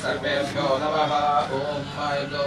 सर्वेभ्यो नमः ओम मायलो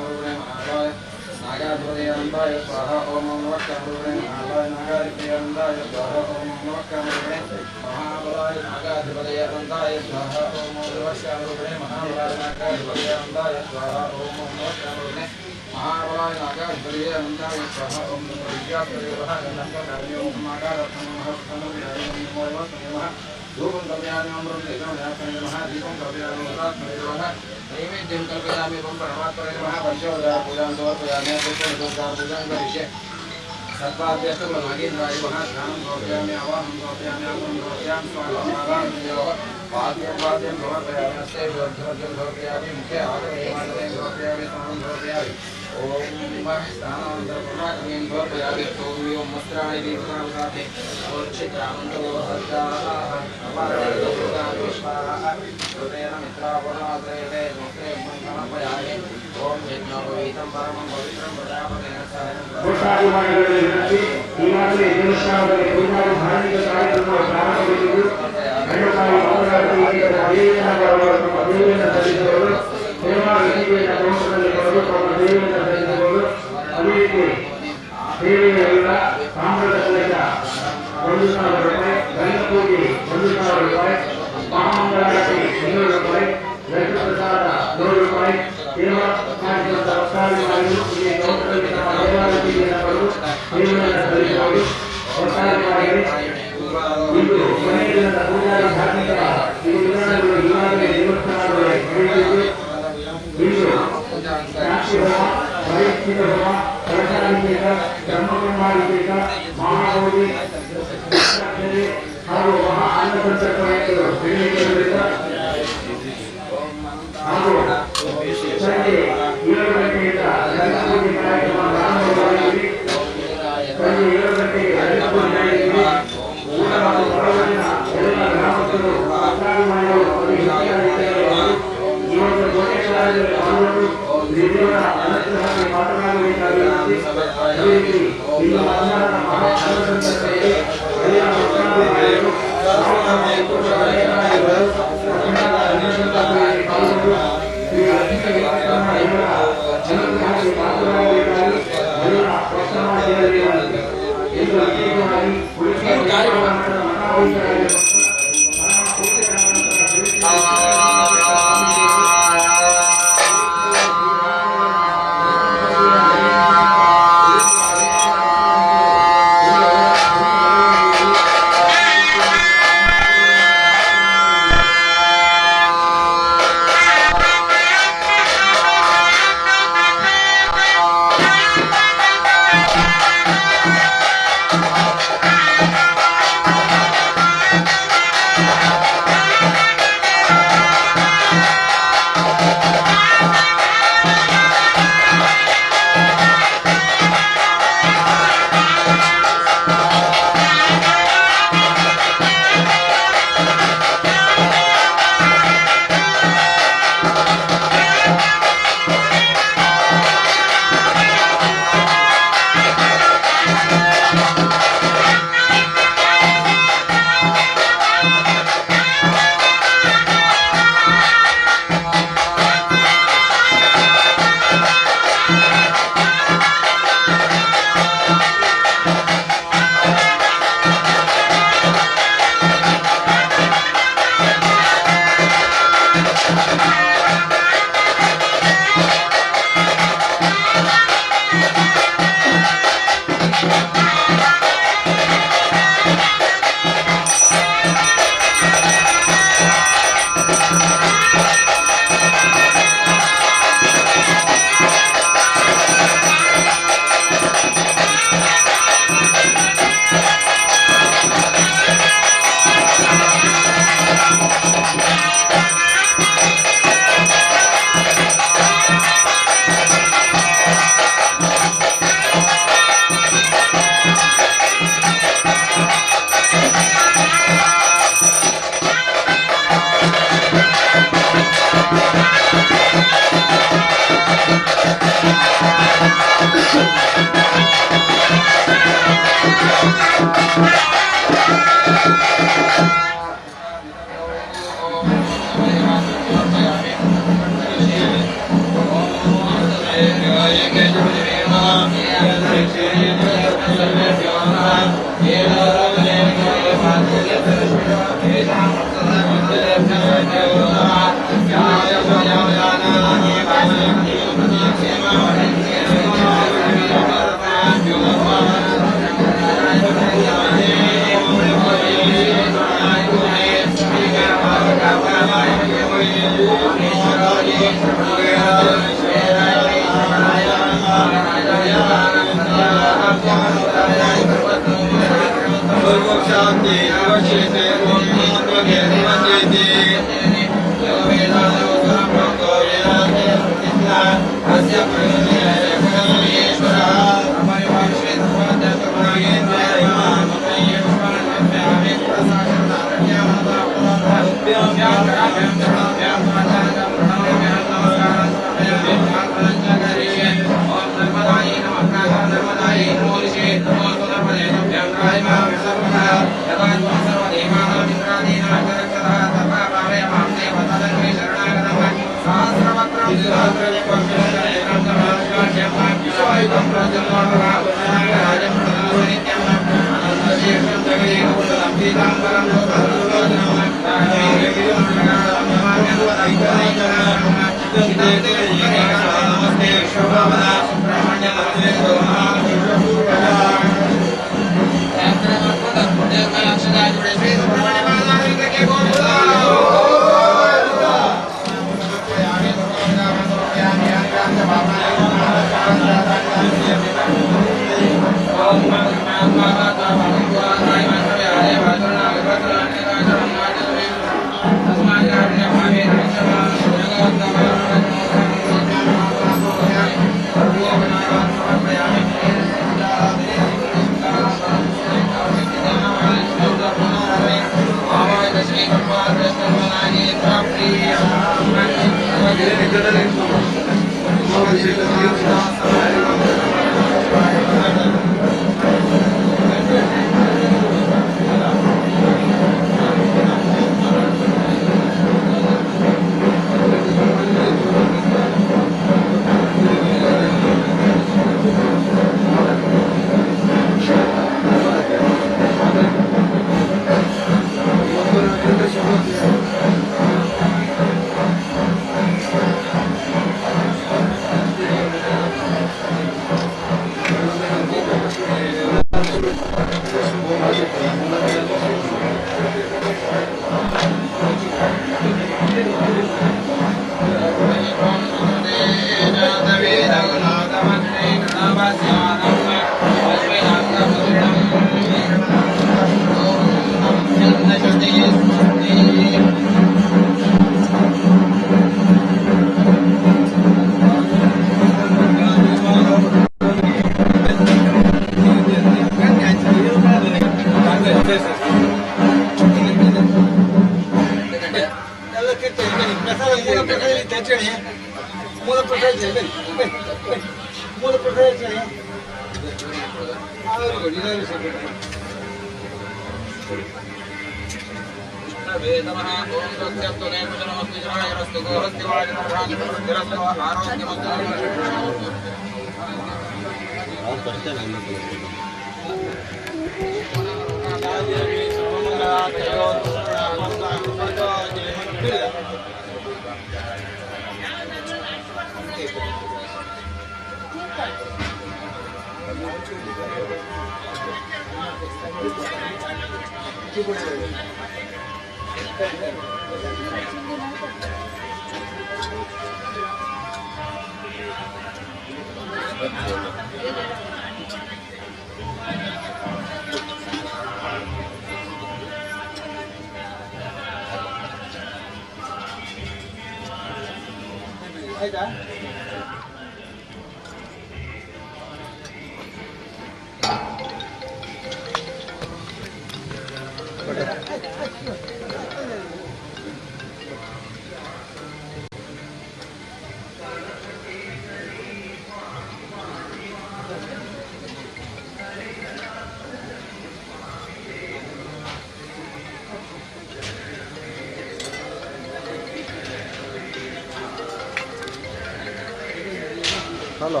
ಹಲೋ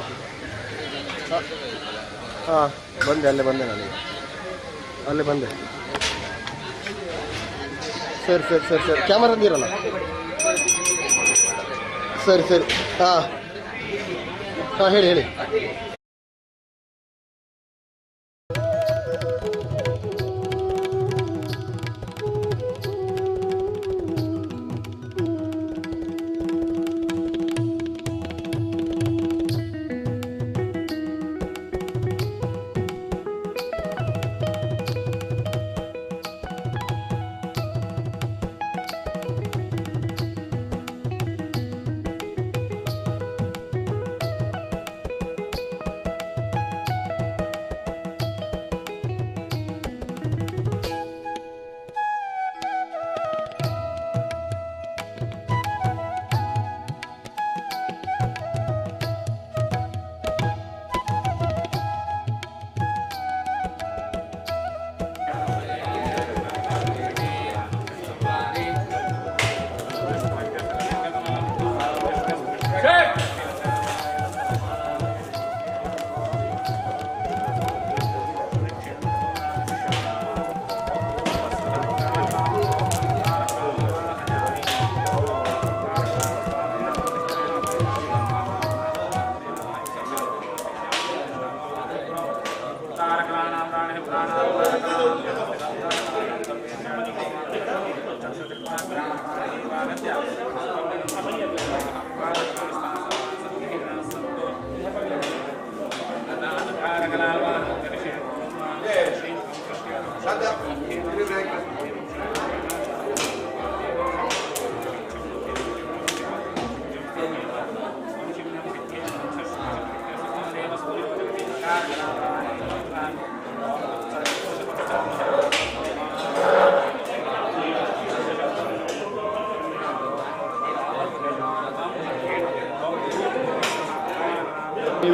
ಹಾಂ ಬಂದೆ ಅಲ್ಲೇ ಬಂದೆ ನನಗೆ ಅಲ್ಲೇ ಬಂದೆ ಸರಿ ಸರಿ ಸರಿ ಸರಿ ಕ್ಯಾಮರಾದಿರಲ್ಲ ಸರಿ ಸರಿ ಹಾಂ ಹಾಂ ಹೇಳಿ ಹೇಳಿ.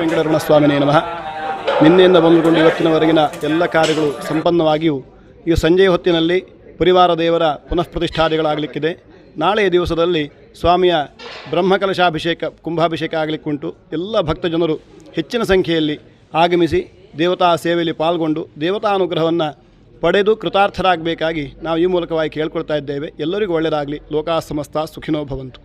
ವೆಂಕಟರಮಣ ಸ್ವಾಮಿನೇ ನಮಃ. ನಿನ್ನೆಯಿಂದ ಬಂದುಕೊಂಡು ಇವತ್ತಿನವರೆಗಿನ ಎಲ್ಲ ಕಾರ್ಯಗಳು ಸಂಪನ್ನವಾಗಿಯೂ ಈ ಸಂಜೆಯ ಹೊತ್ತಿನಲ್ಲಿ ಪರಿವಾರ ದೇವರ ಪುನಃ ಪ್ರತಿಷ್ಠಾದಿಗಳಾಗಲಿಕ್ಕಿದೆ. ನಾಳೆಯ ದಿವಸದಲ್ಲಿ ಸ್ವಾಮಿಯ ಬ್ರಹ್ಮಕಲಶಾಭಿಷೇಕ ಕುಂಭಾಭಿಷೇಕ ಆಗಲಿಕ್ಕುಂಟು. ಎಲ್ಲ ಭಕ್ತಜನರು ಹೆಚ್ಚಿನ ಸಂಖ್ಯೆಯಲ್ಲಿ ಆಗಮಿಸಿ ದೇವತಾ ಸೇವೆಯಲ್ಲಿ ಪಾಲ್ಗೊಂಡು ದೇವತಾನುಗ್ರಹವನ್ನು ಪಡೆದು ಕೃತಾರ್ಥರಾಗಬೇಕಾಗಿ ನಾವು ಈ ಮೂಲಕವಾಗಿ ಕೇಳ್ಕೊಳ್ತಾ ಇದ್ದೇವೆ. ಎಲ್ಲರಿಗೂ ಒಳ್ಳೆಯದಾಗಲಿ. ಲೋಕಾ ಸಮಸ್ತ ಸುಖಿನೋ ಭವಂತು.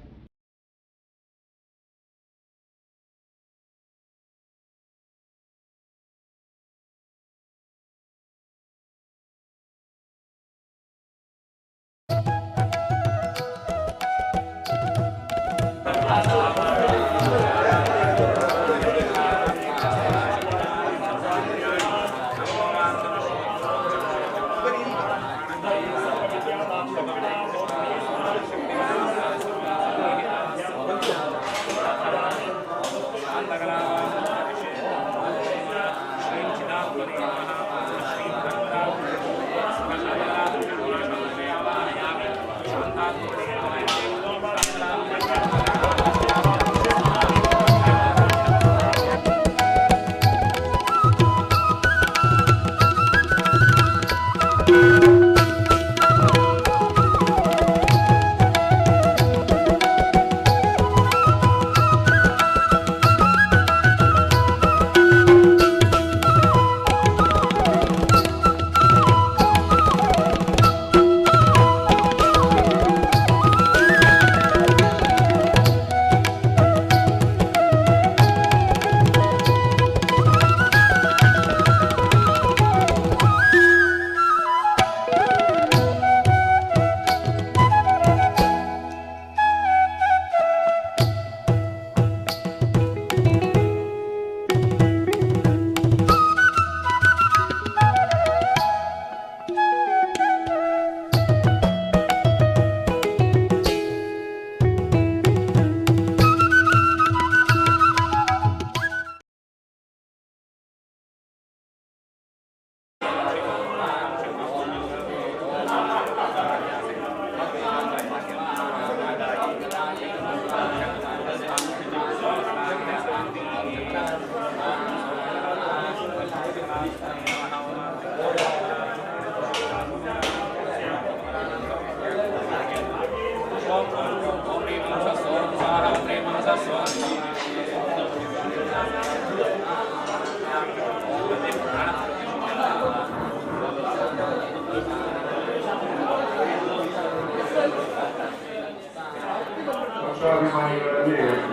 ಭಕ್ತಾಭಿಮಾನಿಗಳಲ್ಲಿ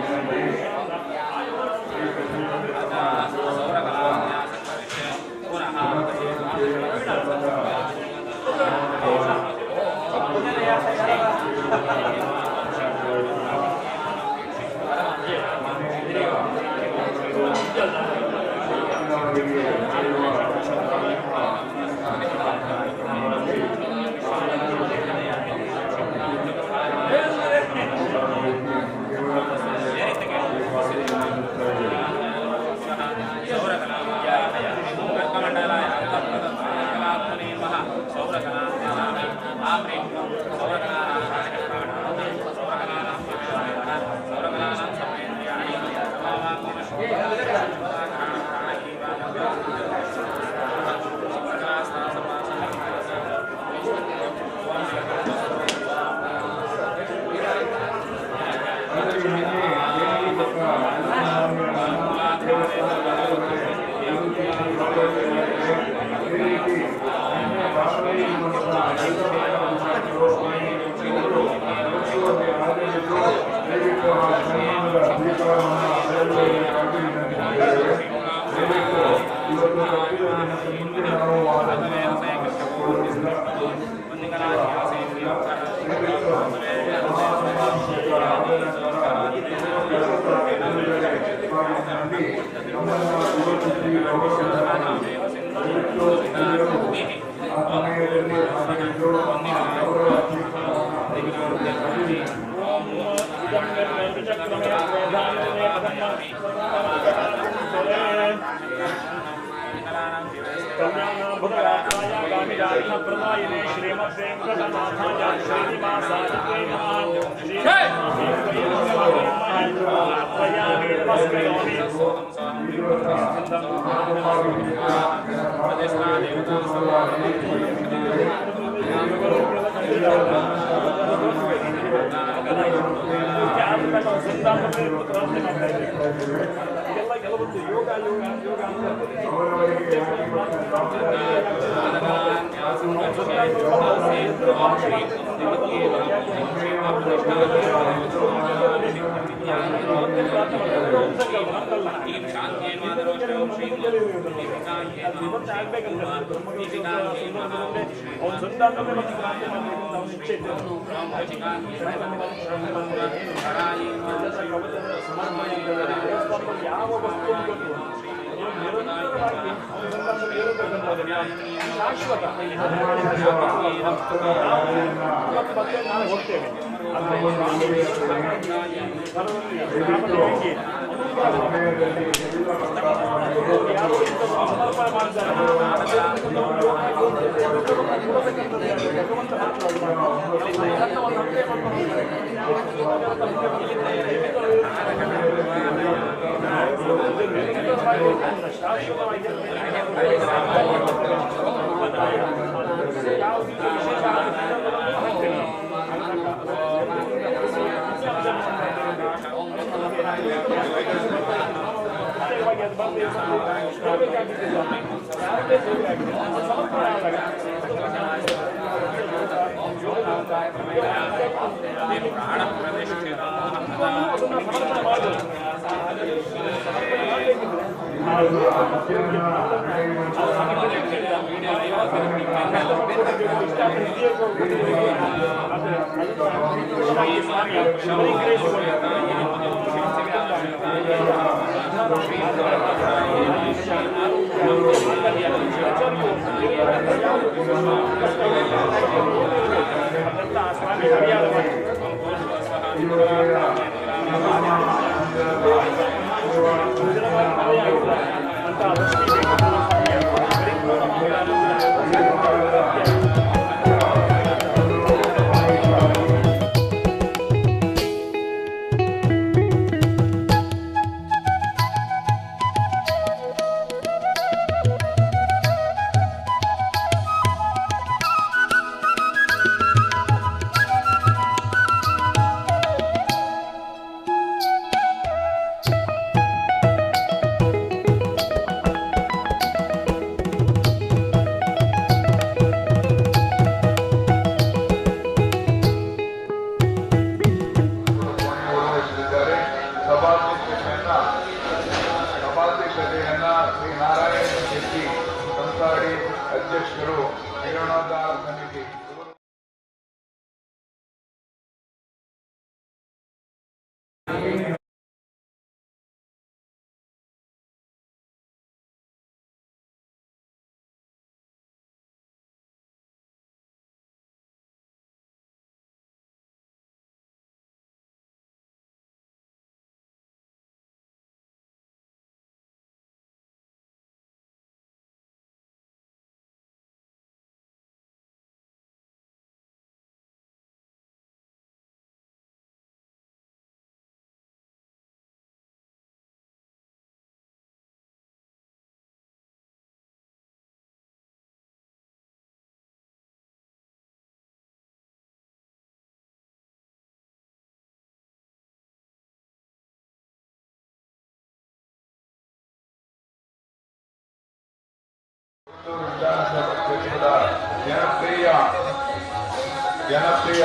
ಜನಪ್ರಿಯ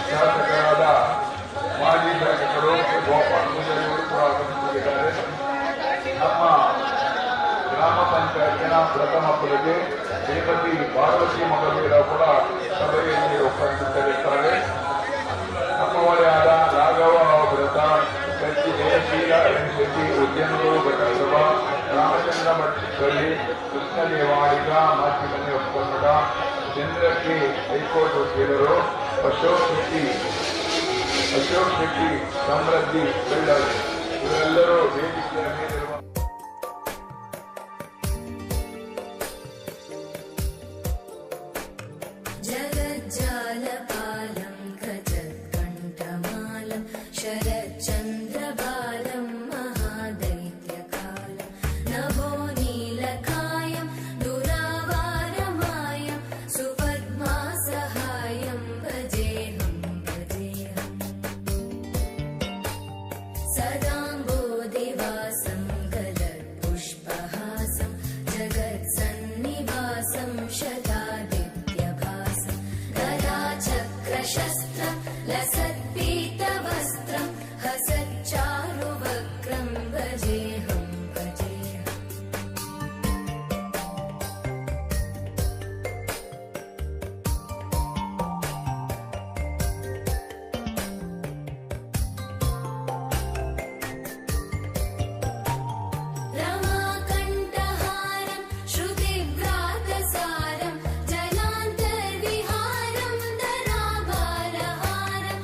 ಶಾಸಕರಾದ ಮಾಜಿ ಶಾಸಕರು ಗೋಪಾಲ್ ಪೂಜಾರಿಯವರು ಕೂಡ ಆಗಮಿಸುತ್ತಿದ್ದಾರೆ. ನಮ್ಮ ಗ್ರಾಮ ಪಂಚಾಯತಿನ ಪ್ರಥಮ ಪ್ರಜೆ ಶ್ರೀಮತಿ ಪಾರ್ವತಿ ಮಗವೀರ ಕೂಡ ಸಭೆಯಲ್ಲಿ ಉಪಸ್ಥಿತರಿದ್ದಾರೆ. ನಮ್ಮವರೇ ಆದ ರಾಘವ ವ್ರತ ಶೆಟ್ಟಿ ಜಯಶೀಲ ಶೆಟ್ಟಿ ಉದ್ಯಮಗಳು ಘಟಕಸಭಾ ರಾಮಚಂದ್ರ ಭಟ್ಕಳ್ಳಿ ಕೃಷ್ಣದೇವಾಡಿಗ ಮಾಚಿಮನೆ ಒಪ್ಪಂದ ಚಂದ್ರಕ್ಕೆ ಹೈಕೋರ್ಟ್ ವಕೀಲರು ಅಶೋಕ್ ಶೆಟ್ಟಿ ಸಮೃದ್ಧಿ ಬೆಳ್ಳರು ಇವರೆಲ್ಲರೂ ವೇದಿಕೆಯ ಮೇಲಿರುವ जगज्जालपालं गजत्कण्ठमालं शरच्चन्द्रबालं महादैत्यकालं नभो नीलकायं दुरावारमायं सुपद्मासहायं भजेऽहं सदाम्बोधिवासं गलत्पुष्पहासं जगत्सन्निवासं शतादित्यभासं गदाचक्रशस्त्रं लसत्पीतवस्त्रं हसच्चारुवक्त्रं भजेऽहं रमाकण्ठहारं श्रुतिव्रातसारं जलान्तर्विहारं धराभारहारं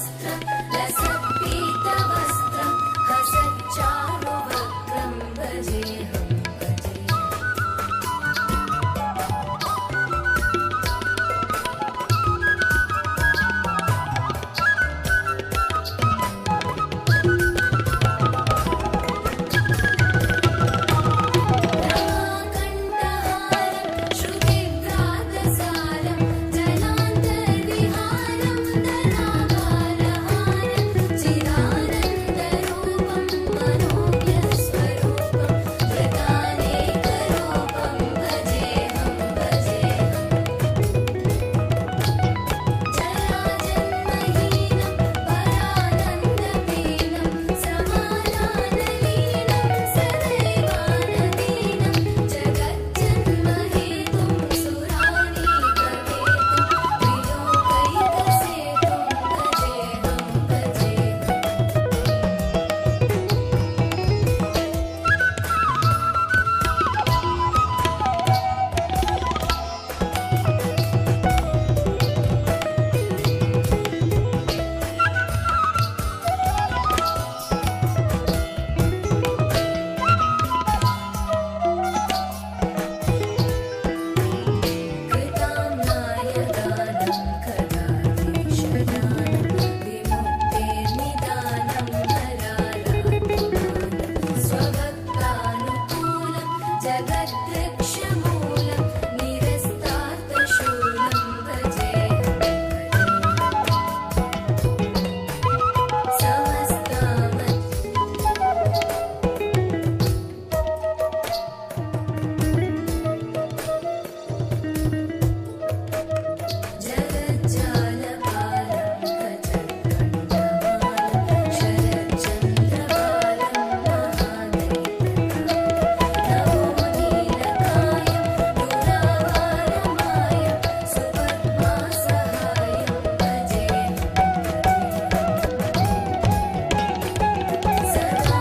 वस्त्रं लसत्पीतवस्त्रं हसच्चारुवक्त्रं भजेऽहं भजेऽहम् रमाकण्ठहारं श्रुतिव्रातसारं जलान्तर्विहारं धनागारहारं चिदानन्दरूपं मनोज्ञस्वरूपं वृतानेकरूपं भजेऽहं जराजन्महीनं परानन्दपीनं समानानलीनं सदैवानदीनं जगज्जन्महेतुं सुरानीकवेतुं त्रिलोकैकसेतुं भजेऽहं भजेऽहम् कृताम्नाय दानं खगाधीशदानं विमुक्तेर्निदानं हरारात्मानं स्वभक्तानुकूलं जगद्वृक्षमूलं निरस्तार्थशूलं भजेऽहं समस्तामत् जगज्जालपालं गजकण्ठमालं शरच्चन्द्रबालं महादैत्यकालं नमो नीलकायं दुरावारमायं सुपद्मासहायं भजेऽहं सदा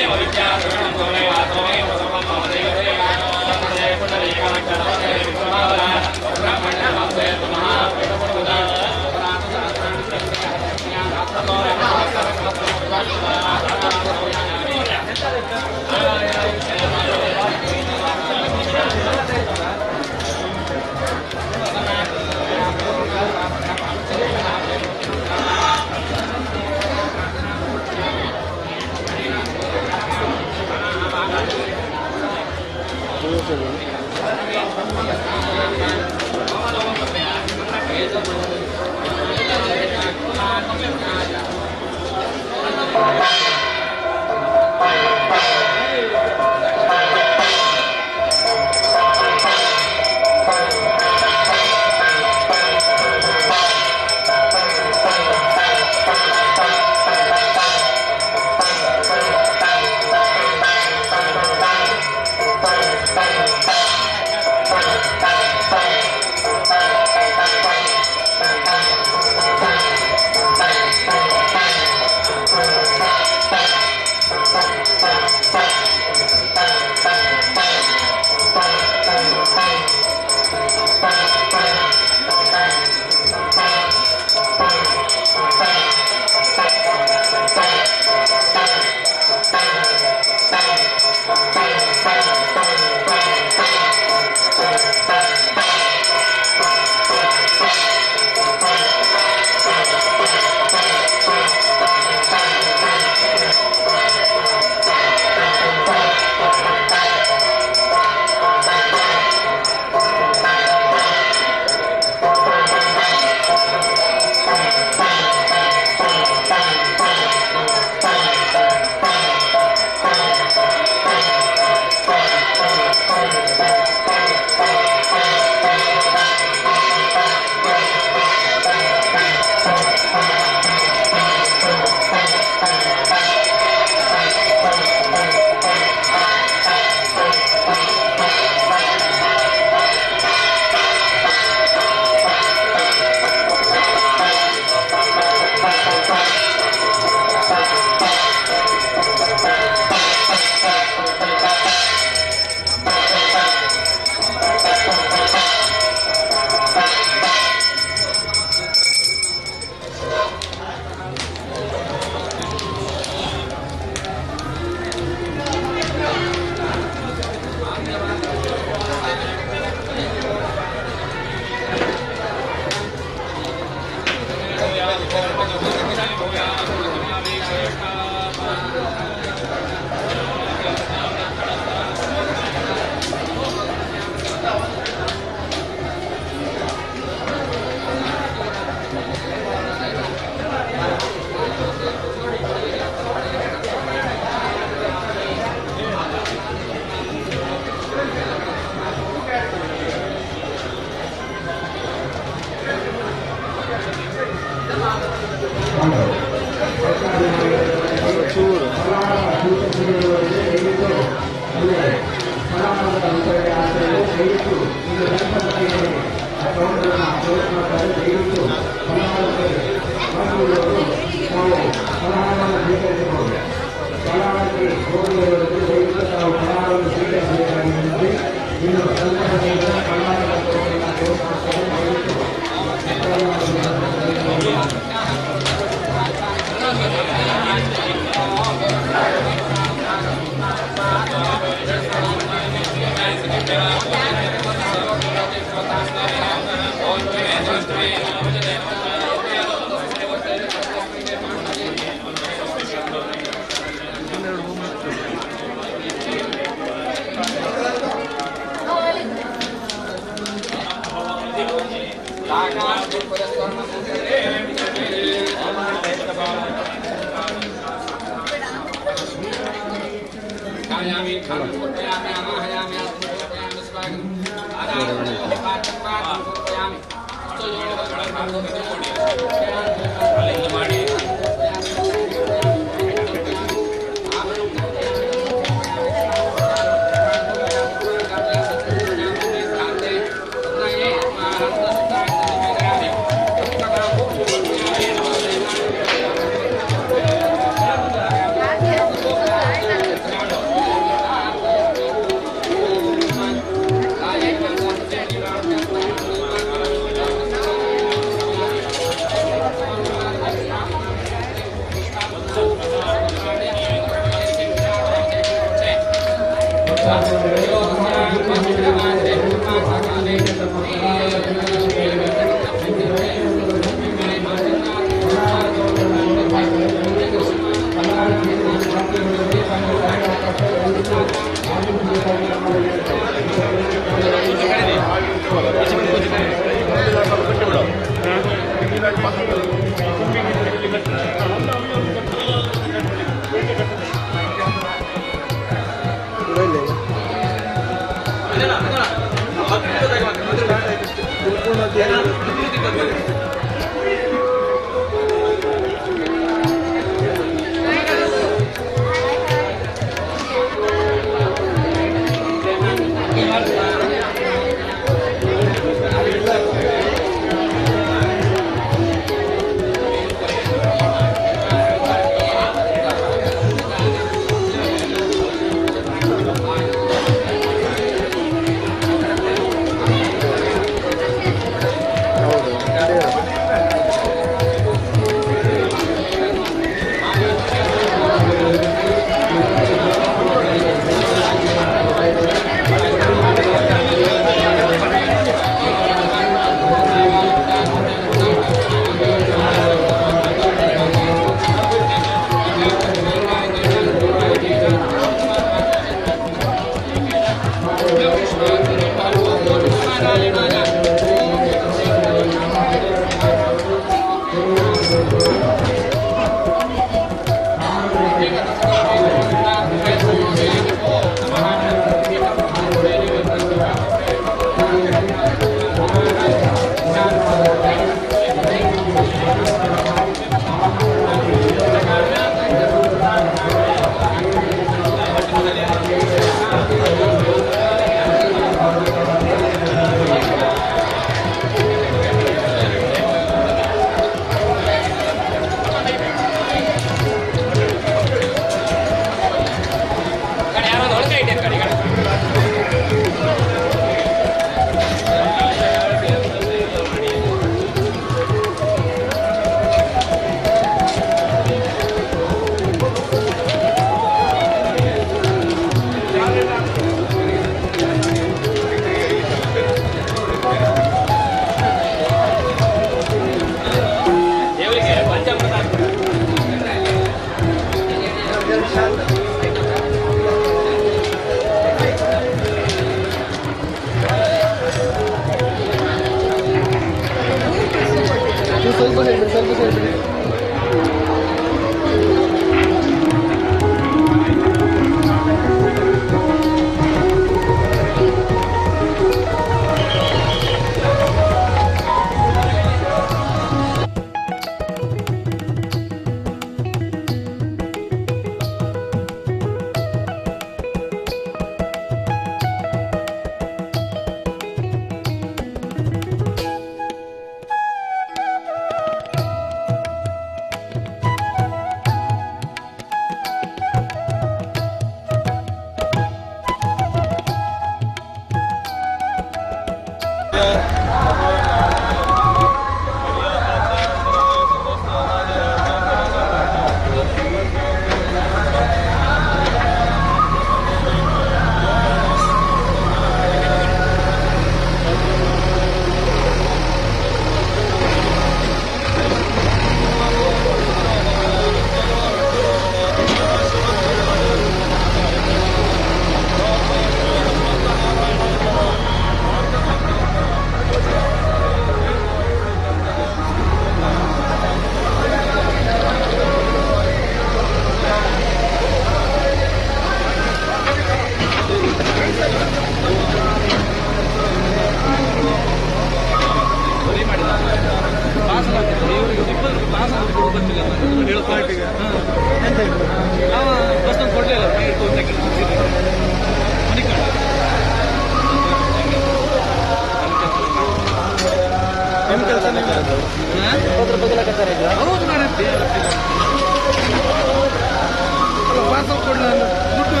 ಪಾರ್ಸಲ್ ಕೊಡಿ, ನಾನು ದುಡ್ಡು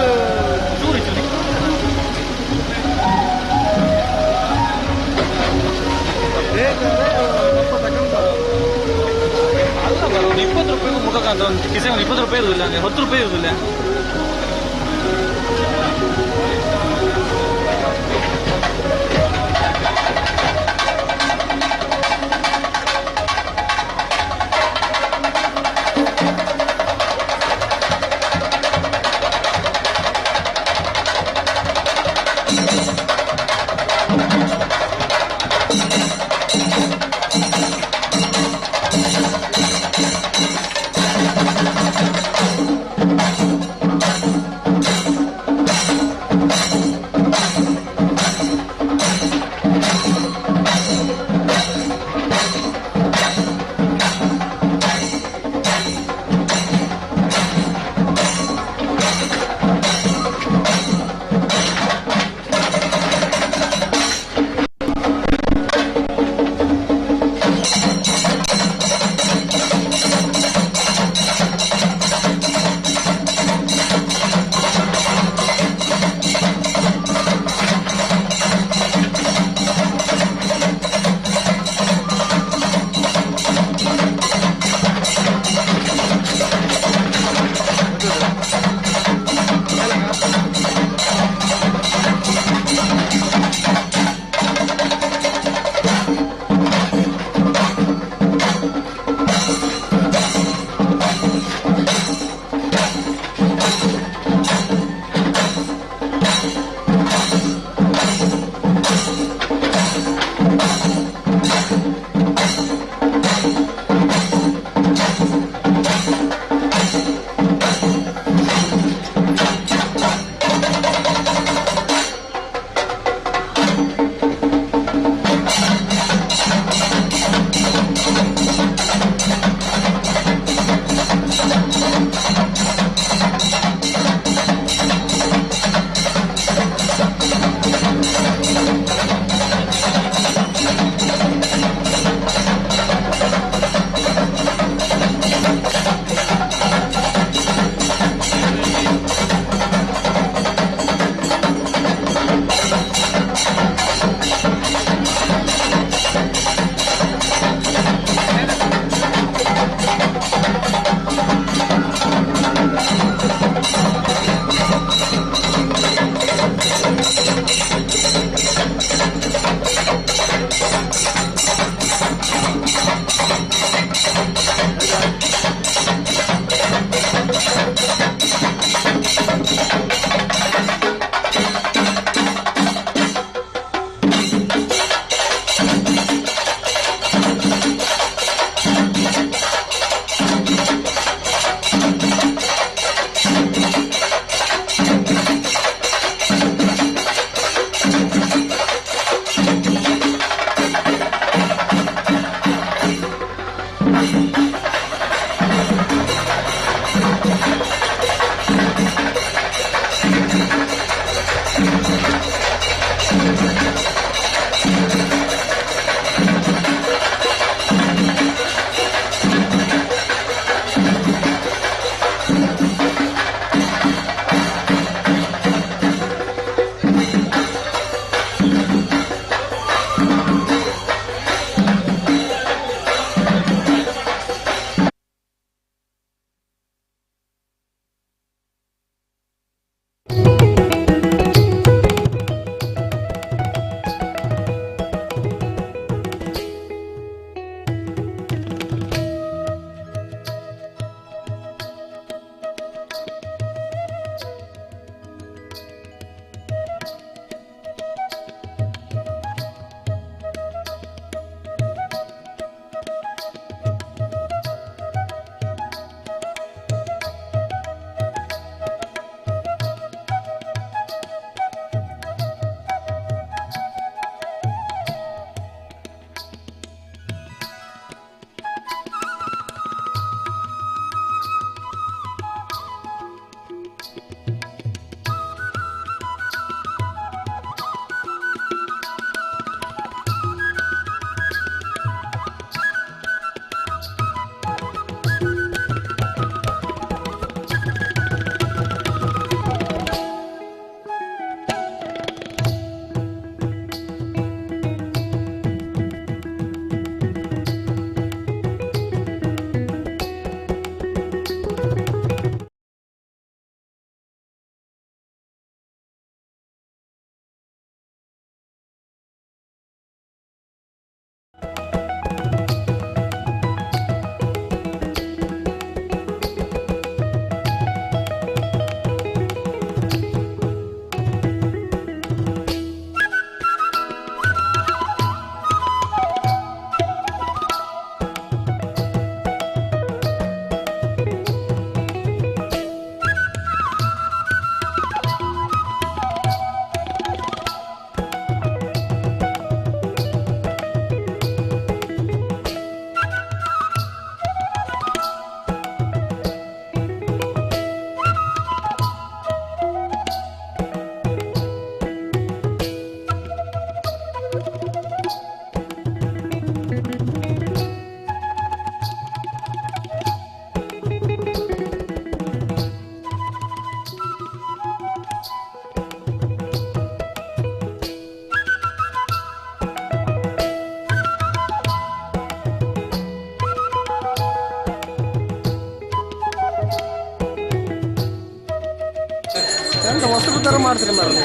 ಚೂರಿ ಚೂರಿ ಅಲ್ಲ ಬರೋ ಒಂದು 20 ರೂಪಾಯಿಗೂ ಮುಖಕ್ಕಂತ ಒಂದು ಕಿಸೆ ಒಂದು 20 ರೂಪಾಯಿ ಇರುವುದಿಲ್ಲ, 10 ರೂಪಾಯಿ ಇರುವುದಿಲ್ಲ. ಹೊಸದು ಥರ ಮಾಡ್ತೀರಿ ಮಾರ್ರೆ.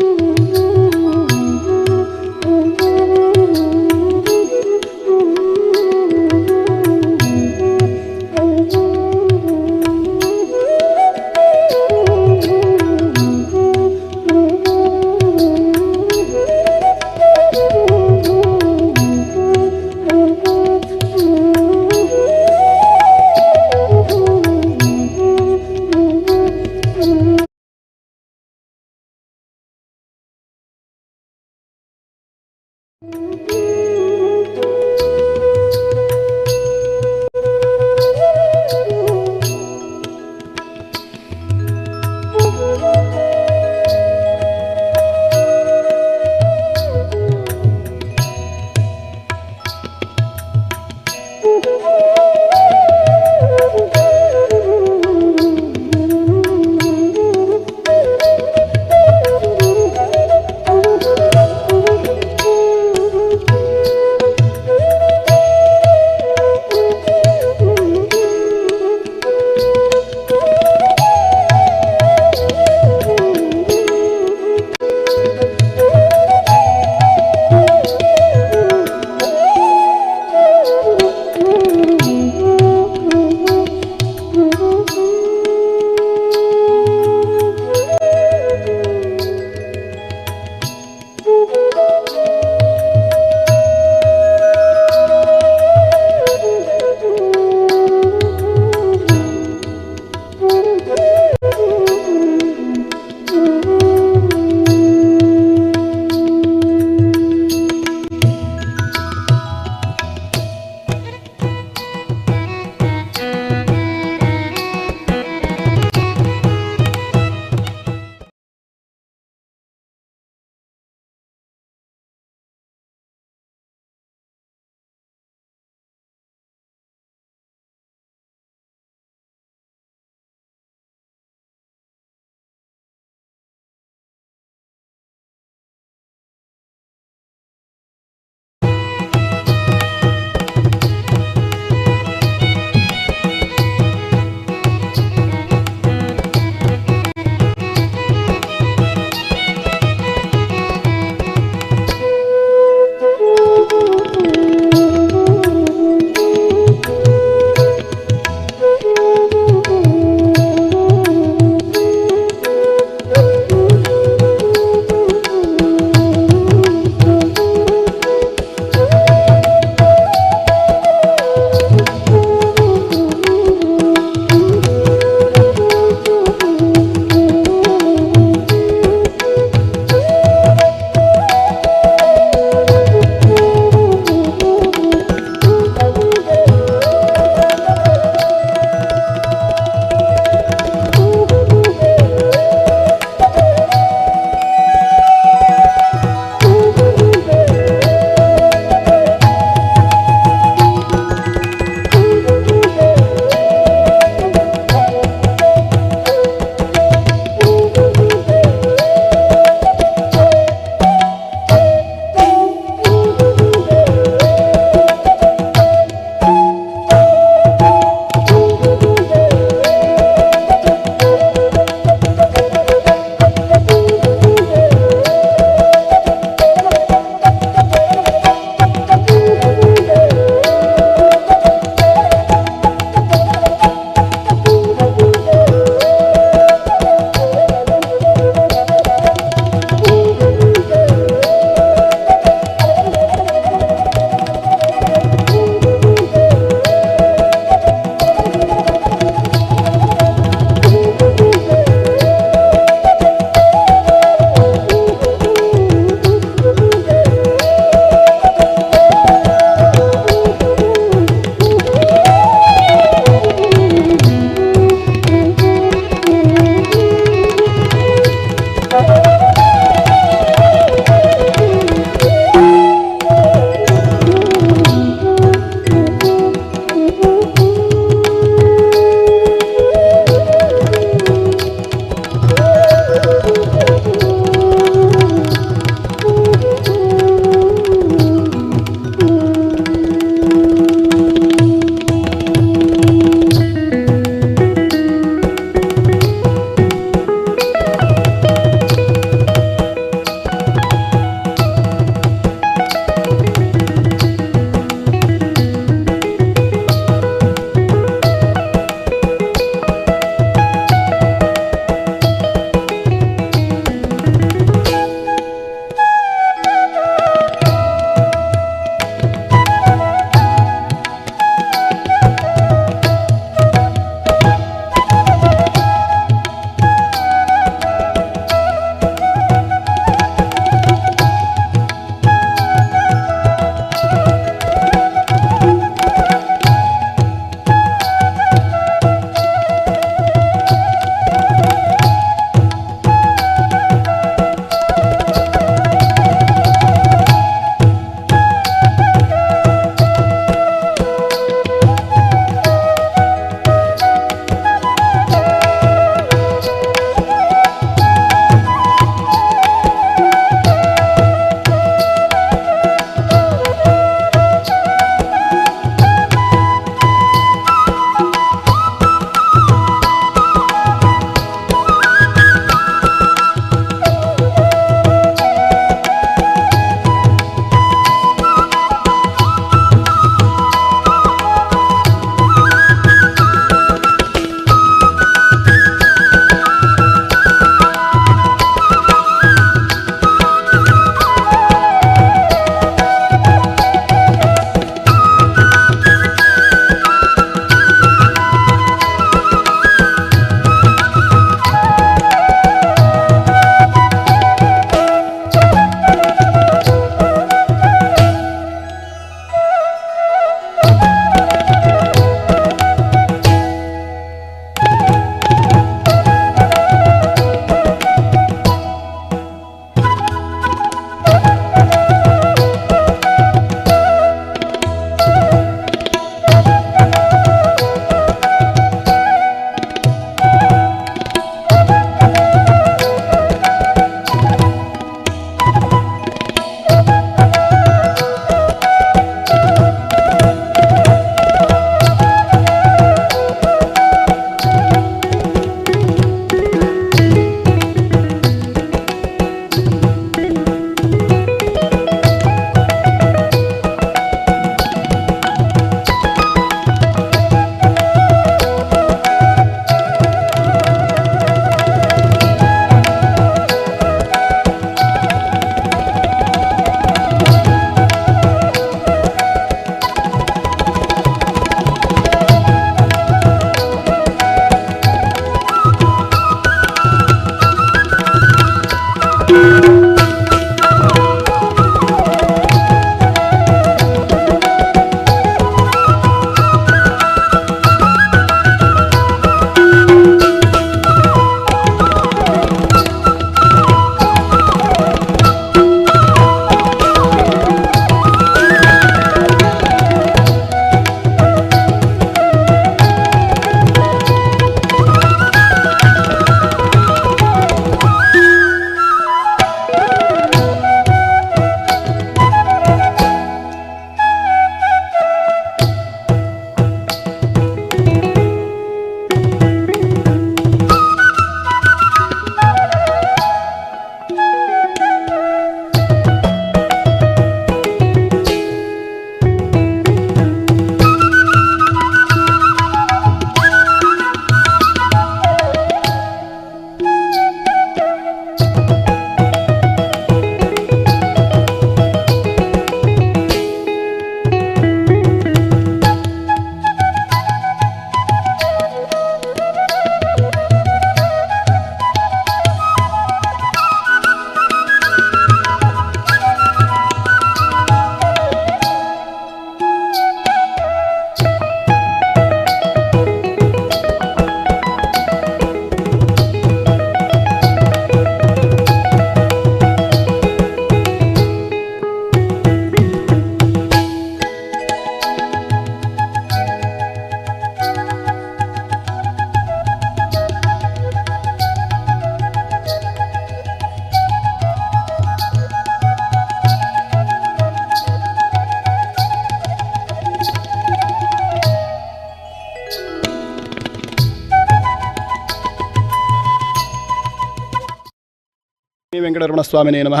ವೆಂಕಟರಮಣ ಸ್ವಾಮಿನೇ ನಮಃ.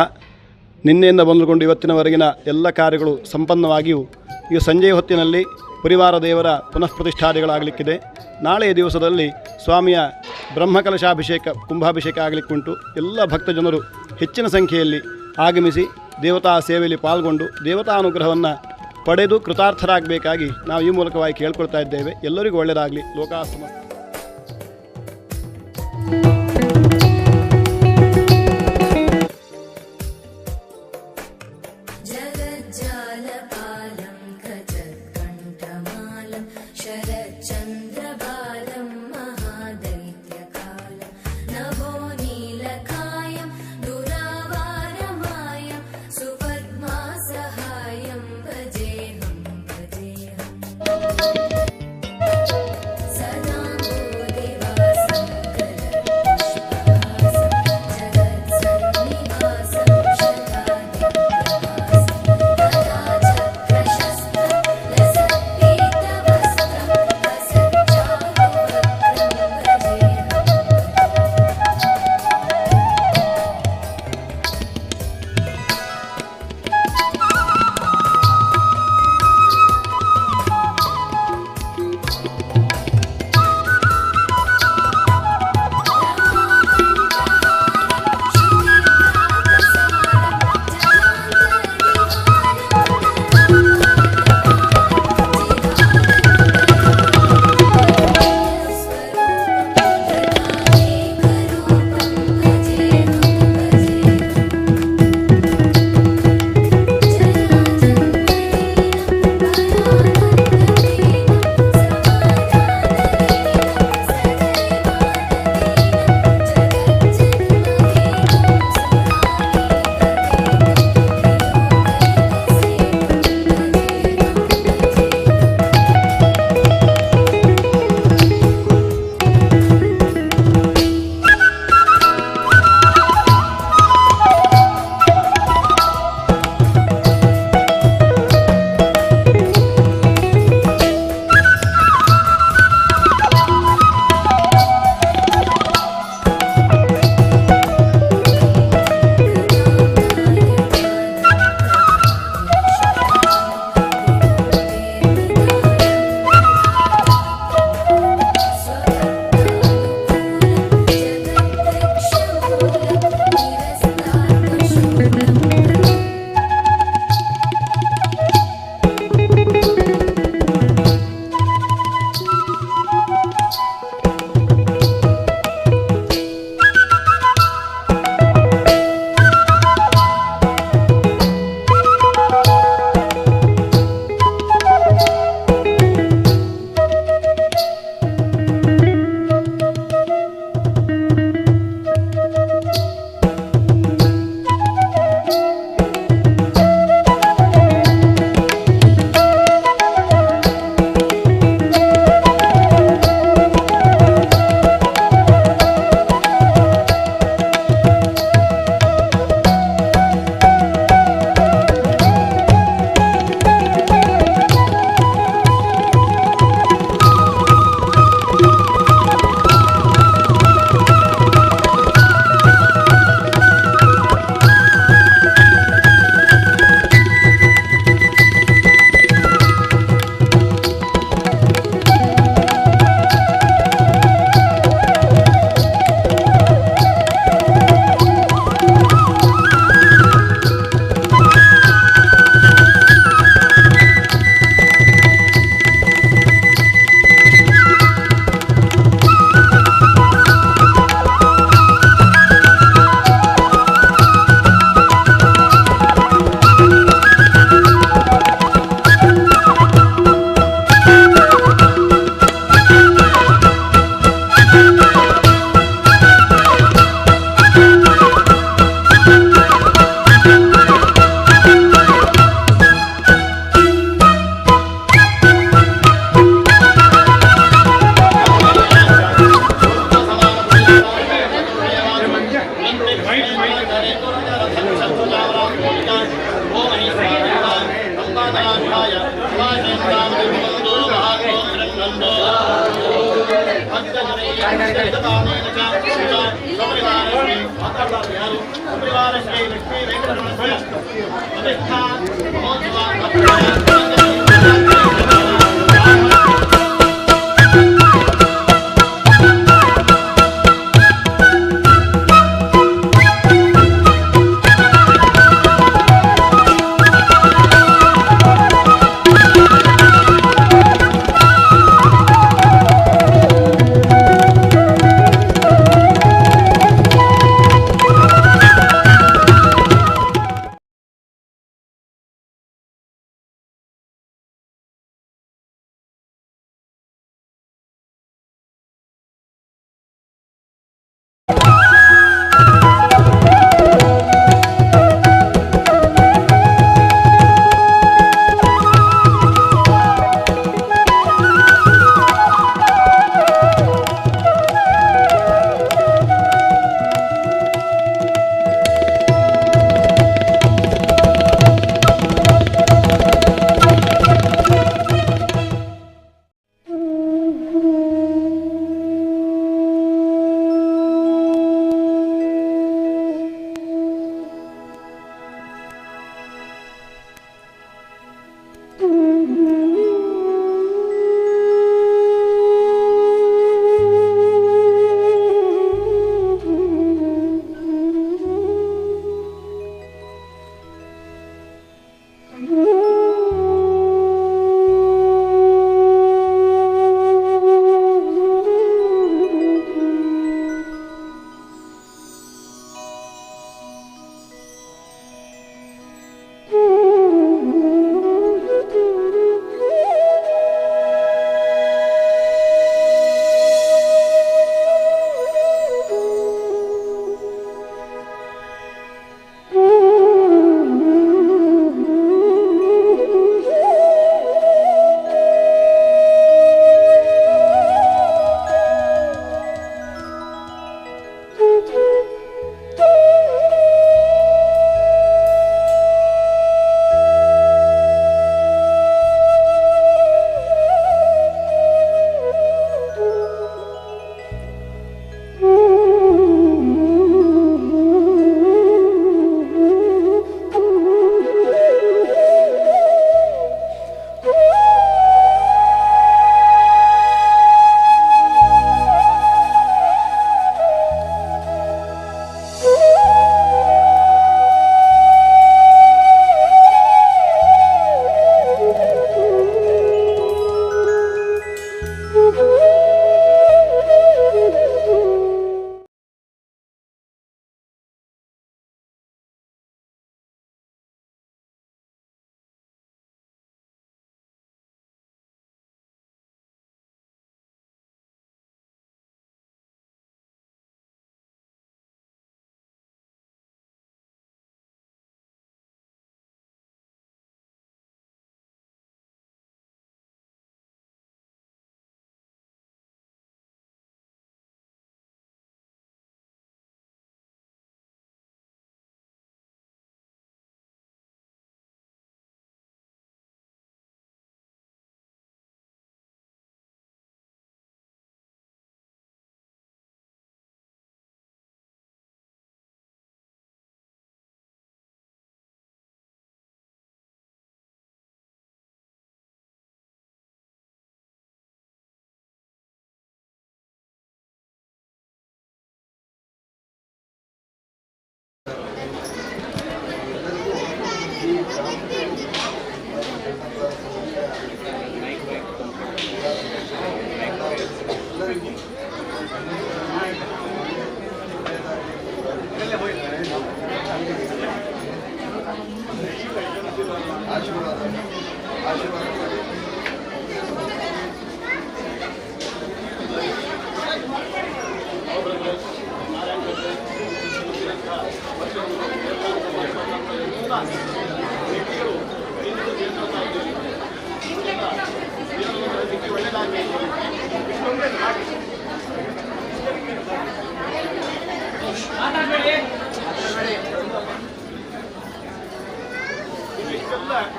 ನಿನ್ನೆಯಿಂದ ಬಂದುಕೊಂಡು ಇವತ್ತಿನವರೆಗಿನ ಎಲ್ಲ ಕಾರ್ಯಗಳು ಸಂಪನ್ನವಾಗಿಯೂ ಈ ಸಂಜೆಯ ಹೊತ್ತಿನಲ್ಲಿ ಪರಿವಾರ ದೇವರ ಪುನಃ ಪ್ರತಿಷ್ಠಾದಿಗಳಾಗಲಿಕ್ಕಿದೆ. ನಾಳೆಯ ದಿವಸದಲ್ಲಿ ಸ್ವಾಮಿಯ ಬ್ರಹ್ಮಕಲಶಾಭಿಷೇಕ ಕುಂಭಾಭಿಷೇಕ ಆಗಲಿಕ್ಕುಂಟು. ಎಲ್ಲ ಭಕ್ತಜನರು ಹೆಚ್ಚಿನ ಸಂಖ್ಯೆಯಲ್ಲಿ ಆಗಮಿಸಿ ದೇವತಾ ಸೇವೆಯಲ್ಲಿ ಪಾಲ್ಗೊಂಡು ದೇವತಾನುಗ್ರಹವನ್ನು ಪಡೆದು ಕೃತಾರ್ಥರಾಗಬೇಕಾಗಿ ನಾವು ಈ ಮೂಲಕವಾಗಿ ಕೇಳ್ಕೊಳ್ತಾ ಇದ್ದೇವೆ. ಎಲ್ಲರಿಗೂ ಒಳ್ಳೆಯದಾಗಲಿ. ಲೋಕಾಸ್ತಮ जगज्जालपालं गजत्कण्ठमालं शरच्चन्द्रबालं महादैत्यकालं नभोनीलकायं दुरावारमायं सुपद्मासहायं भजेऽहं सदा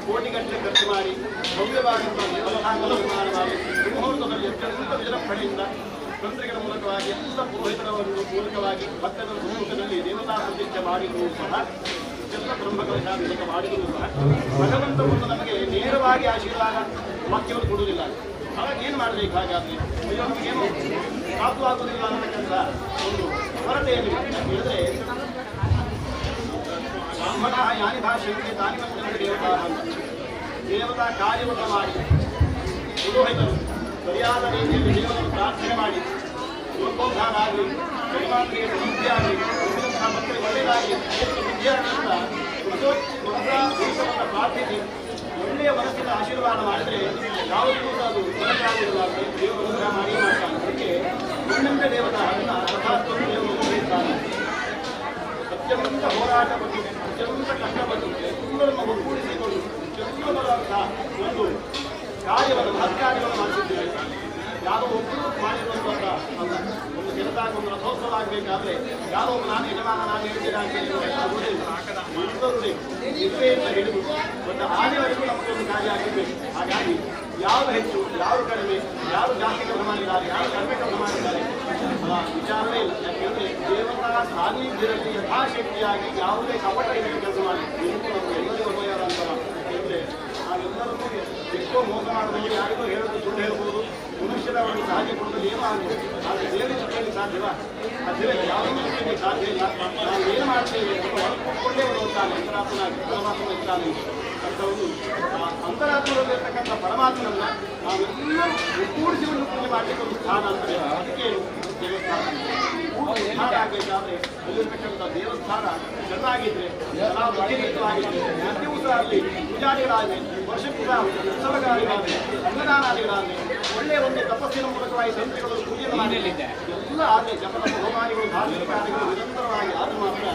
ಕೋಟಿಗಟ್ಟಲೆ ಖರ್ಚು ಮಾಡಿ ಭವ್ಯವಾದಂತಹ ದೇವಸ್ಥಾನಗಳ ನಿರ್ಮಾಣ ಮಾಡಿ ಮುಹೂರ್ತದಲ್ಲಿ ಅತ್ಯಂತ ವಿಜೃಂಭಣೆಯಿಂದ ತಂತ್ರಿಗಳ ಮೂಲಕವಾಗಿ ಎಲ್ಲ ಪುರೋಹಿತರ ಮೂಲಕವಾಗಿ ಭಕ್ತರ ಸಮ್ಮುಖದಲ್ಲಿ ದೇವತಾ ಪ್ರತಿಷ್ಠೆ ಮಾಡಿದರೂ ಸಹ ಎಲ್ಲ ಬ್ರಹ್ಮಕಲಶಾಭಿಷೇಕ ಮಾಡಿದರೂ ಸಹ ಭಗವಂತನನ್ನು ನಮಗೆ ನೇರವಾಗಿ ಆಶೀರ್ವಾದ ವಾಕ್ಯವನ್ನು ಕೊಡುವುದಿಲ್ಲ. ಹಾಗಾಗಿ ಏನು ಮಾಡಬೇಕು? ಹಾಗಾದರೆ ಅಯ್ಯೋ ನಮಗೇನು ಸಾಧುವಾಗುವುದಿಲ್ಲ ಅನ್ನತಕ್ಕಂಥ ಒಂದು ಕೊರತೆಯಲ್ಲಿ ಹೇಳಿದ್ರೆ ಬ್ರಾಹ್ಮಣ ಯಾನಿ ಭಾಷೆಗೆ ತಾನಿ ಮತ್ತು ದೇವತಾ ಅಂತ ದೇವತಾ ಕಾರ್ಯವನ್ನು ಮಾಡಿ ಪುರೋಹಿತರು ಸರಿಯಾದ ರೀತಿಯಲ್ಲಿ ದೇವರನ್ನು ಪ್ರಾರ್ಥನೆ ಮಾಡಿ ಲೋಕೋದ್ಧಾರ ಆಗಲಿ, ಜಗಮಾತ್ರೆಗೆ ಸಮೃದ್ಧಿ ಆಗಲಿ, ಉಳಿದಂತಹ ಮಕ್ಕಳಿಗೆ ಒಳ್ಳೆಯದಾಗಲಿ, ವಿದ್ಯಾರ್ಥಿಗಳ ದೇಶವನ್ನು ಪ್ರಾರ್ಥಿಸಿ ಒಳ್ಳೆಯ ಮನಸ್ಸಿನ ಆಶೀರ್ವಾದ ಮಾಡಿದರೆ ಯಾವುದೂ ಅದು ಕೊರತೆಯಾಗುವುದಿಲ್ಲ. ದೇವರು ಅನುಗ್ರಹ ಮಾಡಿ ಮಾಡ್ತಾನೆ. ಅದಕ್ಕೆ ಒಳ್ಳೆಂಬೆ ದೇವತಾ ಅದನ್ನು ಅರ್ಥಾತ್ಮ ದೇವರು ಗ್ರಹಿಸ್ತಾನೆ. ಅತ್ಯಂತ ಹೋರಾಟಪಟ್ಟು ಅತ್ಯಂತ ಕಷ್ಟಪಟ್ಟು ಎಲ್ಲರನ್ನು ಒಗ್ಗೂಡಿಸಿಕೊಂಡು ಎಲ್ಲರುವಂತಹ ಒಂದು ಕಾರ್ಯವನ್ನು ಮಹತ್ಕಾರ್ಯವನ್ನು ಮಾಡಿಸಿದ್ದೇವೆ. ಯಾರೋ ಒಬ್ಬರು ಮಾಡಿರುವಂಥ ಅಲ್ಲ. ಒಂದು ಕೆಲಸ ಒಂದು ರಥೋತ್ಸವ ಆಗಬೇಕಾದ್ರೆ ಯಾರೋ ಒಬ್ಬ ನಾನು ಯಜಮಾನ ನಾನು ಹೇಳ್ತೇನೆ ಎಲ್ಲರೂ ನಿಪ್ಪೆಯಿಂದ ಹಿಡಿದು ಒಂದು ಆನೆವರೆಗೂ ನಮಗೊಂದು ಕಾರ್ಯ ಆಗಿರಬೇಕು. ಹಾಗಾಗಿ ಯಾರು ಹೆಚ್ಚು, ಯಾರು ಕಡಿಮೆ, ಯಾರು ಜಾಸ್ತಿ ಕೆಲಸ ಮಾಡಿದ್ದಾರೆ, ಯಾರು ಕಡಿಮೆ ಕೆಲಸ ಮಾಡಿದ್ದಾರೆ ವಿಚಾರವೇ ಇಲ್ಲ. ಯಾಕೆಂದರೆ ದೇವರ ಸಾನ್ನಿಧ್ಯದಲ್ಲಿ ಯಥಾಶಕ್ತಿಯಾಗಿ ಯಾವುದೇ ಕಪಟ ಇಲ್ಲದೆ ಕೆಲಸ ಮಾಡಿ ನಮಗೆ ಎಲ್ಲರಿಗೂ ಹೋಗ್ಯಾರ ಅಂತ. ಯಾಕೆಂದರೆ ನಾವೆಲ್ಲರೂ ಎಷ್ಟೋ ಮೋಸ ಮಾಡೋದು, ಯಾರಿಗೂ ಹೇಳೋದು ಸುಳ್ಳು ಹೇಳ್ಬೋದು, ಮನುಷ್ಯರ ಒಂದು ಸಹಾಯ ಕೊಡೋದು ಏನೋ ಆಗ್ಬೋದು. ಆದರೆ ದೇವರ ಜೊತೆಯಲ್ಲಿ ಸಾಧ್ಯವಾ? ಅದೇ ಯಾವುದೇ ಜೊತೆಯಲ್ಲಿ ಸಾಧ್ಯ ಇಲ್ಲ. ನಾವು ಏನು ಮಾಡ್ತೇವೆ ಹೊರಕೊಂಡೇ ಹೋಗ್ತಾನೆ ಅಂತರಾತ್ಮನಾಗಿ ಪರಮಾತ್ಮ ಇದ್ದಾನೆ ಅಂತವರು ಅಂತರಾತ್ಮದಲ್ಲಿರ್ತಕ್ಕಂಥ ಪರಮಾತ್ಮನನ್ನ ನಾವೆಲ್ಲರೂ ಒಗ್ಗೂಡಿಸಿಕೊಂಡು ಪೂಜೆ ಮಾಡಲಿಕ್ಕೆ ಒಂದು ಸ್ಥಾನ ಅಂತಾರೆ. ಅದಕ್ಕೆ ದೇವಸ್ಥಾನ ಉದ್ಧಾರ ಆಗಬೇಕಾದ್ರೆ ಅಲ್ಲಿರ್ತಕ್ಕಂಥ ದೇವಸ್ಥಾನ ಚೆನ್ನಾಗಿದ್ರೆ ನಾವು ಅಧಿಕೃತವಾಗಿದ್ರೆ ಪ್ರತಿಯೂ ಸಹ ಅಲ್ಲಿ ಪೂಜಾರಿಗಳಾಗಲಿ, ವರ್ಷಕ್ಕೂ ಸಹ ಉತ್ಸವಗಾರಿಗಳಾಗಲಿ, ಅನ್ನದಾನಾದಿಗಳಾಗಲಿ, ಒಳ್ಳೆಯ ಒಂದು ತಪಸ್ಸಿನ ಮೂಲಕವಾಗಿ ತಂತ್ರಿಗಳು ಪೂಜೆ ಮಾಡಲಿದೆ ಎಲ್ಲ ಆದರೆ ಜಪದ ಹೋಮಾದಿಗಳು ಧಾರ್ಮಿಕ ಕಾರ್ಯಗಳು ನಿರಂತರವಾಗಿ ಆದರೂ ಮಾತ್ರ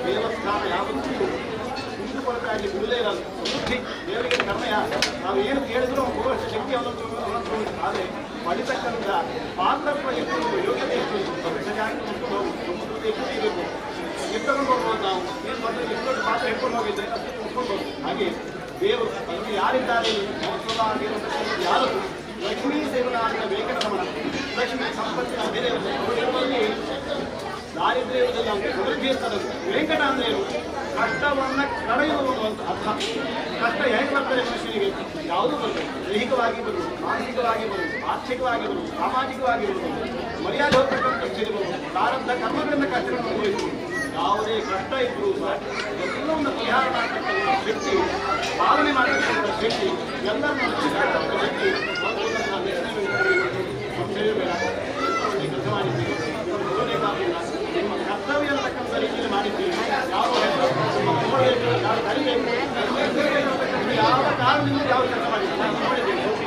ದೇವಸ್ಥಾನ ಯಾವತ್ತೂ ಕುಂದುಕೊರತೆಯಾಗಿ ಬಿಡಲೇ ಇರಲ್ಲ. ಸಮೃದ್ಧಿ ದೇವರಿಗೆ ಕರ್ಮಯ ನಾವು ಏನು ಕೇಳಿದ್ರು ಬರುವಷ್ಟು ಶಕ್ತಿ ಅವನು ಆದರೆ ಪಡಿತಕ್ಕಂಥ ಪಾತ್ರತ್ವ ಎಷ್ಟು, ಯೋಗ್ಯತೆ ಎಷ್ಟು, ಸರಿಯಾಗಿ ಮುಟ್ಕೊಂಡು ಹೋಗಿ ಸಮುದ್ರತೆ ಎಷ್ಟು ಇರಬೇಕು, ಎತ್ತಕೊಂಡು ಹೋಗ್ಬೋದು. ನಾವು ಏನು ಬಂದರೆ ಎಷ್ಟೊಂದು ಪಾತ್ರ ಹಿಡ್ಕೊಂಡು ಹೋಗಿದ್ರೆ ಅದಕ್ಕೆ ಮುಟ್ಕೊಂಡು ಹೋಗಿ. ಹಾಗೆ ದೇವರು ಅದನ್ನು ಯಾರಿದ್ದಾರೆ ಮಹೋತ್ಸವ ಆಗಿರತಕ್ಕಂಥ ಯಾರದು ಲಕ್ಷ್ಮೀ ಸೇವನಾದ ವೆಂಕಟರಮಣ ಲಕ್ಷ್ಮೀ ಸಂಪತ್ತಿನ ಅವರಲ್ಲಿ ದಾರಿದ್ರ್ಯ ಇರುವುದಿಲ್ಲ ಅಂತ ಸಮೃದ್ಧಿ ಇರ್ತದೆ. ವೆಂಕಟ ಅಂದ್ರೆ ಕಷ್ಟವನ್ನು ಕಳೆಯುವುದು ಅಂತ ಅರ್ಥ. ಕಷ್ಟ ಹೇಗೆ ಬರ್ತದೆ ಮನುಷ್ಯನಿಗೆ? ಯಾವುದೂ ಬರ್ತದೆ, ದೈಹಿಕವಾಗಿ ಬರುವುದು, ಮಾನಸಿಕವಾಗಿ ಬರುವುದು, ಆರ್ಥಿಕವಾಗಿ ಬರುವುದು, ಸಾಮಾಜಿಕವಾಗಿ ಬರುವುದು, ಮರ್ಯಾದೆ ಹೋಗ್ತಕ್ಕಂಥ ಸಿಗಬಹುದು, ಪ್ರಾರಬ್ಧ ಕರ್ಮಗಳಿಂದ ಕಷ್ಟಗಳನ್ನು ಅನುಭವಿಸುವುದು. ಯಾವುದೇ ಕಷ್ಟ ಇದ್ದರೂ ಸಹ ಎಲ್ಲವನ್ನು ಪರಿಹಾರ ಮಾಡತಕ್ಕಂಥ ಶಕ್ತಿ, ಪಾಲನೆ ಮಾಡತಕ್ಕಂಥ ಶಕ್ತಿ, ಎಲ್ಲರನ್ನು ರಕ್ಷಿಸತಕ್ಕಂಥ ಶಕ್ತಿ ಸಂಶಯಬೇಡ. ಕೆಲಸ ಮಾಡಿದ್ದೀವಿ, ನಿಮ್ಮ ಕರ್ತವ್ಯ ಅಂತಕ್ಕಂಥ ರೀತಿಯಲ್ಲಿ ಮಾಡಿದ್ದೀವಿ. ಯಾವ ನೋಡಬೇಕು, ಯಾರು ಕಲಿಬೇಕು, ಯಾವ ಕಾರಣದಿಂದ ಯಾವ ಕೆಲಸ ಮಾಡಿದ್ದೀವಿ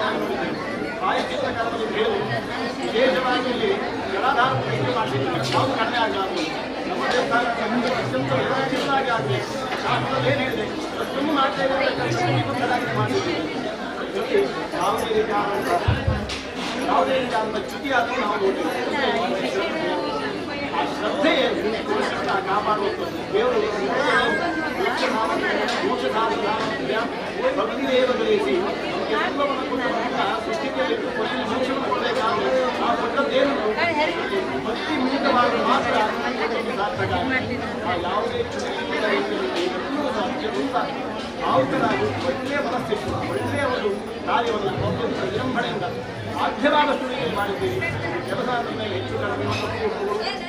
ನಾನು ನೋಡಿದ್ದೇನೆ. ಪ್ರಾಯಶ್ಚಿತ್ತ ಕಾಲದಲ್ಲಿ ಹೇಳಿ ವಿಶೇಷವಾಗಿ ಇಲ್ಲಿ ಜಲಾಧಾರ ಪ್ರತಿಷ್ಠೆ ಮಾಡಿದ್ದೀವಿ. ಯಾವುದು ಕಡಿಮೆ ಆಗಲಾರ್ದು ನಮ್ಮ ದೇವಸ್ಥಾನ ಅತ್ಯಂತ ವ್ಯವಸ್ಥಿತವಾಗಿ ಆಗಬೇಕು. ಶಾಸ್ತ್ರದಲ್ಲಿ ಏನು ಹೇಳಿದೆ ಅಷ್ಟೊಂದು ಮಾಡ್ತಾ ಇರತಕ್ಕಂಥ ಮಾಡಿದ್ದೀವಿ. ಯಾವುದೇ ರೀತಿಯಾದಂಥ ಚ್ಯುತಿಯಾದರೂ ನಾವು ನೋಡಿದ್ದೀವಿ. ಆ ಶ್ರದ್ಧೆಯೇ ಕಾಪಾಡುವಂಥದ್ದು. ದೇವರು ಮೋಕ್ಷ ಭಕ್ತಿದೇವ ಬೆಳೆಸಿ ನಮಗೆ ಎಲ್ಲವನ್ನು ಕೊಟ್ಟಂತಹ ಸೃಷ್ಟಿಯಲ್ಲಿ ಮೋಕ್ಷವನ್ನು ಕೊಡಬೇಕಾದ್ರೆ ಆ ಕೊಟ್ಟದ್ದೇನು ಭಕ್ತಿ ಮೂಲಕವಾಗಿ ಮಾತ್ರ ಸಾರ್ಥಕ. ಯಾವುದೇ ಭಾವುಕರಾಗಿ ಒಳ್ಳೆಯ ಮನಸ್ಥಿತಿ, ಒಳ್ಳೆಯ ಒಂದು ಕಾರ್ಯವನ್ನು ಅತ್ಯಂತ ವಿಜೃಂಭಣೆಯಿಂದ ಸಾಧ್ಯವಾದಷ್ಟು ರೀತಿಯಲ್ಲಿ ಮಾಡಿದ್ದೀವಿ. ಕೆಲಸ ಮೇಲೆ ಹೆಚ್ಚು ಕಡಿಮೆ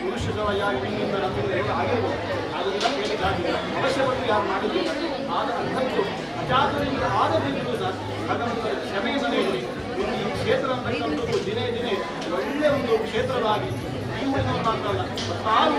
ಮನುಷ್ಯದವಾಗಿ ನಿಮ್ಮಿಂದ ನಮ್ಮಿಂದ ಆಗಿರ್ಬೋದು, ಅದರಿಂದ ಕೇಳಿದ್ದಾಗಿದೆ. ಅವಶ್ಯಪಟ್ಟು ಯಾರು ಮಾಡಿದ್ದೀವಿ ಆದ ಅರ್ಥಕ್ಕೂ ಅಜಾತರಿಂದ ಆದದಿದ್ದು ಸಹ ಭಗವಂತನ ಕ್ಷಮೆಯನ್ನು ನೀಡಿ ಈ ಕ್ಷೇತ್ರ ಅಂತಕ್ಕಂಥದ್ದು ದಿನೇ ದಿನೇ ಒಳ್ಳೆಯ ಒಂದು ಕ್ಷೇತ್ರವಾಗಿ ಈ ಊರಿನ ಮಾತ್ರಲ್ಲ ತಾನು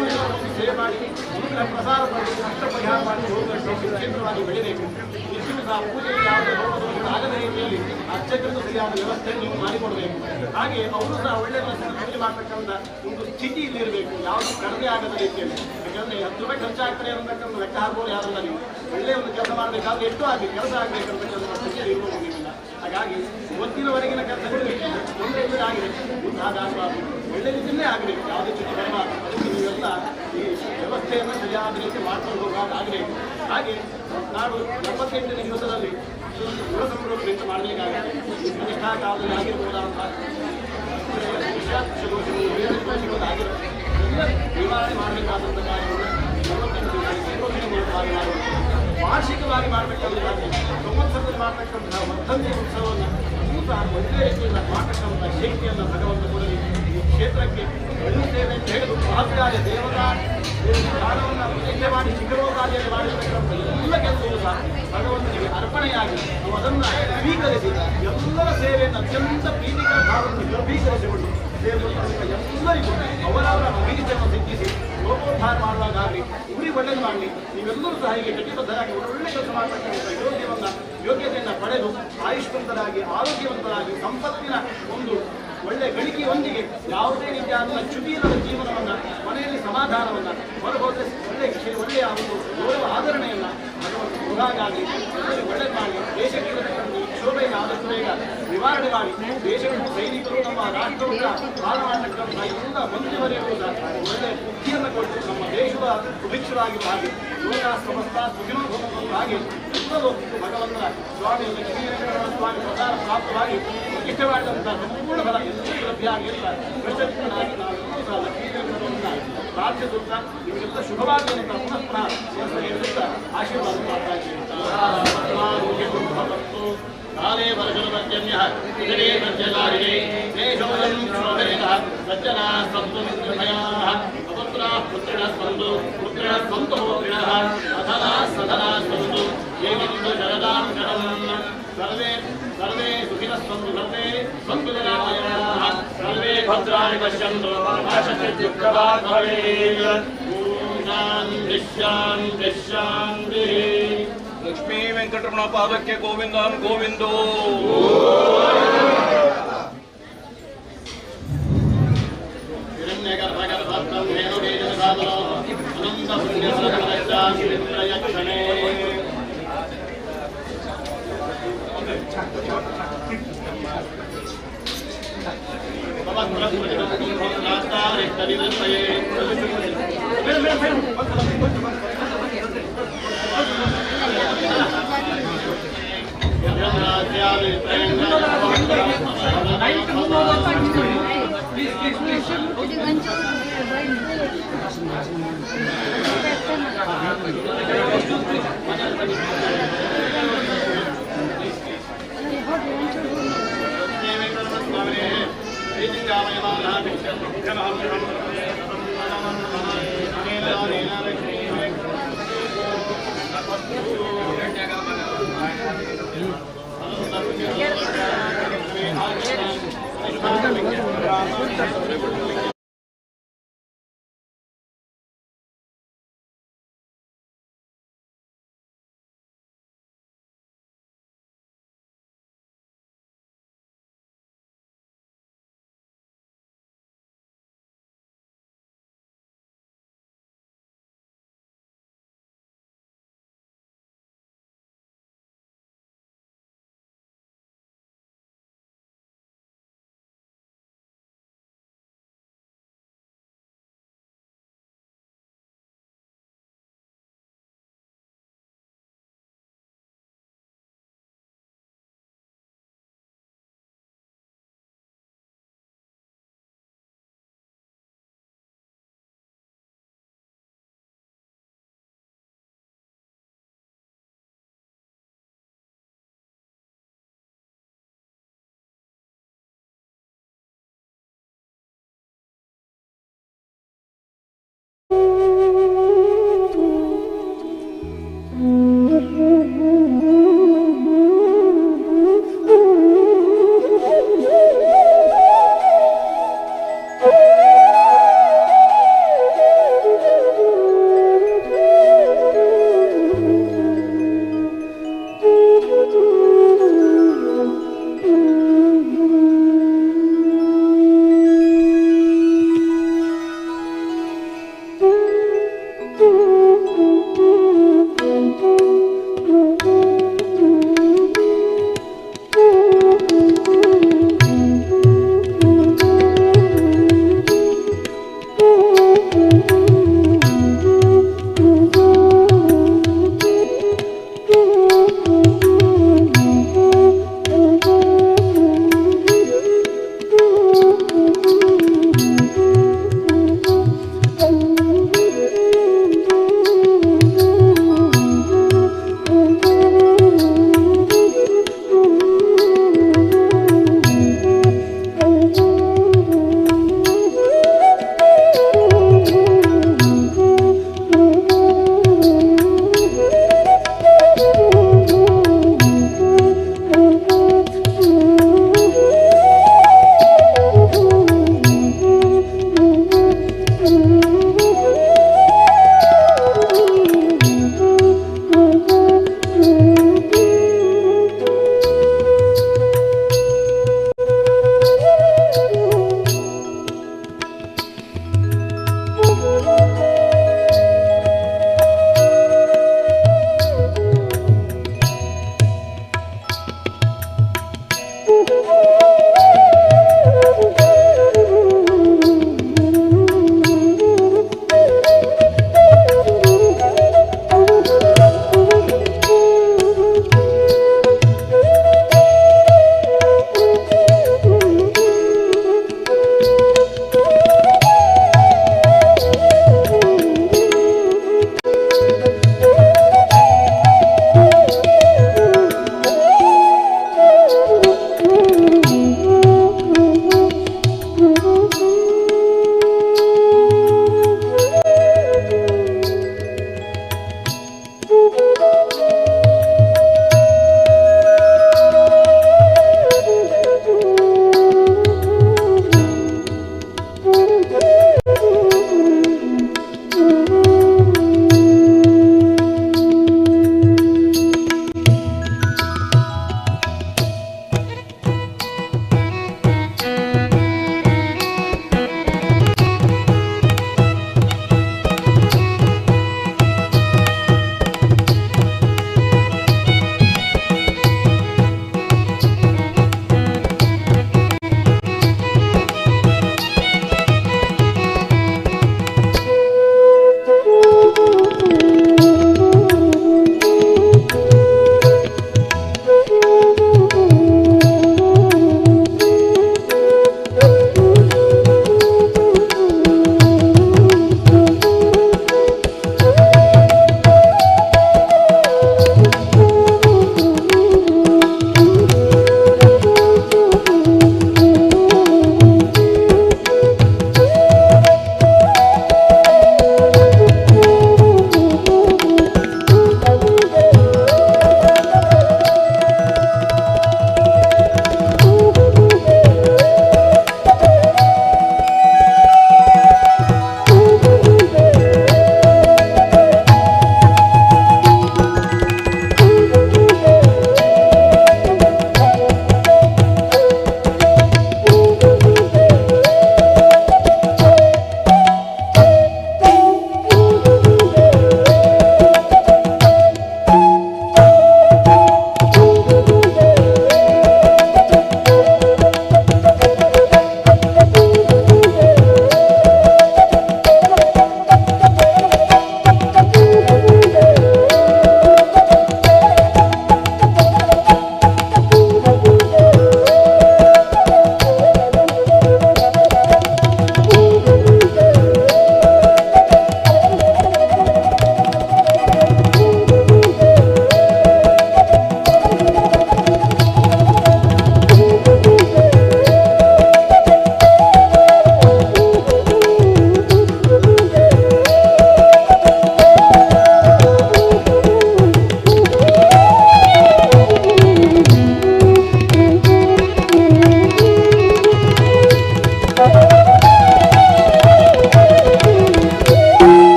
ಸೇವೆ ಮಾಡಿ ಅನುಗ್ರಹ ಪ್ರಸಾರ ಮಾಡಿ ಕಷ್ಟ ಪರಿಹಾರ ಮಾಡಿ ಹೋಗುವಂಥ ಕ್ಷೇತ್ರವಾಗಿ ಬೆಳಿಬೇಕು. ನಿಶ್ಚಿತ ಸಹ ಪೂಜೆಗೆ ಯಾವುದೇ ಹೋಗೋದು ಆಗದ ರೀತಿಯಲ್ಲಿ ಅರ್ಚಕರಿಗೂ ಸರಿಯಾದ ವ್ಯವಸ್ಥೆ ನೀವು ಮಾಡಿಕೊಡಬೇಕು. ಹಾಗೆ ಅವರು ಸಹ ಒಳ್ಳೆಯ ಮನಸ್ಸಿನ ಪೂಜೆ ಮಾಡ್ತಕ್ಕಂಥ ಒಂದು ಸ್ಥಿತಿ ಇಲ್ಲಿರಬೇಕು, ಯಾವುದು ಕಡಿಮೆ ಆಗದ ರೀತಿಯಲ್ಲಿ. ಯಾಕಂದರೆ 10 ರೂಪಾಯಿ ಖರ್ಚಾಗ್ತದೆ ಅನ್ನತಕ್ಕಂಥ ಲೆಕ್ಕ ಹಾಕೋರು ಯಾರಲ್ಲ. ನೀವು ಒಳ್ಳೆಯ ಒಂದು ಕೆಲಸ ಮಾಡಬೇಕಾದ್ರೆ ಎಷ್ಟು ಆಗಲಿ ಕೆಲಸ ಆಗಬೇಕಂತಕ್ಕಂಥ ಸ್ಥಿತಿಯಲ್ಲಿ ಇರುವುದಿಲ್ಲ. ಹಾಗಾಗಿ ಇವತ್ತಿನವರೆಗಿನ ಕೆಲಸಗಳು ಒಳ್ಳೆಯದಾಗಿದೆ, ಮುಂದಾಗಬಾರದು, ಒಳ್ಳೆ ರೀತಿಯಲ್ಲೇ ಆಗಬೇಕು, ಯಾವುದೇ ಚ್ಯುತಿ ಬರಬಾರದು. ಅದಕ್ಕೆ ನೀವೆಲ್ಲ ಈ ವ್ಯವಸ್ಥೆಯನ್ನು ಸರಿಯಾದ ರೀತಿ ಮಾಡ್ಕೊಂಡು ಹೋಗೋದಾಗಬೇಕು. ಹಾಗೆ ನಾನು 78ನೇ ದಿವಸದಲ್ಲಿ ಗೃಹ ಸಂಪ್ರದಾಯ ಮಾಡಬೇಕಾಗಿದೆ. ಕನಿಷ್ಠ ಕಾಲದಲ್ಲಿ ಆಗಿರ್ಬೋದಾದಂಥ ನಿವಾರಣೆ ಮಾಡಬೇಕಾದಂಥ ಕಾರ್ಯಗಳು ವಾರ್ಷಿಕವಾಗಿ ಮಾಡಬೇಕಾದ ಸಂವತ್ಸರದಲ್ಲಿ ಮಾಡತಕ್ಕಂತಹ ವರ್ಧಂತಿ ಉತ್ಸವವನ್ನು ಸಹ ಒಂದೇ ರೀತಿಯಿಂದ ಮಾಡತಕ್ಕಂಥ ಶಕ್ತಿಯನ್ನು ಭಗವಂತ ಕೊಡಲಿ. ಈ ಕ್ಷೇತ್ರಕ್ಕೆ ಒಳ್ಳೆಯದೇವೆ ಅಂತ ಹೇಳಿದು ಮಹಾತ್ಮಾಯ ದೇವತಾ ಕಾಲವನ್ನು ಪ್ರತಿಜ್ಞೆ ಮಾಡಿ ಶಿಖರೋಪಾದಿಯಲ್ಲಿ ಮಾಡಿರ್ತಕ್ಕಂಥ ಎಲ್ಲ ಕೆಲಸವೂ ಸಹ ಭಗವಂತನಿಗೆ ಅರ್ಪಣೆಯಾಗಿ ನಾವು ಅದನ್ನು ಸ್ವೀಕರಿಸಿ ಎಲ್ಲರ ಸೇವೆಯನ್ನು ಅತ್ಯಂತ ಪ್ರೀತಿಕರ ಭಾವವನ್ನು ಗರ್ಭೀಕರಿಸಿಕೊಂಡು ಸೇರಿದಂಥ ಎಲ್ಲರಿಗೂ ಅವರವರ ಅಭಿವೃದ್ಧಿಯನ್ನು ಸಿಕ್ಕಿಸಿ ಲೋಕೋದ್ಧಾರ ಮಾಡುವಾಗಲಿ ಗುರಿ ಒಳ್ಳೆಯದು ಮಾಡಲಿ. ನೀವೆಲ್ಲರೂ ಸಹ ಹೀಗೆ ಕಟಿಬದ್ಧರಾಗಿ ಒಳ್ಳೆ ಕೆಲಸ ಮಾಡತಕ್ಕಂಥ ಯೋಗ್ಯತೆಯನ್ನು ಪಡೆದು ಆಯುಷ್ಮಂತರಾಗಿ ಆರೋಗ್ಯವಂತರಾಗಿ ಸಂಪತ್ತಿನ ಒಂದು ಒಳ್ಳೆ ಗಳಿಕೆಯೊಂದಿಗೆ ಯಾವುದೇ ರೀತಿಯಾದ ಚ್ಯುತಿಯಿಲ್ಲದ ಜೀವನವನ್ನು ಮನೆಯಲ್ಲಿ ಸಮಾಧಾನವನ್ನು ಹೊರಗೋದ್ರೆ ಒಳ್ಳೆಯ ಒಂದು ಗೌರವ ಆಧರಣೆಯನ್ನು ಭಗವಂತ ಹಾಗಾಗಿ ಎಲ್ಲರಿಗೂ ಒಳ್ಳೆಯದು ಮಾಡಿ ದೇಶಕ್ಕೆ ಇರತಕ್ಕಂಥ ಈ ಕ್ಷೋಭೆಯನ್ನು ಆದಷ್ಟು ಬೇಗ ನಿವಾರಣೆ ಮಾಡಿ ದೇಶದ ಸೈನಿಕರು ನಮ್ಮ ರಾಷ್ಟ್ರವನ್ನು ಪಾಲ ಮಾಡತಕ್ಕಂಥ ಎಲ್ಲ ಮಂತ್ರಿವರೆಗೂ ಸಹ ಒಳ್ಳೆಯ ಬುದ್ಧಿಯನ್ನು ಕೊಟ್ಟು ನಮ್ಮ ದೇಶದ ಸುಭಿಕ್ಷರಾಗಿರುವ ಹಾಗೆ ಲೋಕ ಸಮಸ್ತ ಸುಖಿನೋಭವವನ್ನು ಹಾಗೆ ಎಲ್ಲರೂ ಭಗವಂತನ ಸ್ವಾಮಿ ಲಕ್ಷ್ಮೀನಾರಾಯಣ ಸ್ವಾಮಿ ಪ್ರಸಾದ ಪ್ರಾಪ್ತವಾಗಿ ಪ್ರತಿಷ್ಠೆ ಮಾಡಿದಂಥ ಸಂಪೂರ್ಣ ಫಲ ಎಲ್ಲರಿಗೂ ಲಭ್ಯ ಆಗಿ ಎಲ್ಲ ಪ್ರಚಲಿತನಾಗಿ ನಾವೆಲ್ಲರೂ ಸಹ ಲಕ್ಷ್ಮೀನಾರಾಯಣವನ್ನು ಪ್ರಾರ್ಥಿಸುತ್ತಾ ನಿಮಗೆಲ್ಲ ಶುಭವಾಗಲಿ ಅಂತ ಪುನಃ ಹೇಳುತ್ತಾ ಆಶೀರ್ವಾದ ಮಾಡ್ತಾ ಇದ್ದೀವಿ. ಕಾಲೇ ವರ್ಷಮರ್ಜನ್ಯ ಉದರೇ ಮಧ್ಯಕಾರಿಣೇ ದೇಶೋಯಂ ಶೋಭರಿತಃ ಸಜ್ಜನಾ ಸಂತು ನಿರ್ಭಯಾಃ ಅಪುತ್ರಾಃ ಪುತ್ರಿಣಃ ಸಂತು ಪುತ್ರಿಣಃ ಸಂತು ಪೌತ್ರಿಣಃ ಅಧನಾಃ ಸಧನಾಃ ಸಂತು ಏವಿಂದು ಶರದಾಂ ಶರಂ ಸರ್ವೇ ಸುಖಿನಃ ಸಂತು ಸರ್ವೇ ಸಂತು ನಿರಾಮಯಾಃ ಸರ್ವೇ ಭದ್ರಾಣಿ ಪಶ್ಯन्तು ಮಾ ಕಶ್ಚಿತ್ ದುಃಖಭಾಗ್ ಭವೇತ್. ಓಂ ಶಾಂತಿ ಶಾಂತಿ ಶಾಂತಿಃ. ಲಕ್ಷ್ಮೀ ವೆಂಕಟರಮಣ ಪಾದಕ್ಕೆ ಗೋವಿಂದಂ ಗೋವಿಂದೋ.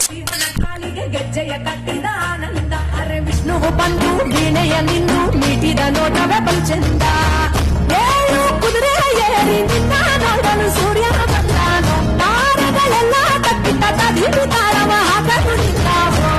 ಕಾಲಿಗೆ ಗೆಜ್ಜೆಯ ಕಟ್ಟಿದ ಆನಂದ ಅರೆ ವಿಷ್ಣುವು ಬಂದು ವೀಣೆಯ ನಿಂದು ಮೀಟಿದ ನೋಟವೇ ಬಂಚೆಂದ ಏಳು ಕುದುರೆ ಏರಿ ನಿನ್ನ ನೋಡಲು ಸೂರ್ಯ ಬಂದಾನು ತಾರಗಳೆಲ್ಲ ಕಟ್ಟಿದ್ದ ತದಿರು ತಾಳವ ಹಾಕಲು ನಿಂತಾವೋ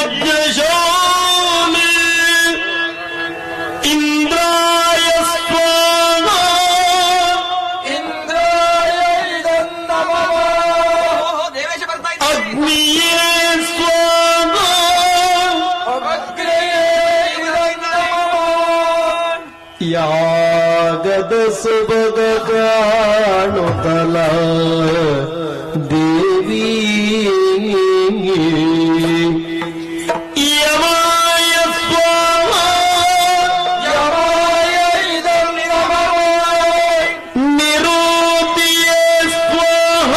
ಯಜ್ಞಶಾಲೆ ಇಂದ್ರಾಯ ಸ್ವಾಹ ಅಗ್ನಿಯೇ ಸ್ವಾಹ ಯಾಗದ ಸುಭಗ ಕಾಣುತ್ತಲ ದೇವಿ ಯಮಾಯ ಸ್ವಾಹ ನಿರುತಿಯೇ ಸ್ವಾಹ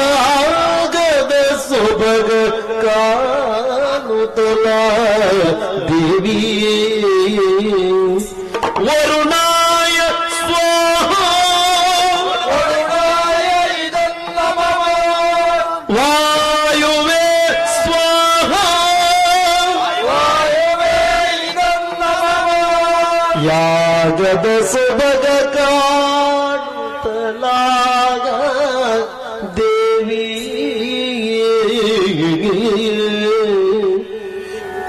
ಯಾಗದ ಸುಭಗ ಕಾಣುತ್ತಲ ದೇವಿಯೇ ವರುಣಾಯ ಸ್ವಾಹ ವಾಯುವೇ ಸ್ವಾಹ ಯಾಗದ ಸುಭಗ ಕಾಣುತ್ತಲಾಗ ದೇವಿ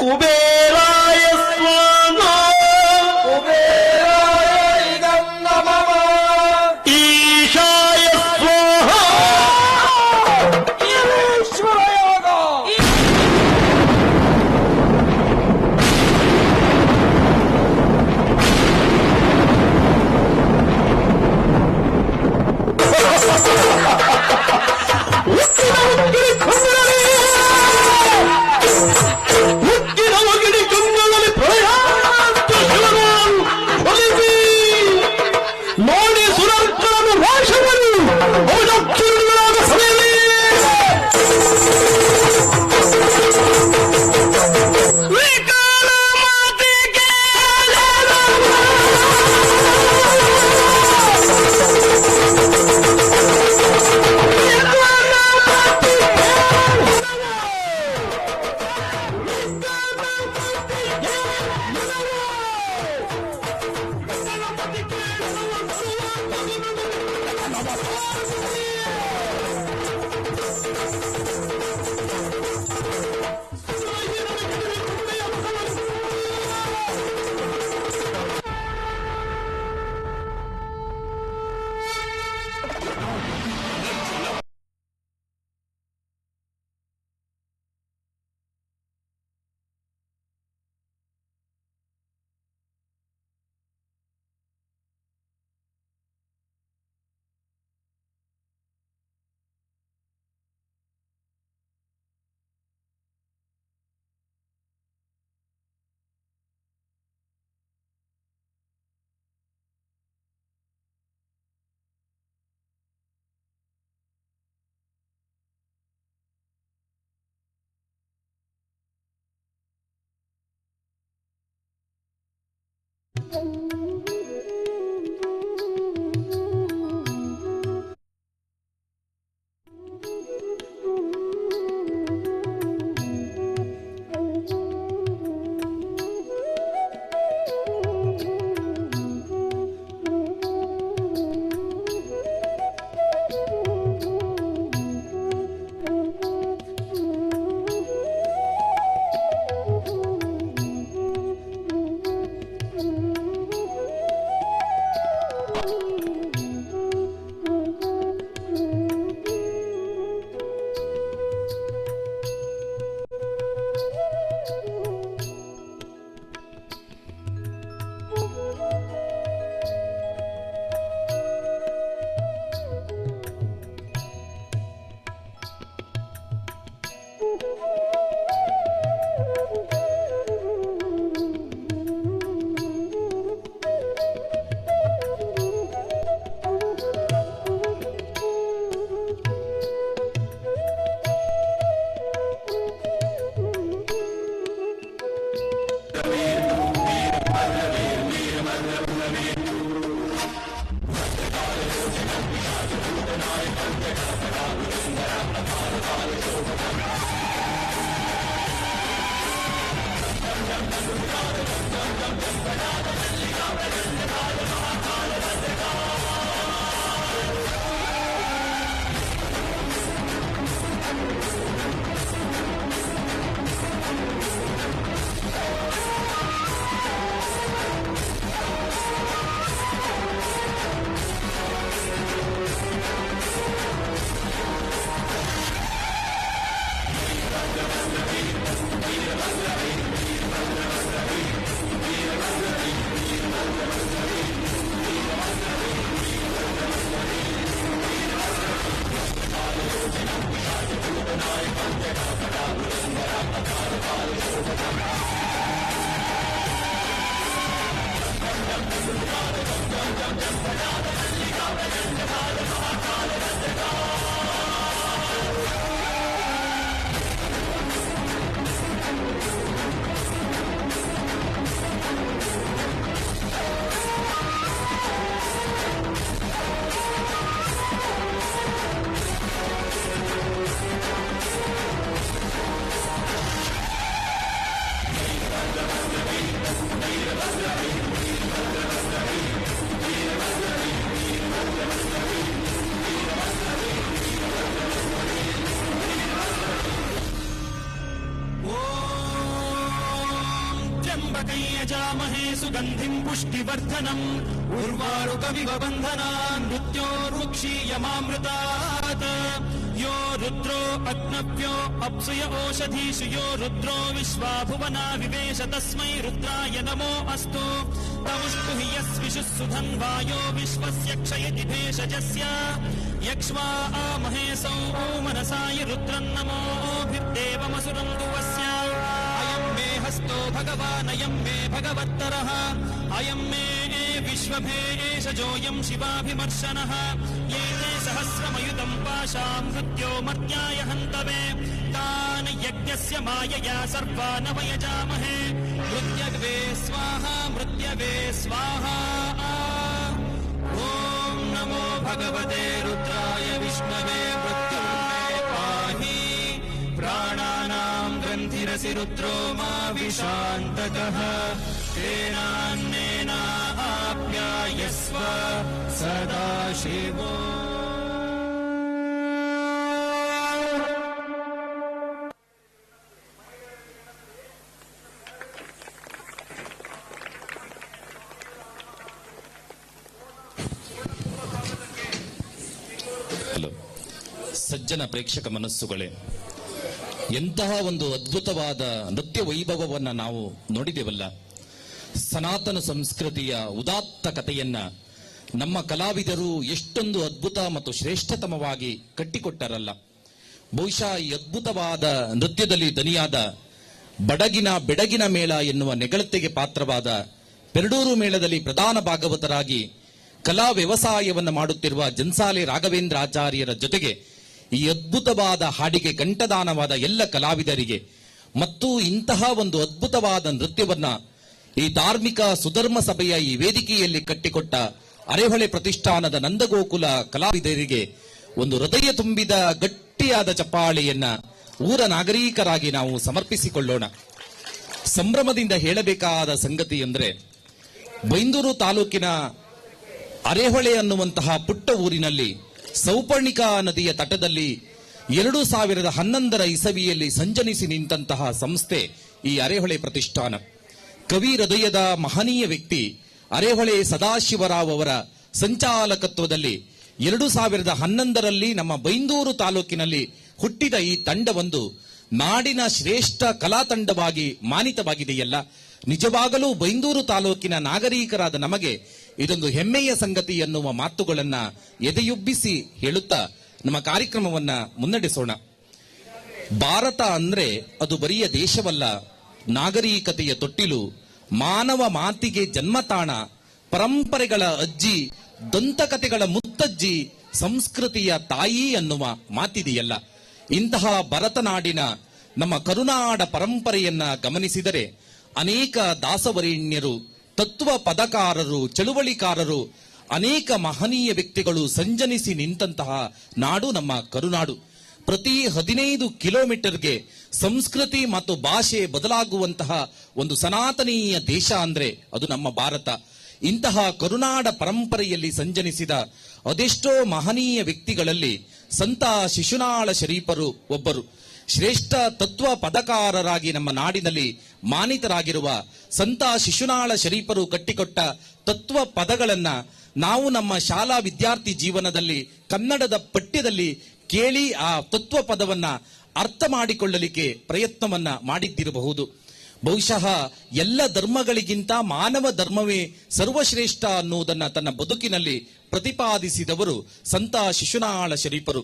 ಕುಬೇರಾಯ ಸ್ವಾಹ ಈಶಾಯ ಸ್ವಾಹ ಮುಕ್ಕಿನ ಒಗಿಡಿ ಕುಂಗಳಲ್ಲಿ ಪ್ರಯಾಣ ಹೊಲಿಸಿ ನೋಡಿ ಸುರರ್ಕರನ್ನು ರಾಶವನ್ನು ಔಷಧಗಳಾದ ಸಭೆಯಲ್ಲಿ ವಿಕಾಲ ಮಾತಿಗೆ यजामहे सुगन्धिं पुष्टिवर्धनम् उर्वारुकमिव बन्धनान् मृत्योर्मुक्षीयमामृतात् यो रुद्रो अग्नव्यो अप्सुय ओषधीषु यो रुद्रो विश्वा भुवना विवेश तस्मै रुद्राय नमो अस्तु तमुष्टु हि यस्विषुः सुधन्वायो विश्वस्य क्षयति भेषजस्य यक्ष्वा आमहे सौ मनसाय रुद्रन्नमोभिर्देवमसुरं दुवस्य अयं मे हस्तो भगवान् अयं मे भगवत्तरः अयं मे विश्वभेषजोऽयं शिवाभिमर्शनः ये ते सहस्रमयुतं पाशां मृत्यो मर्त्याय हन्तवे तान् यज्ञस्य मायया सर्वान् वयजामहे मृत्यवे स्वाहा मृत्यवे स्वाहा ॐ नमो भगवते रुद्राय विष्णवे मृत्युर्मे पाहि प्राणानां ग्रन्थिरसि रुद्रो मा विशान्तकः तेनान्नेनाप्यायस्व सदा शिवो ಸಜ್ಜನ ಪ್ರೇಕ್ಷಕ ಮನಸ್ಸುಗಳೇ, ಎಂತಹ ಒಂದು ಅದ್ಭುತವಾದ ನೃತ್ಯ ವೈಭವವನ್ನ ನಾವು ನೋಡಿದೆವಲ್ಲ. ಸನಾತನ ಸಂಸ್ಕೃತಿಯ ಉದಾತ್ತ ಕಥೆಯನ್ನ ನಮ್ಮ ಕಲಾವಿದರು ಎಷ್ಟೊಂದು ಅದ್ಭುತ ಮತ್ತು ಶ್ರೇಷ್ಠತಮವಾಗಿ ಕಟ್ಟಿಕೊಟ್ಟರಲ್ಲ. ಬಹುಶಃ ಈ ಅದ್ಭುತವಾದ ನೃತ್ಯದಲ್ಲಿ ದನಿಯಾದ ಬಡಗಿನ ಬೆಡಗಿನ ಮೇಳ ಎನ್ನುವ ನೆಗಳತೆಗೆ ಪಾತ್ರವಾದ ಪೆರಡೂರು ಮೇಳದಲ್ಲಿ ಪ್ರಧಾನ ಭಾಗವತರಾಗಿ ಕಲಾ ವ್ಯವಸಾಯವನ್ನು ಮಾಡುತ್ತಿರುವ ಜನ್ಸಾಲೆ ರಾಘವೇಂದ್ರ ಆಚಾರ್ಯರ ಜೊತೆಗೆ ಈ ಅದ್ಭುತವಾದ ಹಾಡಿಗೆ ಕಂಠದಾನವಾದ ಎಲ್ಲ ಕಲಾವಿದರಿಗೆ ಮತ್ತು ಇಂತಹ ಒಂದು ಅದ್ಭುತವಾದ ನೃತ್ಯವನ್ನ ಈ ಧಾರ್ಮಿಕ ಸುಧರ್ಮ ಸಭೆಯ ಈ ವೇದಿಕೆಯಲ್ಲಿ ಕಟ್ಟಿಕೊಟ್ಟ ಅರೆಹೊಳೆ ಪ್ರತಿಷ್ಠಾನದ ನಂದಗೋಕುಲ ಕಲಾವಿದರಿಗೆ ಒಂದು ಹೃದಯ ತುಂಬಿದ ಗಟ್ಟಿಯಾದ ಚಪ್ಪಾಳೆಯನ್ನ ಊರ ನಾಗರಿಕರಾಗಿ ನಾವು ಸಮರ್ಪಿಸಿಕೊಳ್ಳೋಣ. ಸಂಭ್ರಮದಿಂದ ಹೇಳಬೇಕಾದ ಸಂಗತಿ ಅಂದರೆ, ಬೈಂದೂರು ತಾಲೂಕಿನ ಅರೆಹೊಳೆ ಅನ್ನುವಂತಹ ಪುಟ್ಟ ಊರಿನಲ್ಲಿ ಸೌಪರ್ಣಿಕಾ ನದಿಯ ತಟದಲ್ಲಿ 2011 ಇಸವಿಯಲ್ಲಿ ಸಂಜನಿಸಿ ನಿಂತಹ ಸಂಸ್ಥೆ ಈ ಅರೆಹೊಳೆ ಪ್ರತಿಷ್ಠಾನ. ಕವಿ ಹೃದಯದ ಮಹನೀಯ ವ್ಯಕ್ತಿ ಅರೆಹೊಳೆ ಸದಾಶಿವರಾವ್ ಅವರ ಸಂಚಾಲಕತ್ವದಲ್ಲಿ 2011ರಲ್ಲಿ ನಮ್ಮ ಬೈಂದೂರು ತಾಲೂಕಿನಲ್ಲಿ ಹುಟ್ಟಿದ ಈ ತಂಡವೊಂದು ನಾಡಿನ ಶ್ರೇಷ್ಠ ಕಲಾ ತಂಡವಾಗಿ ಮಾನಿತವಾಗಿದೆಯಲ್ಲ. ನಿಜವಾಗಲೂ ಬೈಂದೂರು ತಾಲೂಕಿನ ನಾಗರಿಕರಾದ ನಮಗೆ ಇದೊಂದು ಹೆಮ್ಮೆಯ ಸಂಗತಿ ಎನ್ನುವ ಮಾತುಗಳನ್ನ ಎದೆಯುಬ್ಬಿಸಿ ಹೇಳುತ್ತಾ ನಮ್ಮ ಕಾರ್ಯಕ್ರಮವನ್ನ ಮುನ್ನಡೆಸೋಣ. ಭಾರತ ಅಂದ್ರೆ ಅದು ಬರಿಯ ದೇಶವಲ್ಲ, ನಾಗರಿಕತೆಯ ತೊಟ್ಟಿಲು, ಮಾನವ ಮಾತಿಗೆ ಜನ್ಮತಾಣ, ಪರಂಪರೆಗಳ ಅಜ್ಜಿ, ದಂತಕಥೆಗಳ ಮುತ್ತಜ್ಜಿ, ಸಂಸ್ಕೃತಿಯ ತಾಯಿ ಅನ್ನುವ ಮಾತಿದೆಯಲ್ಲ. ಇಂತಹ ಭರತನಾಡಿನ ನಮ್ಮ ಕರುನಾಡ ಪರಂಪರೆಯನ್ನ ಗಮನಿಸಿದರೆ ಅನೇಕ ದಾಸವರೇಣ್ಯರು, ತತ್ವ ಪದಕಾರರು, ಚಳುವಳಿಕಾರರು, ಅನೇಕ ಮಹನೀಯ ವ್ಯಕ್ತಿಗಳು ಸಂಜನಿಸಿ ನಿಂತಹ ನಾಡು ನಮ್ಮ ಕರುನಾಡು. ಪ್ರತಿ 15 ಕಿಲೋಮೀಟರ್ಗೆ ಸಂಸ್ಕೃತಿ ಮತ್ತು ಭಾಷೆ ಬದಲಾಗುವಂತಹ ಒಂದು ಸನಾತನೀಯ ದೇಶ ಅಂದ್ರೆ ಅದು ನಮ್ಮ ಭಾರತ. ಇಂತಹ ಕರುನಾಡ ಪರಂಪರೆಯಲ್ಲಿ ಸಂಜನಿಸಿದ ಅದೆಷ್ಟೋ ಮಹನೀಯ ವ್ಯಕ್ತಿಗಳಲ್ಲಿ ಸಂತ ಶಿಶುನಾಳ ಶರೀಫರು ಒಬ್ಬರು. ಶ್ರೇಷ್ಠ ತತ್ವ ಪದಕಾರರಾಗಿ ನಮ್ಮ ನಾಡಿನಲ್ಲಿ ಮಾನಿತರಾಗಿರುವ ಸಂತ ಶಿಶುನಾಳ ಶರೀಫರು ಕಟ್ಟಿಕೊಟ್ಟ ತತ್ವ ಪದಗಳನ್ನ ನಾವು ನಮ್ಮ ಶಾಲಾ ವಿದ್ಯಾರ್ಥಿ ಜೀವನದಲ್ಲಿ ಕನ್ನಡದ ಪಠ್ಯದಲ್ಲಿ ಕೇಳಿ ಆ ತತ್ವ ಪದವನ್ನ ಅರ್ಥ ಮಾಡಿಕೊಳ್ಳಲಿಕ್ಕೆ ಪ್ರಯತ್ನವನ್ನ ಮಾಡಿದ್ದಿರಬಹುದು. ಬಹುಶಃ ಎಲ್ಲ ಧರ್ಮಗಳಿಗಿಂತ ಮಾನವ ಧರ್ಮವೇ ಸರ್ವಶ್ರೇಷ್ಠ ಅನ್ನುವುದನ್ನ ತನ್ನ ಬದುಕಿನಲ್ಲಿ ಪ್ರತಿಪಾದಿಸಿದವರು ಸಂತ ಶಿಶುನಾಳ ಶರೀಫರು.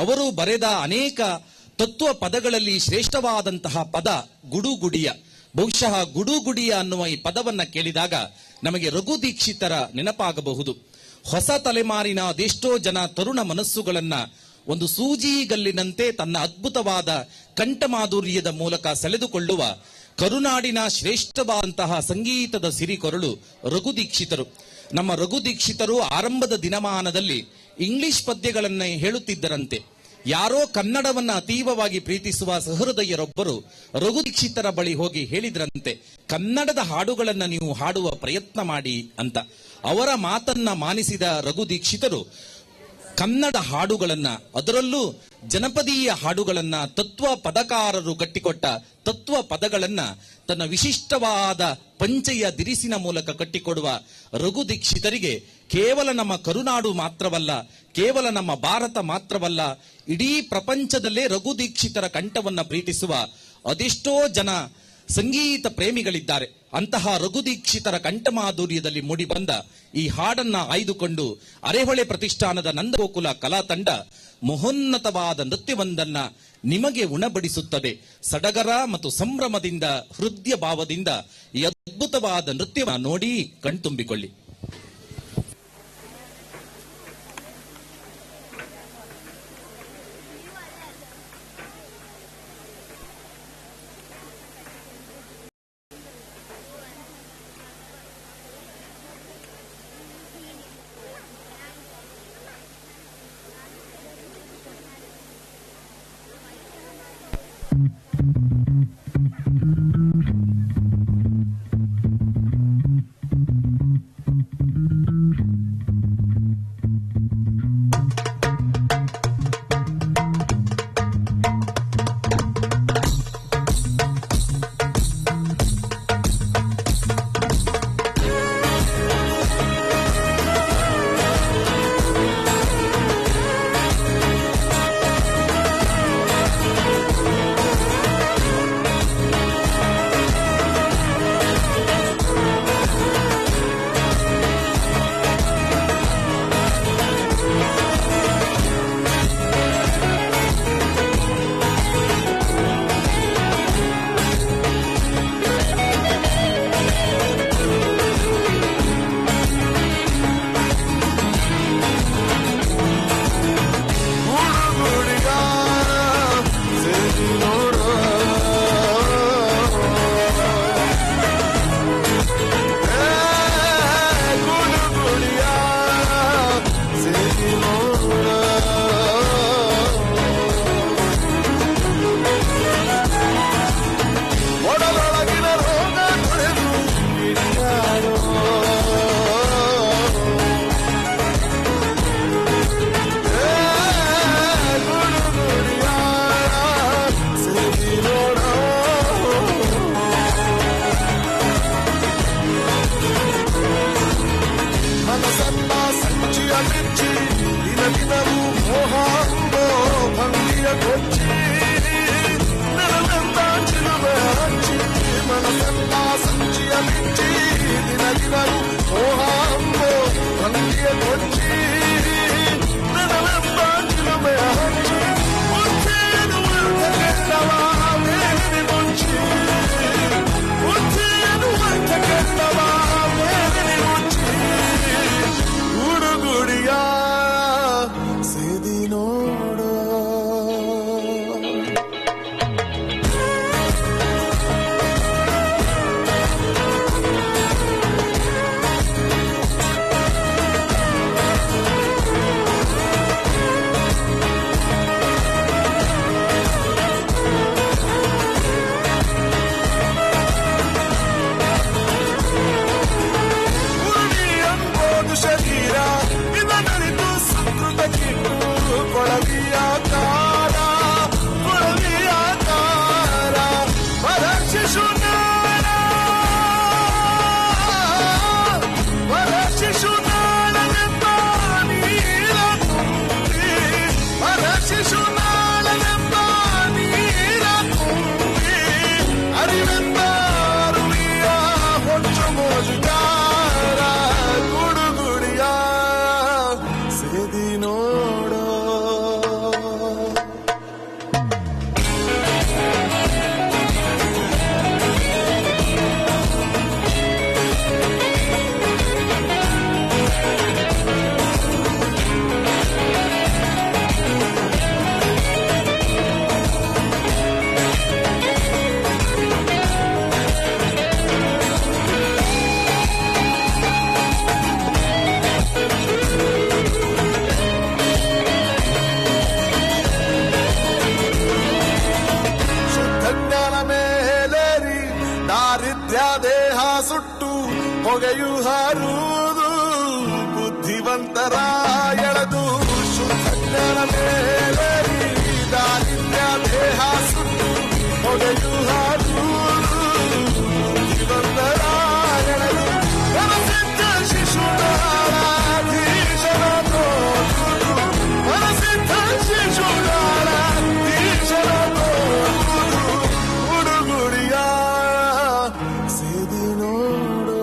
ಅವರು ಬರೆದ ಅನೇಕ ತತ್ವ ಪದಗಳಲ್ಲಿ ಶ್ರೇಷ್ಠವಾದಂತಹ ಪದ ಗುಡುಗುಡಿಯ. ಬಹುಶಃ ಗುಡುಗುಡಿಯ ಅನ್ನುವ ಈ ಪದವನ್ನ ಕೇಳಿದಾಗ ನಮಗೆ ರಘು ದೀಕ್ಷಿತರ ನೆನಪಾಗಬಹುದು. ಹೊಸ ತಲೆಮಾರಿನ ಅದೆಷ್ಟೋ ಜನ ತರುಣ ಮನಸ್ಸುಗಳನ್ನ ಒಂದು ಸೂಜಿಗಲ್ಲಿನಂತೆ ತನ್ನ ಅದ್ಭುತವಾದ ಕಂಠಮಾಧುರ್ಯದ ಮೂಲಕ ಸೆಳೆದುಕೊಳ್ಳುವ ಕರುನಾಡಿನ ಶ್ರೇಷ್ಠವಾದಂತಹ ಸಂಗೀತದ ಸಿರಿಕೊರಳು ರಘು ದೀಕ್ಷಿತರು. ನಮ್ಮ ರಘು ದೀಕ್ಷಿತರು ಆರಂಭದ ದಿನಮಾನದಲ್ಲಿ ಇಂಗ್ಲಿಷ್ ಪದ್ಯಗಳನ್ನೇ ಹೇಳುತ್ತಿದ್ದರಂತೆ. ಯಾರೋ ಕನ್ನಡವನ್ನ ಅತೀವವಾಗಿ ಪ್ರೀತಿಸುವ ಸಹೃದಯರೊಬ್ಬರು ರಘು ದೀಕ್ಷಿತರ ಬಳಿ ಹೋಗಿ ಹೇಳಿದ್ರಂತೆ, ಕನ್ನಡದ ಹಾಡುಗಳನ್ನ ನೀವು ಹಾಡುವ ಪ್ರಯತ್ನ ಮಾಡಿ ಅಂತ. ಅವರ ಮಾತನ್ನ ಮಾನಿಸಿದ ರಘು ದೀಕ್ಷಿತರು ಕನ್ನಡ ಹಾಡುಗಳನ್ನ, ಅದರಲ್ಲೂ ಜನಪದೀಯ ಹಾಡುಗಳನ್ನ, ತತ್ವ ಪದಕಾರರು ಕಟ್ಟಿಕೊಟ್ಟ ತತ್ವ ಪದಗಳನ್ನ ತನ್ನ ವಿಶಿಷ್ಟವಾದ ಪಂಚೆಯ ದಿರಿಸಿನ ಮೂಲಕ ಕಟ್ಟಿಕೊಡುವ ರಘು ದೀಕ್ಷಿತರಿಗೆ ಕೇವಲ ನಮ್ಮ ಕರುನಾಡು ಮಾತ್ರವಲ್ಲ, ಕೇವಲ ನಮ್ಮ ಭಾರತ ಮಾತ್ರವಲ್ಲ, ಇಡೀ ಪ್ರಪಂಚದಲ್ಲೇ ರಘು ದೀಕ್ಷಿತರ ಕಂಠವನ್ನ ಪ್ರೀತಿಸುವ ಅದೆಷ್ಟೋ ಜನ ಸಂಗೀತ ಪ್ರೇಮಿಗಳಿದ್ದಾರೆ. ಅಂತಹ ರಘು ದೀಕ್ಷಿತರ ಕಂಠಮಾಧುರ್ಯದಲ್ಲಿ ಮೂಡಿಬಂದ ಈ ಹಾಡನ್ನ ಆಯ್ದುಕೊಂಡು ಅರೆಹೊಳೆ ಪ್ರತಿಷ್ಠಾನದ ನಂದಗೋಕುಲ ಕಲಾ ತಂಡ ಮಹೋನ್ನತವಾದ ನೃತ್ಯವೊಂದನ್ನ ನಿಮಗೆ ಉಣಬಡಿಸುತ್ತದೆ. ಸಡಗರ ಮತ್ತು ಸಂಭ್ರಮದಿಂದ, ಹೃದಯ ಭಾವದಿಂದ ಈ ಅದ್ಭುತವಾದ ನೃತ್ಯವನ್ನು ನೋಡಿ ಕಣ್ತುಂಬಿಕೊಳ್ಳಿ. ದಾರಿದ್ರ್ಯ ದೇಹ ಸುಟ್ಟು ಹೊಗೆಯು ಹಾರುವುದು ಬುದ್ಧಿವಂತರ ಎಳೆದು ಶುದ್ಧಜ್ಞರ ಮೇಲೆ ದಾರಿದ್ರ್ಯ ದೇಹ ಸುಟ್ಟು ಹೊಗೆಯು ಹಾರುವುದು ಬುದ್ಧಿವಂತರ ಎಳೆದು ಮನಸಿದ್ದ ಶಿಶುನಾಳಧೀಶನ ತೋರುವುದು ಮನಸಿದ್ದ ಶಿಶುನಾಳಧೀಶನ ತೋರುವುದು ಹುಡುಗುಡಿಯ ಸೇದಿ ನೋಡೋ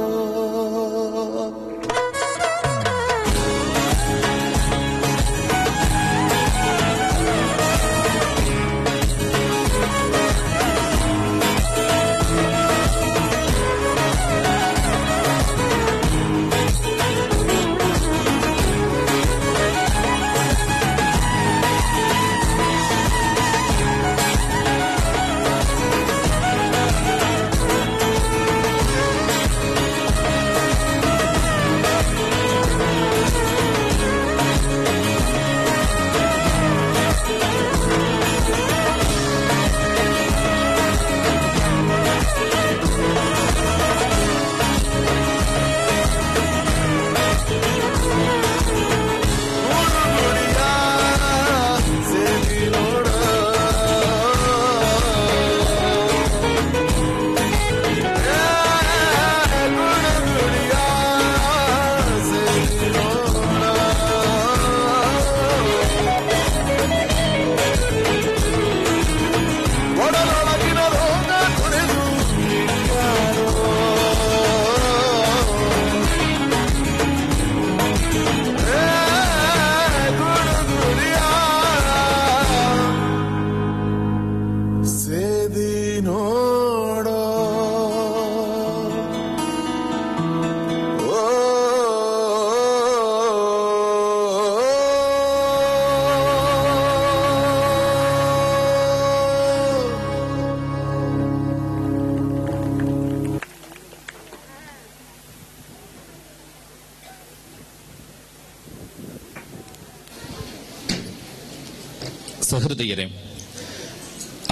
ಸಹೃದಯರೇ,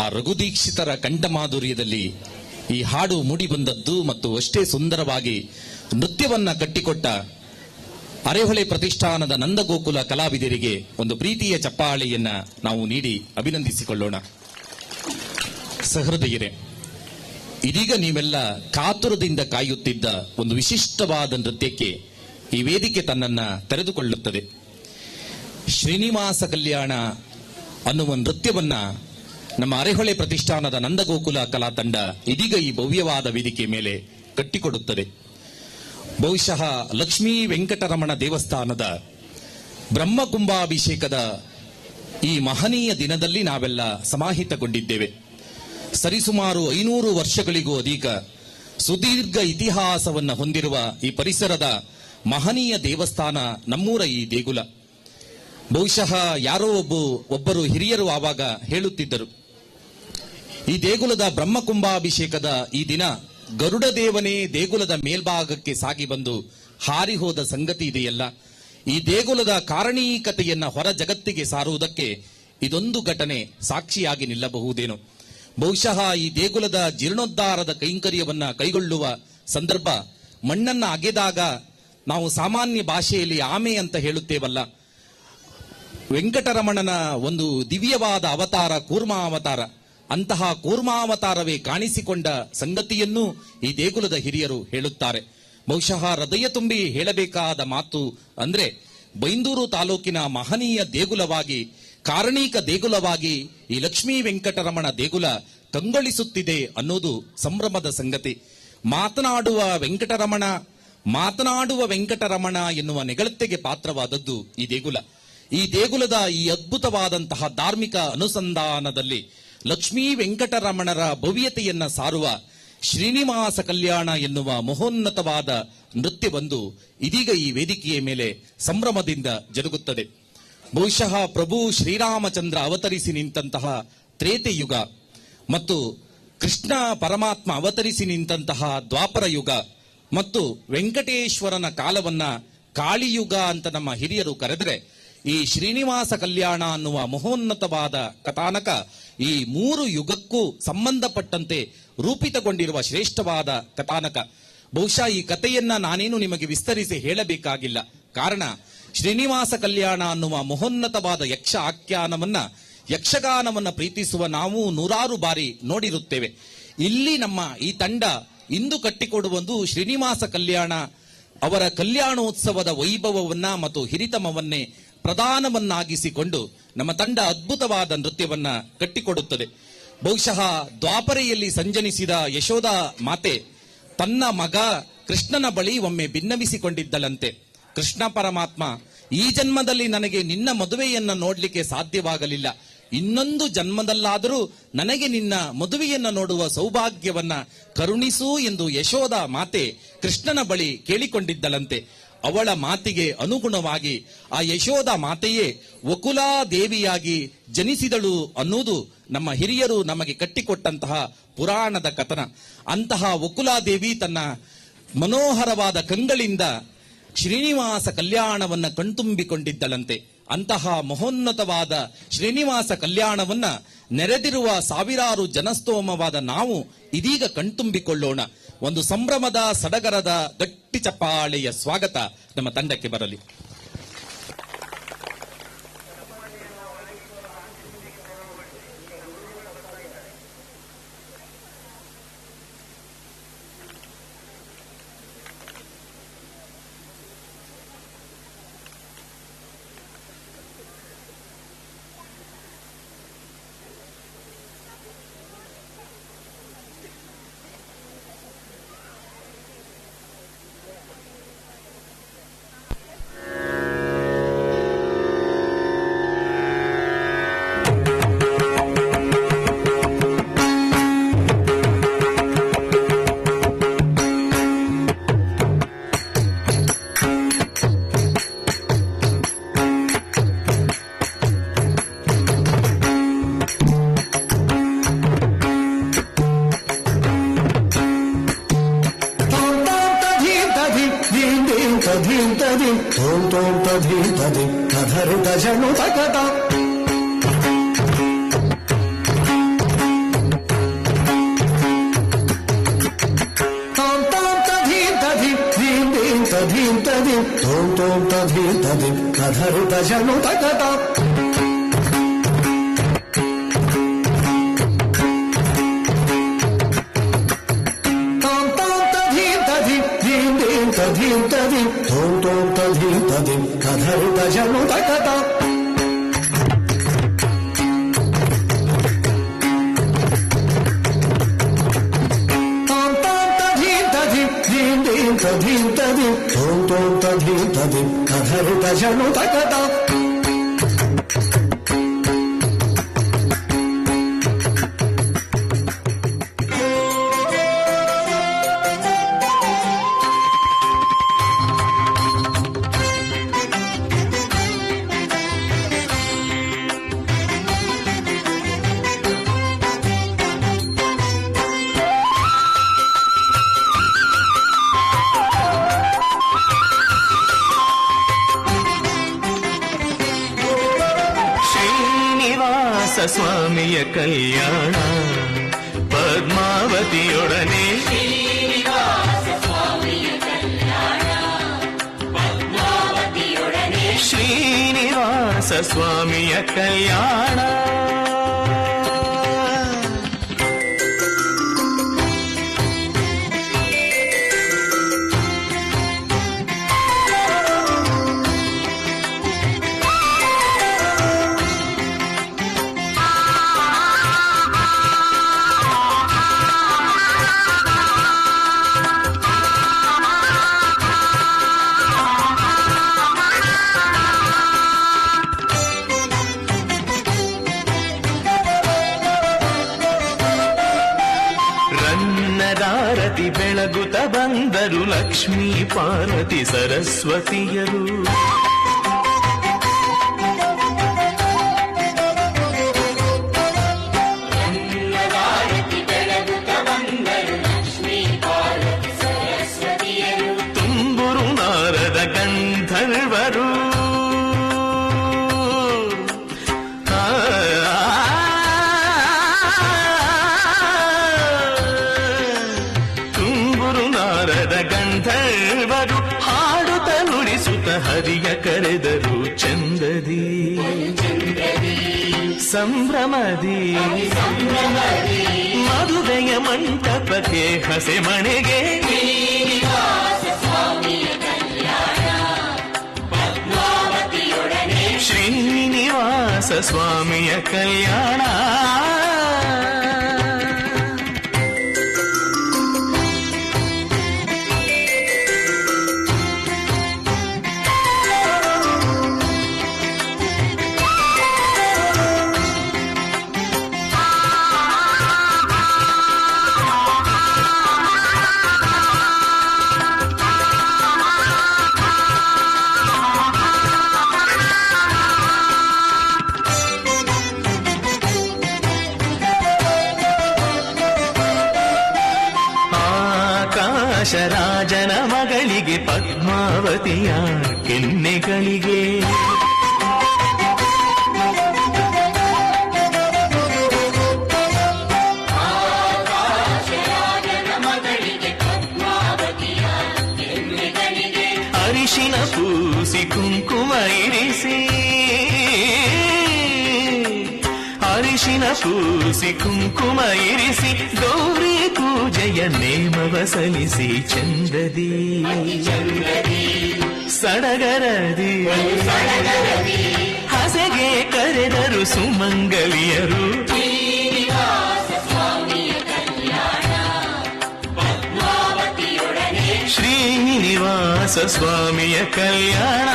ಆ ರಘುದೀಕ್ಷಿತರ ಕಂಠಮಾಧುರ್ಯದಲ್ಲಿ ಈ ಹಾಡು ಮೂಡಿ ಬಂದದ್ದು ಮತ್ತು ಅಷ್ಟೇ ಸುಂದರವಾಗಿ ನೃತ್ಯವನ್ನ ಕಟ್ಟಿಕೊಟ್ಟ ಅರೆಹೊಳೆ ಪ್ರತಿಷ್ಠಾನದ ನಂದಗೋಕುಲ ಕಲಾವಿದರಿಗೆ ಒಂದು ಪ್ರೀತಿಯ ಚಪ್ಪಾಳೆಯನ್ನ ನಾವು ನೀಡಿ ಅಭಿನಂದಿಸಿಕೊಳ್ಳೋಣ. ಸಹೃದಯರೇ, ಇದೀಗ ನೀವೆಲ್ಲ ಕಾತುರದಿಂದ ಕಾಯುತ್ತಿದ್ದ ಒಂದು ವಿಶಿಷ್ಟವಾದ ನೃತ್ಯಕ್ಕೆ ಈ ವೇದಿಕೆ ತನ್ನನ್ನ ತೆರೆದುಕೊಳ್ಳುತ್ತದೆ. ಶ್ರೀನಿವಾಸ ಕಲ್ಯಾಣ ಅನ್ನುವ ನೃತ್ಯವನ್ನ ನಮ್ಮ ಅರೆಹೊಳೆ ಪ್ರತಿಷ್ಠಾನದ ನಂದಗೋಕುಲ ಕಲಾ ತಂಡ ಇದೀಗ ಈ ಭವ್ಯವಾದ ವೇದಿಕೆ ಮೇಲೆ ಕಟ್ಟಿಕೊಡುತ್ತದೆ. ಬಹುಶಃ ಲಕ್ಷ್ಮೀ ವೆಂಕಟರಮಣ ದೇವಸ್ಥಾನದ ಬ್ರಹ್ಮಕುಂಭಾಭಿಷೇಕದ ಈ ಮಹನೀಯ ದಿನದಲ್ಲಿ ನಾವೆಲ್ಲ ಸಮಾಹಿತಗೊಂಡಿದ್ದೇವೆ. ಸರಿಸುಮಾರು 500 ವರ್ಷಗಳಿಗೂ ಅಧಿಕ ಸುದೀರ್ಘ ಇತಿಹಾಸವನ್ನು ಹೊಂದಿರುವ ಈ ಪರಿಸರದ ಮಹನೀಯ ದೇವಸ್ಥಾನ ನಮ್ಮೂರ ಈ ದೇಗುಲ. ಬಹುಶಃ ಯಾರೋ ಒಬ್ಬರು ಹಿರಿಯರು ಆವಾಗ ಹೇಳುತ್ತಿದ್ದರು, ಈ ದೇಗುಲದ ಬ್ರಹ್ಮಕುಂಭಾಭಿಷೇಕದ ಈ ದಿನ ಗರುಡ ದೇವನೇ ದೇಗುಲದ ಮೇಲ್ಭಾಗಕ್ಕೆ ಸಾಗಿ ಬಂದು ಹಾರಿ ಹೋದ ಸಂಗತಿ ಇದೆಯಲ್ಲ, ಈ ದೇಗುಲದ ಕಾರಣೀಕತೆಯನ್ನ ಹೊರ ಜಗತ್ತಿಗೆ ಸಾರುವುದಕ್ಕೆ ಇದೊಂದು ಘಟನೆ ಸಾಕ್ಷಿಯಾಗಿ ನಿಲ್ಲಬಹುದೇನೋ. ಬಹುಶಃ ಈ ದೇಗುಲದ ಜೀರ್ಣೋದ್ಧಾರದ ಕೈಂಕರ್ಯವನ್ನ ಕೈಗೊಳ್ಳುವ ಸಂದರ್ಭ ಮಣ್ಣನ್ನ ಅಗೆದಾಗ ನಾವು ಸಾಮಾನ್ಯ ಭಾಷೆಯಲ್ಲಿ ಆಮೆ ಅಂತ ಹೇಳುತ್ತೇವಲ್ಲ, ವೆಂಕಟರಮಣನ ಒಂದು ದಿವ್ಯವಾದ ಅವತಾರ ಕೂರ್ಮಾವತಾರ, ಅಂತಹ ಕೂರ್ಮಾವತಾರವೇ ಕಾಣಿಸಿಕೊಂಡ ಸಂಗತಿಯನ್ನು ಈ ದೇಗುಲದ ಹಿರಿಯರು ಹೇಳುತ್ತಾರೆ. ಬಹುಶಃ ಹೃದಯ ತುಂಬಿ ಹೇಳಬೇಕಾದ ಮಾತು ಅಂದ್ರೆ ಬೈಂದೂರು ತಾಲೂಕಿನ ಮಹನೀಯ ದೇಗುಲವಾಗಿ, ಕಾರಣೀಕ ದೇಗುಲವಾಗಿ ಈ ಲಕ್ಷ್ಮೀ ವೆಂಕಟರಮಣ ದೇಗುಲ ಕಂಗೊಳಿಸುತ್ತಿದೆ ಅನ್ನೋದು ಸಂಭ್ರಮದ ಸಂಗತಿ. ಮಾತನಾಡುವ ವೆಂಕಟರಮಣ ಎನ್ನುವ ನೆಗಳತೆಗೆ ಪಾತ್ರವಾದದ್ದು ಈ ದೇಗುಲ. ಈ ದೇಗುಲದ ಈ ಅದ್ಭುತವಾದಂತಹ ಧಾರ್ಮಿಕ ಅನುಸಂಧಾನದಲ್ಲಿ ಲಕ್ಷ್ಮೀ ವೆಂಕಟರಮಣರ ಭವ್ಯತೆಯನ್ನ ಸಾರುವ ಶ್ರೀನಿವಾಸ ಕಲ್ಯಾಣ ಎನ್ನುವ ಮಹೋನ್ನತವಾದ ನೃತ್ಯವೊಂದು ಇದೀಗ ಈ ವೇದಿಕೆಯ ಮೇಲೆ ಸಂಭ್ರಮದಿಂದ ಜರುಗುತ್ತದೆ. ಬಹುಶಃ ಪ್ರಭು ಶ್ರೀರಾಮಚಂದ್ರ ಅವತರಿಸಿ ನಿಂತಹ ತ್ರೇತೆಯುಗ ಮತ್ತು ಕೃಷ್ಣ ಪರಮಾತ್ಮ ಅವತರಿಸಿ ನಿಂತಹ ದ್ವಾಪರ ಯುಗ ಮತ್ತು ವೆಂಕಟೇಶ್ವರನ ಕಾಲವನ್ನ ಕಾಳಿಯುಗ ಅಂತ ನಮ್ಮ ಹಿರಿಯರು ಕರೆದರೆ, ಈ ಶ್ರೀನಿವಾಸ ಕಲ್ಯಾಣ ಅನ್ನುವ ಮಹೋನ್ನತವಾದ ಕಥಾನಕ ಈ 3 ಯುಗಕ್ಕೂ ಸಂಬಂಧಪಟ್ಟಂತೆ ರೂಪಿತಗೊಂಡಿರುವ ಶ್ರೇಷ್ಠವಾದ ಕಥಾನಕ. ಬಹುಶಃ ಈ ಕಥೆಯನ್ನ ನಾನೇನು ನಿಮಗೆ ವಿಸ್ತರಿಸಿ ಹೇಳಬೇಕಾಗಿಲ್ಲ. ಕಾರಣ, ಶ್ರೀನಿವಾಸ ಕಲ್ಯಾಣ ಅನ್ನುವ ಮಹೋನ್ನತವಾದ ಯಕ್ಷ ಆಖ್ಯಾನವನ್ನ, ಯಕ್ಷಗಾನವನ್ನ ಪ್ರೀತಿಸುವ ನಾವು ನೂರಾರು ಬಾರಿ ನೋಡಿರುತ್ತೇವೆ. ಇಲ್ಲಿ ನಮ್ಮ ಈ ತಂಡ ಇಂದು ಕಟ್ಟಿಕೊಡುವುದು ಶ್ರೀನಿವಾಸ ಕಲ್ಯಾಣ ಅವರ ಕಲ್ಯಾಣೋತ್ಸವದ ವೈಭವವನ್ನ ಮತ್ತು ಹಿರಿತಮವನ್ನೇ ಪ್ರಧಾನವನ್ನಾಗಿಸಿಕೊಂಡು ನಮ್ಮ ತಂಡ ಅದ್ಭುತವಾದ ನೃತ್ಯವನ್ನ ಕಟ್ಟಿಕೊಡುತ್ತದೆ. ಬಹುಶಃ ದ್ವಾಪರೆಯಲ್ಲಿ ಸಂಜನಿಸಿದ ಯಶೋಧ ಮಾತೆ ತನ್ನ ಮಗ ಕೃಷ್ಣನ ಬಳಿ ಒಮ್ಮೆ ಭಿನ್ನವಿಸಿಕೊಂಡಿದ್ದಳಂತೆ. ಕೃಷ್ಣ ಪರಮಾತ್ಮ, ಈ ಜನ್ಮದಲ್ಲಿ ನನಗೆ ನಿನ್ನ ಮದುವೆಯನ್ನ ನೋಡ್ಲಿಕ್ಕೆ ಸಾಧ್ಯವಾಗಲಿಲ್ಲ, ಇನ್ನೊಂದು ಜನ್ಮದಲ್ಲಾದರೂ ನನಗೆ ನಿನ್ನ ಮದುವೆಯನ್ನ ನೋಡುವ ಸೌಭಾಗ್ಯವನ್ನ ಕರುಣಿಸು ಎಂದು ಯಶೋಧ ಮಾತೆ ಕೃಷ್ಣನ ಬಳಿ ಕೇಳಿಕೊಂಡಿದ್ದಳಂತೆ. ಅವಳ ಮಾತಿಗೆ ಅನುಗುಣವಾಗಿ ಆ ಯಶೋಧ ಮಾತೆಯೇ ವಕುಲಾದೇವಿಯಾಗಿ ಜನಿಸಿದಳು ಅನ್ನುವುದು ನಮ್ಮ ಹಿರಿಯರು ನಮಗೆ ಕಟ್ಟಿಕೊಟ್ಟಂತಹ ಪುರಾಣದ ಕಥನ. ಅಂತಹ ವಕುಲಾದೇವಿ ತನ್ನ ಮನೋಹರವಾದ ಕಂಗಳಿಂದ ಶ್ರೀನಿವಾಸ ಕಲ್ಯಾಣವನ್ನ ಕಣ್ತುಂಬಿಕೊಂಡಿದ್ದಳಂತೆ. ಅಂತಹ ಮಹೋನ್ನತವಾದ ಶ್ರೀನಿವಾಸ ಕಲ್ಯಾಣವನ್ನ ನೆರೆದಿರುವ ಸಾವಿರಾರು ಜನಸ್ತೋಮವಾದ ನಾವು ಇದೀಗ ಕಣ್ತುಂಬಿಕೊಳ್ಳೋಣ. ಒಂದು ಸಂಭ್ರಮದ ಸಡಗರದ ಗಟ್ಟಿ ಚಪ್ಪಾಳೆಯ ಸ್ವಾಗತ ನಮ್ಮ ತಂಡಕ್ಕೆ ಬರಲಿ. ಸ್ವಾಮಿಯ ಕಲ್ಯಾಣ ಪದ್ಮಾವತಿಯೊಡನೆ ಶ್ರೀನಿವಾಸ ಸ್ವಾಮಿಯ ಕಲ್ಯಾಣ ಬೆಳಗುತ್ತ ಬಂದರು ಲಕ್ಷ್ಮೀ ಪಾರ್ವತಿ ಸರಸ್ವತಿಯರು. ತುಂಬುರು ನಾರದ ಗಂಧರ್ವರು ನಾರದ ಗಂಧರ್ವರು ಹಾಡುತ್ತ ನುಡಿಸುತ್ತ ಹರಿಯ ಕರೆದರು ಚಂದದಿ ಸಂಭ್ರಮದಿ ಮದುವೆಯ ಮಂಟಪಕ್ಕೆ ಹಸೆ ಮನೆಗೆ ಶ್ರೀನಿವಾಸ ಸ್ವಾಮಿಯ ಕಲ್ಯಾಣ. ರಾಜನ ಮಗಳಿಗೆ ಪದ್ಮಾವತಿಯ ಕೆನ್ನೆಗಳಿಗೆ ಅರಿಶಿನ ಪೂಸಿ ಕುಂಕುಮ ಇರಿಸಿ ಅರಿಶಿನ ಪೂಸಿ ಕುಂಕುಮ ಇರಿಸಿ ಗೌರಿ ಪೂಜೆಯ ನೇಮವ ಸಲ್ಲಿಸಿ ಚಂದದಿ ಸಡಗರದಿ ಹಸೆಗೆ ಕರೆದರು ಸುಮಂಗಲಿಯರು ಶ್ರೀನಿವಾಸ ಸ್ವಾಮಿಯ ಕಲ್ಯಾಣ.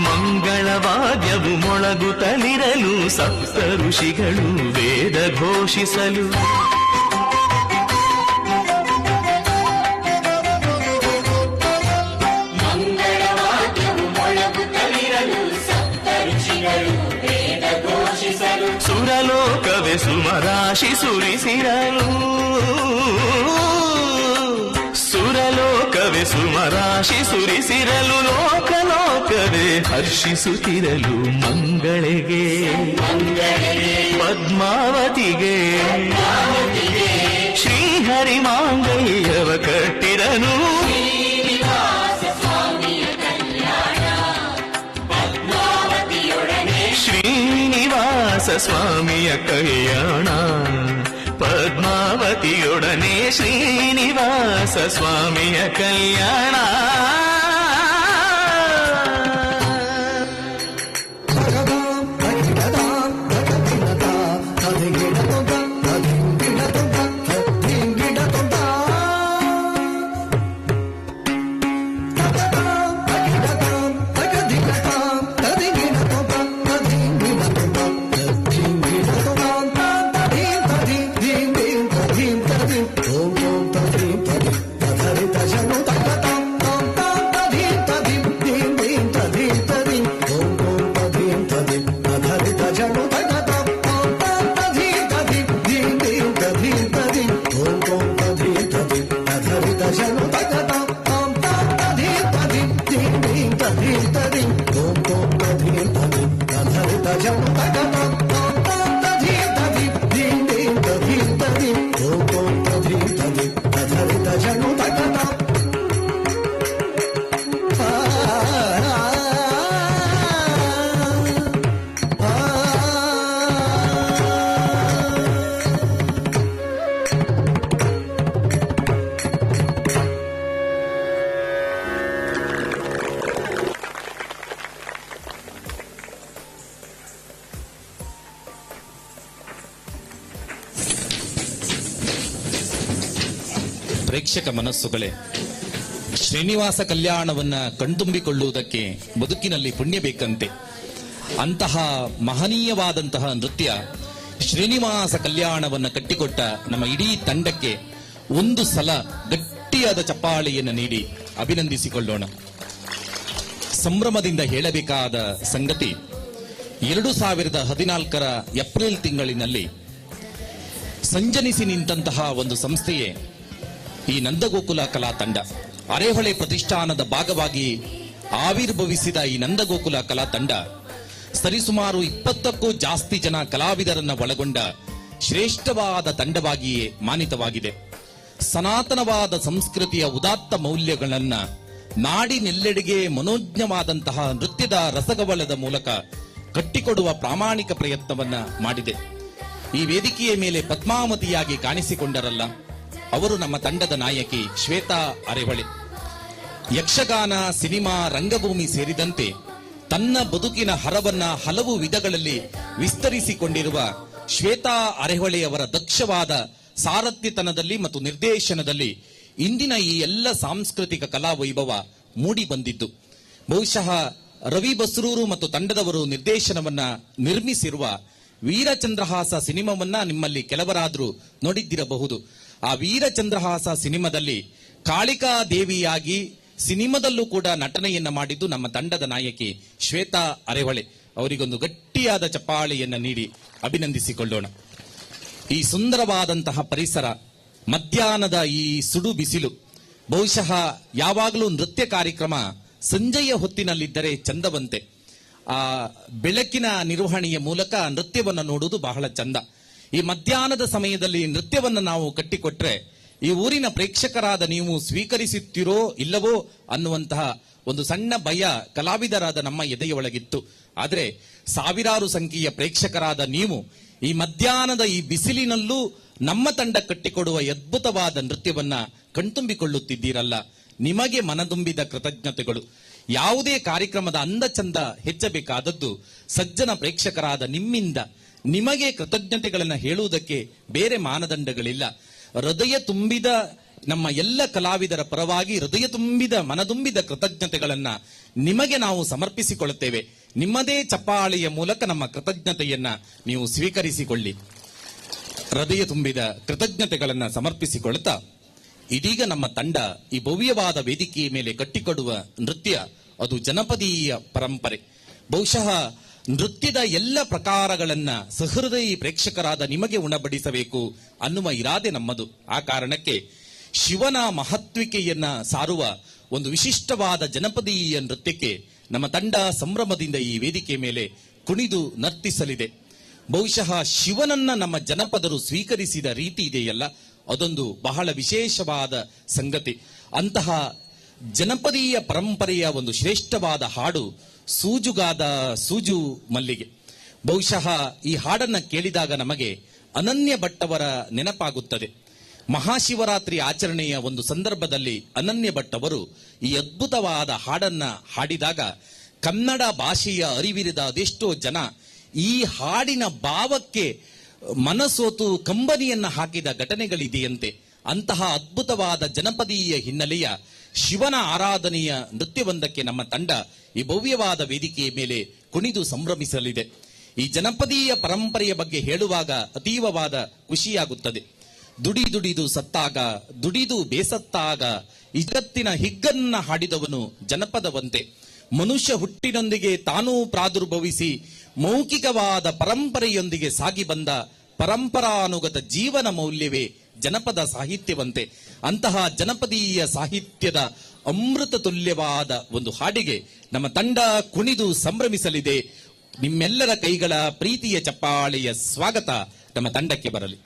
ಮಂಗಳವಾದ್ಯವು ಮೊಳಗುತ್ತಲಿರಲು ಸಪ್ತ ಋಷಿಗಳು ವೇದ ಘೋಷಿಸಲು ಸುರಲೋಕವೇ ಸುಮರಾಶಿ ಸುರಿಸಿರಲು ಸುರಲೋಕವೇ ಸುಮರಾಶಿ ಸುರಿಸಿರಲು ಲೋಕಲೋಕವೇ ಹರ್ಷಿಸುತ್ತಿರಲು ಮಂಗಳಿಗೆ ಪದ್ಮಾವತಿಗೆ ಶ್ರೀಹರಿ ಮಾಂಗಲ್ಯವ ಕಟ್ಟಿರನು ಶ್ರೀನಿವಾಸ ಸ್ವಾಮಿಯ ಕಲ್ಯಾಣ. ಪದ್ಮಾವತಿಯೊಡನೆ ಶ್ರೀನಿವಾಸ ಸ್ವಾಮಿಯ ಕಲ್ಯಾಣ. ಪ್ರೇಕ್ಷಕ ಮನಸ್ಸುಗಳೇ, ಶ್ರೀನಿವಾಸ ಕಲ್ಯಾಣವನ್ನ ಕಣ್ತುಂಬಿಕೊಳ್ಳುವುದಕ್ಕೆ ಬದುಕಿನಲ್ಲಿ ಪುಣ್ಯ ಬೇಕಂತೆ. ಅಂತಹ ಮಹನೀಯವಾದಂತಹ ನೃತ್ಯ ಶ್ರೀನಿವಾಸ ಕಲ್ಯಾಣವನ್ನು ಕಟ್ಟಿಕೊಟ್ಟ ನಮ್ಮ ಇಡೀ ತಂಡಕ್ಕೆ ಒಂದು ಸಲ ಗಟ್ಟಿಯಾದ ಚಪ್ಪಾಳೆಯನ್ನು ನೀಡಿ ಅಭಿನಂದಿಸಿಕೊಳ್ಳೋಣ. ಸಂಭ್ರಮದಿಂದ ಹೇಳಬೇಕಾದ ಸಂಗತಿ, 2014 ಏಪ್ರಿಲ್ ತಿಂಗಳಿನಲ್ಲಿ ಸಂಜನಿಸಿ ನಿಂತಹ ಒಂದು ಸಂಸ್ಥೆಯೇ ಈ ನಂದಗೋಕುಲ ಕಲಾ ತಂಡ. ಅರೆಹೊಳೆ ಪ್ರತಿಷ್ಠಾನದ ಭಾಗವಾಗಿ ಆವಿರ್ಭವಿಸಿದ ಈ ನಂದಗೋಕುಲ ಕಲಾ ತಂಡ ಸರಿಸುಮಾರು 20ಕ್ಕೂ ಜಾಸ್ತಿ ಜನ ಕಲಾವಿದರನ್ನ ಒಳಗೊಂಡ ಶ್ರೇಷ್ಠವಾದ ತಂಡವಾಗಿಯೇ ಮಾನಿತವಾಗಿದೆ. ಸನಾತನವಾದ ಸಂಸ್ಕೃತಿಯ ಉದಾತ್ತ ಮೌಲ್ಯಗಳನ್ನ ನಾಡಿನೆಲ್ಲೆಡೆಗೆ ಮನೋಜ್ಞವಾದಂತಹ ನೃತ್ಯದ ರಸಗವಳದ ಮೂಲಕ ಕಟ್ಟಿಕೊಡುವ ಪ್ರಾಮಾಣಿಕ ಪ್ರಯತ್ನವನ್ನ ಮಾಡಿದೆ. ಈ ವೇದಿಕೆಯ ಮೇಲೆ ಪದ್ಮಾವತಿಯಾಗಿ ಕಾಣಿಸಿಕೊಂಡರಲ್ಲ, ಅವರು ನಮ್ಮ ತಂಡದ ನಾಯಕಿ ಶ್ವೇತಾ ಅರೆಹೊಳೆ. ಯಕ್ಷಗಾನ, ಸಿನಿಮಾ, ರಂಗಭೂಮಿ ಸೇರಿದಂತೆ ತನ್ನ ಬದುಕಿನ ಹರವನ್ನ ಹಲವು ವಿಧಗಳಲ್ಲಿ ವಿಸ್ತರಿಸಿಕೊಂಡಿರುವ ಶ್ವೇತಾ ಅರೆಹೊಳೆಯವರ ದಕ್ಷವಾದ ಸಾರಥ್ಯತನದಲ್ಲಿ ಮತ್ತು ನಿರ್ದೇಶನದಲ್ಲಿ ಇಂದಿನ ಈ ಎಲ್ಲ ಸಾಂಸ್ಕೃತಿಕ ಕಲಾ ವೈಭವ ಮೂಡಿ ಬಂದಿದ್ದು. ಬಹುಶಃ ರವಿ ಬಸ್ರೂರು ಮತ್ತು ತಂಡದವರು ನಿರ್ದೇಶನವನ್ನ ನಿರ್ಮಿಸಿರುವ ವೀರಚಂದ್ರಹಾಸ ಸಿನಿಮಾವನ್ನ ನಿಮ್ಮಲ್ಲಿ ಕೆಲವರಾದ್ರೂ ನೋಡಿದ್ದಿರಬಹುದು. ಆ ವೀರಚಂದ್ರಹಾಸ ಸಿನಿಮಾದಲ್ಲಿ ಕಾಳಿಕಾ ದೇವಿಯಾಗಿ ಸಿನಿಮಾದಲ್ಲೂ ಕೂಡ ನಟನೆಯನ್ನ ಮಾಡಿದ್ದು ನಮ್ಮ ತಂಡದ ನಾಯಕಿ ಶ್ವೇತಾ ಅರೆಹೊಳೆ. ಅವರಿಗೊಂದು ಗಟ್ಟಿಯಾದ ಚಪ್ಪಾಳೆಯನ್ನ ನೀಡಿ ಅಭಿನಂದಿಸಿಕೊಳ್ಳೋಣ. ಈ ಸುಂದರವಾದಂತಹ ಪರಿಸರ, ಮಧ್ಯಾಹ್ನದ ಈ ಸುಡು ಬಿಸಿಲು, ಬಹುಶಃ ಯಾವಾಗಲೂ ನೃತ್ಯ ಕಾರ್ಯಕ್ರಮ ಸಂಜೆಯ ಹೊತ್ತಿನಲ್ಲಿದ್ದರೆ ಚಂದವಂತೆ. ಆ ಬೆಳಕಿನ ನಿರ್ವಹಣೆಯ ಮೂಲಕ ನೃತ್ಯವನ್ನು ನೋಡುವುದು ಬಹಳ ಚಂದ. ಈ ಮಧ್ಯಾಹ್ನದ ಸಮಯದಲ್ಲಿ ನೃತ್ಯವನ್ನು ನಾವು ಕಟ್ಟಿಕೊಟ್ರೆ ಈ ಊರಿನ ಪ್ರೇಕ್ಷಕರಾದ ನೀವು ಸ್ವೀಕರಿಸುತ್ತೀರೋ ಇಲ್ಲವೋ ಅನ್ನುವಂತಹ ಒಂದು ಸಣ್ಣ ಭಯ ಕಲಾವಿದರಾದ ನಮ್ಮ ಎದೆಯೊಳಗಿತ್ತು. ಆದರೆ ಸಾವಿರಾರು ಸಂಖ್ಯೆಯ ಪ್ರೇಕ್ಷಕರಾದ ನೀವು ಈ ಮಧ್ಯಾಹ್ನದ ಈ ಬಿಸಿಲಿನಲ್ಲೂ ನಮ್ಮ ತಂಡ ಕಟ್ಟಿಕೊಡುವ ಅದ್ಭುತವಾದ ನೃತ್ಯವನ್ನ ಕಣ್ತುಂಬಿಕೊಳ್ಳುತ್ತಿದ್ದೀರಲ್ಲ, ನಿಮಗೆ ಮನದುಂಬಿದ ಕೃತಜ್ಞತೆಗಳು. ಯಾವುದೇ ಕಾರ್ಯಕ್ರಮದ ಅಂದ ಚಂದ ಹೆಚ್ಚಬೇಕಾದದ್ದು ಸಜ್ಜನ ಪ್ರೇಕ್ಷಕರಾದ ನಿಮ್ಮಿಂದ. ನಿಮಗೆ ಕೃತಜ್ಞತೆಗಳನ್ನು ಹೇಳುವುದಕ್ಕೆ ಬೇರೆ ಮಾನದಂಡಗಳಿಲ್ಲ. ಹೃದಯ ತುಂಬಿದ ನಮ್ಮ ಎಲ್ಲ ಕಲಾವಿದರ ಪರವಾಗಿ ಹೃದಯ ತುಂಬಿದ ಮನದುಂಬಿದ ಕೃತಜ್ಞತೆಗಳನ್ನ ನಿಮಗೆ ನಾವು ಸಮರ್ಪಿಸಿಕೊಳ್ಳುತ್ತೇವೆ. ನಿಮ್ಮದೇ ಚಪ್ಪಾಳೆಯ ಮೂಲಕ ನಮ್ಮ ಕೃತಜ್ಞತೆಯನ್ನ ನೀವು ಸ್ವೀಕರಿಸಿಕೊಳ್ಳಿ. ಹೃದಯ ತುಂಬಿದ ಕೃತಜ್ಞತೆಗಳನ್ನ ಸಮರ್ಪಿಸಿಕೊಳ್ಳುತ್ತಾ ಇದೀಗ ನಮ್ಮ ತಂಡ ಈ ಭವ್ಯವಾದ ವೇದಿಕೆಯ ಮೇಲೆ ಕಟ್ಟಿಕೊಡುವ ನೃತ್ಯ ಅದು ಜನಪದೀಯ ಪರಂಪರೆ. ಬಹುಶಃ ನೃತ್ಯದ ಎಲ್ಲ ಪ್ರಕಾರಗಳನ್ನ ಸಹೃದಯಿ ಪ್ರೇಕ್ಷಕರಾದ ನಿಮಗೆ ಉಣಬಡಿಸಬೇಕು ಅನ್ನುವ ಇರಾದೆ ನಮ್ಮದು. ಆ ಕಾರಣಕ್ಕೆ ಶಿವನ ಮಹತ್ವಿಕೆಯನ್ನ ಸಾರುವ ಒಂದು ವಿಶಿಷ್ಟವಾದ ಜನಪದೀಯ ನೃತ್ಯಕ್ಕೆ ನಮ್ಮ ತಂಡ ಸಂಭ್ರಮದಿಂದ ಈ ವೇದಿಕೆ ಮೇಲೆ ಕುಣಿದು ನರ್ತಿಸಲಿದೆ. ಬಹುಶಃ ಶಿವನನ್ನ ನಮ್ಮ ಜನಪದರು ಸ್ವೀಕರಿಸಿದ ರೀತಿ ಇದೆಯಲ್ಲ, ಅದೊಂದು ಬಹಳ ವಿಶೇಷವಾದ ಸಂಗತಿ. ಅಂತಹ ಜನಪದೀಯ ಪರಂಪರೆಯ ಒಂದು ಶ್ರೇಷ್ಠವಾದ ಹಾಡು ಸೂಜುಗಾದ ಸೂಜು ಮಲ್ಲಿಗೆ. ಬಹುಶಃ ಈ ಹಾಡನ್ನ ಕೇಳಿದಾಗ ನಮಗೆ ಅನನ್ಯ ಭಟ್ಟವರ ನೆನಪಾಗುತ್ತದೆ. ಮಹಾಶಿವರಾತ್ರಿ ಆಚರಣೆಯ ಒಂದು ಸಂದರ್ಭದಲ್ಲಿ ಅನನ್ಯ ಭಟ್ ಅವರು ಈ ಅದ್ಭುತವಾದ ಹಾಡನ್ನ ಹಾಡಿದಾಗ ಕನ್ನಡ ಭಾಷೆಯ ಅರಿವಿರದ ಅದೆಷ್ಟೋ ಜನ ಈ ಹಾಡಿನ ಭಾವಕ್ಕೆ ಮನಸೋತು ಕಂಬನಿಯನ್ನ ಹಾಕಿದ ಘಟನೆಗಳಿದೆಯಂತೆ. ಅಂತಹ ಅದ್ಭುತವಾದ ಜನಪದೀಯ ಹಿನ್ನೆಲೆಯ ಶಿವನ ಆರಾಧನೆಯ ನೃತ್ಯವೊಂದಕ್ಕೆ ನಮ್ಮ ತಂಡ ಈ ಭವ್ಯವಾದ ವೇದಿಕೆಯ ಮೇಲೆ ಕುಣಿದು ಸಂಭ್ರಮಿಸಲಿದೆ. ಈ ಜನಪದೀಯ ಪರಂಪರೆಯ ಬಗ್ಗೆ ಹೇಳುವಾಗ ಅತೀವವಾದ ಖುಷಿಯಾಗುತ್ತದೆ. ದುಡಿ ದುಡಿದು ಸತ್ತಾಗ, ದುಡಿದು ಬೇಸತ್ತಾಗ, ಈ ಜಗತ್ತಿನ ಹಿಗ್ಗನ್ನ ಹಾಡಿದವನು ಜನಪದವಂತೆ. ಮನುಷ್ಯ ಹುಟ್ಟಿನೊಂದಿಗೆ ತಾನೂ ಪ್ರಾದುರ್ಭವಿಸಿ ಮೌಖಿಕವಾದ ಪರಂಪರೆಯೊಂದಿಗೆ ಸಾಗಿ ಬಂದ ಪರಂಪರಾನುಗತ ಜೀವನ ಮೌಲ್ಯವೇ ಜನಪದ ಸಾಹಿತ್ಯವಂತೆ. ಅಂತಹ ಜನಪದೀಯ ಸಾಹಿತ್ಯದ ಅಮೃತ ತುಲ್ಯವಾದ ಒಂದು ಹಾಡಿಗೆ ನಮ್ಮ ತಂಡ ಕುಣಿದು ಸಂಭ್ರಮಿಸಲಿದೆ. ನಿಮ್ಮೆಲ್ಲರ ಕೈಗಳ ಪ್ರೀತಿಯ ಚಪ್ಪಾಳೆಯ ಸ್ವಾಗತ ನಮ್ಮ ತಂಡಕ್ಕೆ ಬರಲಿ.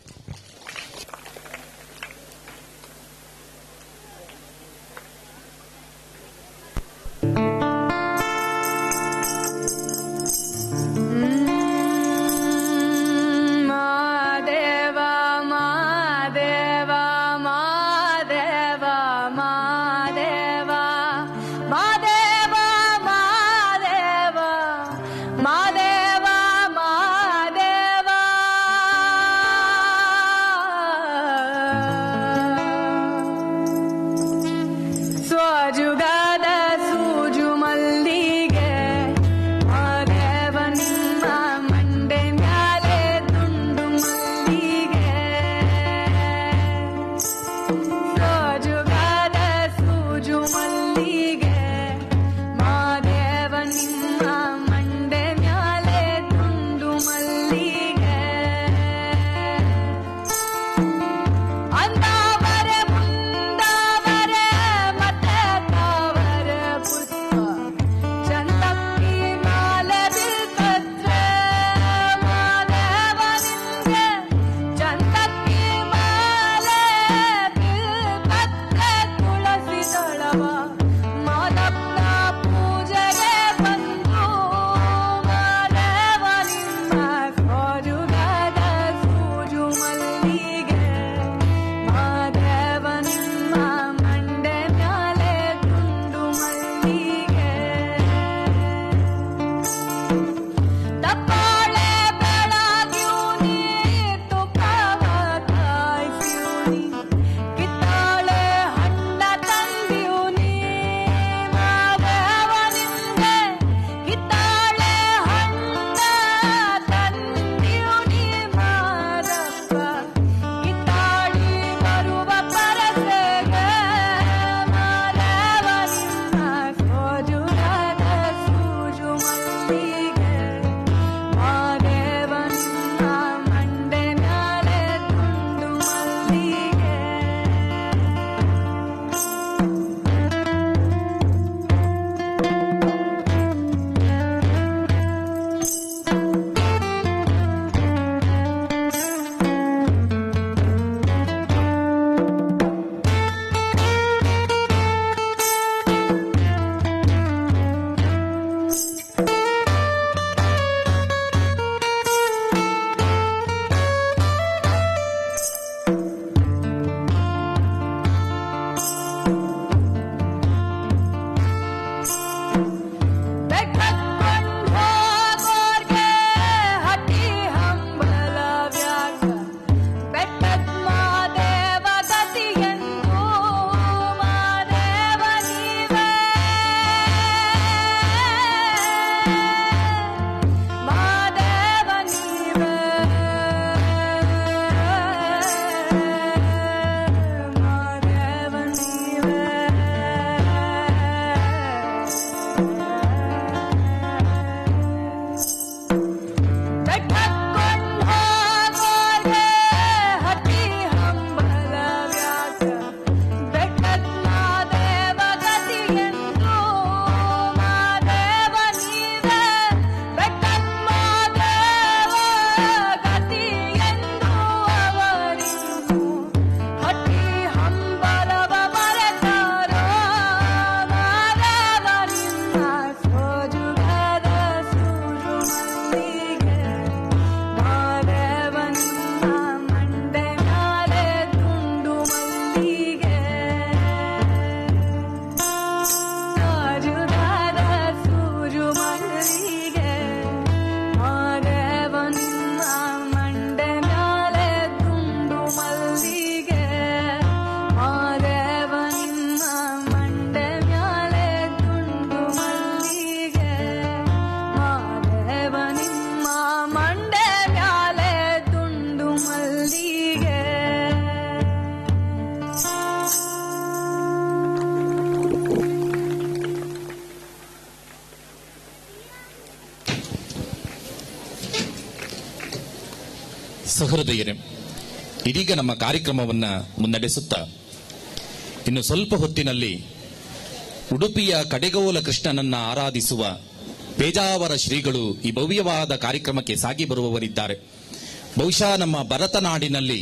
ಸಹೃದಯರೇ, ಇದೀಗ ನಮ್ಮ ಕಾರ್ಯಕ್ರಮವನ್ನು ಮುನ್ನಡೆಸುತ್ತಾ ಇನ್ನು ಸ್ವಲ್ಪ ಹೊತ್ತಿನಲ್ಲಿ ಉಡುಪಿಯ ಕಡೆಗೋಲ ಕೃಷ್ಣನನ್ನ ಆರಾಧಿಸುವ ಪೇಜಾವರ ಶ್ರೀಗಳು ಈ ಭವ್ಯವಾದ ಕಾರ್ಯಕ್ರಮಕ್ಕೆ ಸಾಗಿ ಬರುವವರಿದ್ದಾರೆ. ಬಹುಶಃ ನಮ್ಮ ಭರತನಾಡಿನಲ್ಲಿ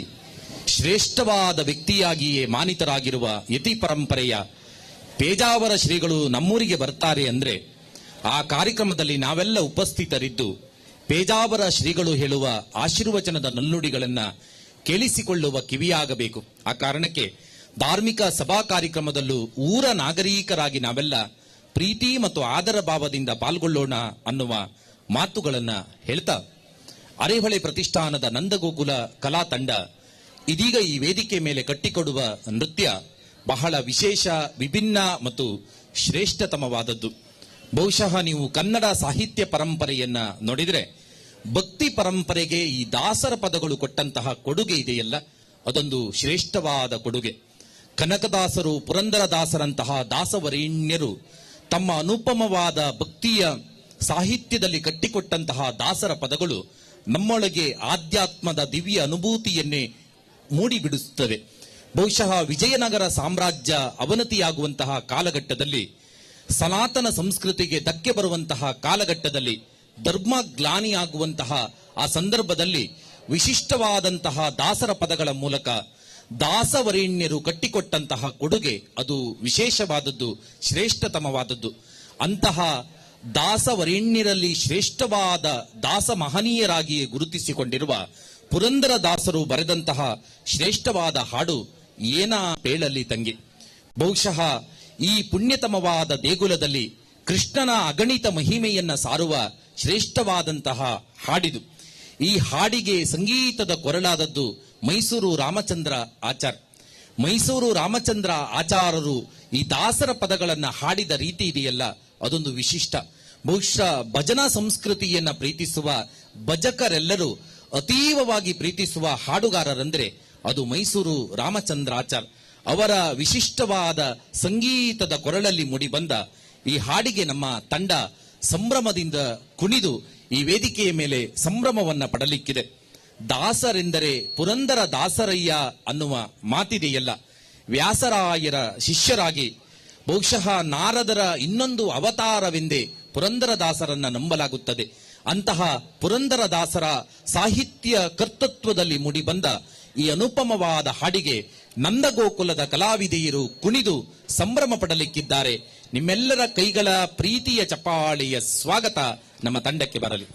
ಶ್ರೇಷ್ಠವಾದ ವ್ಯಕ್ತಿಯಾಗಿಯೇ ಮಾನಿತರಾಗಿರುವ ಯತಿ ಪರಂಪರೆಯ ಪೇಜಾವರ ಶ್ರೀಗಳು ನಮ್ಮೂರಿಗೆ ಬರ್ತಾರೆ ಅಂದ್ರೆ ಆ ಕಾರ್ಯಕ್ರಮದಲ್ಲಿ ನಾವೆಲ್ಲ ಉಪಸ್ಥಿತರಿದ್ದು ಪೇಜಾವರ ಶ್ರೀಗಳು ಹೇಳುವ ಆಶೀರ್ವಚನದ ನಲ್ಲುಡಿಗಳನ್ನ ಕೇಳಿಸಿಕೊಳ್ಳುವ ಕಿವಿಯಾಗಬೇಕು. ಆ ಕಾರಣಕ್ಕೆ ಧಾರ್ಮಿಕ ಸಭಾ ಕಾರ್ಯಕ್ರಮದಲ್ಲೂ ಊರ ನಾಗರಿಕರಾಗಿ ನಾವೆಲ್ಲ ಪ್ರೀತಿ ಮತ್ತು ಆದರ ಭಾವದಿಂದ ಪಾಲ್ಗೊಳ್ಳೋಣ ಅನ್ನುವ ಮಾತುಗಳನ್ನ ಹೇಳ್ತಾ, ಅರೆಹೊಳೆ ಪ್ರತಿಷ್ಠಾನದ ನಂದಗೋಕುಲ ಕಲಾ ತಂಡ ಇದೀಗ ಈ ವೇದಿಕೆ ಮೇಲೆ ಕಟ್ಟಿಕೊಡುವ ನೃತ್ಯ ಬಹಳ ವಿಶೇಷ, ವಿಭಿನ್ನ ಮತ್ತು ಶ್ರೇಷ್ಠತಮವಾದದ್ದು. ಬಹುಶಃ ನೀವು ಕನ್ನಡ ಸಾಹಿತ್ಯ ಪರಂಪರೆಯನ್ನ ನೋಡಿದರೆ ಭಕ್ತಿ ಪರಂಪರೆಗೆ ಈ ದಾಸರ ಪದಗಳು ಕೊಟ್ಟಂತಹ ಕೊಡುಗೆ ಇದೆಯಲ್ಲ, ಅದೊಂದು ಶ್ರೇಷ್ಠವಾದ ಕೊಡುಗೆ. ಕನಕದಾಸರು, ಪುರಂದರದಾಸರಂತಹ ದಾಸವರೇಣ್ಯರು ತಮ್ಮ ಅನುಪಮವಾದ ಭಕ್ತಿಯ ಸಾಹಿತ್ಯದಲ್ಲಿ ಕಟ್ಟಿಕೊಟ್ಟಂತಹ ದಾಸರ ಪದಗಳು ನಮ್ಮೊಳಗೆ ಆಧ್ಯಾತ್ಮದ ದಿವ್ಯ ಅನುಭೂತಿಯನ್ನೇ ಮೂಡಿಬಿಡಿಸುತ್ತವೆ. ಬಹುಶಃ ವಿಜಯನಗರ ಸಾಮ್ರಾಜ್ಯ ಅವನತಿಯಾಗುವಂತಹ ಕಾಲಘಟ್ಟದಲ್ಲಿ, ಸನಾತನ ಸಂಸ್ಕೃತಿಗೆ ಧಕ್ಕೆ ಬರುವಂತಹ ಕಾಲಘಟ್ಟದಲ್ಲಿ, ಧರ್ಮ ಗ್ಲಾನಿಯಾಗುವಂತಹ ಆ ಸಂದರ್ಭದಲ್ಲಿ ವಿಶಿಷ್ಟವಾದಂತಹ ದಾಸರ ಪದಗಳ ಮೂಲಕ ದಾಸವರೇಣ್ಯರು ಕಟ್ಟಿಕೊಟ್ಟಂತಹ ಕೊಡುಗೆ ಅದು ವಿಶೇಷವಾದದ್ದು, ಶ್ರೇಷ್ಠತಮವಾದದ್ದು. ಅಂತಹ ದಾಸವರೇಣ್ಯರಲ್ಲಿ ಶ್ರೇಷ್ಠವಾದ ದಾಸ ಮಹನೀಯರಾಗಿಯೇ ಗುರುತಿಸಿಕೊಂಡಿರುವ ಪುರಂದರದಾಸರು ಬರೆದಂತಹ ಶ್ರೇಷ್ಠವಾದ ಹಾಡು ಏನ ಪೇಳಲ್ಲಿ ತಂಗಿ. ಬಹುಶಃ ಈ ಪುಣ್ಯತಮವಾದ ದೇಗುಲದಲ್ಲಿ ಕೃಷ್ಣನ ಅಗಣಿತ ಮಹಿಮೆಯನ್ನ ಸಾರುವ ಶ್ರೇಷ್ಠವಾದಂತಹ ಹಾಡಿದು. ಈ ಹಾಡಿಗೆ ಸಂಗೀತದ ಕೊರಳಾದದ್ದು ಮೈಸೂರು ರಾಮಚಂದ್ರ ಆಚಾರ್. ಮೈಸೂರು ರಾಮಚಂದ್ರ ಆಚಾರರು ಈ ದಾಸರ ಪದಗಳನ್ನ ಹಾಡಿದ ರೀತಿ ಇದೆಯಲ್ಲ, ಅದೊಂದು ವಿಶಿಷ್ಟ. ಬಹುಶಃ ಭಜನಾ ಸಂಸ್ಕೃತಿಯನ್ನ ಪ್ರೀತಿಸುವ ಭಜಕರೆಲ್ಲರೂ ಅತೀವವಾಗಿ ಪ್ರೀತಿಸುವ ಹಾಡುಗಾರರಂದ್ರೆ ಅದು ಮೈಸೂರು ರಾಮಚಂದ್ರಾಚಾರ್. ಅವರ ವಿಶಿಷ್ಟವಾದ ಸಂಗೀತದ ಕೊರಳಲ್ಲಿ ಮೂಡಿಬಂದ ಈ ಹಾಡಿಗೆ ನಮ್ಮ ತಂಡ ಸಂಭ್ರಮದಿಂದ ಕುಣಿದು ಈ ವೇದಿಕೆಯ ಮೇಲೆ ಸಂಭ್ರಮವನ್ನ ಪಡಲಿಕ್ಕಿದೆ. ದಾಸರೆಂದರೆ ಪುರಂದರ ದಾಸರಯ್ಯ ಅನ್ನುವ ಮಾತಿದೆಯಲ್ಲ, ವ್ಯಾಸರಾಯರ ಶಿಷ್ಯರಾಗಿ ಬಹುಶಃ ನಾರದರ ಇನ್ನೊಂದು ಅವತಾರವೆಂದೇ ಪುರಂದರದಾಸರನ್ನ ನಂಬಲಾಗುತ್ತದೆ. ಅಂತಹ ಪುರಂದರದಾಸರ ಸಾಹಿತ್ಯ ಕರ್ತೃತ್ವದಲ್ಲಿ ಮೂಡಿಬಂದ ಈ ಅನುಪಮವಾದ ಹಾಡಿಗೆ ನಂದಗೋಕುಲದ ಕಲಾವಿದೆಯರು ಕುಣಿದು ಸಂಭ್ರಮ ಪಡಲಿಕ್ಕಿದ್ದಾರೆ. ನಿಮ್ಮೆಲ್ಲರ ಕೈಗಳ ಪ್ರೀತಿಯ ಚಪ್ಪಾಳೆಯ ಸ್ವಾಗತ ನಮ್ಮ ತಂಡಕ್ಕೆ ಬರಲಿ.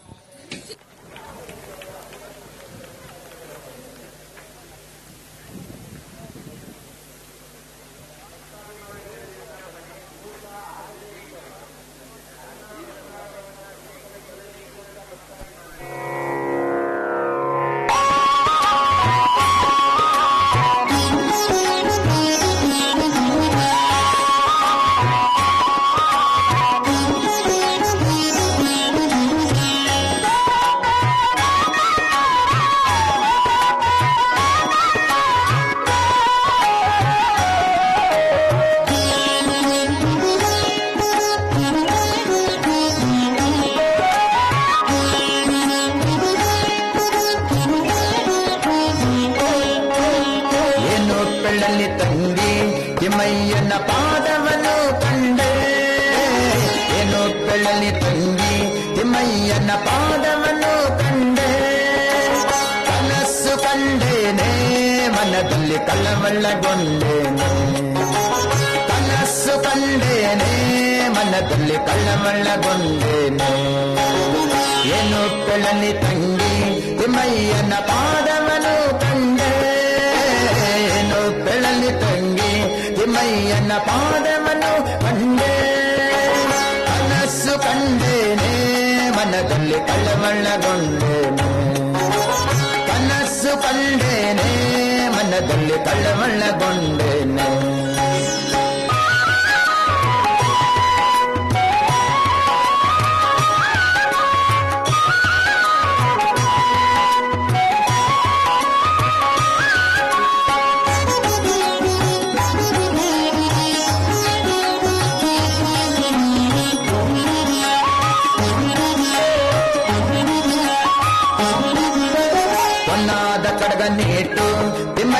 ಕನಸು ಕಂಡೇನೆ ಮನದಲ್ಲಿ ಕಳ್ಳಮಳ್ಳಗೊಂಡೇನೆ. ಏನು ಬೆಳಲಿ ತಂಗಿ ತಿಮ್ಮಯ್ಯನ ಪಾದವನು ಕಂಡೆ. ಏನು ಬೆಳಲಿ ತಂಗಿ ತಿಮ್ಮಯ್ಯನ ಪಾದವನು ಕಂಡೆ. ಕನಸು ಕಂಡೇನೆ ಮನದಲ್ಲಿ ಕಳ್ಳಮಳ್ಳಗೊಂಡೇನೆ. ಕನಸು ಕಂಡೇನೆ ಮನದಲ್ಲಿ ಕಳ್ಳಮಳ್ಳಗೊಂಡೇನೆ.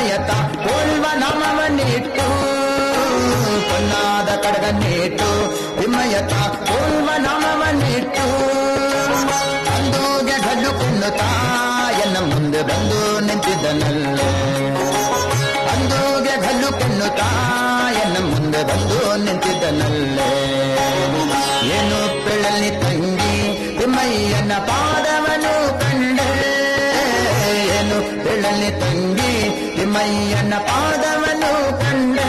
ತಿಮ್ಮಯ್ಯತ ಕೋಳ್ವ ನಾಮವನ್ನಿಟ್ಟು ಪೊನ್ನಾದ ಕಡಗನ್ನಿಟ್ಟು ತಿಮ್ಮಯ್ಯತ ಕೋಳ್ವ ನಾಮವನ್ನಿಟ್ಟು ಅಂದೂಗೆ ಗಲ್ಲು ಕುಣ್ಣುತ್ತಾ ಎನ್ನ ಮುಂದೆ ಬಂದು ನಿಂತಿದ್ದನಲ್ಲೇ ಅಂದೂಗೆ ಗಲ್ಲು ಕುಣ್ಣುತ್ತಾ ಎನ್ನ ಮುಂದೆ ಬಂದು ನಿಂತಿದ್ದನಲ್ಲೇ ಏನು ಬೆಳ್ಳಲ್ಲಿ ತಂಗಿ ತಿಮ್ಮಯ್ಯನ ಪಾದವನು ಕಂಡೆ ಏನು ಬೆಳ್ಳಲ್ಲಿ ತಂಗಿ ತಿಮ್ಮಯ್ಯನ ಪಾದವನು ಕಂಡೆ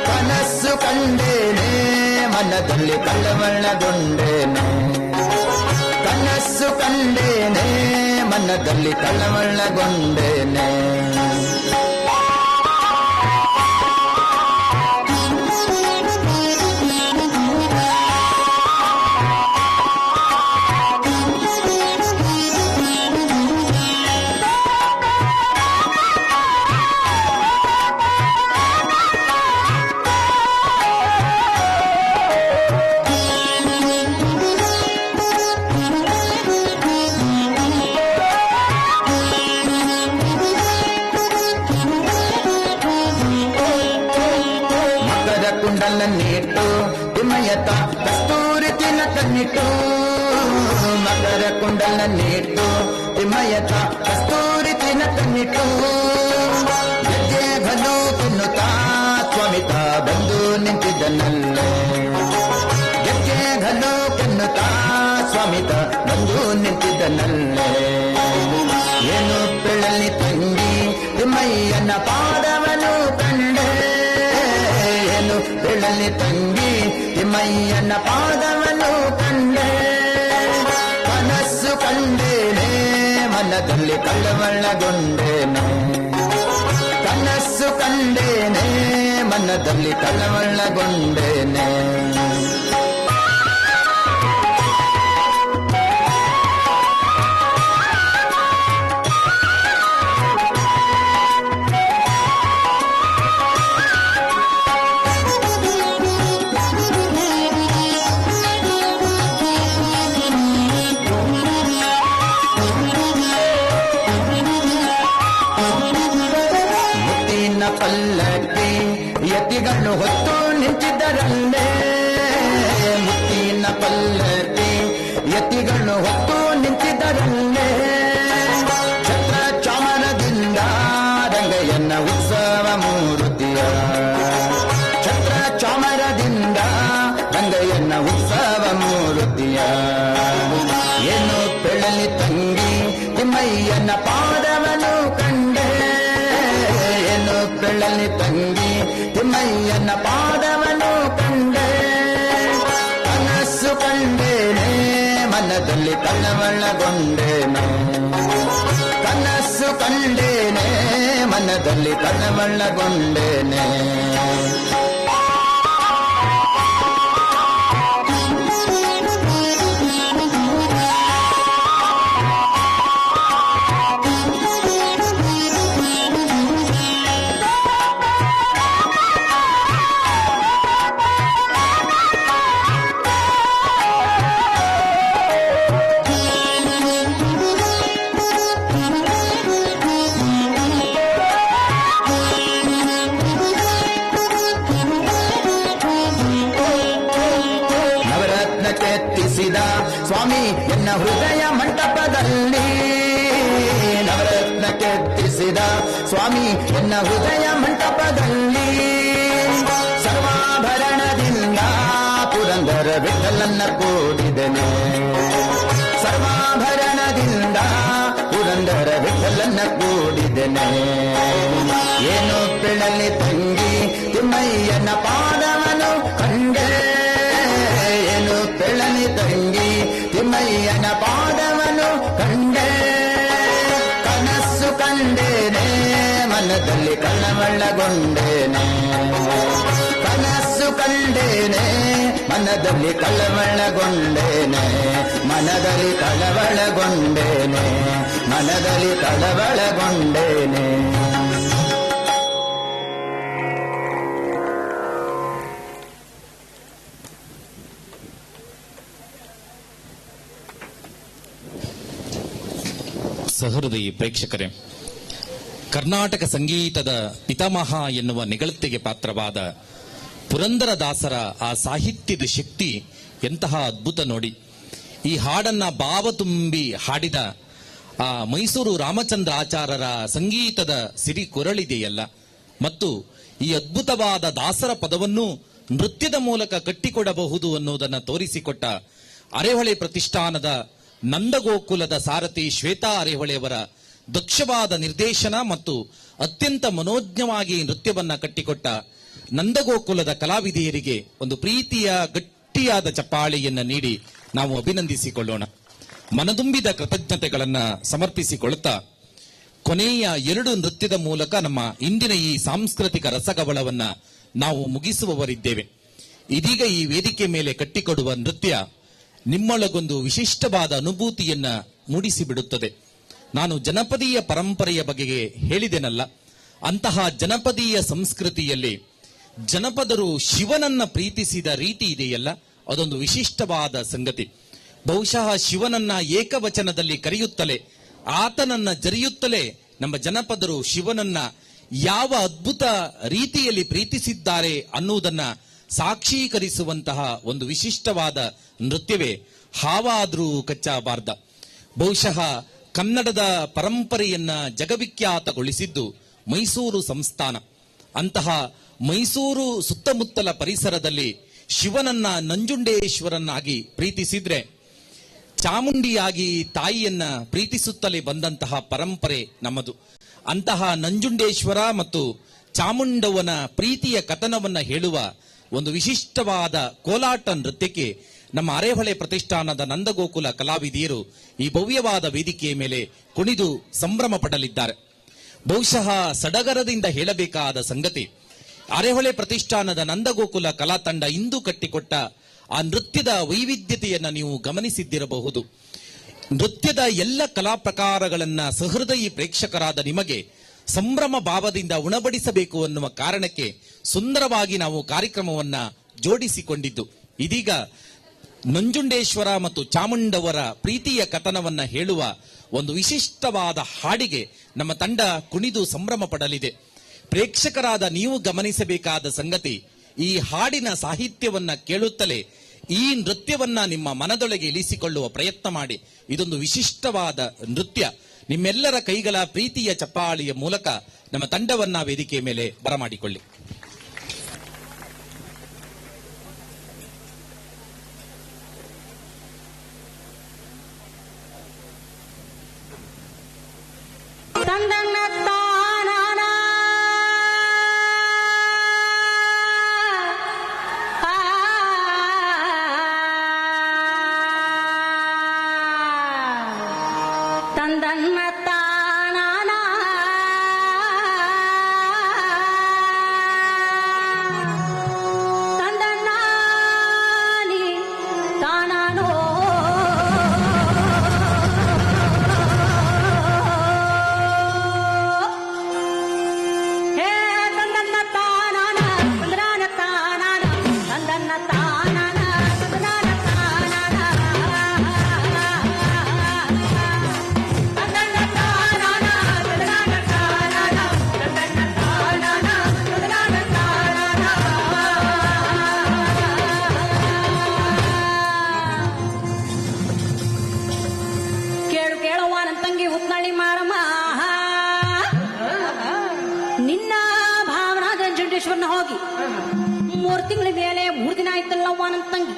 ಕನಸು ಕಂಡೇನೆ ಮನದಲ್ಲಿ ಕಳವಳಗೊಂಡೇನೆ ಕನಸು ಕಂಡೇನೆ ಮನದಲ್ಲಿ ಕಳವಳಗೊಂಡೇನೆ ಕುಂಡಲನ್ನಿಟ್ಟು ತಿಮ್ಮಯ್ಯತ ಕಸ್ತೂರಿ ತಿಲಕನ್ನಿಟ್ಟು ಮಕರ ಕುಂಡಲನ್ನಿಟ್ಟು ತಿಮ್ಮಯ್ಯತ ಕಸ್ತೂರಿ ತಿಲಕನ್ನಿಟ್ಟು ಗೆಜ್ಜೆ ಗಲ್ಲು ತಿನ್ನುತ್ತಾ ಸ್ವಾಮಿತ ಬಂದು ನಿಂತಿದ್ದನಲ್ಲೇ ಗೆಜ್ಜೆ ಗಲ್ಲು ತಿನ್ನುತ್ತಾ ಸ್ವಾಮಿತ ಬಂದು ನಿಂತಿದ್ದನಲ್ಲೇ ಏನು ಬೆಳ್ಳಲ್ಲಿ ತಂಗಿ ತಿಮ್ಮಯ್ಯನ ಪಾದವನು ಕಂಡೆ ಏನು ಬೆಳ್ಳಲ್ಲಿ ತಂಗಿ ತಿಮ್ಮಯ್ಯನ ಪಾದವನು ಕಂಡೆ ಕನಸು ಕಂಡೇನೆ ಮನದಲ್ಲಿ ಕಳವಳಗೊಂಡೇನೆ ಕನಸು ಕಂಡೇನೆ ಮನದಲ್ಲಿ ಕಳವಳಗೊಂಡೇನೆ ಪಲ್ಲಕ್ಕಿ ಯತಿಗಳು ಹೊತ್ತು ನಿಂತಿದ್ದರಲ್ಲೇ ಮುತ್ತಿನ ಪಲ್ಲಕ್ಕಿ ಯತಿಗಳು ಹೊತ್ತು ನಿಂತಿದ್ದರಲ್ಲೇ ಛತ್ರ ಚಾಮರದಿಂದ ರಂಗಯ್ಯನ ಉತ್ಸವ ಮೂರ್ತಿಯ ಛತ್ರ ಚಾಮರದಿಂದ ರಂಗಯ್ಯನ ಉತ್ಸವ ಮೂರ್ತಿಯ ಏನು ಬೆಳ್ಳಲಿ ತಂಗಿ ತಿಮ್ಮಯ್ಯನ ಪಾದವನು ಕಂಡೆ ಬೆಳ್ಳಲ್ಲಿ ತಂಗಿ ತಿಮ್ಮಯ್ಯನ ಪಾದವನು ಕಂಡೆ ಕನಸು ಕಂಡೇನೆ ಮನದಲ್ಲಿ ಕಳವಳಗೊಂಡೇನೆ ಕನಸು ಕಂಡೇನೆ ಮನದಲ್ಲಿ ಕಳವಳಗೊಂಡೇನೆ ಸ್ವಾಮಿ ಎನ್ನ ಹೃದಯ ಮಂಟಪದಲ್ಲಿ ನವರತ್ನ ಕೆತ್ತಿಸಿದ ಸ್ವಾಮಿ ಎನ್ನ ಹೃದಯ ಮಂಟಪದಲ್ಲಿ ಸರ್ವಾಭರಣದಿಂದ ಪುರಂದರ ವಿಠಲನ್ನ ಕೂಡಿದನೆ ಸರ್ವಾಭರಣದಿಂದ ಪುರಂದರ ವಿಠಲನ್ನ ಕೂಡಿದನೆ ಏನು ಬೆಳ್ಳಲ್ಲಿ ತಂಗಿ ತಿಮ್ಮಯ್ಯನ ಪಾದವನು ಕಂಡೆ ಏನು ಬೆಳ್ಳಲಿ ತಂಗಿ ತಿಮ್ಮಯ್ಯನ ಪಾದವನು ಕಂಡೆ ಕನಸು ಕಂಡೇನೆ ಮನದಲ್ಲಿ ಕಳವಳಗೊಂಡೇನೆ ಕನಸು ಕಂಡೇನೆ ಮನದಲ್ಲಿ ಕಳವಳಗೊಂಡೇನೆ ಮನದಲ್ಲಿ ಕಳವಳಗೊಂಡೇನೆ ಮನದಲ್ಲಿ ಕಳವಳಗೊಂಡೇನೆ ಸಹೃದಯಿ ಪ್ರೇಕ್ಷಕರೇ, ಕರ್ನಾಟಕ ಸಂಗೀತದ ಪಿತಾಮಹ ಎನ್ನುವ ನೆಗಳತೆಗೆ ಪಾತ್ರವಾದ ಪುರಂದರದಾಸರ ಆ ಸಾಹಿತ್ಯದ ಶಕ್ತಿ ಎಂತಹ ಅದ್ಭುತ ನೋಡಿ. ಈ ಹಾಡನ್ನ ಭಾವ ತುಂಬಿ ಹಾಡಿದ ಆ ಮೈಸೂರು ರಾಮಚಂದ್ರ ಆಚಾರ್ಯರ ಸಂಗೀತದ ಸಿರಿ ಕೊರಳಿದೆಯಲ್ಲ, ಮತ್ತು ಈ ಅದ್ಭುತವಾದ ದಾಸರ ಪದವನ್ನು ನೃತ್ಯದ ಮೂಲಕ ಕಟ್ಟಿಕೊಡಬಹುದು ಅನ್ನುವುದನ್ನು ತೋರಿಸಿಕೊಟ್ಟ ಅರೆಹೊಳೆ ಪ್ರತಿಷ್ಠಾನದ ನಂದಗೋಕುಲದ ಸಾರಥಿ ಶ್ವೇತಾ ಅರೆಹೊಳೆಯವರ ದಕ್ಷವಾದ ನಿರ್ದೇಶನ ಮತ್ತು ಅತ್ಯಂತ ಮನೋಜ್ಞವಾಗಿ ನೃತ್ಯವನ್ನ ಕಟ್ಟಿಕೊಟ್ಟ ನಂದಗೋಕುಲದ ಕಲಾವಿದೆಯರಿಗೆ ಒಂದು ಪ್ರೀತಿಯ ಗಟ್ಟಿಯಾದ ಚಪ್ಪಾಳೆಯನ್ನ ನೀಡಿ ನಾವು ಅಭಿನಂದಿಸಿಕೊಳ್ಳೋಣ. ಮನದುಂಬಿದ ಕೃತಜ್ಞತೆಗಳನ್ನ ಸಮರ್ಪಿಸಿಕೊಳ್ಳುತ್ತಾ ಕೊನೆಯ 2 ನೃತ್ಯದ ಮೂಲಕ ನಮ್ಮ ಇಂದಿನ ಈ ಸಾಂಸ್ಕೃತಿಕ ರಸಗವಳವನ್ನ ನಾವು ಮುಗಿಸುವವರಿದ್ದೇವೆ. ಇದೀಗ ಈ ವೇದಿಕೆ ಮೇಲೆ ಕಟ್ಟಿಕೊಡುವ ನೃತ್ಯ ನಿಮ್ಮೊಳಗೊಂದು ವಿಶಿಷ್ಟವಾದ ಅನುಭೂತಿಯನ್ನ ಮೂಡಿಸಿಬಿಡುತ್ತದೆ. ನಾನು ಜನಪದೀಯ ಪರಂಪರೆಯ ಬಗೆಗೆ ಹೇಳಿದೆನಲ್ಲ, ಅಂತಹ ಜನಪದೀಯ ಸಂಸ್ಕೃತಿಯಲ್ಲಿ ಜನಪದರು ಶಿವನನ್ನ ಪ್ರೀತಿಸಿದ ರೀತಿ ಇದೆಯಲ್ಲ, ಅದೊಂದು ವಿಶಿಷ್ಟವಾದ ಸಂಗತಿ. ಬಹುಶಃ ಶಿವನನ್ನ ಏಕವಚನದಲ್ಲಿ ಕರೆಯುತ್ತಲೇ, ಆತನನ್ನ ಜರಿಯುತ್ತಲೇ ನಮ್ಮ ಜನಪದರು ಶಿವನನ್ನ ಯಾವ ಅದ್ಭುತ ರೀತಿಯಲ್ಲಿ ಪ್ರೀತಿಸಿದ್ದಾರೆ ಅನ್ನುವುದನ್ನ ಸಾಕ್ಷೀಕರಿಸುವಂತಹ ಒಂದು ವಿಶಿಷ್ಟವಾದ ನೃತ್ಯವೇ ಹಾವಾದ್ರೂ ಕಚ್ಚಾಬಾರ್ದ. ಬಹುಶಃ ಕನ್ನಡದ ಪರಂಪರೆಯನ್ನ ಜಗವಿಖ್ಯಾತಗೊಳಿಸಿದ್ದು ಮೈಸೂರು ಸಂಸ್ಥಾನ. ಅಂತಹ ಮೈಸೂರು ಸುತ್ತಮುತ್ತಲ ಪರಿಸರದಲ್ಲಿ ಶಿವನನ್ನ ನಂಜುಂಡೇಶ್ವರನ್ನಾಗಿ ಪ್ರೀತಿಸಿದ್ರೆ, ಚಾಮುಂಡಿಯಾಗಿ ತಾಯಿಯನ್ನ ಪ್ರೀತಿಸುತ್ತಲೇ ಬಂದಂತಹ ಪರಂಪರೆ ನಮ್ಮದು. ಅಂತಹ ನಂಜುಂಡೇಶ್ವರ ಮತ್ತು ಚಾಮುಂಡವನ ಪ್ರೀತಿಯ ಕಥನವನ್ನ ಹೇಳುವ ಒಂದು ವಿಶಿಷ್ಟವಾದ ಕೋಲಾಟ ನೃತ್ಯಕ್ಕೆ ನಮ್ಮ ಅರೆಹೊಳೆ ಪ್ರತಿಷ್ಠಾನದ ನಂದಗೋಕುಲ ಕಲಾವಿದೆಯರು ಈ ಭವ್ಯವಾದ ವೇದಿಕೆಯ ಮೇಲೆ ಕುಣಿದು ಸಂಭ್ರಮ ಪಡಲಿದ್ದಾರೆ. ಬಹುಶಃ ಸಡಗರದಿಂದ ಹೇಳಬೇಕಾದ ಸಂಗತಿ, ಅರೆಹೊಳೆ ಪ್ರತಿಷ್ಠಾನದ ನಂದಗೋಕುಲ ಕಲಾ ತಂಡ ಇಂದು ಕಟ್ಟಿಕೊಟ್ಟ ಆ ನೃತ್ಯದ ವೈವಿಧ್ಯತೆಯನ್ನ ನೀವು ಗಮನಿಸಿದ್ದಿರಬಹುದು. ನೃತ್ಯದ ಎಲ್ಲ ಕಲಾ ಪ್ರಕಾರಗಳನ್ನ ಸಹೃದಯಿ ಪ್ರೇಕ್ಷಕರಾದ ನಿಮಗೆ ಸಂಭ್ರಮ ಭಾವದಿಂದ ಉಣಬಡಿಸಬೇಕು ಅನ್ನುವ ಕಾರಣಕ್ಕೆ ಸುಂದರವಾಗಿ ನಾವು ಕಾರ್ಯಕ್ರಮವನ್ನ ಜೋಡಿಸಿಕೊಂಡಿದ್ದು. ಇದೀಗ ನಂಜುಂಡೇಶ್ವರ ಮತ್ತು ಚಾಮುಂಡವರ ಪ್ರೀತಿಯ ಕಥನವನ್ನ ಹೇಳುವ ಒಂದು ವಿಶಿಷ್ಟವಾದ ಹಾಡಿಗೆ ನಮ್ಮ ತಂಡ ಕುಣಿದು ಸಂಭ್ರಮ ಪಡಲಿದೆ. ಪ್ರೇಕ್ಷಕರಾದ ನೀವು ಗಮನಿಸಬೇಕಾದ ಸಂಗತಿ, ಈ ಹಾಡಿನ ಸಾಹಿತ್ಯವನ್ನ ಕೇಳುತ್ತಲೇ ಈ ನೃತ್ಯವನ್ನ ನಿಮ್ಮ ಮನದೊಳಗೆ ಇಳಿಸಿಕೊಳ್ಳುವ ಪ್ರಯತ್ನ ಮಾಡಿ. ಇದೊಂದು ವಿಶಿಷ್ಟವಾದ ನೃತ್ಯ. ನಿಮ್ಮೆಲ್ಲರ ಕೈಗಳ ಪ್ರೀತಿಯ ಚಪ್ಪಾಳಿಯ ಮೂಲಕ ನಮ್ಮ ತಂಡವನ್ನ ವೇದಿಕೆಯ ಮೇಲೆ ಬರಮಾಡಿಕೊಳ್ಳಿ. ಹೋಗಿ 3 ತಿಂಗಳ ಮೇಲೆ 3 ದಿನ ಆಯ್ತಲ್ಲವ್ವ ನನ್ನ ತಂಗಿ.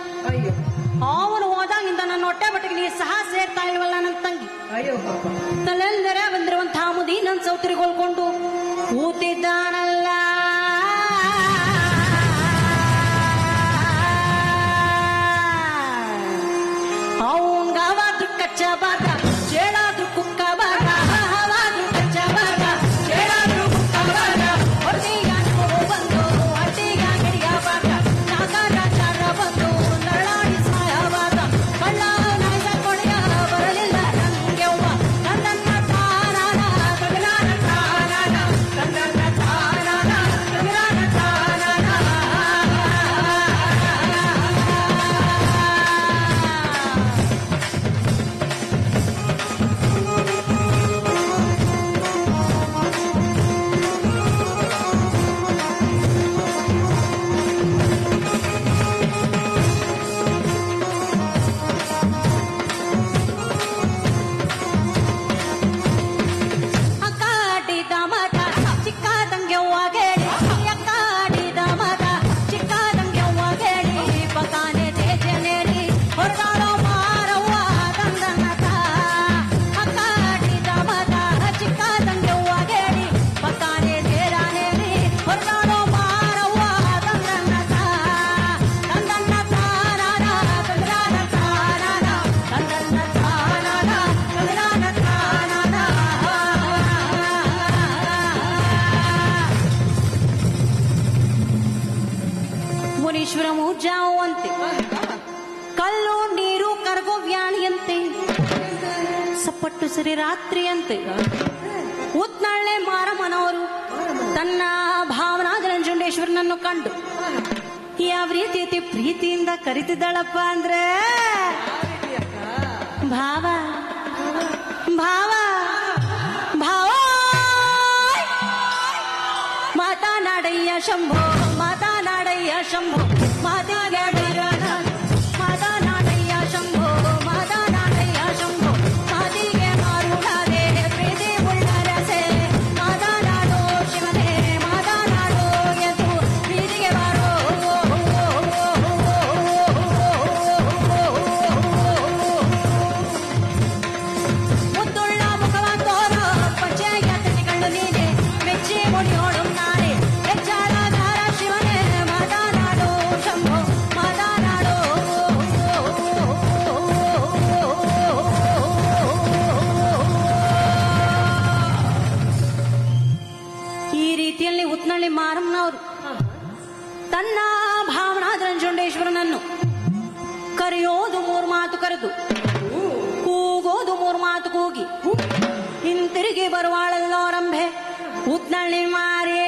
ಅವನು ಹೋದಾಗಿಂದ ನನ್ನ ಹೊಟ್ಟೆ ಬಟ್ಟಿಗೆ ನೀ ಸಹ ಸೇರ್ತಾ ಇಲ್ವಲ್ಲ ನನ್ನ ತಂಗಿ. ತಲೆಲ್ದರೆ ಬಂದಿರುವಂತಹ ಮುದಿ ನನ್ನ ಸೌತರಿಗೊಳ್ಕೊಂಡು ಕೂತಿದ್ದಾನಲ್ಲ. ಅವನ್ಗಾವಾದ್ರೂ ಕಚ್ಚ ಬಾಗ, ಚೇಳಾದ್ರೂ ಕುಕ್ಕ ಬಾಗ, ಹಾವಾದ್ರೂ ಕಚ್ಚ ಬಾಗ, ಚೇಳಾದ್ರೂ ಕುಕ್ಕ ಬಾಗ, ಹೊರದಿಗ ಬಂದು ಅಡ್ಡಿಗ ಗಿಡಿಯ ಬಾಗ, ನಾಗರಾಚಾರ ಬಂದು ನರಳಾಡಿ ಸಾಯವಾದ, ಕಳ್ಳ ನಾಯ ಕೊಳೆಯ ಬರಲಿಲ್ಲ ನಂಗೆವ್ವ. ನನ್ನ ತಾನಾನ ಗಗನಾನ ತಾನಾನ, ನನ್ನ ತಾನಾನ ಮಲ್ಲೇಶ್ವರಮು ಜಾವು ಅಂತೆ, ಕಲ್ಲು ನೀರು ಕರಗೋ ವ್ಯಾಳಿಯಂತೆ, ಸಪ್ಪಟ್ಟು ಸರಿ ರಾತ್ರಿ ಅಂತೆ. ಉತ್ನಾಳೆ ಮಾರಮ್ಮನವರು ತನ್ನ ಭಾವನಾದ ನಂಜುಂಡೇಶ್ವರನನ್ನು ಕಂಡು ಯಾವ ರೀತಿ ಪ್ರೀತಿಯಿಂದ ಕರಿತಿದ್ದಾಳಪ್ಪ ಅಂದ್ರೆ, ಭಾವ ಭಾವ ಭಾವ ಮಾತಾನಾಡಯ್ಯ ಶಂಭೋ, ಮಾತಾನಾಡಯ್ಯ ಶಂಭೋ, ಮಾತಾನಾಡಯ್ಯ ಶಂಭೋ, ಮಾತಾನಾಡಯ್ಯ ಶಂಭೋ, ಮಾತಿಗೆ ಮಾರುಣಾದೆ ಪ್ರೀತಿ ಉಳ್ಳರಸೆ, ಮಾತಾನಾಡೋ ಶಿವನೇ ಮಾತಾನಾಡೋ ಎಂದು ಪ್ರೀತಿಗೆ ಬಾರೋ. ಮುದ್ದುಳ್ಳ ಮುಖವ ತೋರ ಪಚ್ಚೆಯ ತನಿಗಳು ನೀನೆ, ಮೆಚ್ಚಿ ಮುಡಿಯೋಡು ನಾಳೆ ಹೆಚ್ಚಾರಾಧಾರ ಶಿವನೇ ಮಾತಾನಾಡೋ ಶಂಭೋ, ಮಾತಾನಾಡೋ. ಈ ರೀತಿಯಲ್ಲಿ ಉತ್ನಳ್ಳಿ ಮಾರಮ್ಮನವರು ತನ್ನ ಭಾವನಾದ ನಂಜುಂಡೇಶ್ವರನನ್ನು ಕರೆಯೋದು ಮೂರು ಮಾತು ಕರೆದು, ಕೂಗೋದು ಮೂರು ಮಾತು ಕೂಗಿ, ಹಿಂತಿರುಗಿ ಬರುವಾಳಲ್ಲೋ ರಂಭೆ ಉತ್ನಳ್ಳಿ ಮಾರೇ.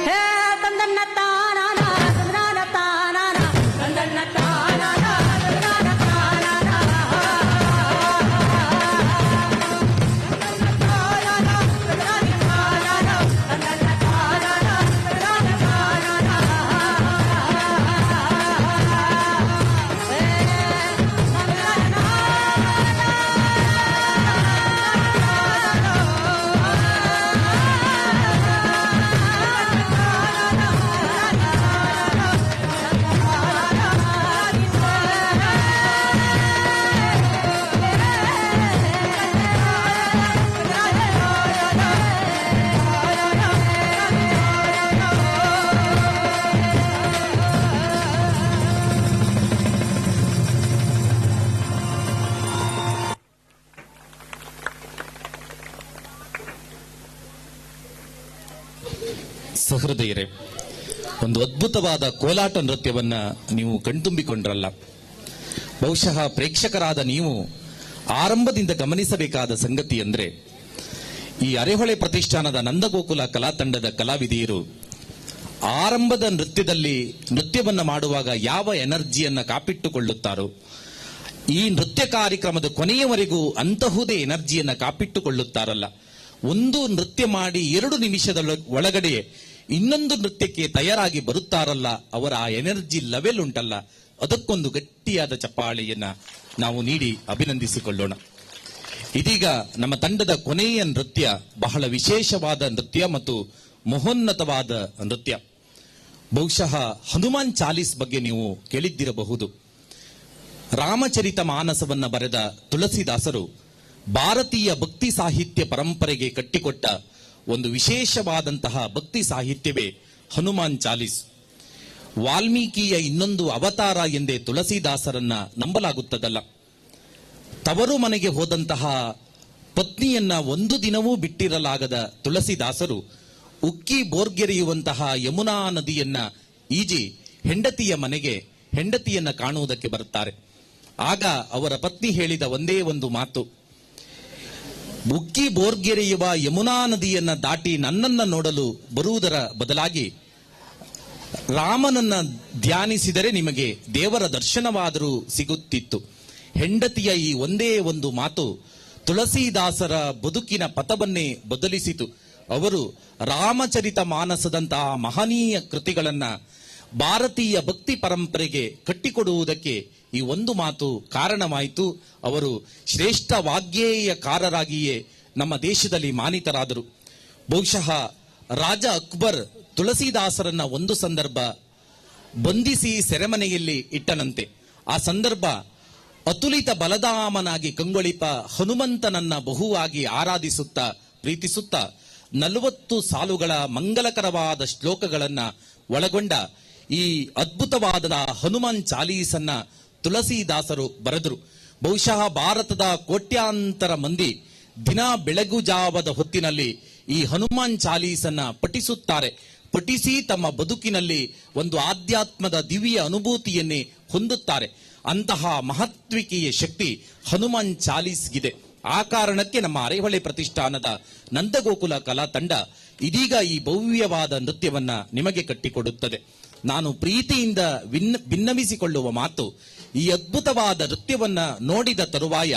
ಹೇ ತಂದನ್ನ ತಾನಾನ ತಂದನ ತಾನಾನ, ತಂದನ್ನ ತಾನಾನ ತಂದನ ತಾನಾನ, ಸಹೃದಯರೇ, ಒಂದು ಅದ್ಭುತವಾದ ಕೋಲಾಟ ನೃತ್ಯವನ್ನ ನೀವು ಕಣ್ತುಂಬಿಕೊಂಡ್ರಲ್ಲ. ಬಹುಶಃ ಪ್ರೇಕ್ಷಕರಾದ ನೀವು ಆರಂಭದಿಂದ ಗಮನಿಸಬೇಕಾದ ಸಂಗತಿ ಅಂದ್ರೆ, ಈ ಅರೆಹೊಳೆ ಪ್ರತಿಷ್ಠಾನದ ನಂದಗೋಕುಲ ಕಲಾತಂಡದ ಕಲಾವಿದೆಯರು ಆರಂಭದ ನೃತ್ಯವನ್ನ ಮಾಡುವಾಗ ಯಾವ ಎನರ್ಜಿಯನ್ನ ಕಾಪಿಟ್ಟುಕೊಳ್ಳುತ್ತಾರೋ, ಈ ನೃತ್ಯ ಕಾರ್ಯಕ್ರಮದ ಕೊನೆಯವರೆಗೂ ಅಂತಹುದೇ ಎನರ್ಜಿಯನ್ನ ಕಾಪಿಟ್ಟುಕೊಳ್ಳುತ್ತಾರಲ್ಲ. ಒಂದು ನೃತ್ಯ ಮಾಡಿ 2 ನಿಮಿಷದ ಒಳಗಡೆ ಇನ್ನೊಂದು ನೃತ್ಯಕ್ಕೆ ತಯಾರಾಗಿ ಬರುತ್ತಾರಲ್ಲ, ಅವರ ಆ ಎನರ್ಜಿ ಲೆವೆಲ್ ಉಂಟಲ್ಲ, ಅದಕ್ಕೊಂದು ಗಟ್ಟಿಯಾದ ಚಪ್ಪಾಳೆಯನ್ನ ನಾವು ನೀಡಿ ಅಭಿನಂದಿಸಿಕೊಳ್ಳೋಣ. ಇದೀಗ ನಮ್ಮ ತಂಡದ ಕೊನೆಯ ನೃತ್ಯ ಬಹಳ ವಿಶೇಷವಾದ ನೃತ್ಯ ಮತ್ತು ಮಹೋನ್ನತವಾದ ನೃತ್ಯ. ಬಹುಶಃ ಹನುಮಾನ್ ಚಾಲೀಸ್ ಬಗ್ಗೆ ನೀವು ಕೇಳಿದ್ದಿರಬಹುದು. ರಾಮಚರಿತ ಮಾನಸವನ್ನ ಬರೆದ ತುಳಸಿದಾಸರು ಭಾರತೀಯ ಭಕ್ತಿ ಸಾಹಿತ್ಯ ಪರಂಪರೆಗೆ ಕಟ್ಟಿಕೊಟ್ಟ ಒಂದು ವಿಶೇಷವಾದಂತಹ ಭಕ್ತಿ ಸಾಹಿತ್ಯವೇ ಹನುಮಾನ್ ಚಾಲೀಸ್. ವಾಲ್ಮೀಕಿಯ ಇನ್ನೊಂದು ಅವತಾರ ಎಂದೇ ತುಳಸಿದಾಸರನ್ನ ನಂಬಲಾಗುತ್ತದಲ್ಲ. ತವರು ಮನೆಗೆ ಹೋದಂತಹ ಪತ್ನಿಯನ್ನ ಒಂದು ದಿನವೂ ಬಿಟ್ಟಿರಲಾಗದ ತುಳಸಿದಾಸರು ಉಕ್ಕಿ ಬೋರ್ಗೆರೆಯುವಂತಹ ಯಮುನಾ ನದಿಯನ್ನ ಈಜಿ ಹೆಂಡತಿಯ ಮನೆಗೆ ಹೆಂಡತಿಯನ್ನ ಕಾಣುವುದಕ್ಕೆ ಬರುತ್ತಾರೆ. ಆಗ ಅವರ ಪತ್ನಿ ಹೇಳಿದ ಒಂದೇ ಒಂದು ಮಾತು, ಉಕ್ಕಿ ಬೋರ್ಗೆರೆಯುವ ಯಮುನಾ ನದಿಯನ್ನ ದಾಟಿ ನನ್ನನ್ನ ನೋಡಲು ಬರುವುದರ ಬದಲಾಗಿ ರಾಮನನ್ನ ಧ್ಯಾನಿಸಿದರೆ ನಿಮಗೆ ದೇವರ ದರ್ಶನವಾದರೂ ಸಿಗುತ್ತಿತ್ತು. ಹೆಂಡತಿಯ ಈ ಒಂದೇ ಒಂದು ಮಾತು ತುಳಸಿದಾಸರ ಬದುಕಿನ ಪಥವನ್ನೇ ಬದಲಿಸಿತು. ಅವರು ರಾಮಚರಿತ ಮಾನಸದಂತಹ ಮಹನೀಯ ಕೃತಿಗಳನ್ನ ಭಾರತೀಯ ಭಕ್ತಿ ಪರಂಪರೆಗೆ ಕಟ್ಟಿಕೊಡುವುದಕ್ಕೆ ಈ ಒಂದು ಮಾತು ಕಾರಣವಾಯಿತು. ಅವರು ಶ್ರೇಷ್ಠ ವಾಗ್ಗೇಯಕಾರರಾಗಿಯೇ ನಮ್ಮ ದೇಶದಲ್ಲಿ ಮಾನಿತರಾದರು. ಬಹುಶಃ ರಾಜ ಅಕ್ಬರ್ ತುಳಸಿದಾಸರನ್ನ ಒಂದು ಸಂದರ್ಭ ಬಂಧಿಸಿ ಸೆರೆಮನೆಯಲ್ಲಿ ಇಟ್ಟನಂತೆ. ಆ ಸಂದರ್ಭ ಅತುಲಿತ ಬಲಧಾಮನಾಗಿ ಕಂಗೊಳಿಪ ಹನುಮಂತನನ್ನ ಬಹುವಾಗಿ ಆರಾಧಿಸುತ್ತಾ ಪ್ರೀತಿಸುತ್ತಾ 40 ಸಾಲುಗಳ ಮಂಗಲಕರವಾದ ಶ್ಲೋಕಗಳನ್ನ ಒಳಗೊಂಡ ಈ ಅದ್ಭುತವಾದ ಹನುಮಾನ್ ಚಾಲೀಸನ್ನ ತುಳಸಿದಾಸರು ಬರೆದರು. ಬಹುಶಃ ಭಾರತದ ಕೋಟ್ಯಾಂತರ ಮಂದಿ ದಿನ ಬೆಳಗುಜಾವದ ಹೊತ್ತಿನಲ್ಲಿ ಈ ಹನುಮಾನ್ ಚಾಲೀಸನ್ನ ಪಠಿಸುತ್ತಾರೆ. ಪಠಿಸಿ ತಮ್ಮ ಬದುಕಿನಲ್ಲಿ ಒಂದು ಆಧ್ಯಾತ್ಮದ ದಿವ್ಯ ಅನುಭೂತಿಯನ್ನೇ ಹೊಂದುತ್ತಾರೆ. ಅಂತಹ ಮಹತ್ವಿಕೆಯ ಶಕ್ತಿ ಹನುಮಾನ್ ಚಾಲೀಸ್ಗಿದೆ. ಆ ಕಾರಣಕ್ಕೆ ನಮ್ಮ ಅರೆಹೊಳೆ ಪ್ರತಿಷ್ಠಾನದ ನಂದಗೋಕುಲ ಕಲಾ ತಂಡ ಇದೀಗ ಈ ಭವ್ಯವಾದ ನೃತ್ಯವನ್ನ ನಿಮಗೆ ಕಟ್ಟಿಕೊಡುತ್ತದೆ. ನಾನು ಪ್ರೀತಿಯಿಂದ ಭಿನ್ನವಿಸಿಕೊಳ್ಳುವ ಮಾತು, ಈ ಅದ್ಭುತವಾದ ನೃತ್ಯವನ್ನ ನೋಡಿದ ತರುವಾಯ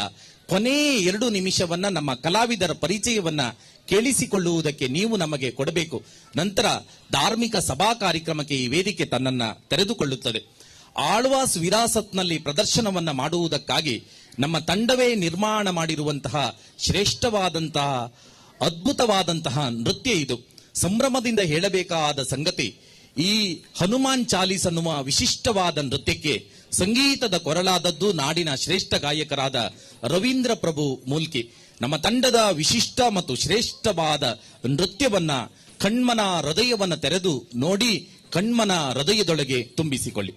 ಕೊನೆ 2 ನಿಮಿಷವನ್ನ ನಮ್ಮ ಕಲಾವಿದರ ಪರಿಚಯವನ್ನ ಕೇಳಿಸಿಕೊಳ್ಳುವುದಕ್ಕೆ ನೀವು ನಮಗೆ ಕೊಡಬೇಕು. ನಂತರ ಧಾರ್ಮಿಕ ಸಭಾ ಕಾರ್ಯಕ್ರಮಕ್ಕೆ ಈ ವೇದಿಕೆ ತನ್ನನ್ನ ತೆರೆದುಕೊಳ್ಳುತ್ತದೆ. ಆಳ್ವಾಸ್ ವಿರಾಸತ್ನಲ್ಲಿ ಪ್ರದರ್ಶನವನ್ನ ಮಾಡುವುದಕ್ಕಾಗಿ ನಮ್ಮ ತಂಡವೇ ನಿರ್ಮಾಣ ಮಾಡಿರುವಂತಹ ಶ್ರೇಷ್ಠವಾದಂತಹ ಅದ್ಭುತವಾದಂತಹ ನೃತ್ಯ ಇದು. ಸಂಭ್ರಮದಿಂದ ಹೇಳಬೇಕಾದ ಸಂಗತಿ, ಈ ಹನುಮಾನ್ ಚಾಲೀಸ್ ಅನ್ನುವ ವಿಶಿಷ್ಟವಾದ ನೃತ್ಯಕ್ಕೆ ಸಂಗೀತದ ಕೊರಳಾದದ್ದು ನಾಡಿನ ಶ್ರೇಷ್ಠ ಗಾಯಕರಾದ ರವೀಂದ್ರ ಪ್ರಭು ಮೂಲ್ಕಿ. ನಮ್ಮ ತಂಡದ ವಿಶಿಷ್ಟ ಮತ್ತು ಶ್ರೇಷ್ಠವಾದ ನೃತ್ಯವನ್ನ ಕಣ್ಮನ ಹೃದಯವನ್ನ ತೆರೆದು ನೋಡಿ, ಕಣ್ಮನ ಹೃದಯದೊಳಗೆ ತುಂಬಿಸಿಕೊಳ್ಳಿ.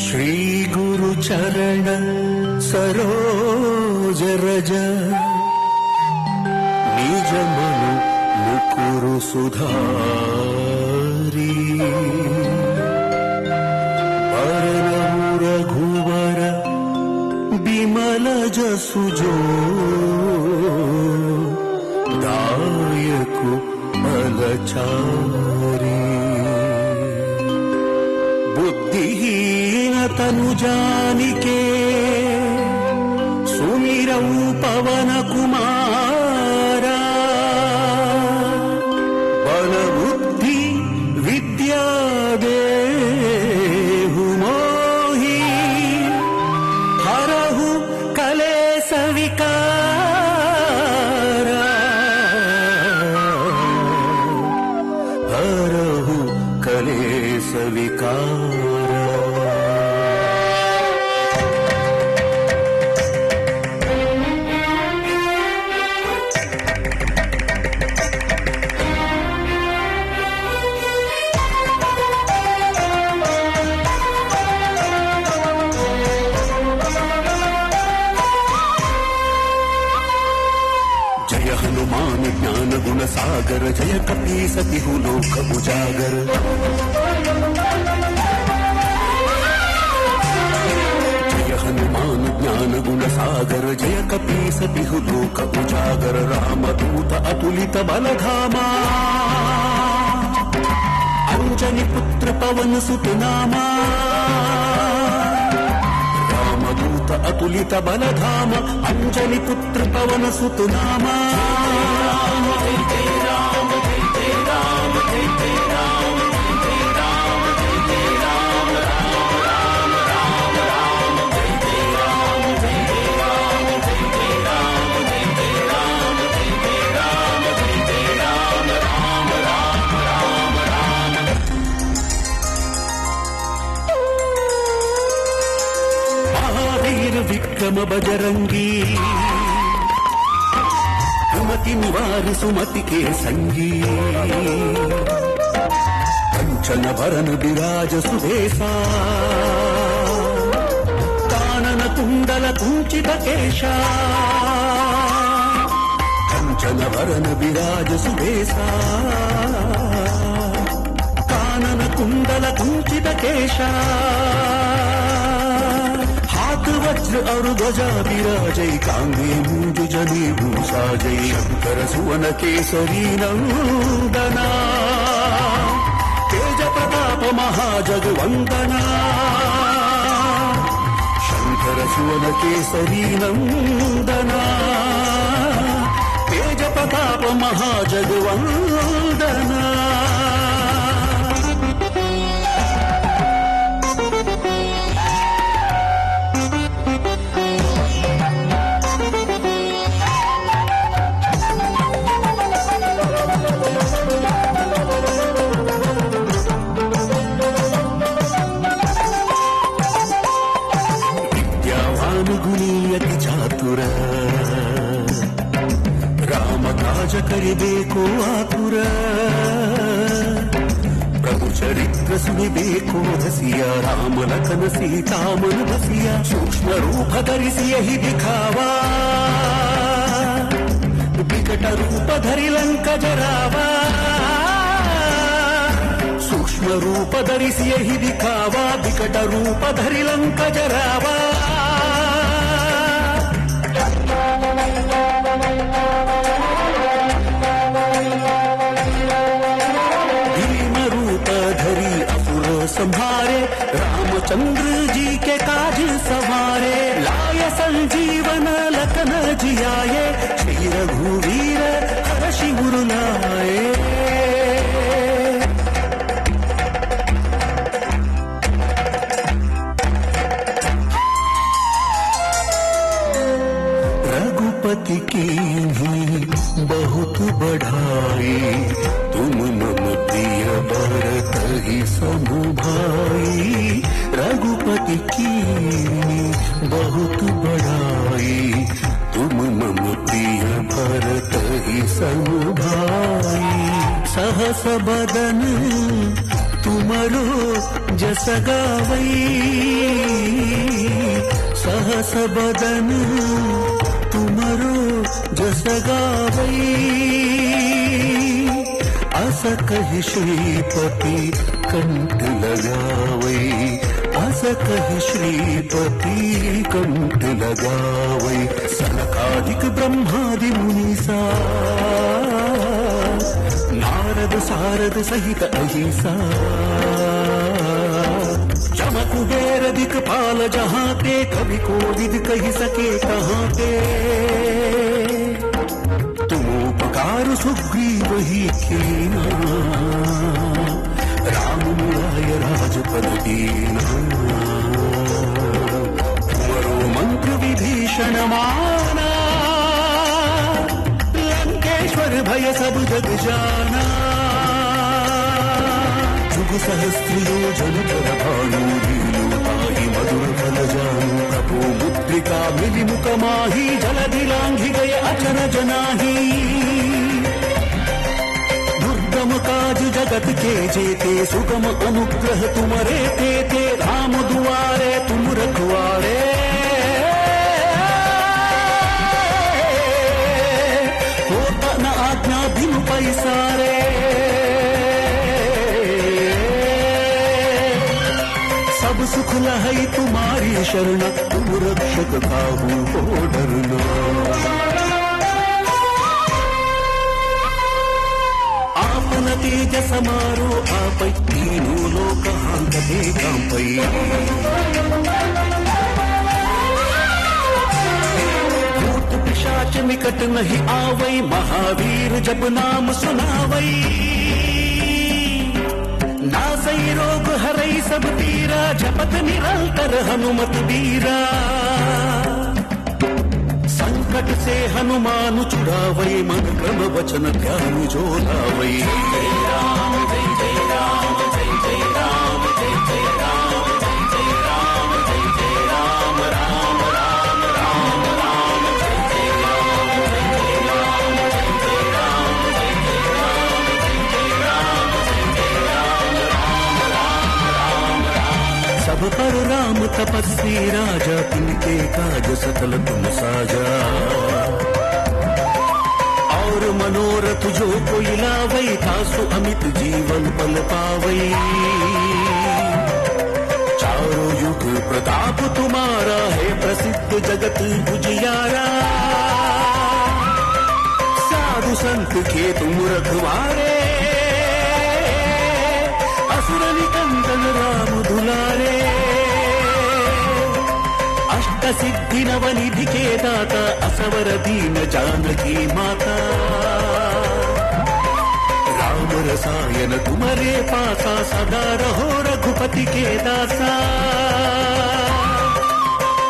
ಶ್ರೀ ಗುರು ಚರಣ ಸರೋಜ ರಜ ನಿಜ ಮನು ಮುಕುರು ಸುಧಾರಿ ಪರನವು ರಘುವರ ಬಿಮಲ ಜಸುಜೋ ದಾಯಕು ಫಲಚಾರಿ बुद्धिहीन तनु जानिके सुमिरऊ पवन कुमारा बल बुद्धि विद्या देहु मोहि हरहु कलेस विकारा हरहु कलेस विकार जय हनुमान ज्ञान गुण सागर जय कपी सतिहु लोक उजागर जय हनुमान ज्ञान गुण सागर जय कपी सतिहु लोक उजागर रामदूत अतुलित बलधामा अंजनी पुत्र पवन सुत नामा रामदूत अतुलित बलधाम अंजनी पुत्र पवन सुत नामा विक्रम बजरंगी कुमति निवार सुमति के संगी कंचन भरन विराज सुदेशा कानन कुंडल कुंचित केशा कंचन भरन विराज सुदेशा कानन कुंडल कुंचित केशा हाथ वज्र और ध्वजा विराजै कांगे मूंज जने भूषा जय शंकर सुवन केसरी नंदना तेज प्रताप महाजगवंदना शंकर सुवन केसरी नंदना तेज प्रताप महाजगवंदना ಕರಿಬೇಕು ಆತುರ ಪ್ರಭು ಚರಿತ್ರ ಸುಳಿಬೇಕು ರಸಿಯ ರಾಮನ ಕನಸಿ ತಾಮನ ಬಸಿಯ ಸೂಕ್ಷ್ಮ ರೂಪ ಧರಿಸಿಯ ಹಿ ದಿಖಾವಾ ವಿಕಟ ರೂಪ ಧರಿ ಲಂಕ ಜರಾವಾ ಸೂಕ್ಷ್ಮ ರೂಪ ಧರಿಸಿಯ ಹಿ ದಿಖಾವಾ ವಿಕಟ ರೂಪ ಧರಿ ಲಂಕ ಜರಾವಾ संभारे रामचंद्र जी के काज सवारे लाय संजीवन लखन जियाए श्री रघुवीर हर्षि गुरु लाए रघुपति की बहुत बढ़ाई तुम मम प्रिय भरत ही समु भाई रघुपति की बहुत बढ़ाई तुम मम प्रिय भरत ही समु भाई सहस बदन तुमरो जस गावई सहस बदन तुमरो जस गावई अस कहि श्रीपति कंठ लगावई अस कहि श्रीपति कंठ लगावई सनकादिक ब्रह्मादि मुनीसा नारद सारद सहित अहिसा जम कुबेर दिक्पाल जहाँ ते कभी को विद कही सके कहाँ ते तुम उपकार सुग्रीव ही कीना राम मुराय राजपद दीना तुमरो मंत्र विभीषण माना लंकेश्वर भय सब जग जाना जुग सहस्त्र योजन पर भानु लीलोताहि मधुर फल जानु प्रभु मुद्रिका मिलि मुख माही जलधि लांघि गय अचर जनाही दुर्गम काज जगत के जेते सुगम अनुग्रह तुमरे तेते राम दुआरे तुम रखवारे होता न आज्ञा बिनु पैसारे सब सुख लहई तुम्हारी शरण तुम रक्षक काहू को डरना आपन तेज समारो आपै तीनों लोक हांकते कांपै भूत पिशाच निकट नहीं आवै महावीर जब नाम सुनावै नासै रोग हरै सब पीरा जपत निरंतर हनुमत बीरा संकट से हनुमान छुड़ावै मन क्रम वचन ध्यान जो लावै जय राम जय जय राम जय जय राम जय जय राम जय जय राम जय जय राम राम राम राम राम जय जय राम जय जय राम जय जय राम जय जय राम जय जय राम जय जय राम सब पर राम तपस्वी राजा तिनके काज सकल तुम साजा और मनोरथ जो कोई लावै तासु अमित जीवन पल पावै चारों युग प्रताप तुम्हारा है प्रसिद्ध जगत उजियारा साधु संत के तुम रखवारे असुर निकंदन राम दुलारे अष्ट सिद्धि नवनिधि के दाता असवर दीन जानकी माता राम रसायन तुम्हारे पासा सदा रहो रघुपति के दासा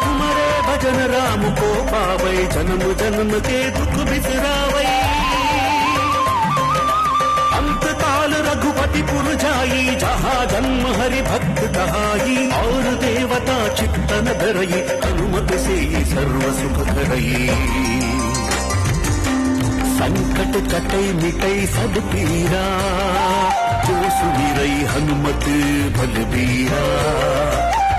तुम्हारे भजन राम को पावै जन्म जन्म के दुख बिसरावै काल रघुपति पुर जाई जहाँ जन्म हरि भक्त कहाई और देवता चित्तन धरई हनुमत से सर्व सुख करई संकट कटे मिटई सब पीरा, जो सुमिरई हनुमत बलबीरा।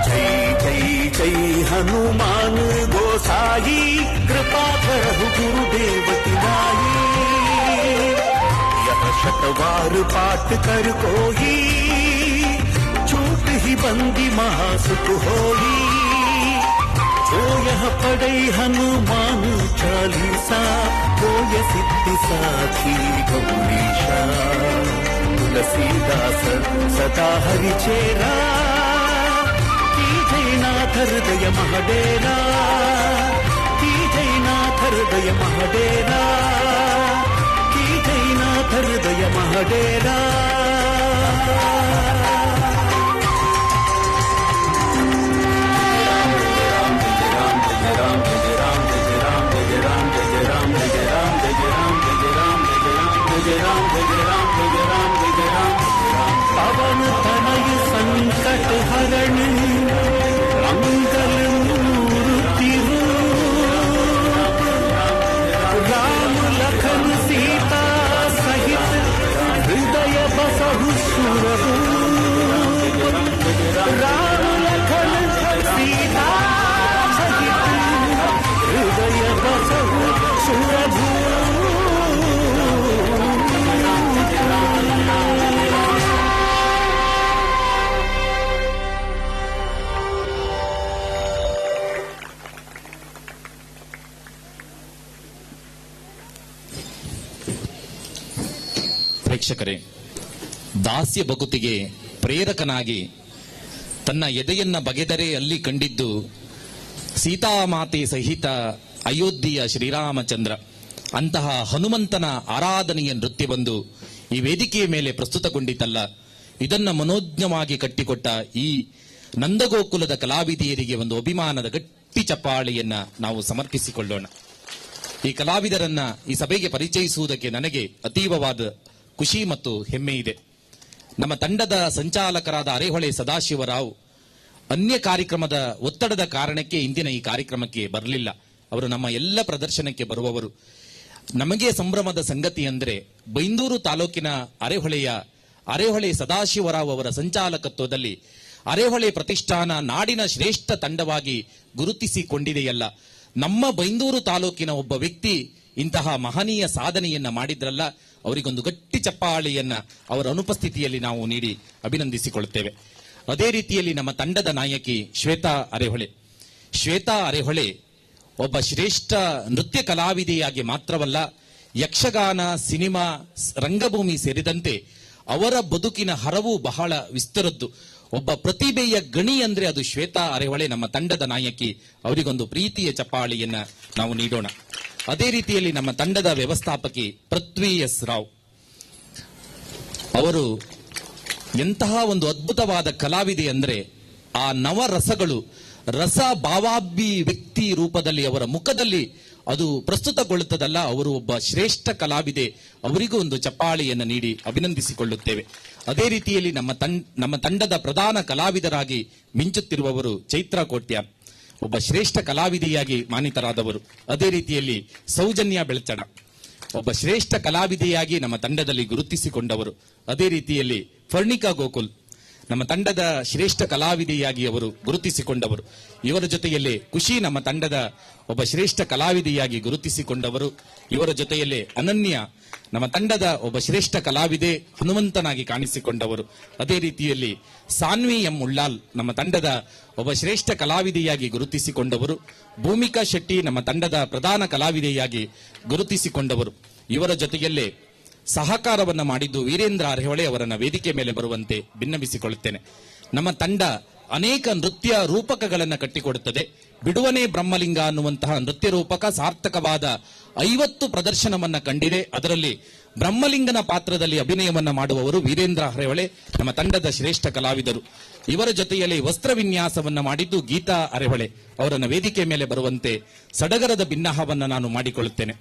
जय जय जय हनुमान गोसाई, कृपा करहु गुरुदेव तिनाई। यह शतवार पाठ कर कोई, छूट ही बंदी महासुख होई। जो यह पढ़े हनुमान चालीसा, वो ये सिद्धि साखी गौरीशा। तुलसीदास सदा हरि चेरा, की जयनाथ हृदय महडेरा, की जयनाथ हृदय महडेरा, की जयनाथ हृदय महडेरा। पवन तनय संकट हरण, मंगल मूर्ति रूप। राम लखन सीता सहित, हृदय बसहु सुरभूप। राम लखन सीता सहित, हृदय बसहु सुरभूप। ಪ್ರೇಕ್ಷಕರೇ, ದಾಸ್ಯ ಭಕುತಿಗೆ ಪ್ರೇರಕನಾಗಿ ತನ್ನ ಎದೆಯನ್ನ ಬಗೆದರೆ ಅಲ್ಲಿ ಕಂಡಿದ್ದು ಸೀತಾಮಾತೆ ಸಹಿತ ಅಯೋಧ್ಯೆಯ ಶ್ರೀರಾಮಚಂದ್ರ. ಅಂತಹ ಹನುಮಂತನ ಆರಾಧನೆಯ ನೃತ್ಯವೊಂದು ಈ ವೇದಿಕೆಯ ಮೇಲೆ ಪ್ರಸ್ತುತಗೊಂಡಿತಲ್ಲ. ಇದನ್ನ ಮನೋಜ್ಞವಾಗಿ ಕಟ್ಟಿಕೊಟ್ಟ ಈ ನಂದಗೋಕುಲದ ಕಲಾವಿದೆಯರಿಗೆ ಒಂದು ಅಭಿಮಾನದ ಗಟ್ಟಿ ಚಪ್ಪಾಳೆಯನ್ನ ನಾವು ಸಮರ್ಪಿಸಿಕೊಳ್ಳೋಣ. ಈ ಕಲಾವಿದರನ್ನ ಈ ಸಭೆಗೆ ಪರಿಚಯಿಸುವುದಕ್ಕೆ ನನಗೆ ಅತೀವವಾದ ಖುಷಿ ಮತ್ತು ಹೆಮ್ಮೆ ಇದೆ. ನಮ್ಮ ತಂಡದ ಸಂಚಾಲಕರಾದ ಅರೆಹೊಳೆ ಸದಾಶಿವರಾವ್ ಅನ್ಯ ಕಾರ್ಯಕ್ರಮದ ಒತ್ತಡದ ಕಾರಣಕ್ಕೆ ಇಂದಿನ ಈ ಕಾರ್ಯಕ್ರಮಕ್ಕೆ ಬರಲಿಲ್ಲ. ಅವರು ನಮ್ಮ ಎಲ್ಲ ಪ್ರದರ್ಶನಕ್ಕೆ ಬರುವವರು. ನಮಗೆ ಸಂಭ್ರಮದ ಸಂಗತಿ ಅಂದರೆ ಬೈಂದೂರು ತಾಲೂಕಿನ ಅರೆಹೊಳೆ ಸದಾಶಿವರಾವ್ ಅವರ ಸಂಚಾಲಕತ್ವದಲ್ಲಿ ಅರೆಹೊಳೆ ಪ್ರತಿಷ್ಠಾನ ನಾಡಿನ ಶ್ರೇಷ್ಠ ತಂಡವಾಗಿ ಗುರುತಿಸಿಕೊಂಡಿದೆಯಲ್ಲ. ನಮ್ಮ ಬೈಂದೂರು ತಾಲೂಕಿನ ಒಬ್ಬ ವ್ಯಕ್ತಿ ಇಂತಹ ಮಹನೀಯ ಸಾಧನೆಯನ್ನ ಮಾಡಿದ್ರಲ್ಲ, ಅವರಿಗೊಂದು ಗಟ್ಟಿ ಚಪ್ಪಾಳೆಯನ್ನ ಅವರ ಅನುಪಸ್ಥಿತಿಯಲ್ಲಿ ನಾವು ನೀಡಿ ಅಭಿನಂದಿಸಿಕೊಳ್ಳುತ್ತೇವೆ. ಅದೇ ರೀತಿಯಲ್ಲಿ ನಮ್ಮ ತಂಡದ ನಾಯಕಿ ಶ್ವೇತಾ ಅರೆಹೊಳೆ ಒಬ್ಬ ಶ್ರೇಷ್ಠ ನೃತ್ಯ ಕಲಾವಿದೆಯಾಗಿ ಮಾತ್ರವಲ್ಲ, ಯಕ್ಷಗಾನ, ಸಿನಿಮಾ, ರಂಗಭೂಮಿ ಸೇರಿದಂತೆ ಅವರ ಬದುಕಿನ ಹರವು ಬಹಳ ವಿಸ್ತರದ್ದು. ಒಬ್ಬ ಪ್ರತಿಭೆಯ ಗಣಿ ಅಂದ್ರೆ ಅದು ಶ್ವೇತಾ ಅರೆಹೊಳೆ, ನಮ್ಮ ತಂಡದ ನಾಯಕಿ. ಅವರಿಗೊಂದು ಪ್ರೀತಿಯ ಚಪ್ಪಾಳೆಯನ್ನ ನಾವು ನೀಡೋಣ. ಅದೇ ರೀತಿಯಲ್ಲಿ ನಮ್ಮ ತಂಡದ ವ್ಯವಸ್ಥಾಪಕಿ ಪೃಥ್ವಿ ಎಸ್ ರಾವ್ ಅವರು ಎಂತಹ ಒಂದು ಅದ್ಭುತವಾದ ಕಲಾವಿದೆ ಅಂದ್ರೆ ಆ ನವರಸಗಳು ರಸ ಭಾವಾಭಿ ವ್ಯಕ್ತಿ ರೂಪದಲ್ಲಿ ಅವರ ಮುಖದಲ್ಲಿ ಅದು ಪ್ರಸ್ತುತಗೊಳ್ಳುತ್ತದಲ್ಲ. ಅವರು ಒಬ್ಬ ಶ್ರೇಷ್ಠ ಕಲಾವಿದೆ. ಅವರಿಗೂ ಒಂದು ಚಪ್ಪಾಳೆಯನ್ನು ನೀಡಿ ಅಭಿನಂದಿಸಿಕೊಳ್ಳುತ್ತೇವೆ. ಅದೇ ರೀತಿಯಲ್ಲಿ ನಮ್ಮ ತಂಡದ ಪ್ರಧಾನ ಕಲಾವಿದರಾಗಿ ಮಿಂಚುತ್ತಿರುವವರು ಚೈತ್ರಾ ಕೋಟ್ಯ, ಒಬ್ಬ ಶ್ರೇಷ್ಠ ಕಲಾವಿದೆಯಾಗಿ ಮಾನಿತರಾದವರು. ಅದೇ ರೀತಿಯಲ್ಲಿ ಸೌಜನ್ಯ ಬೆಳ್ಚಡ ಒಬ್ಬ ಶ್ರೇಷ್ಠ ಕಲಾವಿದೆಯಾಗಿ ನಮ್ಮ ತಂಡದಲ್ಲಿ ಗುರುತಿಸಿಕೊಂಡವರು. ಅದೇ ರೀತಿಯಲ್ಲಿ ಫರ್ಣಿಕಾ ಗೋಕುಲ್ ನಮ್ಮ ತಂಡದ ಶ್ರೇಷ್ಠ ಕಲಾವಿದೆಯಾಗಿ ಅವರು ಗುರುತಿಸಿಕೊಂಡವರು. ಇವರ ಜೊತೆಯಲ್ಲೇ ಖುಷಿ ನಮ್ಮ ತಂಡದ ಒಬ್ಬ ಶ್ರೇಷ್ಠ ಕಲಾವಿದೆಯಾಗಿ ಗುರುತಿಸಿಕೊಂಡವರು. ಇವರ ಜೊತೆಯಲ್ಲೇ ಅನನ್ಯ ನಮ್ಮ ತಂಡದ ಒಬ್ಬ ಶ್ರೇಷ್ಠ ಕಲಾವಿದೆ, ಹನುಮಂತನಾಗಿ ಕಾಣಿಸಿಕೊಂಡವರು. ಅದೇ ರೀತಿಯಲ್ಲಿ ಸಾನ್ವಿ ಎಂ ಉಳ್ಳಾಲ್ ನಮ್ಮ ತಂಡದ ಒಬ್ಬ ಶ್ರೇಷ್ಠ ಕಲಾವಿದೆಯಾಗಿ ಗುರುತಿಸಿಕೊಂಡವರು. ಭೂಮಿಕಾ ಶೆಟ್ಟಿ ನಮ್ಮ ತಂಡದ ಪ್ರಧಾನ ಕಲಾವಿದೆಯಾಗಿ ಗುರುತಿಸಿಕೊಂಡವರು. ಇವರ ಜೊತೆಯಲ್ಲೇ ಸಹಕಾರವನ್ನ ಮಾಡಿದ್ದು ವೀರೇಂದ್ರ ಅರೆಹೊಳೆ ಅವರನ್ನ ವೇದಿಕೆ ಮೇಲೆ ಬರುವಂತೆ ಭಿನ್ನವಿಸಿಕೊಳ್ಳುತ್ತೇನೆ. ನಮ್ಮ ತಂಡ ಅನೇಕ ನೃತ್ಯ ರೂಪಕಗಳನ್ನು ಕಟ್ಟಿಕೊಡುತ್ತದೆ. ಬಿಡುವನೇ ಬ್ರಹ್ಮಲಿಂಗ ಅನ್ನುವಂತಹ ನೃತ್ಯ ರೂಪಕ ಸಾರ್ಥಕವಾದ 50 ಪ್ರದರ್ಶನವನ್ನ ಕಂಡಿದೆ. ಅದರಲ್ಲಿ ಬ್ರಹ್ಮಲಿಂಗನ ಪಾತ್ರದಲ್ಲಿ ಅಭಿನಯವನ್ನ ಮಾಡುವವರು ವೀರೇಂದ್ರ ಅರೆಹೊಳೆ, ನಮ್ಮ ತಂಡದ ಶ್ರೇಷ್ಠ ಕಲಾವಿದರು. ಇವರ ಜೊತೆಯಲ್ಲಿ ವಸ್ತ್ರ ವಿನ್ಯಾಸವನ್ನ ಮಾಡಿದ್ದು ಗೀತಾ ಅರೆಹೊಳೆ. ಅವರನ್ನ ವೇದಿಕೆ ಮೇಲೆ ಬರುವಂತೆ ಸಡಗರದ ಭಿನ್ನಹವನ್ನ ನಾನು ಮಾಡಿಕೊಳ್ಳುತ್ತೇನೆ.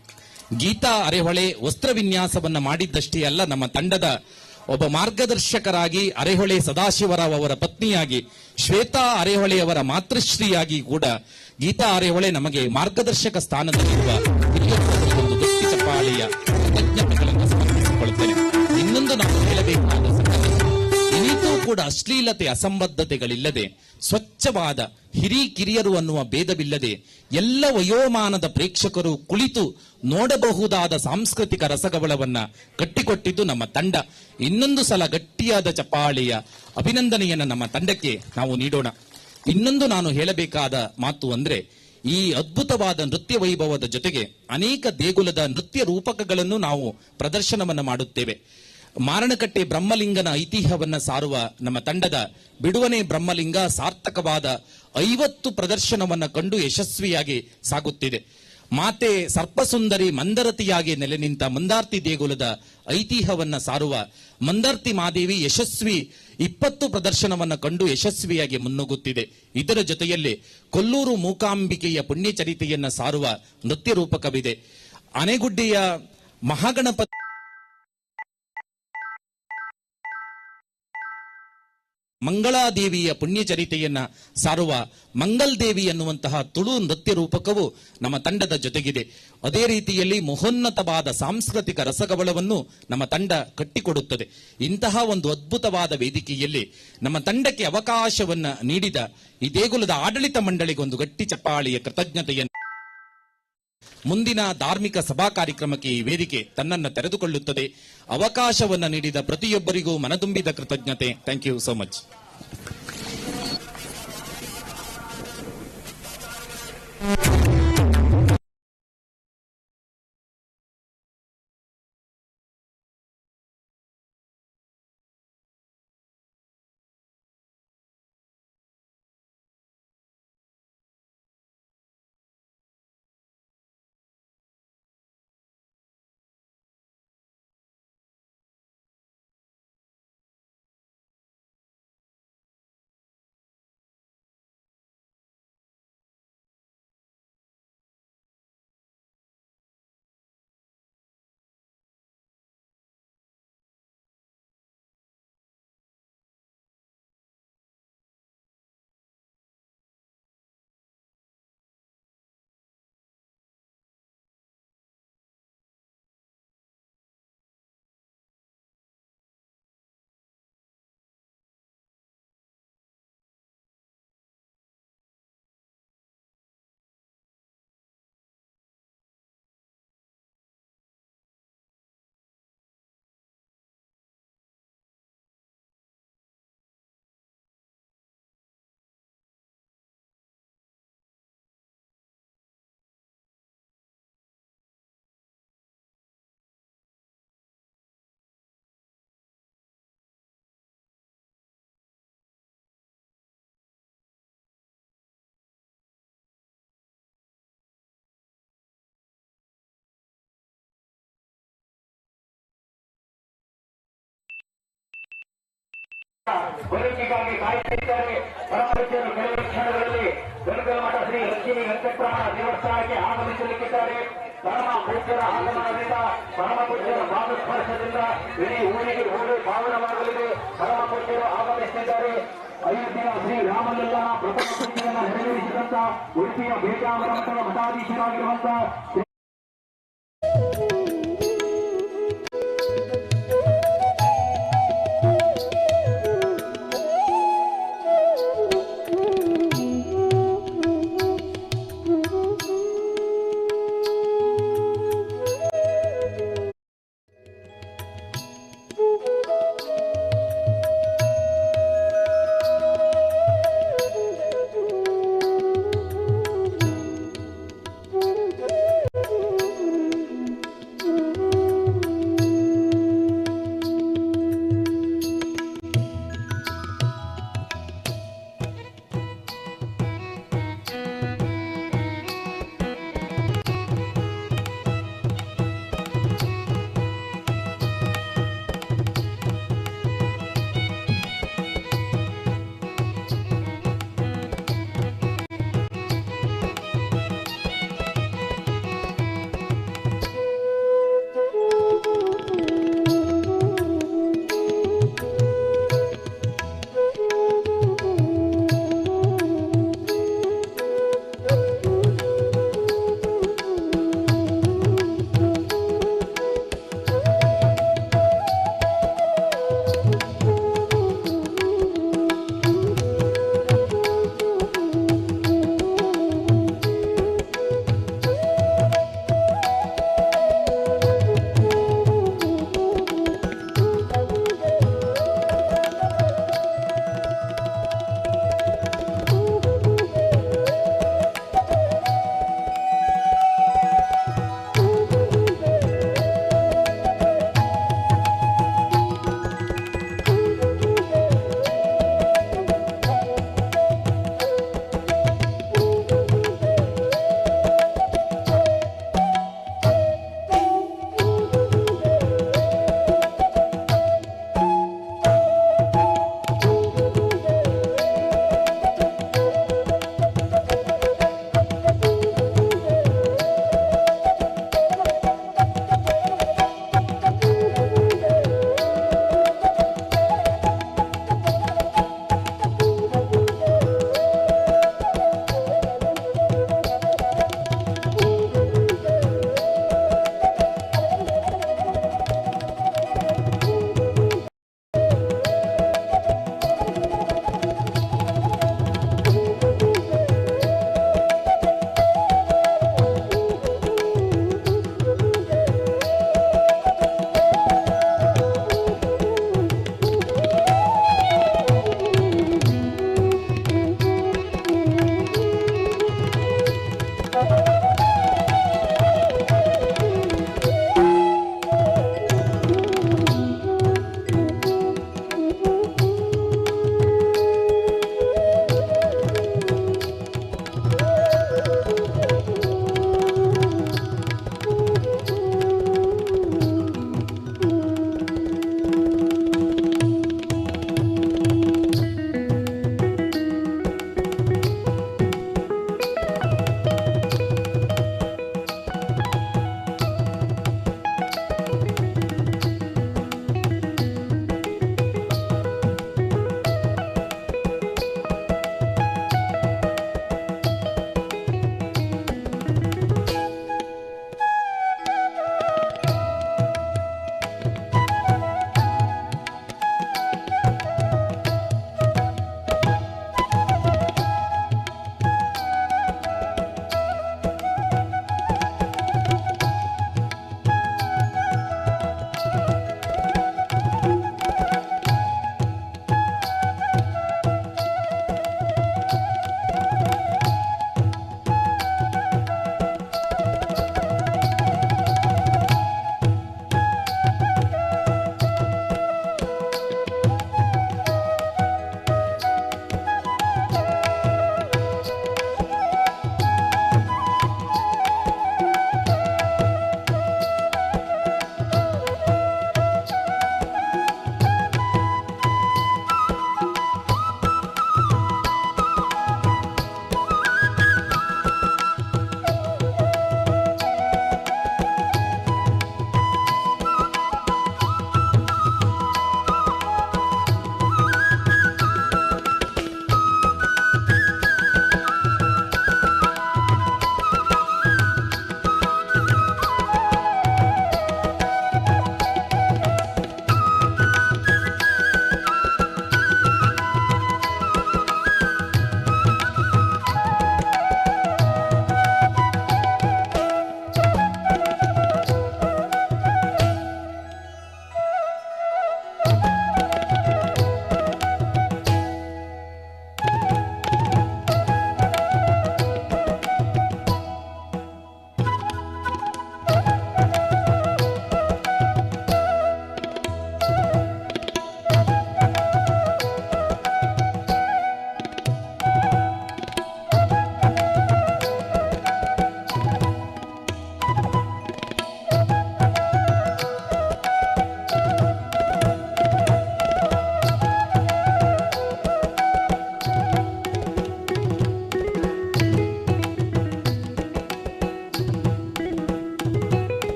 ಗೀತಾ ಅರೆಹೊಳೆ ವಸ್ತ್ರ ವಿನ್ಯಾಸವನ್ನ ಮಾಡಿದ್ದಷ್ಟೇ ಅಲ್ಲ, ನಮ್ಮ ತಂಡದ ಒಬ್ಬ ಮಾರ್ಗದರ್ಶಕರಾಗಿ ಅರೆಹೊಳೆ ಸದಾಶಿವರಾವ್ ಅವರ ಪತ್ನಿಯಾಗಿ ಶ್ವೇತಾ ಅರೆಹೊಳೆಯವರ ಮಾತೃಶ್ರೀಯಾಗಿ ಕೂಡ ಗೀತಾ ಅರೆಹೊಳೆ ನಮಗೆ ಮಾರ್ಗದರ್ಶಕ ಸ್ಥಾನದಲ್ಲಿರುವ ಒಂದು ಗಟ್ಟಿ ಚಪ್ಪಾಳೆಯ ಕೂಡ ಅಶ್ಲೀಲತೆ ಅಸಂಬದ್ಧತೆಗಳಿಲ್ಲದೆ ಸ್ವಚ್ಛವಾದ ಹಿರಿಕಿರಿಯರು ಅನ್ನುವ ಭೇದವಿಲ್ಲದೆ ಎಲ್ಲ ವಯೋಮಾನದ ಪ್ರೇಕ್ಷಕರು ಕುಳಿತು ನೋಡಬಹುದಾದ ಸಾಂಸ್ಕೃತಿಕ ರಸಗವಳವನ್ನ ಕಟ್ಟಿಕೊಟ್ಟಿದ್ದು ನಮ್ಮ ತಂಡ. ಇನ್ನೊಂದು ಸಲ ಗಟ್ಟಿಯಾದ ಚಪ್ಪಾಳೆಯ ಅಭಿನಂದನೆಯನ್ನ ನಮ್ಮ ತಂಡಕ್ಕೆ ನಾವು ನೀಡೋಣ. ಇನ್ನೊಂದು ನಾನು ಹೇಳಬೇಕಾದ ಮಾತು ಅಂದ್ರೆ, ಈ ಅದ್ಭುತವಾದ ನೃತ್ಯ ವೈಭವದ ಜೊತೆಗೆ ಅನೇಕ ದೇಗುಲದ ನೃತ್ಯ ರೂಪಕಗಳನ್ನು ನಾವು ಪ್ರದರ್ಶನವನ್ನ ಮಾಡುತ್ತೇವೆ. ಮಾರಣಕಟ್ಟೆ ಬ್ರಹ್ಮಲಿಂಗನ ಐತಿಹ್ಯವನ್ನ ಸಾರುವ ನಮ್ಮ ತಂಡದ ಬಿಡುವನೆ ಬ್ರಹ್ಮಲಿಂಗ ಸಾರ್ಥಕವಾದ 50 ಪ್ರದರ್ಶನವನ್ನ ಕಂಡು ಯಶಸ್ವಿಯಾಗಿ ಸಾಗುತ್ತಿದೆ. ಮಾತೆ ಸರ್ಪಸುಂದರಿ ಮಂದರತಿಯಾಗಿ ನೆಲೆ ನಿಂತ ಮಂದಾರ್ತಿ ದೇಗುಲದ ಐತಿಹ್ಯವನ್ನ ಸಾರುವ ಮಂದಾರ್ತಿ ಮಾದೇವಿ ಯಶಸ್ವಿ 20 ಪ್ರದರ್ಶನವನ್ನ ಕಂಡು ಯಶಸ್ವಿಯಾಗಿ ಮುನ್ನುಗ್ಗುತ್ತಿದೆ. ಇದರ ಜೊತೆಯಲ್ಲಿ ಕೊಲ್ಲೂರು ಮೂಕಾಂಬಿಕೆಯ ಪುಣ್ಯಚರಿತೆಯನ್ನ ಸಾರುವ ನೃತ್ಯ ರೂಪಕವಿದೆ. ಆನೆಗುಡ್ಡೆಯ ಮಹಾಗಣಪತಿ ಮಂಗಳಾದೇವಿಯ ಪುಣ್ಯಚರಿತೆಯನ್ನ ಸಾರುವ ಮಂಗಲ್ ದೇವಿ ಎನ್ನುವಂತಹ ತುಳು ನೃತ್ಯ ರೂಪಕವು ನಮ್ಮ ತಂಡದ ಜೊತೆಗಿದೆ. ಅದೇ ರೀತಿಯಲ್ಲಿ ಮಹೋನ್ನತವಾದ ಸಾಂಸ್ಕೃತಿಕ ರಸಗವಳವನ್ನು ನಮ್ಮ ತಂಡ ಕಟ್ಟಿಕೊಡುತ್ತದೆ. ಇಂತಹ ಒಂದು ಅದ್ಭುತವಾದ ವೇದಿಕೆಯಲ್ಲಿ ನಮ್ಮ ತಂಡಕ್ಕೆ ಅವಕಾಶವನ್ನ ನೀಡಿದ ಈ ದೇಗುಲದ ಆಡಳಿತ ಮಂಡಳಿಗೊಂದು ಗಟ್ಟಿ ಚಪ್ಪಾಳಿಯ ಕೃತಜ್ಞತೆಯನ್ನು. ಮುಂದಿನ ಧಾರ್ಮಿಕ ಸಭಾ ಕಾರ್ಯಕ್ರಮಕ್ಕೆ ಈ ವೇದಿಕೆ ತನ್ನನ್ನು ತೆರೆದುಕೊಳ್ಳುತ್ತದೆ. ಅವಕಾಶವನ್ನ ನೀಡಿದ ಪ್ರತಿಯೊಬ್ಬರಿಗೂ ಮನತುಂಬಿದ ಕೃತಜ್ಞತೆ. Thank you so much. ಬದುಕಿಗಾಗಿ ಕಾಯುತ್ತಿದ್ದಾರೆ. ಪರಮರಿಸಿದ ಕೆಲವು ಕ್ಷಣಗಳಲ್ಲಿ ಗರುಗಲ ಮಠ ಶ್ರೀ ಲಕ್ಷ್ಮೀ ವೆಂಕಟರಮಣ ದೇವಸ್ಥಾನಕ್ಕೆ ಆಗಮಿಸಲಿಕ್ಕಿದ್ದಾರೆ. ಪರಮ ಪೂಜ್ಯರ ಆಗಮನದಿಂದ, ಪರಮ ಪೂಜ್ಯರ ಪಾದಸ್ಪರ್ಶದಿಂದ ಇಡೀ ಊರಿಗೆ ಹೋಗಿ ಪಾವನವಾಗಲಿದೆ. ಪರಮ ಪೂಜ್ಯರು ಆಗಮಿಸಿದ್ದಾರೆ. ಅಯೋಧ್ಯೆಯ ಶ್ರೀ ರಾಮಲಲ್ಲನ ಪ್ರಥಮ ಪೂಜೆಯನ್ನು ನೆರವೇರಿಸಿದಂತ ಉಡುಪಿಯ ಬೇಜಾವರ ಮಠದ ಮಠಾಧೀಶರಾಗಿರುವಂತಹ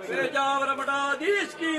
पेजावर मठाधीश की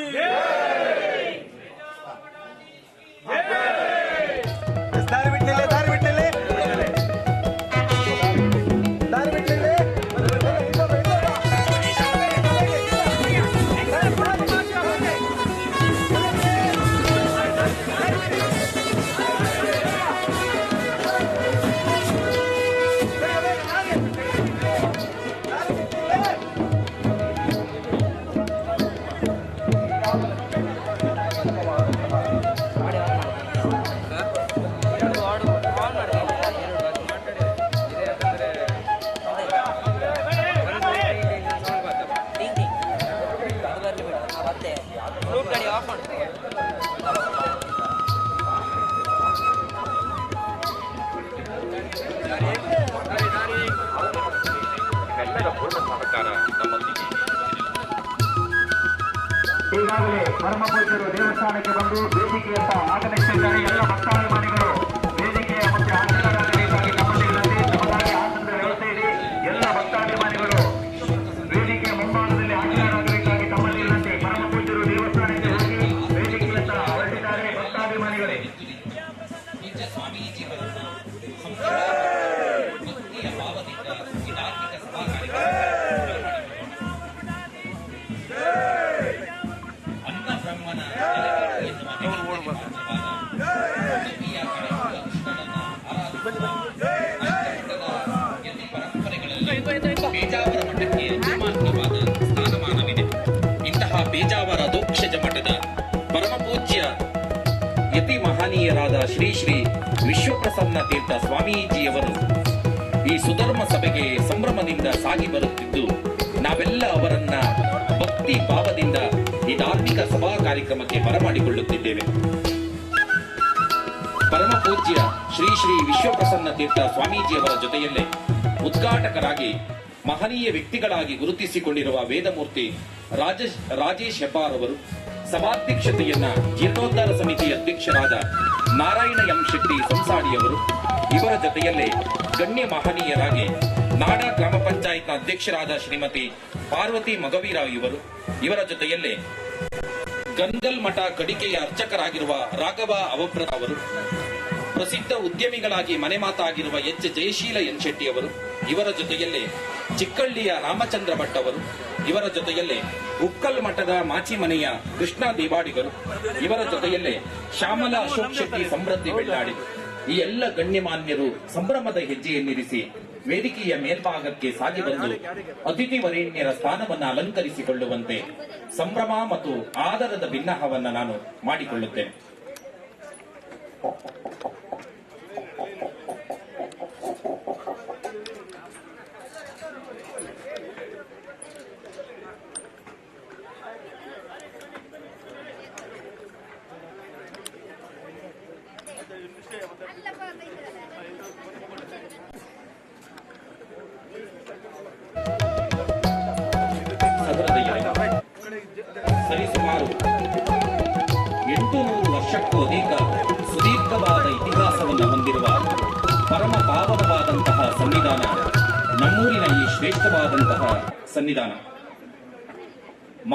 ಈಗಾಗಲೇ ಪರಮ ಪೂಜ್ಯರು ದೇವಸ್ಥಾನಕ್ಕೆ ಬಂದು ವೇದಿಕೆಯತ್ತ ಆಗಮಿಸಿದ್ದಾರೆ. ಎಲ್ಲ ಭಕ್ತಾಭಿಮಾನಿಗಳು ವೇದಿಕೆಯ ಮುಂದೆ ಆಸೀನರಾಗಬೇಕಾಗಿ ನಮ್ಮಲ್ಲಿ ವಿನಂತಿ. ನಮಗಾಗಿ ಆಸನದ ವ್ಯವಸ್ಥೆ ಇದೆ. ಎಲ್ಲ ಭಕ್ತಾಭಿಮಾನಿಗಳು ವೇದಿಕೆಯ ಮುಂಭಾಗದಲ್ಲಿ ಆಸೀನರಾಗಬೇಕಾಗಿ ತಮ್ಮಲ್ಲಿ ವಿನಂತಿ. ಪರಮ ಪೂಜ್ಯರು ದೇವಸ್ಥಾನಕ್ಕೆ ಹೋಗಿ ವೇದಿಕೆಯತ್ತ ಹೊರಟಿದ್ದಾರೆ. ಭಕ್ತಾಭಿಮಾನಿಗಳೇ ಪೇಜಾವರ ಮಠಕ್ಕೆ ಅಸಾಮಾನ್ಯವಾದ ಸ್ಥಾನಮಾನವಿದೆ. ಇಂತಹ ಪೇಜಾವರ ದೋಕ್ಷಜ ಮಠದ ಪರಮ ಪೂಜ್ಯ ಯತಿ ಮಹನೀಯರಾದ ಶ್ರೀ ಶ್ರೀ ವಿಶ್ವಪ್ರಸನ್ನ ತೀರ್ಥ ಸ್ವಾಮೀಜಿಯವರು ಈ ಸುಧರ್ಮ ಸಭೆಗೆ ಸಂಭ್ರಮದಿಂದ ಸಾಗಿ ಬರುತ್ತಿದ್ದು, ನಾವೆಲ್ಲ ಅವರನ್ನ ಭಕ್ತಿ ಭಾವದಿಂದ ಈ ಧಾರ್ಮಿಕ ಸಭಾ ಕಾರ್ಯಕ್ರಮಕ್ಕೆ ಬರಮಾಡಿಕೊಳ್ಳುತ್ತಿದ್ದೇವೆ. ಪರಮ ಪೂಜ್ಯ ಶ್ರೀ ಶ್ರೀ ವಿಶ್ವಪ್ರಸನ್ನ ತೀರ್ಥ ಸ್ವಾಮೀಜಿಯವರ ಜೊತೆಯಲ್ಲೇ ಉದ್ಘಾಟಕರಾಗಿ ಮಹನೀಯ ವ್ಯಕ್ತಿಗಳಾಗಿ ಗುರುತಿಸಿಕೊಂಡಿರುವ ವೇದಮೂರ್ತಿ ರಾಜೇಶ್ ಹೆಬ್ಬಾರ್ ಅವರು, ಸಭಾಧ್ಯಕ್ಷತೆಯನ್ನ ಜೀರ್ಣೋದ್ಧಾರ ಸಮಿತಿ ಅಧ್ಯಕ್ಷರಾದ ನಾರಾಯಣ ಎಂ ಶೆಟ್ಟಿ ಸಂಸಾಡಿಯವರು, ಇವರ ಜೊತೆಯಲ್ಲೇ ಗಣ್ಯ ಮಹನೀಯರಾಗಿ ನಾಡ ಗ್ರಾಮ ಪಂಚಾಯತ್ನ ಅಧ್ಯಕ್ಷರಾದ ಶ್ರೀಮತಿ ಪಾರ್ವತಿ ಮಗವೀರಾವ್ ಇವರು, ಇವರ ಜೊತೆಯಲ್ಲೇ ಗಂಗಲ್ ಮಠ ಕಡಿಕೆಯ ಅರ್ಚಕರಾಗಿರುವ ರಾಘವ ಅವಬ್ರ ಅವರು, ಪ್ರಸಿದ್ಧ ಉದ್ಯಮಿಗಳಾಗಿ ಮನೆ ಮಾತಾಗಿರುವ ಎಚ್ ಜಯಶೀಲ ಎನ್ ಶೆಟ್ಟಿ ಅವರು, ಇವರ ಜೊತೆಯಲ್ಲೇ ಚಿಕ್ಕಳ್ಳಿಯ ರಾಮಚಂದ್ರ ಭಟ್ ಅವರು, ಇವರ ಜೊತೆಯಲ್ಲೇ ಉಕ್ಕಲ್ ಮಠದ ಮಾಚಿಮನೆಯ ಕೃಷ್ಣ ದೇವಾಡಿಗರು, ಇವರ ಜೊತೆಯಲ್ಲೇ ಶ್ಯಾಮಲಾ ಅಶೋಕ್ ಶೆಟ್ಟಿ ಸಮೃದ್ಧಿ ಬೆಳ್ಳಾಡಿ, ಈ ಎಲ್ಲ ಗಣ್ಯಮಾನ್ಯರು ಸಂಭ್ರಮದ ಹೆಜ್ಜೆಯನ್ನಿರಿಸಿ ವೇದಿಕೆಯ ಮೇಲ್ಭಾಗಕ್ಕೆ ಸಾಗಿ ಬಂದು ಅತಿಥಿ ವರೇಣ್ಯರ ಸ್ಥಾನವನ್ನು ಅಲಂಕರಿಸಿಕೊಳ್ಳುವಂತೆ ಸಂಭ್ರಮ ಮತ್ತು ಆದರದ ಬಿನ್ನಹವನ್ನ ನಾನು ಮಾಡಿಕೊಳ್ಳುತ್ತೇನೆ. ಸರಿಸುಮಾರು 800 ವರ್ಷಕ್ಕೂ ಅಧಿಕ ಸುದೀರ್ಘವಾದ ಇತಿಹಾಸವನ್ನು ಹೊಂದಿರುವ ಪರಮ ಪಾವನವಾದಂತಹ ಸನ್ನಿಧಾನ ನಮ್ಮೂರಿನ ಈ ಶ್ರೇಷ್ಠವಾದಂತಹ ಸನ್ನಿಧಾನ.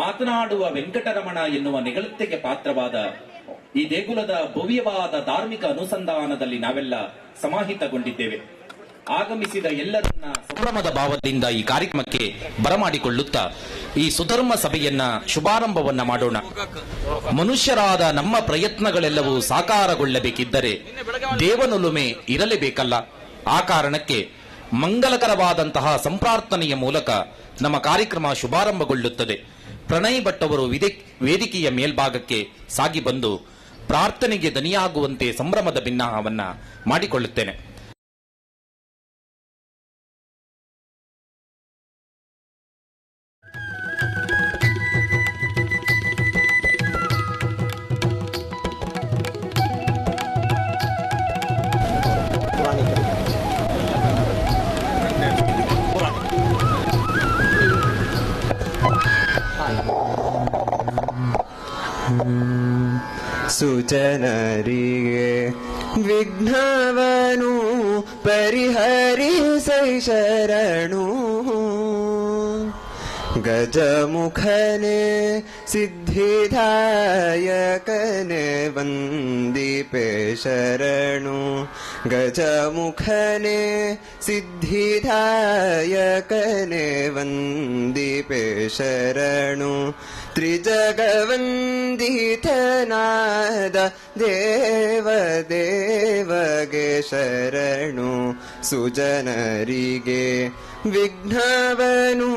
ಮಾತನಾಡುವ ವೆಂಕಟರಮಣ ಎನ್ನುವ ನೆಗಳತೆಗೆ ಪಾತ್ರವಾದ ಈ ದೇಗುಲದ ಭವ್ಯವಾದ ಧಾರ್ಮಿಕ ಅನುಸಂಧಾನದಲ್ಲಿ ನಾವೆಲ್ಲ ಸಮಾಹಿತಗೊಂಡಿದ್ದೇವೆ. ಆಗಮಿಸಿದ ಎಲ್ಲರನ್ನ ಸಂಭ್ರಮದ ಭಾವದಿಂದ ಈ ಕಾರ್ಯಕ್ರಮಕ್ಕೆ ಬರಮಾಡಿಕೊಳ್ಳುತ್ತಾ ಈ ಸುಧರ್ಮ ಸಭೆಯನ್ನ ಶುಭಾರಂಭವನ್ನ ಮಾಡೋಣ. ಮನುಷ್ಯರಾದ ನಮ್ಮ ಪ್ರಯತ್ನಗಳೆಲ್ಲವೂ ಸಾಕಾರಗೊಳ್ಳಬೇಕಿದ್ದರೆ ದೇವನೊಲುಮೆ ಇರಲೇಬೇಕಲ್ಲ. ಆ ಕಾರಣಕ್ಕೆ ಮಂಗಲಕರವಾದಂತಹ ಸಂಪ್ರಾರ್ಥನೆಯ ಮೂಲಕ ನಮ್ಮ ಕಾರ್ಯಕ್ರಮ ಶುಭಾರಂಭಗೊಳ್ಳುತ್ತದೆ. ಪ್ರಣಯ್ ಭಟ್ ಅವರು ವೇದಿಕೆಯ ಮೇಲ್ಭಾಗಕ್ಕೆ ಸಾಗಿ ಬಂದು ಪ್ರಾರ್ಥನೆಗೆ ದನಿಯಾಗುವಂತೆ ಸಂಭ್ರಮದ ಬಿನ್ನಹವನ್ನ ಮಾಡಿಕೊಳ್ಳುತ್ತೇನೆ. ಸುಜನರಿಗೆ ವಿಘ್ನವನು ಪರಿಹರಿಸೈ ಶರಣು ಗಜಮುಖನೆ ಸಿದ್ಧಿದಾಯಕನೆ ವಂದಿಪೆ ಶರಣು ಗಜಮುಖನೆ ಸಿದ್ಧಿದಾಯಕನೆ ವಂದಿಪೆ ಶರಣು ತ್ರಿಜಗವಂದಿತನಾದ ದೇವದೇವಗೆ ಶರಣು ಸುಜನರಿಗೆ ವಿಘ್ನವನು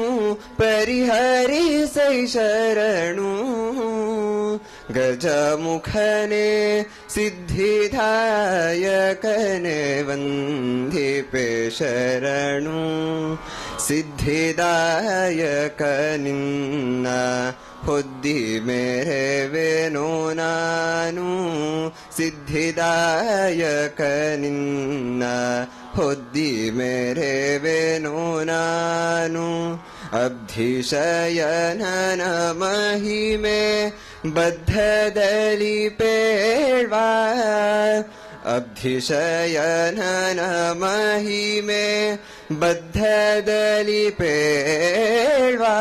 ಪರಿಹರಿಸೈ ಶರಣು ಗಜಮುಖನೆ ಸಿದ್ಧಿದಾಯಕನೆ ವಂದಿಪೆ ಶರಣು ಸಿದ್ಧಿದಾಯಕ ನಿನ್ನ ಹೊದ್ದಿ ಮೇರೆವೆನೋ ನಾನು ಸಿದ್ಧಿದಾಯಕ ನಿನ್ನ ಹೊದ್ದಿ ಮೇರೆವೆನೋ ನಾನು ಅಬ್ಧಿಶಯನನ ಮಹಿಮೆ ಬದ್ಧದಲ್ಲಿ ಪೇಳ್ವಾ ಅಬ್ಧಿಶಯನನ ಮಹಿಮೆ ಬದ್ಧದಲ್ಲಿ ಪೇಳ್ವಾ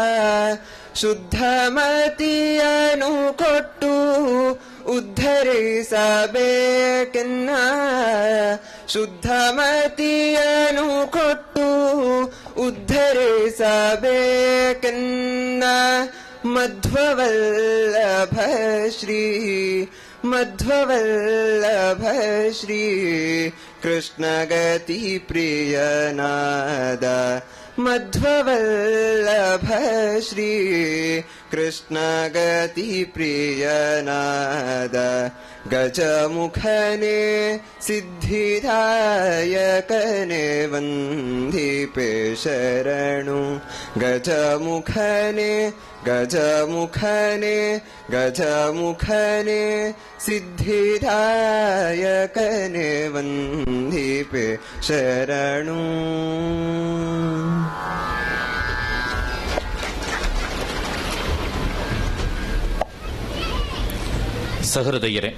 ಶುದ್ಧಮತಿಯನು ಕೊಟ್ಟು ಉದ್ಧರಿಸಬೇಕೆನ್ನ ಶುದ್ಧಮತಿಯನು ಕೊಟ್ಟು ಉದ್ಧರಿಸಬೇಕೆನ್ನ ಮಧ್ವವಲ್ಲಭ ಶ್ರೀ ಮಧ್ವವಲ್ಲಭ ಶ್ರೀ ಕೃಷ್ಣಗತಿ ಪ್ರಿಯನಾದ ಮಧ್ವವಲ್ಲಭ ಶ್ರೀ ಕೃಷ್ಣಗತಿ ಪ್ರಿಯನಾದ ಗಜಮುಖನೆ ಸಿದ್ಧಿದಾಯಕನೆ ವಂದಿಪೆ ಶರಣು ಗಜಮುಖನೆ ಗಜಮುಖನೆ ಗಜಮುಖನೆ ಸಿದ್ಧಿದಾಯಕನೆ ವಂದಿಪೆ ಶರಣು ಸಹೃದಯರೇ,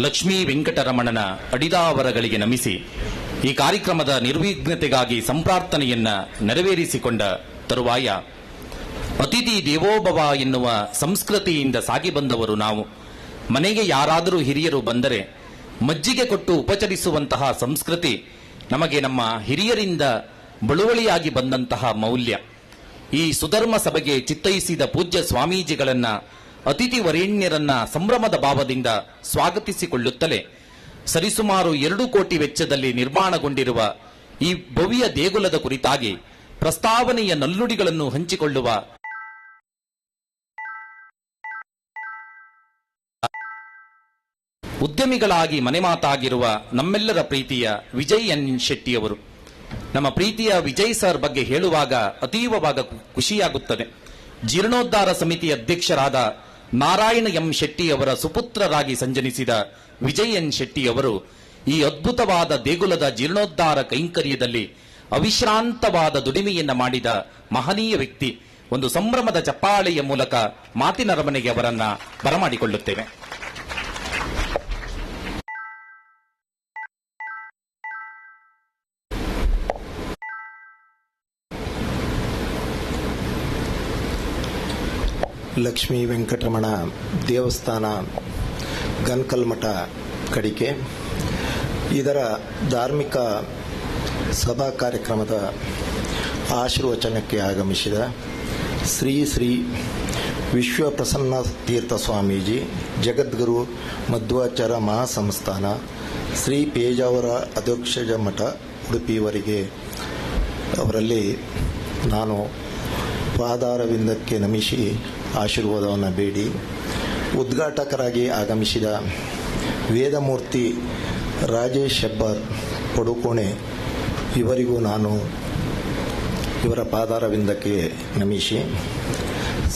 ಲಕ್ಷ್ಮೀ ವೆಂಕಟರಮಣನ ಅಡಿದಾವರಗಳಿಗೆ ನಮಿಸಿ ಈ ಕಾರ್ಯಕ್ರಮದ ನಿರ್ವಿಘ್ನತೆಗಾಗಿ ಸಂಪ್ರಾರ್ಥನೆಯನ್ನ ನೆರವೇರಿಸಿಕೊಂಡ ತರುವಾಯ ಅತಿಥಿ ದೇವೋಭವ ಎನ್ನುವ ಸಂಸ್ಕೃತಿಯಿಂದ ಸಾಗಿ ಬಂದವರು ನಾವು. ಮನೆಗೆ ಯಾರಾದರೂ ಹಿರಿಯರು ಬಂದರೆ ಮಜ್ಜಿಗೆ ಕೊಟ್ಟು ಉಪಚರಿಸುವಂತಹ ಸಂಸ್ಕೃತಿ ನಮಗೆ ನಮ್ಮ ಹಿರಿಯರಿಂದ ಬಳುವಳಿಯಾಗಿ ಬಂದಂತಹ ಮೌಲ್ಯ. ಈ ಸುಧರ್ಮ ಸಭೆಗೆ ಚಿತ್ತೈಸಿದ ಪೂಜ್ಯ ಸ್ವಾಮೀಜಿಗಳನ್ನ ಅತಿಥಿ ವರೇಣ್ಯರನ್ನ ಸಂಭ್ರಮದ ಭಾವದಿಂದ ಸ್ವಾಗತಿಸಿಕೊಳ್ಳುತ್ತಲೇ ಸರಿಸುಮಾರು 2 ಕೋಟಿ ವೆಚ್ಚದಲ್ಲಿ ನಿರ್ಮಾಣಗೊಂಡಿರುವ ಈ ಭವ್ಯ ದೇಗುಲದ ಕುರಿತಾಗಿ ಪ್ರಸ್ತಾವನೆಯ ನಲ್ಲುಡಿಗಳನ್ನು ಹಂಚಿಕೊಳ್ಳುವ ಉದ್ಯಮಿಗಳಾಗಿ ಮನೆಮಾತಾಗಿರುವ ನಮ್ಮೆಲ್ಲರ ಪ್ರೀತಿಯ ವಿಜಯ್ ಎನ್ ಶೆಟ್ಟಿಯವರು. ನಮ್ಮ ಪ್ರೀತಿಯ ವಿಜಯ್ ಸರ್ ಬಗ್ಗೆ ಹೇಳುವಾಗ ಅತೀವವಾಗ ಖುಷಿಯಾಗುತ್ತದೆ. ಜೀರ್ಣೋದ್ಧಾರ ಸಮಿತಿ ಅಧ್ಯಕ್ಷರಾದ ನಾರಾಯಣ ಎಂ ಶೆಟ್ಟಿಯವರ ಸುಪುತ್ರರಾಗಿ ಸಂಜನಿಸಿದ ವಿಜಯ್ ಎನ್ ಶೆಟ್ಟಿಯವರು ಈ ಅದ್ಭುತವಾದ ದೇಗುಲದ ಜೀರ್ಣೋದ್ಧಾರ ಕೈಂಕರ್ಯದಲ್ಲಿ ಅವಿಶ್ರಾಂತವಾದ ದುಡಿಮೆಯನ್ನ ಮಾಡಿದ ಮಹನೀಯ ವ್ಯಕ್ತಿ. ಒಂದು ಸಂಭ್ರಮದ ಚಪ್ಪಾಳೆಯ ಮೂಲಕ ಮಾತಿನ ಅರಮನೆಗೆ ಅವರನ್ನ ಬರಮಾಡಿಕೊಳ್ಳುತ್ತೇವೆ. ಲಕ್ಷ್ಮೀ ವೆಂಕಟರಮಣ ದೇವಸ್ಥಾನ ಗನ್ಕಲ್ಮಠ ಕಡಿಕೆ ಇದರ ಧಾರ್ಮಿಕ ಸಭಾ ಕಾರ್ಯಕ್ರಮದ ಆಶೀರ್ವಚನಕ್ಕೆ ಆಗಮಿಸಿದ ಶ್ರೀ ಶ್ರೀ ವಿಶ್ವಪ್ರಸನ್ನ ತೀರ್ಥ ಸ್ವಾಮೀಜಿ, ಜಗದ್ಗುರು ಮಧ್ವಾಚಾರ್ಯ ಮಹಾಸಂಸ್ಥಾನ, ಶ್ರೀ ಪೇಜಾವರ ಅಧ್ಯಕ್ಷ ಮಠ ಉಡುಪಿಯವರಿಗೆ ಅವರಲ್ಲಿ ನಾನು ಪಾದಾರವಿಂದಕ್ಕೆ ನಮಿಸಿ ಆಶೀರ್ವಾದವನ್ನು ಬೇಡಿ, ಉದ್ಘಾಟಕರಾಗಿ ಆಗಮಿಸಿದ ವೇದಮೂರ್ತಿ ರಾಜೇಶ್ ಹೆಬ್ಬಾರ್ ಪಡುಕೋಣೆ ಇವರಿಗೂ ನಾನು ಇವರ ಪಾದಾರವಿಂದಕ್ಕೆ ನಮಿಸಿ,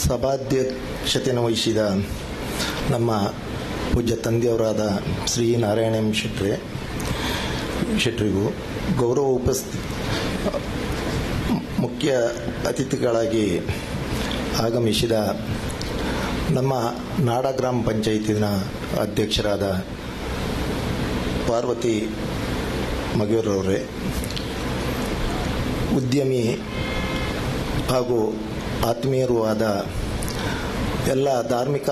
ಸಭಾಧ್ಯಕ್ಷತೆಯನ್ನು ವಹಿಸಿದ ನಮ್ಮ ಪೂಜ್ಯ ತಂದೆಯವರಾದ ಶ್ರೀ ನಾರಾಯಣ ಎಂ ಶೆಟ್ಟರಿಗೂ, ಗೌರವ ಮುಖ್ಯ ಅತಿಥಿಗಳಾಗಿ ಆಗಮಿಸಿದ ನಮ್ಮ ನಾಡ ಗ್ರಾಮ ಪಂಚಾಯತಿನ ಅಧ್ಯಕ್ಷರಾದ ಪಾರ್ವತಿ ಮಗೇರವರೇ, ಉದ್ಯಮಿ ಹಾಗೂ ಆತ್ಮೀಯರೂ ಆದ ಎಲ್ಲ ಧಾರ್ಮಿಕ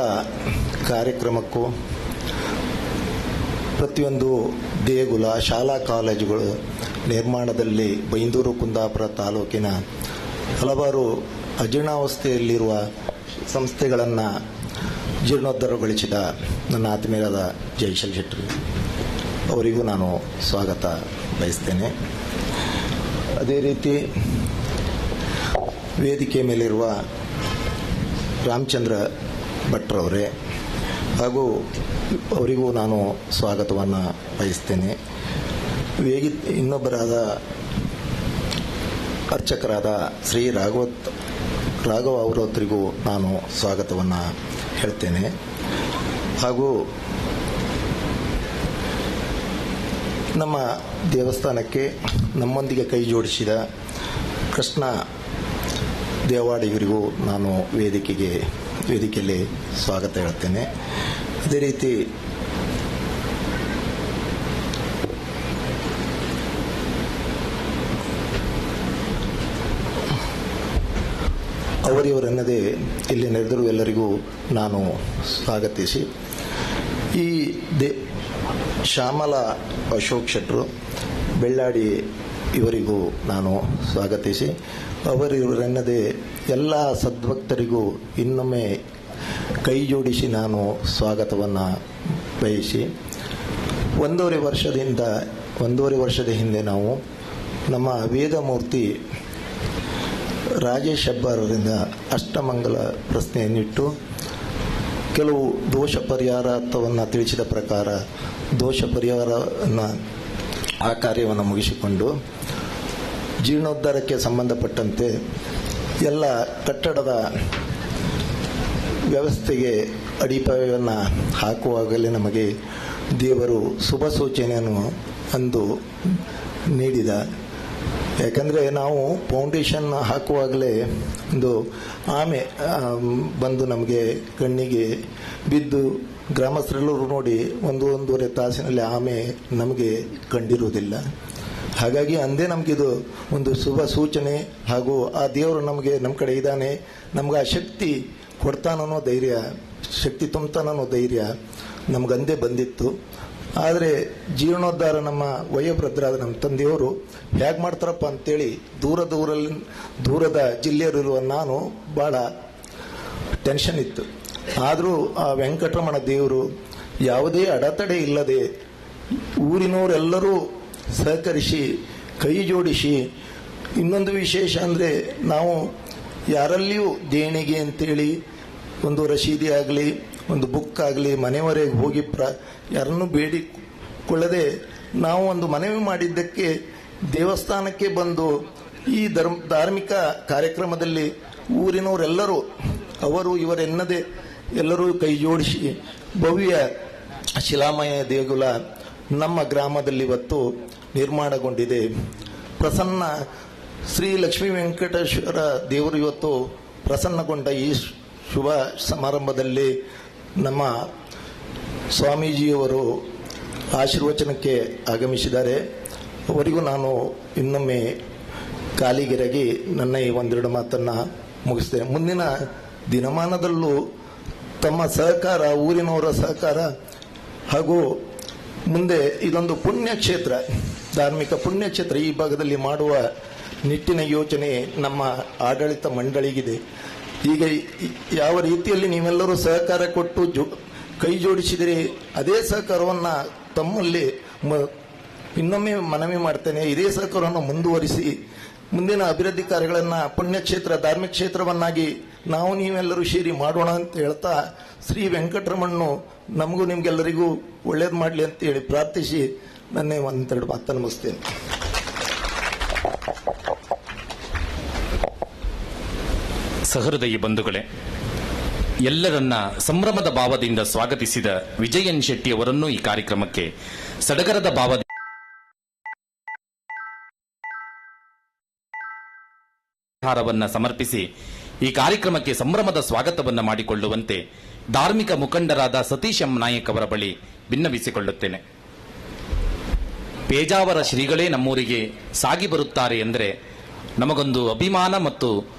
ಕಾರ್ಯಕ್ರಮಕ್ಕೂ ಪ್ರತಿಯೊಂದು ದೇಗುಲ, ಶಾಲಾ ಕಾಲೇಜುಗಳು ನಿರ್ಮಾಣದಲ್ಲಿ ಬೈಂದೂರು ಕುಂದಾಪುರ ತಾಲೂಕಿನ ಹಲವಾರು ಅಜೀರ್ಣಾವಸ್ಥೆಯಲ್ಲಿರುವ ಸಂಸ್ಥೆಗಳನ್ನು ಜೀರ್ಣೋದ್ಧಾರಗೊಳಿಸಿದ ನನ್ನ ಆತ್ಮೀಯರಾದ ಜಯಶಲ್ ಶೆಟ್ಟರು ಅವರಿಗೂ ನಾನು ಸ್ವಾಗತ ಬಯಸ್ತೇನೆ. ಅದೇ ರೀತಿ ವೇದಿಕೆ ಮೇಲಿರುವ ರಾಮಚಂದ್ರ ಭಟ್ರವರೇ ಹಾಗೂ ಅವರಿಗೂ ನಾನು ಸ್ವಾಗತವನ್ನು ಬಯಸ್ತೇನೆ. ಇನ್ನೊಬ್ಬರಾದ ಅರ್ಚಕರಾದ ಶ್ರೀ ರಾಘವ ಅವರೊತ್ತರಿಗೂ ನಾನು ಸ್ವಾಗತವನ್ನು ಹೇಳ್ತೇನೆ. ಹಾಗೂ ನಮ್ಮ ದೇವಸ್ಥಾನಕ್ಕೆ ನಮ್ಮೊಂದಿಗೆ ಕೈ ಜೋಡಿಸಿದ ಕೃಷ್ಣ ದೇವಾಡಿಗರಿಗೂ ನಾನು ವೇದಿಕೆಯಲ್ಲಿ ಸ್ವಾಗತ ಹೇಳ್ತೇನೆ. ಅದೇ ರೀತಿ ಅವರಿವರೆನ್ನದೇ ಇಲ್ಲಿ ನೆರೆದಿರುವ ಎಲ್ಲರಿಗೂ ನಾನು ಸ್ವಾಗತಿಸಿ, ಈ ಶ್ಯಾಮಲ ಅಶೋಕ್ ಶೆಟ್ಟರು ಬೆಳ್ಳಾಡಿ ಇವರಿಗೂ ನಾನು ಸ್ವಾಗತಿಸಿ, ಅವರಿವರೆನ್ನದೇ ಎಲ್ಲ ಸದ್ಭಕ್ತರಿಗೂ ಇನ್ನೊಮ್ಮೆ ಕೈ ಜೋಡಿಸಿ ನಾನು ಸ್ವಾಗತವನ್ನು ಬಯಸಿ, ಒಂದೂವರೆ ವರ್ಷದ ಹಿಂದೆ ನಾವು ನಮ್ಮ ವೇದಮೂರ್ತಿ ರಾಜೇಶ್ ಹೆಬ್ಬಾರರಿಂದ ಅಷ್ಟಮಂಗಲ ಪ್ರಶ್ನೆಯನ್ನಿಟ್ಟು ಕೆಲವು ದೋಷ ಪರಿಹಾರತ್ವವನ್ನು ತಿಳಿಸಿದ ಪ್ರಕಾರ ದೋಷ ಪರಿಹಾರವನ್ನು ಆ ಕಾರ್ಯವನ್ನು ಮುಗಿಸಿಕೊಂಡು ಜೀರ್ಣೋದ್ಧಾರಕ್ಕೆ ಸಂಬಂಧಪಟ್ಟಂತೆ ಎಲ್ಲ ಕಟ್ಟಡದ ವ್ಯವಸ್ಥೆಗೆ ಅಡಿಪಾಯವನ್ನು ಹಾಕುವಾಗಲೇ ನಮಗೆ ದೇವರು ಶುಭ ಸೂಚನೆಯನ್ನು ಅಂದು ನೀಡಿದ. ಯಾಕಂದರೆ ನಾವು ಫೌಂಡೇಶನ್ ಹಾಕುವಾಗಲೇ ಒಂದು ಆಮೆ ಬಂದು ನಮಗೆ ಕಣ್ಣಿಗೆ ಬಿದ್ದು ಗ್ರಾಮಸ್ಥರೆಲ್ಲರೂ ನೋಡಿ ಒಂದೂವರೆ ತಾಸಿನಲ್ಲಿ ಆಮೆ ನಮಗೆ ಕಂಡಿರುವುದಿಲ್ಲ. ಹಾಗಾಗಿ ಅಂದೇ ನಮಗಿದು ಒಂದು ಶುಭ ಸೂಚನೆ, ಹಾಗೂ ಆ ದೇವರು ನಮ್ಮ ಕಡೆ ಇದ್ದಾನೆ, ನಮ್ಗೆ ಆ ಶಕ್ತಿ ಕೊಡ್ತಾನೋ ಧೈರ್ಯ, ಶಕ್ತಿ ತುಂಬ್ತಾನೋ ಧೈರ್ಯ ನಮಗಂದೇ ಬಂದಿತ್ತು. ಆದರೆ ಜೀರ್ಣೋದ್ಧಾರ ನಮ್ಮ ವಯೋವೃದ್ಧರಾದ ನಮ್ಮ ತಂದೆಯವರು ಹೇಗೆ ಮಾಡ್ತಾರಪ್ಪ ಅಂತೇಳಿ ದೂರದ ಜಿಲ್ಲೆಯಲ್ಲಿರುವ ನಾನು ಭಾಳ ಟೆನ್ಷನ್ ಇತ್ತು. ಆದರೂ ಆ ವೆಂಕಟರಮಣ ದೇವರು ಯಾವುದೇ ಅಡೆತಡೆ ಇಲ್ಲದೆ ಊರಿನವರೆಲ್ಲರೂ ಸಹಕರಿಸಿ ಕೈ ಜೋಡಿಸಿ, ಇನ್ನೊಂದು ವಿಶೇಷ ಅಂದರೆ ನಾವು ಯಾರಲ್ಲಿಯೂ ದೇಣಿಗೆ ಅಂತೇಳಿ ಒಂದು ರಸೀದಿ ಆಗಲಿ ಒಂದು ಬುಕ್ ಆಗಲಿ ಮನೆಯವರೆಗೆ ಹೋಗಿ ಯಾರನ್ನೂ ಬೇಡಿಕೊಳ್ಳದೆ ನಾವು ಒಂದು ಮನವಿ ಮಾಡಿದ್ದಕ್ಕೆ ದೇವಸ್ಥಾನಕ್ಕೆ ಬಂದು ಈ ಧಾರ್ಮಿಕ ಕಾರ್ಯಕ್ರಮದಲ್ಲಿ ಊರಿನವರೆಲ್ಲರೂ ಅವರು ಇವರೆನ್ನದೇ ಎಲ್ಲರೂ ಕೈ ಜೋಡಿಸಿ ಭವ್ಯ ಶಿಲಾಮಯ ದೇಗುಲ ನಮ್ಮ ಗ್ರಾಮದಲ್ಲಿ ಇವತ್ತು ನಿರ್ಮಾಣಗೊಂಡಿದೆ. ಪ್ರಸನ್ನ ಶ್ರೀ ಲಕ್ಷ್ಮೀ ವೆಂಕಟೇಶ್ವರ ದೇವರು ಇವತ್ತು ಪ್ರಸನ್ನಗೊಂಡ ಈ ಶುಭ ಸಮಾರಂಭದಲ್ಲಿ ನಮ್ಮ ಸ್ವಾಮೀಜಿಯವರು ಆಶೀರ್ವಚನಕ್ಕೆ ಆಗಮಿಸಿದ್ದಾರೆ. ಅವರಿಗೂ ನಾನು ಇನ್ನೊಮ್ಮೆ ಕಾಲಿಗೆರಗಿ ನನ್ನ ಈ ಒಂದೆರಡು ಮಾತನ್ನು ಮುಗಿಸ್ತೇನೆ. ಮುಂದಿನ ದಿನಮಾನದಲ್ಲೂ ತಮ್ಮ ಸಹಕಾರ, ಊರಿನವರ ಸಹಕಾರ ಹಾಗೂ ಮುಂದೆ ಇದೊಂದು ಪುಣ್ಯಕ್ಷೇತ್ರ, ಧಾರ್ಮಿಕ ಪುಣ್ಯಕ್ಷೇತ್ರ ಈ ಭಾಗದಲ್ಲಿ ಮಾಡುವ ನಿಟ್ಟಿನ ಯೋಚನೆ ನಮ್ಮ ಆಡಳಿತ ಮಂಡಳಿಗಿದೆ. ಈಗ ಯಾವ ರೀತಿಯಲ್ಲಿ ನೀವೆಲ್ಲರೂ ಸಹಕಾರ ಕೊಟ್ಟು ಕೈ ಜೋಡಿಸಿದರೆ ಅದೇ ಸಹಕಾರವನ್ನು ತಮ್ಮಲ್ಲಿ ಇನ್ನೊಮ್ಮೆ ಮನವಿ ಮಾಡ್ತೇನೆ. ಇದೇ ಸಹಕಾರವನ್ನು ಮುಂದುವರಿಸಿ ಮುಂದಿನ ಅಭಿವೃದ್ಧಿ ಕಾರ್ಯಗಳನ್ನು ಪುಣ್ಯಕ್ಷೇತ್ರ ಧಾರ್ಮಿಕ ಕ್ಷೇತ್ರವನ್ನಾಗಿ ನಾವು ನೀವೆಲ್ಲರೂ ಸೇರಿ ಮಾಡೋಣ ಅಂತ ಹೇಳ್ತಾ, ಶ್ರೀ ವೆಂಕಟರಮಣ್ಣು ನಮಗೂ ನಿಮ್ಗೆಲ್ಲರಿಗೂ ಒಳ್ಳೇದು ಮಾಡಲಿ ಅಂತ ಹೇಳಿ ಪ್ರಾರ್ಥಿಸಿ ನನ್ನ ಒಂದೆರಡು ಮಾತನ್ನು ಮುಗಿಸ್ತೇನೆ. ಸಹೃದಯಿ ಬಂಧುಗಳೇ, ಎಲ್ಲರನ್ನ ಸಂಭ್ರಮದ ಭಾವದಿಂದ ಸ್ವಾಗತಿಸಿದ ವಿಜಯನ್ ಶೆಟ್ಟಿ ಅವರನ್ನು ಈ ಕಾರ್ಯಕ್ರಮಕ್ಕೆ ಸಡಗರದ ಭಾವದಿಂದ ಸಮರ್ಪಿಸಿ ಈ ಕಾರ್ಯಕ್ರಮಕ್ಕೆ ಸಂಭ್ರಮದ ಸ್ವಾಗತವನ್ನ ಮಾಡಿಕೊಳ್ಳುವಂತೆ ಧಾರ್ಮಿಕ ಮುಖಂಡರಾದ ಸತೀಶ್ ಎಂ ನಾಯಕ್ ಅವರ ಬಳಿ ಭಿನ್ನವಿಸಿಕೊಳ್ಳುತ್ತೇನೆ. ಪೇಜಾವರ ಶ್ರೀಗಳೇ ನಮ್ಮೂರಿಗೆ ಸಾಗಿ ಬರುತ್ತಾರೆ ಎಂದರೆ ನಮಗೊಂದು ಅಭಿಮಾನ ಮತ್ತು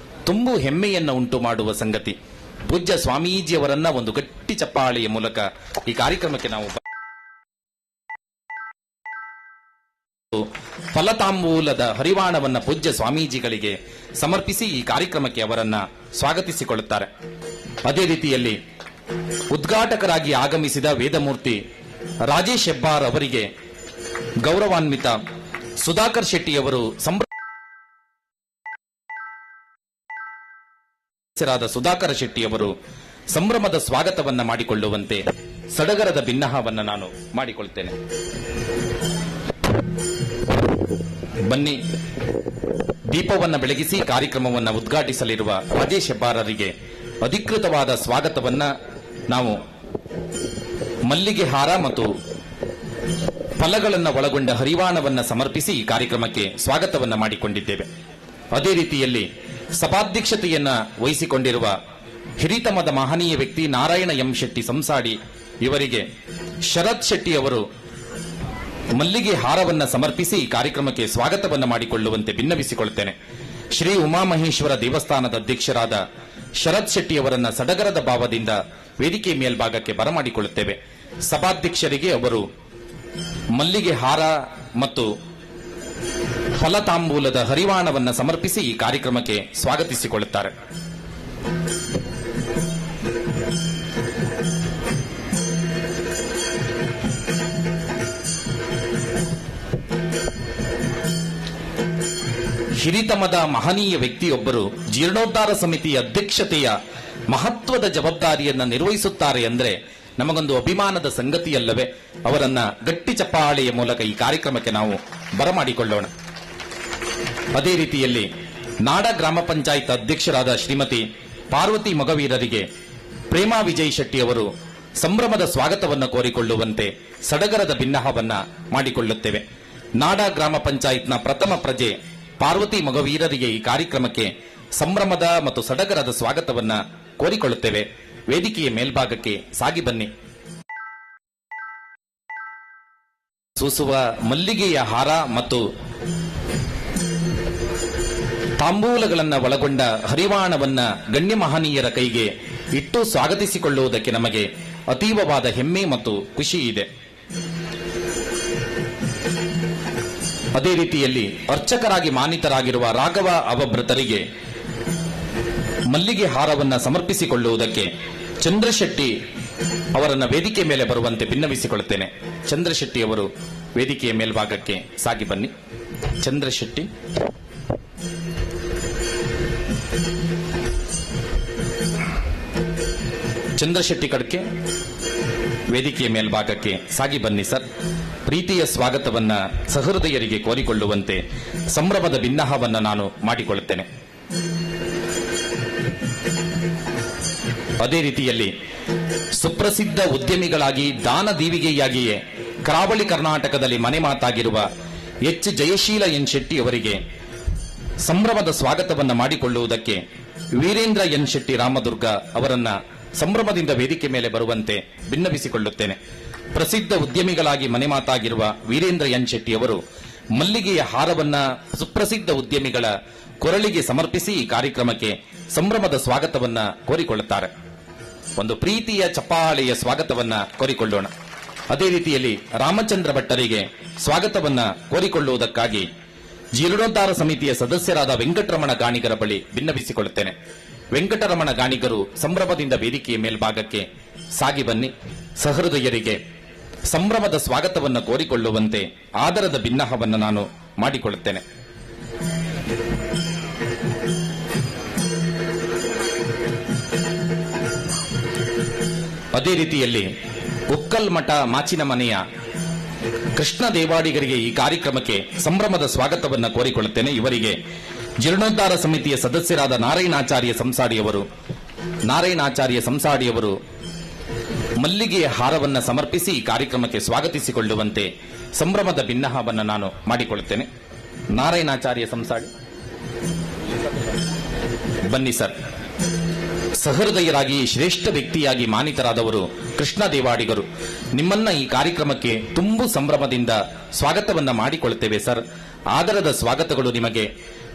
ತುಂಬು ಹೆಮ್ಮೆಯನ್ನು ಉಂಟು ಮಾಡುವ ಸಂಗತಿ. ಪೂಜ್ಯ ಸ್ವಾಮೀಜಿಯವರನ್ನ ಒಂದು ಗಟ್ಟಿ ಚಪ್ಪಾಳೆಯ ಮೂಲಕ ಈ ಕಾರ್ಯಕ್ರಮಕ್ಕೆ ನಾವು ಫಲತಾಂಬೂಲದ ಹರಿವಾಣವನ್ನ ಪೂಜ್ಯ ಸ್ವಾಮೀಜಿಗಳಿಗೆ ಸಮರ್ಪಿಸಿ ಈ ಕಾರ್ಯಕ್ರಮಕ್ಕೆ ಅವರನ್ನ ಸ್ವಾಗತಿಸಿಕೊಳ್ಳುತ್ತಾರೆ. ಅದೇ ರೀತಿಯಲ್ಲಿ ಉದ್ಘಾಟಕರಾಗಿ ಆಗಮಿಸಿದ ವೇದಮೂರ್ತಿ ರಾಜೇಶ್ ಹೆಬ್ಬಾರ್ ಅವರಿಗೆ ಗೌರವಾನ್ವಿತ ಸುಧಾಕರ್ ಶೆಟ್ಟಿಯವರು ಸುಧಾಕರ ಶೆಟ್ಟಿಯವರು ಸಂಭ್ರಮದ ಸ್ವಾಗತವನ್ನ ಮಾಡಿಕೊಳ್ಳುವಂತೆ ಸಡಗರದ ಭಿನ್ನಹವನ್ನ ನಾನು ಮಾಡಿಕೊಳ್ತೇನೆ. ಬನ್ನಿ, ದೀಪವನ್ನ ಬೆಳಗಿಸಿ ಕಾರ್ಯಕ್ರಮವನ್ನು ಉದ್ಘಾಟಿಸಲಿರುವ ರಾಜೇಶ್ ಹೆಬ್ಬಾರರಿಗೆ ಅಧಿಕೃತವಾದ ಸ್ವಾಗತವನ್ನ ನಾವು ಮಲ್ಲಿಗೆ ಹಾರ ಮತ್ತು ಫಲಗಳನ್ನು ಒಳಗೊಂಡ ಹರಿವಾಣವನ್ನ ಸಮರ್ಪಿಸಿ ಈ ಕಾರ್ಯಕ್ರಮಕ್ಕೆ ಸ್ವಾಗತವನ್ನ ಮಾಡಿಕೊಂಡಿದ್ದೇವೆ. ಅದೇ ರೀತಿಯಲ್ಲಿ ಸಭಾಧ್ಯಕ್ಷತೆಯನ್ನ ವಹಿಸಿಕೊಂಡಿರುವ ಹಿರಿತಮದ ಮಹನೀಯ ವ್ಯಕ್ತಿ ನಾರಾಯಣ ಎಂ ಶೆಟ್ಟಿ ಸಂಸಾಡಿ ಇವರಿಗೆ ಶರತ್ ಶೆಟ್ಟಿ ಅವರು ಮಲ್ಲಿಗೆ ಹಾರವನ್ನ ಸಮರ್ಪಿಸಿ ಈ ಕಾರ್ಯಕ್ರಮಕ್ಕೆ ಸ್ವಾಗತವನ್ನ ಮಾಡಿಕೊಳ್ಳುವಂತೆ ಭಿನ್ನವಿಸಿಕೊಳ್ಳುತ್ತೇನೆ. ಶ್ರೀ ಉಮಾಮಹೇಶ್ವರ ದೇವಸ್ಥಾನದ ಅಧ್ಯಕ್ಷರಾದ ಶರತ್ ಶೆಟ್ಟಿ ಅವರನ್ನ ಸಡಗರದ ಭಾವದಿಂದ ವೇದಿಕೆ ಮೇಲ್ಭಾಗಕ್ಕೆ ಬರಮಾಡಿಕೊಳ್ಳುತ್ತೇವೆ. ಸಭಾಧ್ಯಕ್ಷರಿಗೆ ಅವರು ಮಲ್ಲಿಗೆ ಹಾರ ಮತ್ತು ಫಲತಾಂಬೂಲದ ಹರಿವಾಣವನ್ನ ಸಮರ್ಪಿಸಿ ಈ ಕಾರ್ಯಕ್ರಮಕ್ಕೆ ಸ್ವಾಗತಿಸಿಕೊಳ್ಳುತ್ತಾರೆ. ಹಿರಿತಮದ ಮಹನೀಯ ವ್ಯಕ್ತಿಯೊಬ್ಬರು ಜೀರ್ಣೋದ್ಧಾರ ಸಮಿತಿಯ ಅಧ್ಯಕ್ಷತೆಯ ಮಹತ್ವದ ಜವಾಬ್ದಾರಿಯನ್ನ ನಿರ್ವಹಿಸುತ್ತಾರೆ ಅಂದರೆ ನಮಗೊಂದು ಅಭಿಮಾನದ ಸಂಗತಿಯಲ್ಲವೇ? ಅವರನ್ನ ಗಟ್ಟಿ ಚಪ್ಪಾಳೆಯ ಮೂಲಕ ಈ ಕಾರ್ಯಕ್ರಮಕ್ಕೆ ನಾವು ಬರಮಾಡಿಕೊಳ್ಳೋಣ. ಅದೇ ರೀತಿಯಲ್ಲಿ ನಾಡ ಗ್ರಾಮ ಪಂಚಾಯತ್ ಅಧ್ಯಕ್ಷರಾದ ಶ್ರೀಮತಿ ಪಾರ್ವತಿ ಮೊಗವೀರರಿಗೆ ಪ್ರೇಮಾ ವಿಜಯ್ ಶೆಟ್ಟಿ ಅವರು ಸಂಭ್ರಮದ ಸ್ವಾಗತವನ್ನು ಕೋರಿಕೊಳ್ಳುವಂತೆ ಸಡಗರದ ಭಿನ್ನಹವನ್ನ ಮಾಡಿಕೊಳ್ಳುತ್ತೇವೆ. ನಾಡ ಗ್ರಾಮ ಪಂಚಾಯತ್ನ ಪ್ರಥಮ ಪ್ರಜೆ ಪಾರ್ವತಿ ಮೊಗವೀರರಿಗೆ ಈ ಕಾರ್ಯಕ್ರಮಕ್ಕೆ ಸಂಭ್ರಮದ ಮತ್ತು ಸಡಗರದ ಸ್ವಾಗತವನ್ನ ಕೋರಿಕೊಳ್ಳುತ್ತೇವೆ. ವೇದಿಕೆಯ ಮೇಲ್ಭಾಗಕ್ಕೆ ಸಾಗಿ ಬನ್ನಿ. ಸೂಸುವ ಮಲ್ಲಿಗೆಯ ಹಾರ ಮತ್ತು ತಾಂಬೂಲಗಳನ್ನು ಒಳಗೊಂಡ ಹರಿವಾಣವನ್ನ ಗಣ್ಯ ಮಹನೀಯರ ಕೈಗೆ ಇಟ್ಟು ಸ್ವಾಗತಿಸಿಕೊಳ್ಳುವುದಕ್ಕೆ ನಮಗೆ ಅತೀವವಾದ ಹೆಮ್ಮೆ ಮತ್ತು ಖುಷಿ ಇದೆ. ಅದೇ ರೀತಿಯಲ್ಲಿ ಅರ್ಚಕರಾಗಿ ಮಾನಿತರಾಗಿರುವ ರಾಘವ ಅವಭೃತರಿಗೆ ಮಲ್ಲಿಗೆ ಹಾರವನ್ನ ಸಮರ್ಪಿಸಿಕೊಳ್ಳುವುದಕ್ಕೆ ಚಂದ್ರಶೆಟ್ಟಿ ಅವರನ್ನ ವೇದಿಕೆ ಮೇಲೆ ಬರುವಂತೆ ಭಿನ್ನವಿಸಿಕೊಳ್ಳುತ್ತೇನೆ. ಚಂದ್ರಶೆಟ್ಟಿ ಅವರು ವೇದಿಕೆಯ ಮೇಲ್ಭಾಗಕ್ಕೆ ಸಾಗಿ ಬನ್ನಿ. ಚಂದ್ರಶೆಟ್ಟಿ ಚಂದ್ರಶೆಟ್ಟಿ ಕಡ್ಕೆ ವೇದಿಕೆಯ ಮೇಲ್ಭಾಗಕ್ಕೆ ಸಾಗಿ ಬನ್ನಿ ಸರ್. ಪ್ರೀತಿಯ ಸ್ವಾಗತವನ್ನ ಸಹೃದಯರಿಗೆ ಕೋರಿಕೊಳ್ಳುವಂತೆ ಸಂಭ್ರಮದ ಭಿನ್ನಹವನ್ನ ನಾನು ಮಾಡಿಕೊಳ್ಳುತ್ತೇನೆ. ಅದೇ ರೀತಿಯಲ್ಲಿ ಸುಪ್ರಸಿದ್ಧ ಉದ್ಯಮಿಗಳಾಗಿ ದಾನ ದೀವಿಗೆಯಾಗಿಯೇ ಕರಾವಳಿ ಕರ್ನಾಟಕದಲ್ಲಿ ಮನೆ ಮಾತಾಗಿರುವ ಎಚ್ ಜಯಶೀಲ ಎನ್ ಶೆಟ್ಟಿ ಅವರಿಗೆ ಸಂಭ್ರಮದ ಸ್ವಾಗತವನ್ನ ಮಾಡಿಕೊಳ್ಳುವುದಕ್ಕೆ ವೀರೇಂದ್ರ ಎನ್ ಶೆಟ್ಟಿ ರಾಮದುರ್ಗ ಅವರನ್ನ ಸಂಭ್ರಮದಿಂದ ವೇದಿಕೆ ಮೇಲೆ ಬರುವಂತೆ ಭಿನ್ನವಿಸಿಕೊಳ್ಳುತ್ತೇನೆ. ಪ್ರಸಿದ್ಧ ಉದ್ಯಮಿಗಳಾಗಿ ಮನೆ ಮಾತಾಗಿರುವ ವೀರೇಂದ್ರ ಎನ್ ಶೆಟ್ಟಿ ಅವರು ಮಲ್ಲಿಗೆಯ ಹಾರವನ್ನ ಸುಪ್ರಸಿದ್ಧ ಉದ್ಯಮಿಗಳ ಕೊರಳಿಗೆ ಸಮರ್ಪಿಸಿ ಈ ಕಾರ್ಯಕ್ರಮಕ್ಕೆ ಸಂಭ್ರಮದ ಸ್ವಾಗತವನ್ನ ಕೋರಿಕೊಳ್ಳುತ್ತಾರೆ. ಒಂದು ಪ್ರೀತಿಯ ಚಪ್ಪಾಳೆಯ ಸ್ವಾಗತವನ್ನ ಕೋರಿಕೊಳ್ಳೋಣ. ಅದೇ ರೀತಿಯಲ್ಲಿ ರಾಮಚಂದ್ರ ಭಟ್ಟರಿಗೆ ಸ್ವಾಗತವನ್ನ ಕೋರಿಕೊಳ್ಳುವುದಕ್ಕಾಗಿ ಜೀರ್ಣೋದ್ಧಾರ ಸಮಿತಿಯ ಸದಸ್ಯರಾದ ವೆಂಕಟರಮಣ ಗಾಣಿಗರ ಬಳಿ ಭಿನ್ನವಿಸಿಕೊಳ್ಳುತ್ತೇನೆ. ವೆಂಕಟರಮಣ ಗಾಣಿಗರು ಸಂಭ್ರಮದಿಂದ ವೇದಿಕೆಯ ಮೇಲ್ಭಾಗಕ್ಕೆ ಸಾಗಿ ಬನ್ನಿ. ಸಹೃದಯರಿಗೆ ಸಂಭ್ರಮದ ಸ್ವಾಗತವನ್ನು ಕೋರಿಕೊಳ್ಳುವಂತೆ ಆದರದ ಭಿನ್ನಹವನ್ನು ನಾನು ಮಾಡಿಕೊಳ್ಳುತ್ತೇನೆ. ಅದೇ ರೀತಿಯಲ್ಲಿ ಉಕ್ಕಲ್ ಮಠ ಮಾಚಿನ ಮನೆಯ ಕೃಷ್ಣ ದೇವಾಡಿಗರಿಗೆ ಈ ಕಾರ್ಯಕ್ರಮಕ್ಕೆ ಸಂಭ್ರಮದ ಸ್ವಾಗತವನ್ನು ಕೋರಿಕೊಳ್ಳುತ್ತೇನೆ. ಇವರಿಗೆ ಜೀರ್ಣೋದ್ಧಾರ ಸಮಿತಿಯ ಸದಸ್ಯರಾದ ನಾರಾಯಣಾಚಾರ್ಯ ಸಂಸಾಡಿಯವರು ಮಲ್ಲಿಗೆಯ ಹಾರವನ್ನು ಸಮರ್ಪಿಸಿ ಈ ಕಾರ್ಯಕ್ರಮಕ್ಕೆ ಸ್ವಾಗತಿಸಿಕೊಳ್ಳುವಂತೆ ಸಂಭ್ರಮದ ಭಿನ್ನಹವನ್ನು ನಾನು ಮಾಡಿಕೊಳ್ಳುತ್ತೇನೆ. ನಾರಾಯಣಾಚಾರ್ಯ ಸಂಸಾಡಿ ಬನ್ನಿ ಸರ್. ಸಹೃದಯರಾಗಿ ಶ್ರೇಷ್ಠ ವ್ಯಕ್ತಿಯಾಗಿ ಮಾನಿತರಾದವರು ಕೃಷ್ಣ ದೇವಾಡಿಗರು. ನಿಮ್ಮನ್ನ ಈ ಕಾರ್ಯಕ್ರಮಕ್ಕೆ ತುಂಬು ಸಂಭ್ರಮದಿಂದ ಸ್ವಾಗತವನ್ನ ಮಾಡಿಕೊಳ್ಳುತ್ತೇವೆ ಸರ್. ಆದರದ ಸ್ವಾಗತಗಳು ನಿಮಗೆ.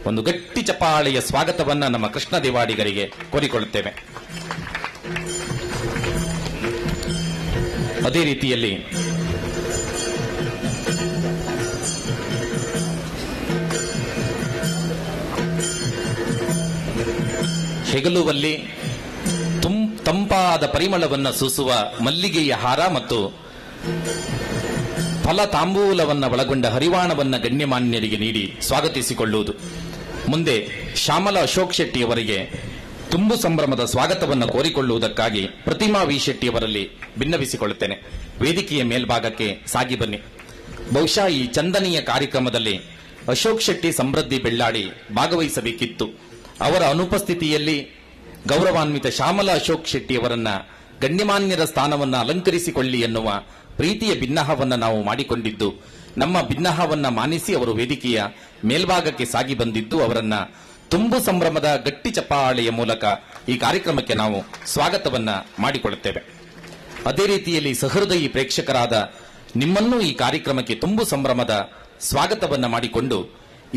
ಒಂದು ಗಟ್ಟಿ ಚಪ್ಪಾಳೆಯ ಸ್ವಾಗತವನ್ನ ನಮ್ಮ ಕೃಷ್ಣ ದೇವಾಡಿಗರಿಗೆ ಕೋರಿಕೊಳ್ಳುತ್ತೇವೆ. ಅದೇ ರೀತಿಯಲ್ಲಿ ಹೆಗಲುವಲ್ಲಿ ತಂಪಾದ ಪರಿಮಳವನ್ನು ಸೂಸುವ ಮಲ್ಲಿಗೆಯ ಹಾರ ಮತ್ತು ಫಲ ತಾಂಬೂಲವನ್ನು ಒಳಗೊಂಡ ಹರಿವಾಣವನ್ನು ಗಣ್ಯಮಾನ್ಯರಿಗೆ ನೀಡಿ ಸ್ವಾಗತಿಸಿಕೊಳ್ಳುವುದು. ಮುಂದೆ ಶ್ಯಾಮಲ ಅಶೋಕ್ ಶೆಟ್ಟಿಯವರಿಗೆ ತುಂಬು ಸಂಭ್ರಮದ ಸ್ವಾಗತವನ್ನು ಕೋರಿಕೊಳ್ಳುವುದಕ್ಕಾಗಿ ಪ್ರತಿಮಾ ವಿ ಶೆಟ್ಟಿಯವರಲ್ಲಿ ಭಿನ್ನವಿಸಿಕೊಳ್ಳುತ್ತೇನೆ. ವೇದಿಕೆಯ ಮೇಲ್ಭಾಗಕ್ಕೆ ಸಾಗಿ ಬನ್ನಿ. ಬಹುಶಃ ಈ ಚಂದನೀಯ ಕಾರ್ಯಕ್ರಮದಲ್ಲಿ ಅಶೋಕ್ ಶೆಟ್ಟಿ ಸಮೃದ್ಧಿ ಬೆಳ್ಳಾಡಿ ಭಾಗವಹಿಸಬೇಕಿತ್ತು. ಅವರ ಅನುಪಸ್ಥಿತಿಯಲ್ಲಿ ಗೌರವಾನ್ವಿತ ಶ್ಯಾಮಲ ಅಶೋಕ್ ಶೆಟ್ಟಿಯವರನ್ನ ಗಣ್ಯಮಾನ್ಯರ ಸ್ಥಾನವನ್ನು ಅಲಂಕರಿಸಿಕೊಳ್ಳಿ ಎನ್ನುವ ಪ್ರೀತಿಯ ಭಿನ್ನಹವನ್ನು ನಾವು ಮಾಡಿಕೊಂಡಿದ್ದು, ನಮ್ಮ ಭಿನ್ನಹವನ್ನ ಮಾನಿಸಿ ಅವರು ವೇದಿಕೆಯ ಮೇಲ್ಭಾಗಕ್ಕೆ ಸಾಗಿ ಬಂದಿದ್ದು, ಅವರನ್ನ ತುಂಬು ಸಂಭ್ರಮದ ಗಟ್ಟಿ ಚಪ್ಪಾಳೆಯ ಮೂಲಕ ಈ ಕಾರ್ಯಕ್ರಮಕ್ಕೆ ನಾವು ಸ್ವಾಗತವನ್ನ ಮಾಡಿಕೊಳ್ಳುತ್ತೇವೆ. ಅದೇ ರೀತಿಯಲ್ಲಿ ಸಹೃದಯಿ ಪ್ರೇಕ್ಷಕರಾದ ನಿಮ್ಮನ್ನೂ ಈ ಕಾರ್ಯಕ್ರಮಕ್ಕೆ ತುಂಬು ಸಂಭ್ರಮದ ಸ್ವಾಗತವನ್ನ ಮಾಡಿಕೊಂಡು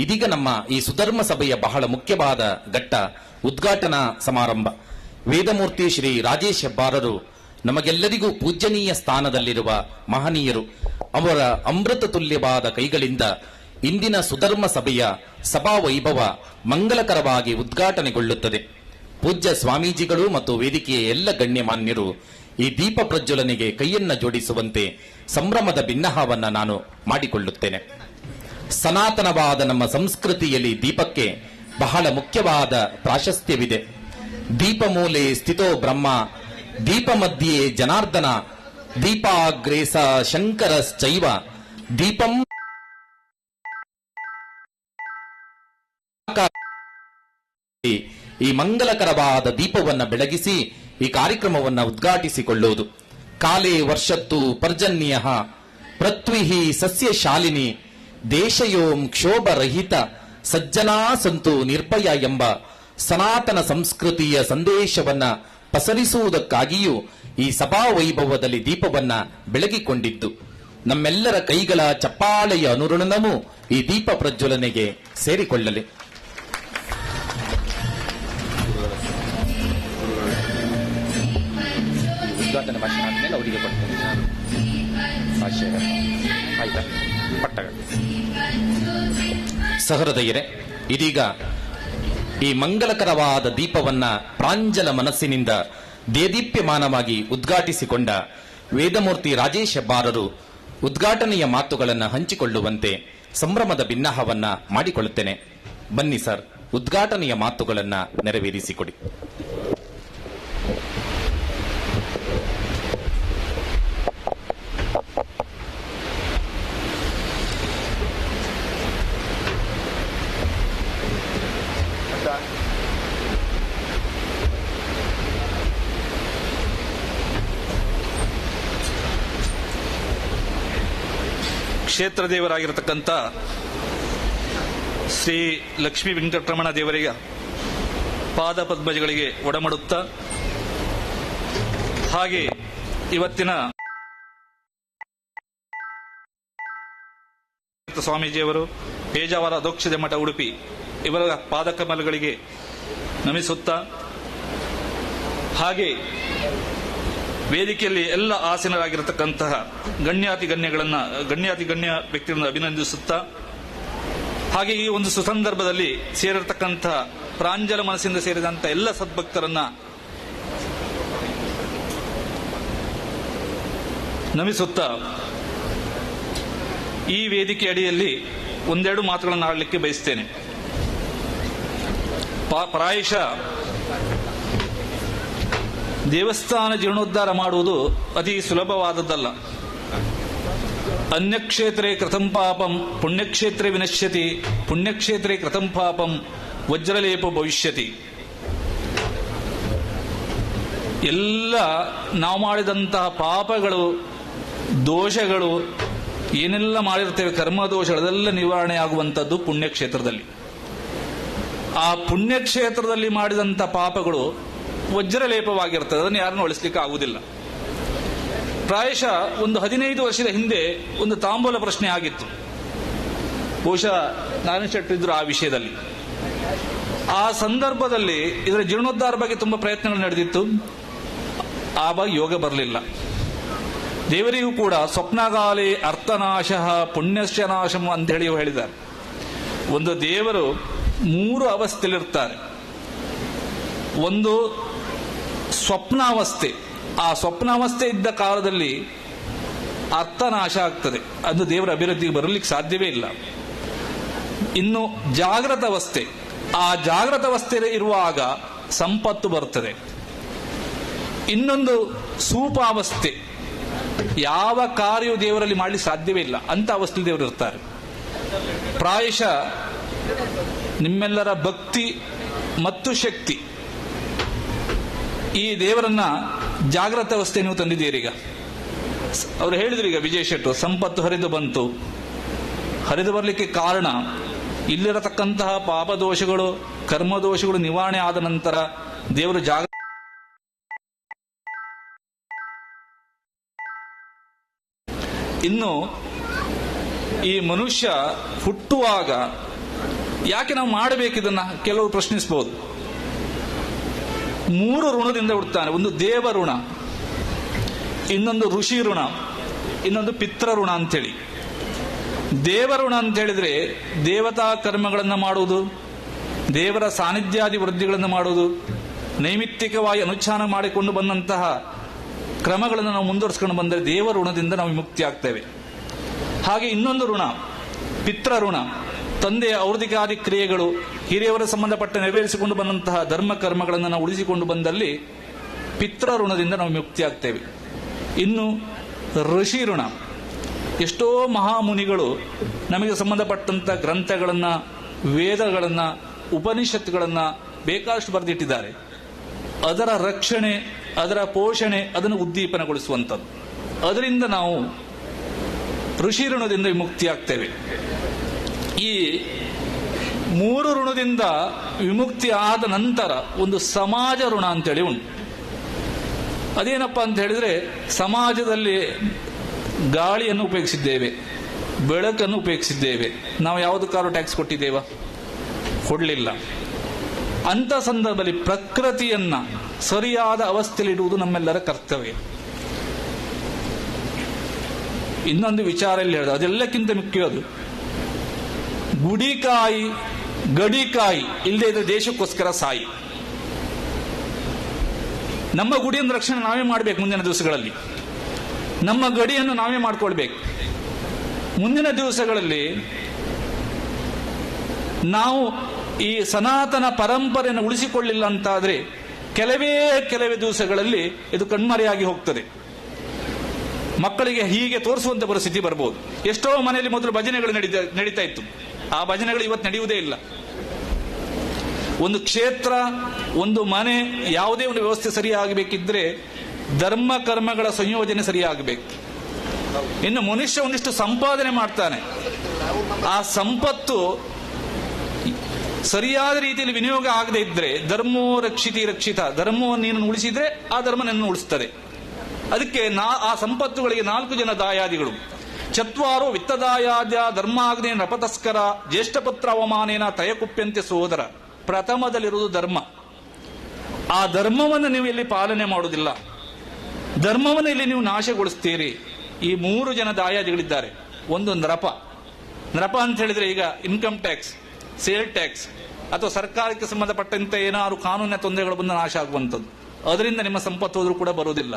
ಇದೀಗ ನಮ್ಮ ಈ ಸುಧರ್ಮ ಸಭೆಯ ಬಹಳ ಮುಖ್ಯವಾದ ಘಟ್ಟ ಉದ್ಘಾಟನಾ ಸಮಾರಂಭ. ವೇದಮೂರ್ತಿ ಶ್ರೀ ರಾಜೇಶ್ ಹೆಬ್ಬಾರರು ನಮಗೆಲ್ಲರಿಗೂ ಪೂಜ್ಯನೀಯ ಸ್ಥಾನದಲ್ಲಿರುವ ಮಹನೀಯರು. ಅವರ ಅಮೃತ ತುಲ್ಯವಾದ ಕೈಗಳಿಂದ ಇಂದಿನ ಸುಧರ್ಮ ಸಭೆಯ ಸಭಾ ವೈಭವ ಮಂಗಲಕರವಾಗಿ ಉದ್ಘಾಟನೆಗೊಳ್ಳುತ್ತದೆ. ಪೂಜ್ಯ ಸ್ವಾಮೀಜಿಗಳು ಮತ್ತು ವೇದಿಕೆಯ ಎಲ್ಲ ಗಣ್ಯಮಾನ್ಯರು ಈ ದೀಪ ಪ್ರಜ್ವಲನೆಗೆ ಕೈಯನ್ನ ಜೋಡಿಸುವಂತೆ ಸಂಭ್ರಮದ ಭಿನ್ನಹವನ್ನ ನಾನು ಮಾಡಿಕೊಳ್ಳುತ್ತೇನೆ. ಸನಾತನವಾದ ನಮ್ಮ ಸಂಸ್ಕೃತಿಯಲ್ಲಿ ದೀಪಕ್ಕೆ ಬಹಳ ಮುಖ್ಯವಾದ ಪ್ರಾಶಸ್ತ್ಯವಿದೆ. ದೀಪ ಮೂಲೆ ಸ್ಥಿತೋ ಬ್ರಹ್ಮ, ದೀಪ ಮಧ್ಯೆ ಜನಾರ್ದನ, ದೀಪಾಗ್ರೇಸ ಶಂಕರಶ್ಚೈವ, ದೀಪಂ ಈ ಮಂಗಲಕರವಾದ ದೀಪವನ್ನು ಬೆಳಗಿಸಿ ಈ ಕಾರ್ಯಕ್ರಮವನ್ನು ಉದ್ಘಾಟಿಸಿಕೊಳ್ಳುವುದು. ಕಾಲೇ ವರ್ಷತ್ತು ಪರ್ಜನ್ಯ ಪೃಥ್ವಿ ಸಸ್ಯಶಾಲಿನಿ, ದೇಶಯೋಂ ಕ್ಷೋಭರಹಿತ ಸಜ್ಜನಾ ಸಂತು ನಿರ್ಭಯ ಎಂಬ ಸನಾತನ ಸಂಸ್ಕೃತಿಯ ಸಂದೇಶವನ್ನ ಪಸರಿಸುವುದಕ್ಕಾಗಿಯೂ ಈ ಸಭಾ ವೈಭವದಲ್ಲಿ ದೀಪವನ್ನ ಬೆಳಗಿಕೊಂಡಿದ್ದು, ನಮ್ಮೆಲ್ಲರ ಕೈಗಳ ಚಪ್ಪಾಳೆಯ ಅನುರಣನವೂ ಈ ದೀಪ ಪ್ರಜ್ವಲನೆಗೆ ಸೇರಿಕೊಳ್ಳಲಿ. ಉದ್ಘಾಟನೆ ಭಾಷಣ ಆದ್ಮೇಲೆ ಅವರಿಗೆ ಕೊಡ್ತೇನೆ ಭಾಷೆ. ಆಯ್ತಾ? ಪಟ್ಟಗಳು. ಸಹೃದಯರೇ, ಇದೀಗ ಈ ಮಂಗಲಕರವಾದ ದೀಪವನ್ನ ಪ್ರಾಂಜಲ ಮನಸ್ಸಿನಿಂದ ದೇದೀಪ್ಯಮಾನವಾಗಿ ಉದ್ಘಾಟಿಸಿಕೊಂಡ ವೇದಮೂರ್ತಿ ರಾಜೇಶ್ ಹೆಬ್ಬಾರರು ಉದ್ಘಾಟನೆಯ ಮಾತುಗಳನ್ನು ಹಂಚಿಕೊಳ್ಳುವಂತೆ ಸಂಭ್ರಮದ ಭಿನ್ನಹವನ್ನ ಮಾಡಿಕೊಳ್ಳುತ್ತೇನೆ. ಬನ್ನಿ ಸರ್, ಉದ್ಘಾಟನೆಯ ಮಾತುಗಳನ್ನು ನೆರವೇರಿಸಿಕೊಡಿ. ಕ್ಷೇತ್ರ ದೇವರಾಗಿರತಕ್ಕಂಥ ಶ್ರೀ ಲಕ್ಷ್ಮೀ ವೆಂಕಟರಮಣ ದೇವರಿಗೆ ಪಾದ ಪದ್ಮಜಗಳಿಗೆ ಒಡಮಡುತ್ತಾ, ಹಾಗೆ ಇವತ್ತಿನ ಸ್ವಾಮೀಜಿಯವರು ಪೇಜಾವರ ಅಧೋಕ್ಷತೆ ಮಠ ಉಡುಪಿ ಇವರ ಪಾದಕಮಲಗಳಿಗೆ ನಮಿಸುತ್ತಾ, ಹಾಗೆ ವೇದಿಕೆಯಲ್ಲಿ ಎಲ್ಲ ಆಸೀನರಾಗಿರತಕ್ಕಂತಹ ಗಣ್ಯ ವ್ಯಕ್ತಿಗಳನ್ನು ಅಭಿನಂದಿಸುತ್ತಾ, ಹಾಗೆ ಈ ಒಂದು ಸುಸಂದರ್ಭದಲ್ಲಿ ಸೇರಿರತಕ್ಕಂತಹ ಪ್ರಾಂಜಲ ಮನಸ್ಸಿಂದ ಸೇರಿದಂತಹ ಎಲ್ಲ ಸದ್ಭಕ್ತರನ್ನ ನಮಿಸುತ್ತಾ, ಈ ವೇದಿಕೆ ಅಡಿಯಲ್ಲಿ ಒಂದೆರಡು ಮಾತುಗಳನ್ನು ಆಡಲಿಕ್ಕೆ ಬಯಸ್ತೇನೆ. ಪ್ರಾಯಶಃ ದೇವಸ್ಥಾನ ಜೀರ್ಣೋದ್ಧಾರ ಮಾಡುವುದು ಅತಿ ಸುಲಭವಾದದ್ದಲ್ಲ. ಅನ್ಯಕ್ಷೇತ್ರೇ ಕೃತಂ ಪಾಪಂ ಪುಣ್ಯಕ್ಷೇತ್ರೇ ವಿನಶ್ಯತಿ, ಪುಣ್ಯಕ್ಷೇತ್ರೇ ಕೃತಂ ಪಾಪಂ ವಜ್ರಲೇಪ ಭವಿಷ್ಯತಿ. ಎಲ್ಲ ನಾವು ಮಾಡಿದಂತಹ ಪಾಪಗಳು, ದೋಷಗಳು, ಏನೆಲ್ಲ ಮಾಡಿರ್ತೇವೆ ಕರ್ಮ ದೋಷಗಳೆಲ್ಲ ನಿವಾರಣೆ ಆಗುವಂಥದ್ದು ಪುಣ್ಯಕ್ಷೇತ್ರದಲ್ಲಿ. ಆ ಪುಣ್ಯಕ್ಷೇತ್ರದಲ್ಲಿ ಮಾಡಿದಂಥ ಪಾಪಗಳು ವಜ್ರಲೇಪವಾಗಿರ್ತದೆ, ಅದನ್ನು ಯಾರನ್ನು ಅಳಿಸ್ಲಿಕ್ಕೆ ಆಗುವುದಿಲ್ಲ. ಪ್ರಾಯಶಃ ಒಂದು 15 ವರ್ಷದ ಹಿಂದೆ ಒಂದು ತಾಂಬೂಲ ಪ್ರಶ್ನೆ ಆಗಿತ್ತು. ಬಹುಶಃ ನಾರಾಯಣ ಶೆಟ್ಟಿ ಇದ್ರು ಆ ವಿಷಯದಲ್ಲಿ. ಆ ಸಂದರ್ಭದಲ್ಲಿ ಇದರ ಜೀರ್ಣೋದ್ಧಾರ ಬಗ್ಗೆ ತುಂಬಾ ಪ್ರಯತ್ನಗಳು ನಡೆದಿತ್ತು. ಆವಾಗ ಯೋಗ ಬರಲಿಲ್ಲ. ದೇವರಿಗೂ ಕೂಡ ಸ್ವಪ್ನಗಾಲೆ ಅರ್ಥನಾಶ ಪುಣ್ಯಶ್ಚ ನಾಶಂ ಅಂತ ಹೇಳಿ ಹೇಳಿದ್ದಾರೆ. ಒಂದು ದೇವರು 3 ಅವಸ್ಥೆಯಲ್ಲಿರ್ತಾರೆ. ಒಂದು ಸ್ವಪ್ನಾವಸ್ಥೆ. ಆ ಸ್ವಪ್ನಾವಸ್ಥೆ ಇದ್ದ ಕಾಲದಲ್ಲಿ ಅರ್ಥನಾಶ ಆಗ್ತದೆ, ಅದು ದೇವರ ಅಭಿವೃದ್ಧಿಗೆ ಬರಲಿಕ್ಕೆ ಸಾಧ್ಯವೇ ಇಲ್ಲ. ಇನ್ನು ಜಾಗೃತ ಅವಸ್ಥೆ, ಆ ಜಾಗೃತ ಅವಸ್ಥೆ ಇರುವಾಗ ಸಂಪತ್ತು ಬರ್ತದೆ. ಇನ್ನೊಂದು ಸೂಪಾವಸ್ಥೆ, ಯಾವ ಕಾರ್ಯವು ದೇವರಲ್ಲಿ ಮಾಡಲಿಕ್ಕೆ ಸಾಧ್ಯವೇ ಇಲ್ಲ ಅಂತ ಅವಸ್ಥೆಯಲ್ಲಿ ದೇವರು ಇರ್ತಾರೆ. ಪ್ರಾಯಶಃ ನಿಮ್ಮೆಲ್ಲರ ಭಕ್ತಿ ಮತ್ತು ಶಕ್ತಿ ಈ ದೇವರನ್ನ ಜಾಗೃತ ಅವಸ್ಥೆ ನೀವು ತಂದಿದ್ದೀರಿ. ಈಗ ಅವರು ಹೇಳಿದ್ರು, ಈಗ ವಿಜಯ್ ಶೆಟ್ಟರು, ಸಂಪತ್ತು ಹರಿದು ಬಂತು. ಹರಿದು ಬರಲಿಕ್ಕೆ ಕಾರಣ ಇಲ್ಲಿರತಕ್ಕಂತಹ ಪಾಪದೋಷಗಳು ಕರ್ಮದೋಷಗಳು ನಿವಾರಣೆ ಆದ ನಂತರ ದೇವರು ಇನ್ನು ಈ ಮನುಷ್ಯ ಹುಟ್ಟುವಾಗ ಯಾಕೆ ನಾವು ಮಾಡಬೇಕಿದನ್ನ ಕೆಲವರು ಪ್ರಶ್ನಿಸಬಹುದು. 3 ಋಣದಿಂದ ಹುಟ್ಟುತ್ತಾನೆ. ಒಂದು ದೇವ ಋಣ, ಇನ್ನೊಂದು ಋಷಿ ಋಣ, ಇನ್ನೊಂದು ಪಿತೃ ಋಣ ಅಂತೇಳಿ. ದೇವಋಣ ಅಂತ ಹೇಳಿದ್ರೆ ದೇವತಾ ಕರ್ಮಗಳನ್ನು ಮಾಡುವುದು, ದೇವರ ಸಾನ್ನಿಧ್ಯಾದಿ ವೃದ್ಧಿಗಳನ್ನು ಮಾಡುವುದು, ನೈಮಿತ್ತಿಕವಾಗಿ ಅನುಷ್ಠಾನ ಮಾಡಿಕೊಂಡು ಬಂದಂತಹ ಕ್ರಮಗಳನ್ನು ನಾವು ಮುಂದುವರಿಸಿಕೊಂಡು ಬಂದರೆ ದೇವಋಣದಿಂದ ನಾವು ವಿಮುಕ್ತಿ ಆಗ್ತೇವೆ. ಹಾಗೆ ಇನ್ನೊಂದು ಋಣ ಪಿತೃ ಋಣ, ತಂದೆಯ ಔರ್ಧಿಕಾದಿ ಕ್ರಿಯೆಗಳು, ಹಿರಿಯವರ ಸಂಬಂಧಪಟ್ಟ ನೆರವೇರಿಸಿಕೊಂಡು ಬಂದಂತಹ ಧರ್ಮ ಕರ್ಮಗಳನ್ನು ನಾವು ಉಳಿಸಿಕೊಂಡು ಬಂದಲ್ಲಿ ಪಿತೃ ಋಣದಿಂದ ನಾವು ಮುಕ್ತಿ ಆಗ್ತೇವೆ. ಇನ್ನು ಋಷಿ ಋಣ, ಎಷ್ಟೋ ಮಹಾಮುನಿಗಳು ನಮಗೆ ಸಂಬಂಧಪಟ್ಟಂತ ಗ್ರಂಥಗಳನ್ನ, ವೇದಗಳನ್ನ, ಉಪನಿಷತ್ತುಗಳನ್ನ ಬೇಕಾದಷ್ಟು ಬರೆದಿಟ್ಟಿದ್ದಾರೆ. ಅದರ ರಕ್ಷಣೆ, ಅದರ ಪೋಷಣೆ, ಅದನ್ನು ಉದ್ದೀಪನಗೊಳಿಸುವಂಥದ್ದು. ಅದರಿಂದ ನಾವು ಋಷಿ ಋಣದಿಂದ ವಿಮುಕ್ತಿ ಆಗ್ತೇವೆ. ಈ 3 ಋಣದಿಂದ ವಿಮುಕ್ತಿ ಆದ ನಂತರ ಒಂದು ಸಮಾಜ ಋಣ ಅಂತೇಳಿ ಉಂಟು. ಅದೇನಪ್ಪ ಅಂತ ಹೇಳಿದ್ರೆ, ಸಮಾಜದಲ್ಲಿ ಗಾಳಿಯನ್ನು ಉಪಯೋಗಿಸಿದ್ದೇವೆ, ಬೆಳಕನ್ನು ಉಪಯೋಗಿಸಿದ್ದೇವೆ, ನಾವು ಯಾವುದಕ್ಕಾದ್ರೂ ಟ್ಯಾಕ್ಸ್ ಕೊಟ್ಟಿದ್ದೇವ? ಕೊಡಲಿಲ್ಲ. ಅಂತ ಸಂದರ್ಭದಲ್ಲಿ ಪ್ರಕೃತಿಯನ್ನ ಸರಿಯಾದ ಅವಸ್ಥೆಯಲ್ಲಿಡುವುದು ನಮ್ಮೆಲ್ಲರ ಕರ್ತವ್ಯ. ಇನ್ನೊಂದು ವಿಚಾರ ಇಲ್ಲಿ ಹೇಳಿದ, ಅದೆಲ್ಲಕ್ಕಿಂತ ಮುಖ್ಯವಾದ ಗುಡಿಕಾಯಿ ಗಡಿಕಾಯಿ ಇಲ್ಲದೆ ಇದ್ರೆ ದೇಶಕ್ಕೋಸ್ಕರ ಸಾಯಿ. ನಮ್ಮ ಗುಡಿಯನ್ನು ರಕ್ಷಣೆ ನಾವೇ ಮಾಡಬೇಕು. ಮುಂದಿನ ದಿವಸಗಳಲ್ಲಿ ನಮ್ಮ ಗಡಿಯನ್ನು ನಾವೇ ಮಾಡ್ಕೊಳ್ಬೇಕು. ಮುಂದಿನ ದಿವಸಗಳಲ್ಲಿ ನಾವು ಈ ಸನಾತನ ಪರಂಪರೆಯನ್ನು ಉಳಿಸಿಕೊಳ್ಳಿಲ್ಲ ಅಂತಾದ್ರೆ ಕೆಲವೇ ದಿವಸಗಳಲ್ಲಿ ಇದು ಕಣ್ಮರೆಯಾಗಿ ಹೋಗ್ತದೆ. ಮಕ್ಕಳಿಗೆ ಹೀಗೆ ತೋರಿಸುವಂತ ಪರಿಸ್ಥಿತಿ ಬರಬಹುದು. ಎಷ್ಟೋ ಮನೆಯಲ್ಲಿ ಮೊದಲು ಭಜನೆಗಳು ನಡೀತಾ ಇತ್ತು, ಆ ಭಜನೆಗಳು ಇವತ್ತು ನಡೆಯುವುದೇ ಇಲ್ಲ. ಒಂದು ಕ್ಷೇತ್ರ, ಒಂದು ಮನೆ, ಯಾವುದೇ ಒಂದು ವ್ಯವಸ್ಥೆ ಸರಿಯಾಗಬೇಕಿದ್ರೆ ಧರ್ಮ ಕರ್ಮಗಳ ಸಂಯೋಜನೆ ಸರಿಯಾಗಬೇಕು. ಇನ್ನು ಮನುಷ್ಯ ಒಂದಿಷ್ಟು ಸಂಪಾದನೆ ಮಾಡ್ತಾನೆ, ಆ ಸಂಪತ್ತು ಸರಿಯಾದ ರೀತಿಯಲ್ಲಿ ವಿನಿಯೋಗ ಆಗದೆ ಇದ್ರೆ ಧರ್ಮೋ ರಕ್ಷಿತಿ ರಕ್ಷಿತ, ಧರ್ಮವನ್ನು ನೀನು ಉಳಿಸಿದ್ರೆ ಆ ಧರ್ಮ ನಿನ್ನನ್ನು ಉಳಿಸ್ತದೆ. ಅದಕ್ಕೆ ಆ ಸಂಪತ್ತುಗಳಿಗೆ 4 ಜನ ದಾಯಾದಿಗಳು. ಚತ್ವಾರೋ ವಿತ್ತದಾಯಾದ್ಯ ಧರ್ಮಾಗ್ನೇ ನಪತಸ್ಕರ ಜ್ಯೇಷ್ಠಪುತ್ರ ಅವಮಾನೇನ ತಯಕುಪ್ಯಂತೆ ಸೋದರ. ಪ್ರಥಮದಲ್ಲಿರುವುದು ಧರ್ಮ. ಆ ಧರ್ಮವನ್ನು ನೀವು ಇಲ್ಲಿ ಪಾಲನೆ ಮಾಡುವುದಿಲ್ಲ, ಧರ್ಮವನ್ನು ಇಲ್ಲಿ ನೀವು ನಾಶಗೊಳಿಸ್ತೀರಿ. ಈ 3 ಜನ ದಾಯಾದಿಗಳಿದ್ದಾರೆ. ಒಂದು ನರಪ ಅಂತ ಹೇಳಿದ್ರೆ ಈಗ ಇನ್ಕಮ್ ಟ್ಯಾಕ್ಸ್, ಸೇಲ್ ಟ್ಯಾಕ್ಸ್ ಅಥವಾ ಸರ್ಕಾರಕ್ಕೆ ಸಂಬಂಧಪಟ್ಟಂತೆ ಏನಾದ್ರು ಕಾನೂನಿನ ತೊಂದರೆಗಳು ಬಂದು ನಾಶ ಆಗುವಂಥದ್ದು, ಅದರಿಂದ ನಿಮ್ಮ ಸಂಪತ್ತು ಹೋದ್ರೂ ಕೂಡ ಬರುವುದಿಲ್ಲ.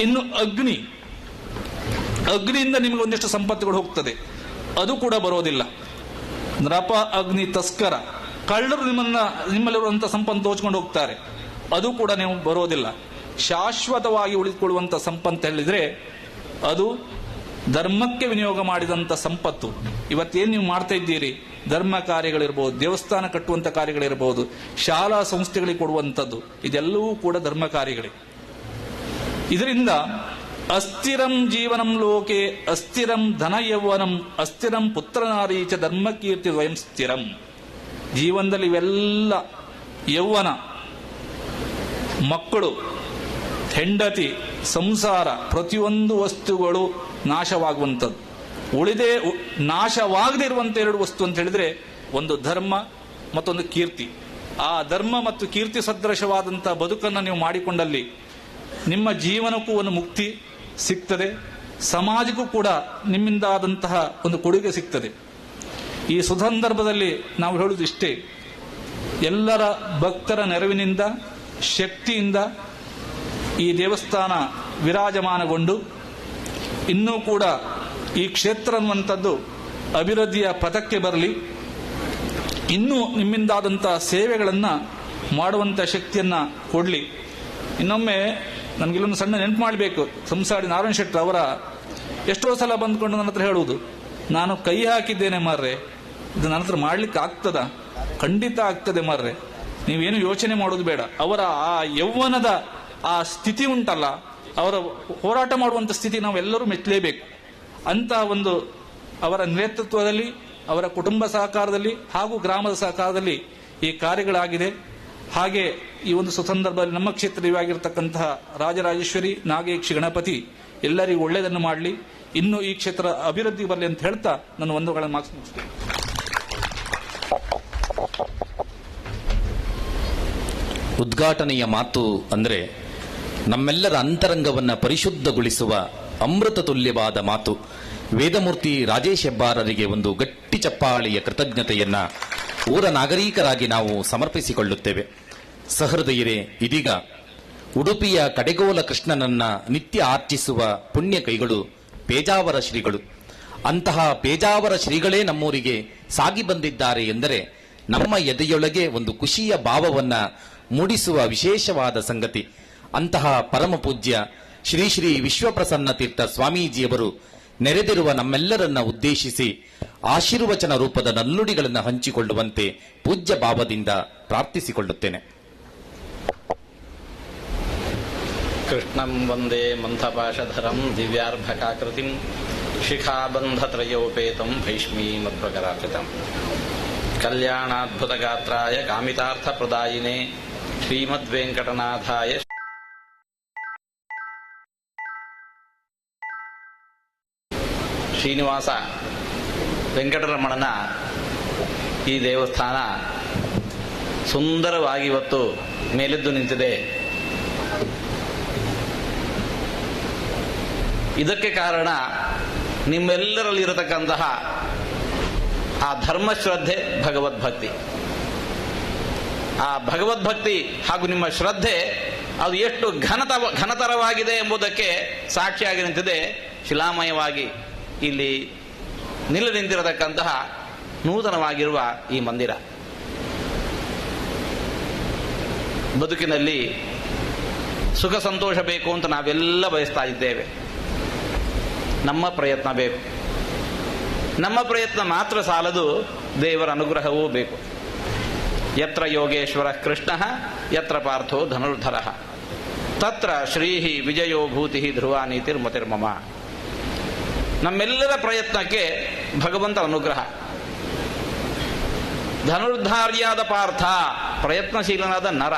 ಇನ್ನು ಅಗ್ನಿಯಿಂದ ನಿಮಗೆ ಒಂದಿಷ್ಟು ಸಂಪತ್ತುಗಳು ಹೋಗ್ತದೆ, ಅದು ಕೂಡ ಬರೋದಿಲ್ಲ. ನರಪ ಅಗ್ನಿ ತಸ್ಕರ, ಕಳ್ಳರು ನಿಮ್ಮಲ್ಲಿರುವಂತಹ ಸಂಪತ್ತು ದೋಚ್ಕೊಂಡು ಹೋಗ್ತಾರೆ, ಅದು ಕೂಡ ನೀವು ಬರೋದಿಲ್ಲ. ಶಾಶ್ವತವಾಗಿ ಉಳಿದುಕೊಳ್ಳುವಂತ ಸಂಪತ್ತು ಹೇಳಿದ್ರೆ ಅದು ಧರ್ಮಕ್ಕೆ ವಿನಿಯೋಗ ಮಾಡಿದಂತ ಸಂಪತ್ತು. ಇವತ್ತೇನು ನೀವು ಮಾಡ್ತಾ ಇದ್ದೀರಿ, ಧರ್ಮ ಕಾರ್ಯಗಳಿರ್ಬೋದು, ದೇವಸ್ಥಾನ ಕಟ್ಟುವಂತ ಕಾರ್ಯಗಳಿರ್ಬೋದು, ಶಾಲಾ ಸಂಸ್ಥೆಗಳಿಗೆ ಕೊಡುವಂಥದ್ದು, ಇದೆಲ್ಲವೂ ಕೂಡ ಧರ್ಮ ಕಾರ್ಯಗಳೇ. ಇದರಿಂದ ಅಸ್ಥಿರಂ ಜೀವನಂ ಲೋಕೆ ಅಸ್ಥಿರಂ ಧನ ಯೌವನಂ ಅಸ್ಥಿರಂ ಪುತ್ರನಾರೀಚ ಧರ್ಮಕೀರ್ತಿ ಸ್ವಯಂ ಸ್ಥಿರಂ. ಜೀವನದಲ್ಲಿ ಇವೆಲ್ಲ ಯೌವನ, ಮಕ್ಕಳು, ಹೆಂಡತಿ, ಸಂಸಾರ, ಪ್ರತಿಯೊಂದು ವಸ್ತುಗಳು ನಾಶವಾಗುವಂಥದ್ದು. ನಾಶವಾಗದೇ ಇರುವಂಥ ಎರಡು ವಸ್ತು ಅಂತ ಹೇಳಿದ್ರೆ ಒಂದು ಧರ್ಮ, ಮತ್ತೊಂದು ಕೀರ್ತಿ. ಆ ಧರ್ಮ ಮತ್ತು ಕೀರ್ತಿ ಸದೃಶವಾದಂಥ ಬದುಕನ್ನು ನೀವು ಮಾಡಿಕೊಂಡಲ್ಲಿ ನಿಮ್ಮ ಜೀವನಕ್ಕೂ ಒಂದು ಮುಕ್ತಿ ಸಿಗ್ತದೆ, ಸಮಾಜಕ್ಕೂ ಕೂಡ ನಿಮ್ಮಿಂದಾದಂತಹ ಒಂದು ಕೊಡುಗೆ ಸಿಗ್ತದೆ. ಈ ಸುಸಂದರ್ಭದಲ್ಲಿ ನಾವು ಹೇಳುವುದು ಇಷ್ಟೇ, ಎಲ್ಲರ ಭಕ್ತರ ನೆರವಿನಿಂದ, ಶಕ್ತಿಯಿಂದ ಈ ದೇವಸ್ಥಾನ ವಿರಾಜಮಾನಗೊಂಡು ಇನ್ನೂ ಕೂಡ ಈ ಕ್ಷೇತ್ರ ಅನ್ನುವಂಥದ್ದು ಅಭಿವೃದ್ಧಿಯ ಪಥಕ್ಕೆ ಬರಲಿ, ಇನ್ನೂ ನಿಮ್ಮಿಂದಾದಂಥ ಸೇವೆಗಳನ್ನು ಮಾಡುವಂಥ ಶಕ್ತಿಯನ್ನು ಕೊಡಲಿ. ಇನ್ನೊಮ್ಮೆ ನನಗಿಲ್ಲೊಂದು ಸಣ್ಣ ನೆನಪು ಮಾಡಬೇಕು. ಸಂಸಾಡಿ ನಾರಾಯಣ ಶೆಟ್ಟರ್ ಅವರ ಎಷ್ಟೋ ಸಲ ಬಂದ್ಕೊಂಡು ನನ್ನ ಹತ್ರ ಹೇಳುವುದು, ನಾನು ಕೈ ಹಾಕಿದ್ದೇನೆ ಮಾರ್ರೆ, ಇದು ನನ್ನ ಹತ್ರ ಮಾಡ್ಲಿಕ್ಕೆ ಆಗ್ತದ? ಖಂಡಿತ ಆಗ್ತದೆ ಮಾರ್ರೆ, ನೀವೇನು ಯೋಚನೆ ಮಾಡೋದು ಬೇಡ. ಅವರ ಆ ಯೌವನದ ಆ ಸ್ಥಿತಿ ಉಂಟಲ್ಲ, ಅವರ ಹೋರಾಟ ಮಾಡುವಂಥ ಸ್ಥಿತಿ ನಾವೆಲ್ಲರೂ ಮೆಚ್ಚಲೇಬೇಕು. ಅಂತ ಒಂದು ಅವರ ನೇತೃತ್ವದಲ್ಲಿ, ಅವರ ಕುಟುಂಬ ಸಹಕಾರದಲ್ಲಿ ಹಾಗೂ ಗ್ರಾಮದ ಸಹಕಾರದಲ್ಲಿ ಈ ಕಾರ್ಯಗಳಾಗಿದೆ. ಹಾಗೆ ಈ ಒಂದು ಸುಸಂದರ್ಭದಲ್ಲಿ ನಮ್ಮ ಕ್ಷೇತ್ರವಾಗಿರತಕ್ಕಂತಹ ರಾಜರಾಜೇಶ್ವರಿ, ನಾಗೇಕ್ಷಿ, ಗಣಪತಿ ಎಲ್ಲರಿಗೂ ಒಳ್ಳೆಯದನ್ನು ಮಾಡಲಿ, ಇನ್ನೂ ಈ ಕ್ಷೇತ್ರ ಅಭಿವೃದ್ಧಿ ಬರಲಿ ಅಂತ ಹೇಳ್ತಾ ನಾನು ಒಂದುಗಳನ್ನು ಮುಗಿಸ್ತೇನೆ. ಉದ್ಘಾಟನೆಯ ಮಾತು ಅಂದರೆ ನಮ್ಮೆಲ್ಲರ ಅಂತರಂಗವನ್ನು ಪರಿಶುದ್ಧಗೊಳಿಸುವ ಅಮೃತ ತುಲ್ಯವಾದ ಮಾತು. ವೇದಮೂರ್ತಿ ರಾಜೇಶ್ ಹೆಬ್ಬಾರರಿಗೆ ಒಂದು ಗಟ್ಟಿ ಚಪ್ಪಾಳೆಯ ಕೃತಜ್ಞತೆಯನ್ನ ಊರ ನಾಗರಿಕರಾಗಿ ನಾವು ಸಮರ್ಪಿಸಿಕೊಳ್ಳುತ್ತೇವೆ. ಸಹೃದಯರೇ, ಇದೀಗ ಉಡುಪಿಯ ಕಡೆಗೋಲ ಕೃಷ್ಣನನ್ನ ನಿತ್ಯ ಆರ್ಚಿಸುವ ಪುಣ್ಯ ಕೈಗಳು ಪೇಜಾವರ ಶ್ರೀಗಳು. ಅಂತಹ ಪೇಜಾವರ ಶ್ರೀಗಳೇ ನಮ್ಮೂರಿಗೆ ಸಾಗಿ ಬಂದಿದ್ದಾರೆ ಎಂದರೆ ನಮ್ಮ ಎದೆಯೊಳಗೆ ಒಂದು ಖುಷಿಯ ಭಾವವನ್ನ ಮೂಡಿಸುವ ವಿಶೇಷವಾದ ಸಂಗತಿ. ಅಂತಹ ಪರಮ ಪೂಜ್ಯ ಶ್ರೀ ಶ್ರೀ ವಿಶ್ವಪ್ರಸನ್ನ ತೀರ್ಥ ಸ್ವಾಮೀಜಿಯವರು ನೆರೆದಿರುವ ನಮ್ಮೆಲ್ಲರನ್ನ ಉದ್ದೇಶಿಸಿ ಆಶೀರ್ವಚನ ರೂಪದ ನಲ್ಲುಡಿಗಳನ್ನು ಹಂಚಿಕೊಳ್ಳುವಂತೆ ಪೂಜ್ಯ ಭಾವದಿಂದ ಪ್ರಾರ್ಥಿಸಿಕೊಳ್ಳುತ್ತೇನೆ. ಕೃಷ್ಣಂ ವಂದೇ ಮಂಥಪಾಶಧರಂ ದಿವ್ಯಾರ್ಭಕಾಕೃತಿಂ ಶಿಖಾಬಂಧತ್ರಯೋಪೇತಂ ಭೈಷ್ಮೀಮಧ್ವಕರಾಕೃತಂ ಕಲ್ಯಾಣಾದ್ಭುತಗಾತ್ರಾಯ ಕಾಮಿತಾರ್ಥಪ್ರದಾಯಿನೇ ಶ್ರೀಮದ್ವೆಂಕಟನಾಥಾಯ ಶ್ರೀನಿವಾಸ ವೆಂಕಟರಮಣನ ಈ ದೇವಸ್ಥಾನ ಸುಂದರವಾಗಿ ಇವತ್ತು ಮೇಲೆದ್ದು ನಿಂತಿದೆ. ಇದಕ್ಕೆ ಕಾರಣ ನಿಮ್ಮೆಲ್ಲರಲ್ಲಿರತಕ್ಕಂತಹ ಆ ಧರ್ಮಶ್ರದ್ಧೆ, ಭಗವದ್ಭಕ್ತಿ. ಆ ಭಗವದ್ಭಕ್ತಿ ಹಾಗೂ ನಿಮ್ಮ ಶ್ರದ್ಧೆ ಅದು ಎಷ್ಟು ಘನತರವಾಗಿದೆ ಎಂಬುದಕ್ಕೆ ಸಾಕ್ಷಿಯಾಗಿ ನಿಂತಿದೆ. ಶಿಲಾಮಯವಾಗಿ ಇಲ್ಲಿ ನಿಂತಿರತಕ್ಕಂತಹ ನೂತನವಾಗಿರುವ ಈ ಮಂದಿರ. ಬದುಕಿನಲ್ಲಿ ಸುಖ ಸಂತೋಷ ಬೇಕು ಅಂತ ನಾವೆಲ್ಲ ಬಯಸ್ತಾ ಇದ್ದೇವೆ. ನಮ್ಮ ಪ್ರಯತ್ನ ಬೇಕು. ನಮ್ಮ ಪ್ರಯತ್ನ ಮಾತ್ರ ಸಾಲದು, ದೇವರ ಅನುಗ್ರಹವೂ ಬೇಕು. ಯತ್ರ ಯೋಗೇಶ್ವರ ಕೃಷ್ಣ ಯತ್ರ ಪಾರ್ಥೋ ಧನುರ್ಧರ ತತ್ರ ಶ್ರೀಹಿ ವಿಜಯೋ ಭೂತಿ ಧ್ರುವ ನೀತಿರ್ಮತಿರ್ಮಮ. ನಮ್ಮೆಲ್ಲರ ಪ್ರಯತ್ನಕ್ಕೆ ಭಗವಂತ ಅನುಗ್ರಹ. ಧನುರ್ಧಾರ್ಯಾದ ಪಾರ್ಥ, ಪ್ರಯತ್ನಶೀಲನಾದ ನರ.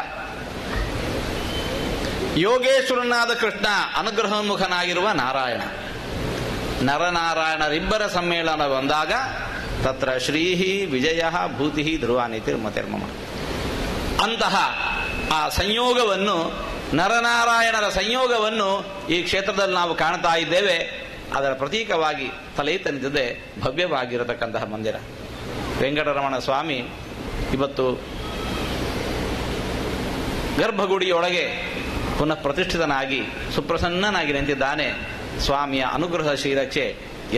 ಯೋಗೇಶ್ವರನಾದ ಕೃಷ್ಣ, ಅನುಗ್ರಹೋನ್ಮುಖನಾಗಿರುವ ನಾರಾಯಣ. ನರನಾರಾಯಣರಿಬ್ಬರ ಸಮ್ಮೇಳನ ಬಂದಾಗ ತತ್ರ ಶ್ರೀಹಿ ವಿಜಯ ಭೂತಿ ಧ್ರುವ ನೀತಿರ್ಮತಿರ್ಮಮ. ಅಂತಹ ಆ ಸಂಯೋಗವನ್ನು, ನರನಾರಾಯಣರ ಸಂಯೋಗವನ್ನು ಈ ಕ್ಷೇತ್ರದಲ್ಲಿ ನಾವು ಕಾಣ್ತಾ ಇದ್ದೇವೆ. ಅದರ ಪ್ರತೀಕವಾಗಿ ತಲೆ ನಿಂತಿದೆ ಭವ್ಯವಾಗಿರತಕ್ಕಂತಹ ಮಂದಿರ. ವೆಂಕಟರಮಣ ಸ್ವಾಮಿ ಇವತ್ತು ಗರ್ಭಗುಡಿಯೊಳಗೆ ಪುನಃ ಪ್ರತಿಷ್ಠಿತನಾಗಿ ಸುಪ್ರಸನ್ನನಾಗಿ ನಿಂತಿದ್ದಾನೆ. ಸ್ವಾಮಿಯ ಅನುಗ್ರಹ ಶ್ರೀರಕ್ಷೆ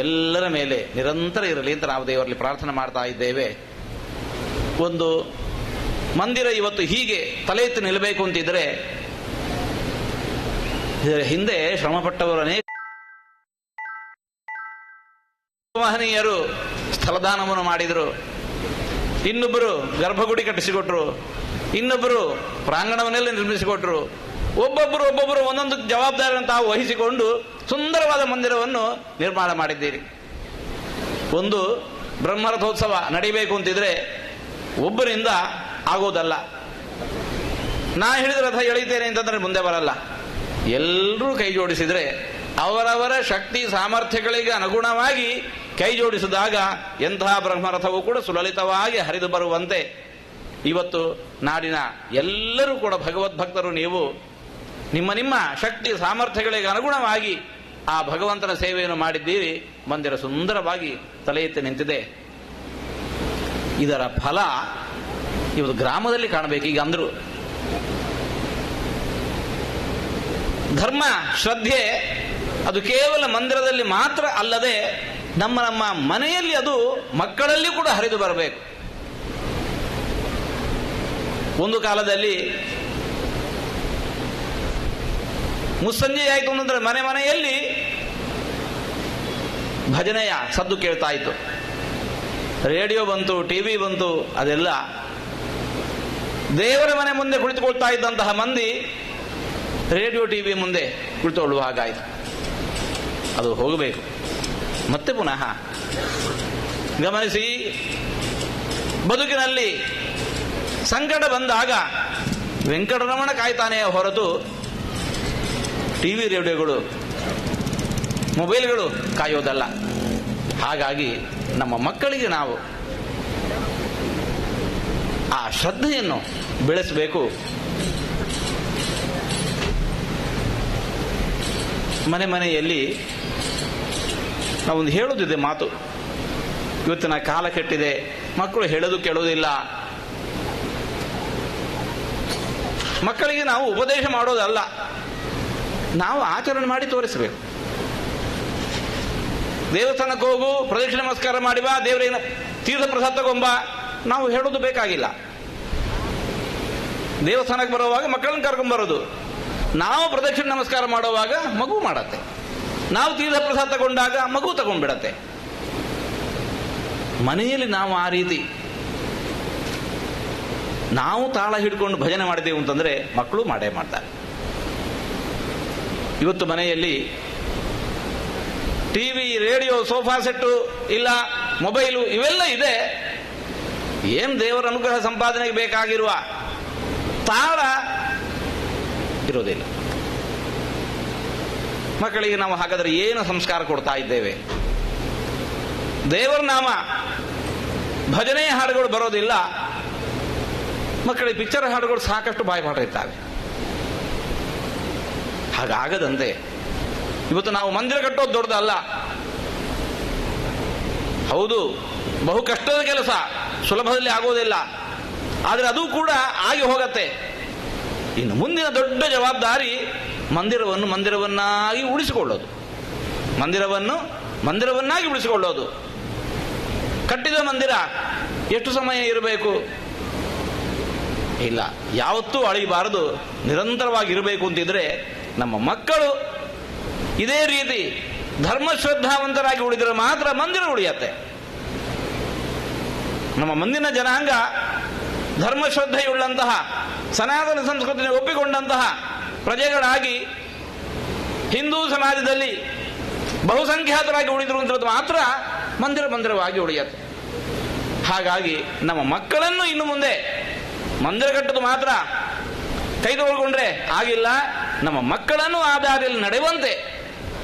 ಎಲ್ಲರ ಮೇಲೆ ನಿರಂತರ ಇರಲಿ ಅಂತ ನಾವು ದೇವರಲ್ಲಿ ಪ್ರಾರ್ಥನೆ ಮಾಡ್ತಾ ಇದ್ದೇವೆ. ಒಂದು ಮಂದಿರ ಇವತ್ತು ಹೀಗೆ ತಲೆ ಎತ್ತಿ ನಿಲ್ಲಬೇಕು ಅಂತಿದ್ರೆ ಇದರ ಹಿಂದೆ ಶ್ರಮಪಟ್ಟವರನೇ ಮಹನೀಯರು ಸ್ಥಳದಾನವನ್ನು ಮಾಡಿದರು. ಇನ್ನೊಬ್ಬರು ಗರ್ಭಗುಡಿ ಕಟ್ಟಿಸಿಕೊಟ್ರು, ಇನ್ನೊಬ್ಬರು ಪ್ರಾಂಗಣವನ್ನೆಲ್ಲ ನಿರ್ಮಿಸಿಕೊಟ್ರು. ಒಬ್ಬೊಬ್ಬರು ಒಂದೊಂದು ಜವಾಬ್ದಾರಿಯನ್ನು ತಾವು ವಹಿಸಿಕೊಂಡು ಸುಂದರವಾದ ಮಂದಿರವನ್ನು ನಿರ್ಮಾಣ ಮಾಡಿದ್ದೀರಿ. ಒಂದು ಬ್ರಹ್ಮರಥೋತ್ಸವ ನಡೀಬೇಕು ಅಂತಿದ್ರೆ ಒಬ್ಬರಿಂದ ಆಗೋದಲ್ಲ. ನಾ ಹಿಡಿದ ರಥ ಎಳೀತೇನೆ ಅಂತಂದ್ರೆ ಮುಂದೆ ಬರಲ್ಲ. ಎಲ್ಲರೂ ಕೈ ಜೋಡಿಸಿದ್ರೆ ಅವರವರ ಶಕ್ತಿ ಸಾಮರ್ಥ್ಯಗಳಿಗೆ ಅನುಗುಣವಾಗಿ ಕೈ ಜೋಡಿಸಿದಾಗ ಎಂತಹ ಬ್ರಹ್ಮರಥವೂ ಕೂಡ ಸುಲಲಿತವಾಗಿ ಹರಿದು ಬರುವಂತೆ ಇವತ್ತು ನಾಡಿನ ಎಲ್ಲರೂ ಕೂಡ ಭಗವದ್ಭಕ್ತರು ನೀವು ನಿಮ್ಮ ನಿಮ್ಮ ಶಕ್ತಿ ಸಾಮರ್ಥ್ಯಗಳಿಗೆ ಅನುಗುಣವಾಗಿ ಆ ಭಗವಂತನ ಸೇವೆಯನ್ನು ಮಾಡಿದ್ದೀರಿ. ಮಂದಿರ ಸುಂದರವಾಗಿ ತಲೆ ಎತ್ತಿ ನಿಂತಿದೆ. ಇದರ ಫಲ ಇವತ್ತು ಗ್ರಾಮದಲ್ಲಿ ಕಾಣಬೇಕು. ಈಗ ಅಂದ್ರು ಧರ್ಮ ಶ್ರದ್ಧೆ ಅದು ಕೇವಲ ಮಂದಿರದಲ್ಲಿ ಮಾತ್ರ ಅಲ್ಲದೆ ನಮ್ಮ ನಮ್ಮ ಮನೆಯಲ್ಲಿ ಅದು ಮಕ್ಕಳಲ್ಲಿ ಕೂಡ ಹರಿದು ಬರಬೇಕು. ಒಂದು ಕಾಲದಲ್ಲಿ ಮುಸ್ಸಂಜೆ ಆಯಿತು ಅಂತಂದ್ರೆ ಮನೆ ಮನೆಯಲ್ಲಿ ಭಜನೆಯ ಸದ್ದು ಕೇಳ್ತಾ ಇತ್ತು. ರೇಡಿಯೋ ಬಂತು, ಟಿವಿ ಬಂತು, ಅದೆಲ್ಲ ದೇವರ ಮನೆ ಮುಂದೆ ಕುಳಿತುಕೊಳ್ತಾ ಇದ್ದಂತಹ ಮಂದಿ ರೇಡಿಯೋ ಟಿವಿ ಮುಂದೆ ಕುಳಿತುಕೊಳ್ಳುವ ಹಾಗಾಯಿತು. ಅದು ಹೋಗಬೇಕು. ಮತ್ತೆ ಪುನಃ ಗಮನಿಸಿ, ಬದುಕಿನಲ್ಲಿ ಸಂಕಟ ಬಂದಾಗ ವೆಂಕಟರಮಣ ಕಾಯ್ತಾನೆ ಹೊರತು ಟಿವಿ ರೇಡಿಯೋಗಳು ಮೊಬೈಲ್ಗಳು ಕಾಯೋದಲ್ಲ. ಹಾಗಾಗಿ ನಮ್ಮ ಮಕ್ಕಳಿಗೆ ನಾವು ಆ ಶ್ರದ್ಧೆಯನ್ನು ಬೆಳೆಸಬೇಕು. ಮನೆ ಮನೆಯಲ್ಲಿ ನಾವೊಂದು ಹೇಳೋದಿದೆ ಮಾತು. ಇವತ್ತಿನ ಕಾಲ ಕೆಟ್ಟಿದೆ, ಮಕ್ಕಳು ಹೇಳೋದು ಕೇಳೋದಿಲ್ಲ. ಮಕ್ಕಳಿಗೆ ನಾವು ಉಪದೇಶ ಮಾಡೋದಲ್ಲ, ನಾವು ಆಚರಣೆ ಮಾಡಿ ತೋರಿಸಬೇಕು. ದೇವಸ್ಥಾನಕ್ಕೆ ಹೋಗು, ಪ್ರದಕ್ಷಿಣೆ ನಮಸ್ಕಾರ ಮಾಡಿ ಬಾ, ದೇವರೇನ ತೀರ್ಥ ಪ್ರಸಾದ ತಗೊಂಬ, ನಾವು ಹೇಳೋದು ಬೇಕಾಗಿಲ್ಲ. ದೇವಸ್ಥಾನಕ್ಕೆ ಬರುವಾಗ ಮಕ್ಕಳನ್ನ ಕರ್ಕೊಂಡ್ಬರೋದು, ನಾವು ಪ್ರದಕ್ಷಿಣೆ ನಮಸ್ಕಾರ ಮಾಡುವಾಗ ಮಗು ಮಾಡತ್ತೆ, ನಾವು ತೀರ್ಥ ಪ್ರಸಾದ ತಗೊಂಡಾಗ ಮಗು ತಗೊಂಡ್ಬಿಡತ್ತೆ. ಮನೆಯಲ್ಲಿ ನಾವು ಆ ರೀತಿ ನಾವು ತಾಳ ಹಿಡ್ಕೊಂಡು ಭಜನೆ ಮಾಡಿದೆವು ಅಂತಂದ್ರೆ ಮಕ್ಕಳು ಮಾಡೇ ಮಾಡ್ತಾರೆ. ಇವತ್ತು ಮನೆಯಲ್ಲಿ ಟಿವಿ, ರೇಡಿಯೋ, ಸೋಫಾ ಸೆಟ್ಟು ಇಲ್ಲ, ಮೊಬೈಲು ಇವೆಲ್ಲ ಇದೆ. ಏನ್ ದೇವರ ಅನುಗ್ರಹ ಸಂಪಾದನೆಗೆ ಬೇಕಾಗಿರುವ ತಾಳ ಇರೋದಿಲ್ಲ. ಮಕ್ಕಳಿಗೆ ನಾವು ಹಾಗಾದ್ರೆ ಏನು ಸಂಸ್ಕಾರ ಕೊಡ್ತಾ ಇದ್ದೇವೆ? ದೇವರ ನಾಮ ಭಜನೆಯ ಹಾಡುಗಳು ಬರೋದಿಲ್ಲ, ಮಕ್ಕಳಿಗೆ ಪಿಕ್ಚರ್ ಹಾಡುಗಳು ಸಾಕಷ್ಟು ಬಾಯ್ಪಾಠ ಇರ್ತವೆ. ಹಾಗಾಗದಂತೆ ಇವತ್ತು ನಾವು ಮಂದಿರ ಕಟ್ಟೋದು ದೊಡ್ಡದಲ್ಲ. ಹೌದು, ಬಹು ಕಷ್ಟದ ಕೆಲಸ, ಸುಲಭದಲ್ಲಿ ಆಗೋದಿಲ್ಲ. ಆದರೆ ಅದು ಕೂಡ ಆಗಿ ಹೋಗತ್ತೆ. ಇನ್ನು ಮುಂದಿನ ದೊಡ್ಡ ಜವಾಬ್ದಾರಿ ಮಂದಿರವನ್ನಾಗಿ ಉಳಿಸಿಕೊಳ್ಳೋದು. ಮಂದಿರವನ್ನಾಗಿ ಉಳಿಸಿಕೊಳ್ಳೋದು. ಕಟ್ಟಿದ ಮಂದಿರ ಎಷ್ಟು ಸಮಯ ಇರಬೇಕು? ಇಲ್ಲ, ಯಾವತ್ತೂ ಅಳಿಬಾರದು, ನಿರಂತರವಾಗಿ ಇರಬೇಕು ಅಂತಿದ್ರೆ ನಮ್ಮ ಮಕ್ಕಳು ಇದೇ ರೀತಿ ಧರ್ಮಶ್ರದ್ಧಾವಂತರಾಗಿ ಉಳಿದರೆ ಮಾತ್ರ ಮಂದಿರ ಉಳಿಯತ್ತೆ. ನಮ್ಮ ಮುಂದಿನ ಜನಾಂಗ ಧರ್ಮಶ್ರದ್ಧೆಯುಳ್ಳಂತಹ ಸನಾತನ ಸಂಸ್ಕೃತಿಯನ್ನು ಒಪ್ಪಿಕೊಂಡಂತಹ ಪ್ರಜೆಗಳಾಗಿ ಹಿಂದೂ ಸಮಾಜದಲ್ಲಿ ಬಹುಸಂಖ್ಯಾತರಾಗಿ ಉಳಿದ್ರು ಅಂತ ಮಾತ್ರ ಮಂದಿರವಾಗಿ ಉಳಿಯತ್ತೆ. ಹಾಗಾಗಿ ನಮ್ಮ ಮಕ್ಕಳನ್ನು ಇನ್ನು ಮುಂದೆ ಮಂದಿರ ಕಟ್ಟೋದು ಮಾತ್ರ ಕೈ ತಗೊಳ್ಕೊಂಡ್ರೆ ಆಗಿಲ್ಲ. ನಮ್ಮ ಮಕ್ಕಳನ್ನು ಆ ದಾರಿಯಲ್ಲಿ ನಡೆಯುವಂತೆ,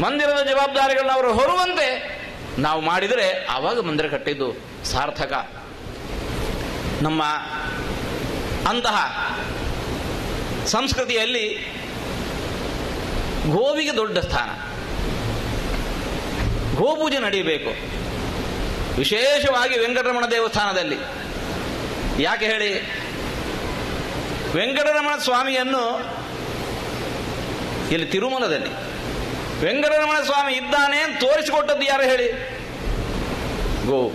ಮಂದಿರದ ಜವಾಬ್ದಾರಿಗಳನ್ನ ಅವರು ಹೊರುವಂತೆ ನಾವು ಮಾಡಿದರೆ ಆವಾಗ ಮಂದಿರ ಕಟ್ಟಿದ್ದು ಸಾರ್ಥಕ. ನಮ್ಮ ಅಂತಹ ಸಂಸ್ಕೃತಿಯಲ್ಲಿ ಗೋವಿಗೆ ದೊಡ್ಡ ಸ್ಥಾನ. ಗೋಪೂಜೆ ನಡೆಯಬೇಕು, ವಿಶೇಷವಾಗಿ ವೆಂಕಟರಮಣ ದೇವಸ್ಥಾನದಲ್ಲಿ. ಯಾಕೆ ಹೇಳಿ? ವೆಂಕಟರಮಣ ಸ್ವಾಮಿಯನ್ನು ಇಲ್ಲಿ ತಿರುಮಲದಲ್ಲಿ ವೆಂಕಟರಮಣ ಸ್ವಾಮಿ ಇದ್ದಾನೆ ತೋರಿಸಿಕೊಟ್ಟದ್ದು ಯಾರು ಹೇಳಿ? ಗೋವು.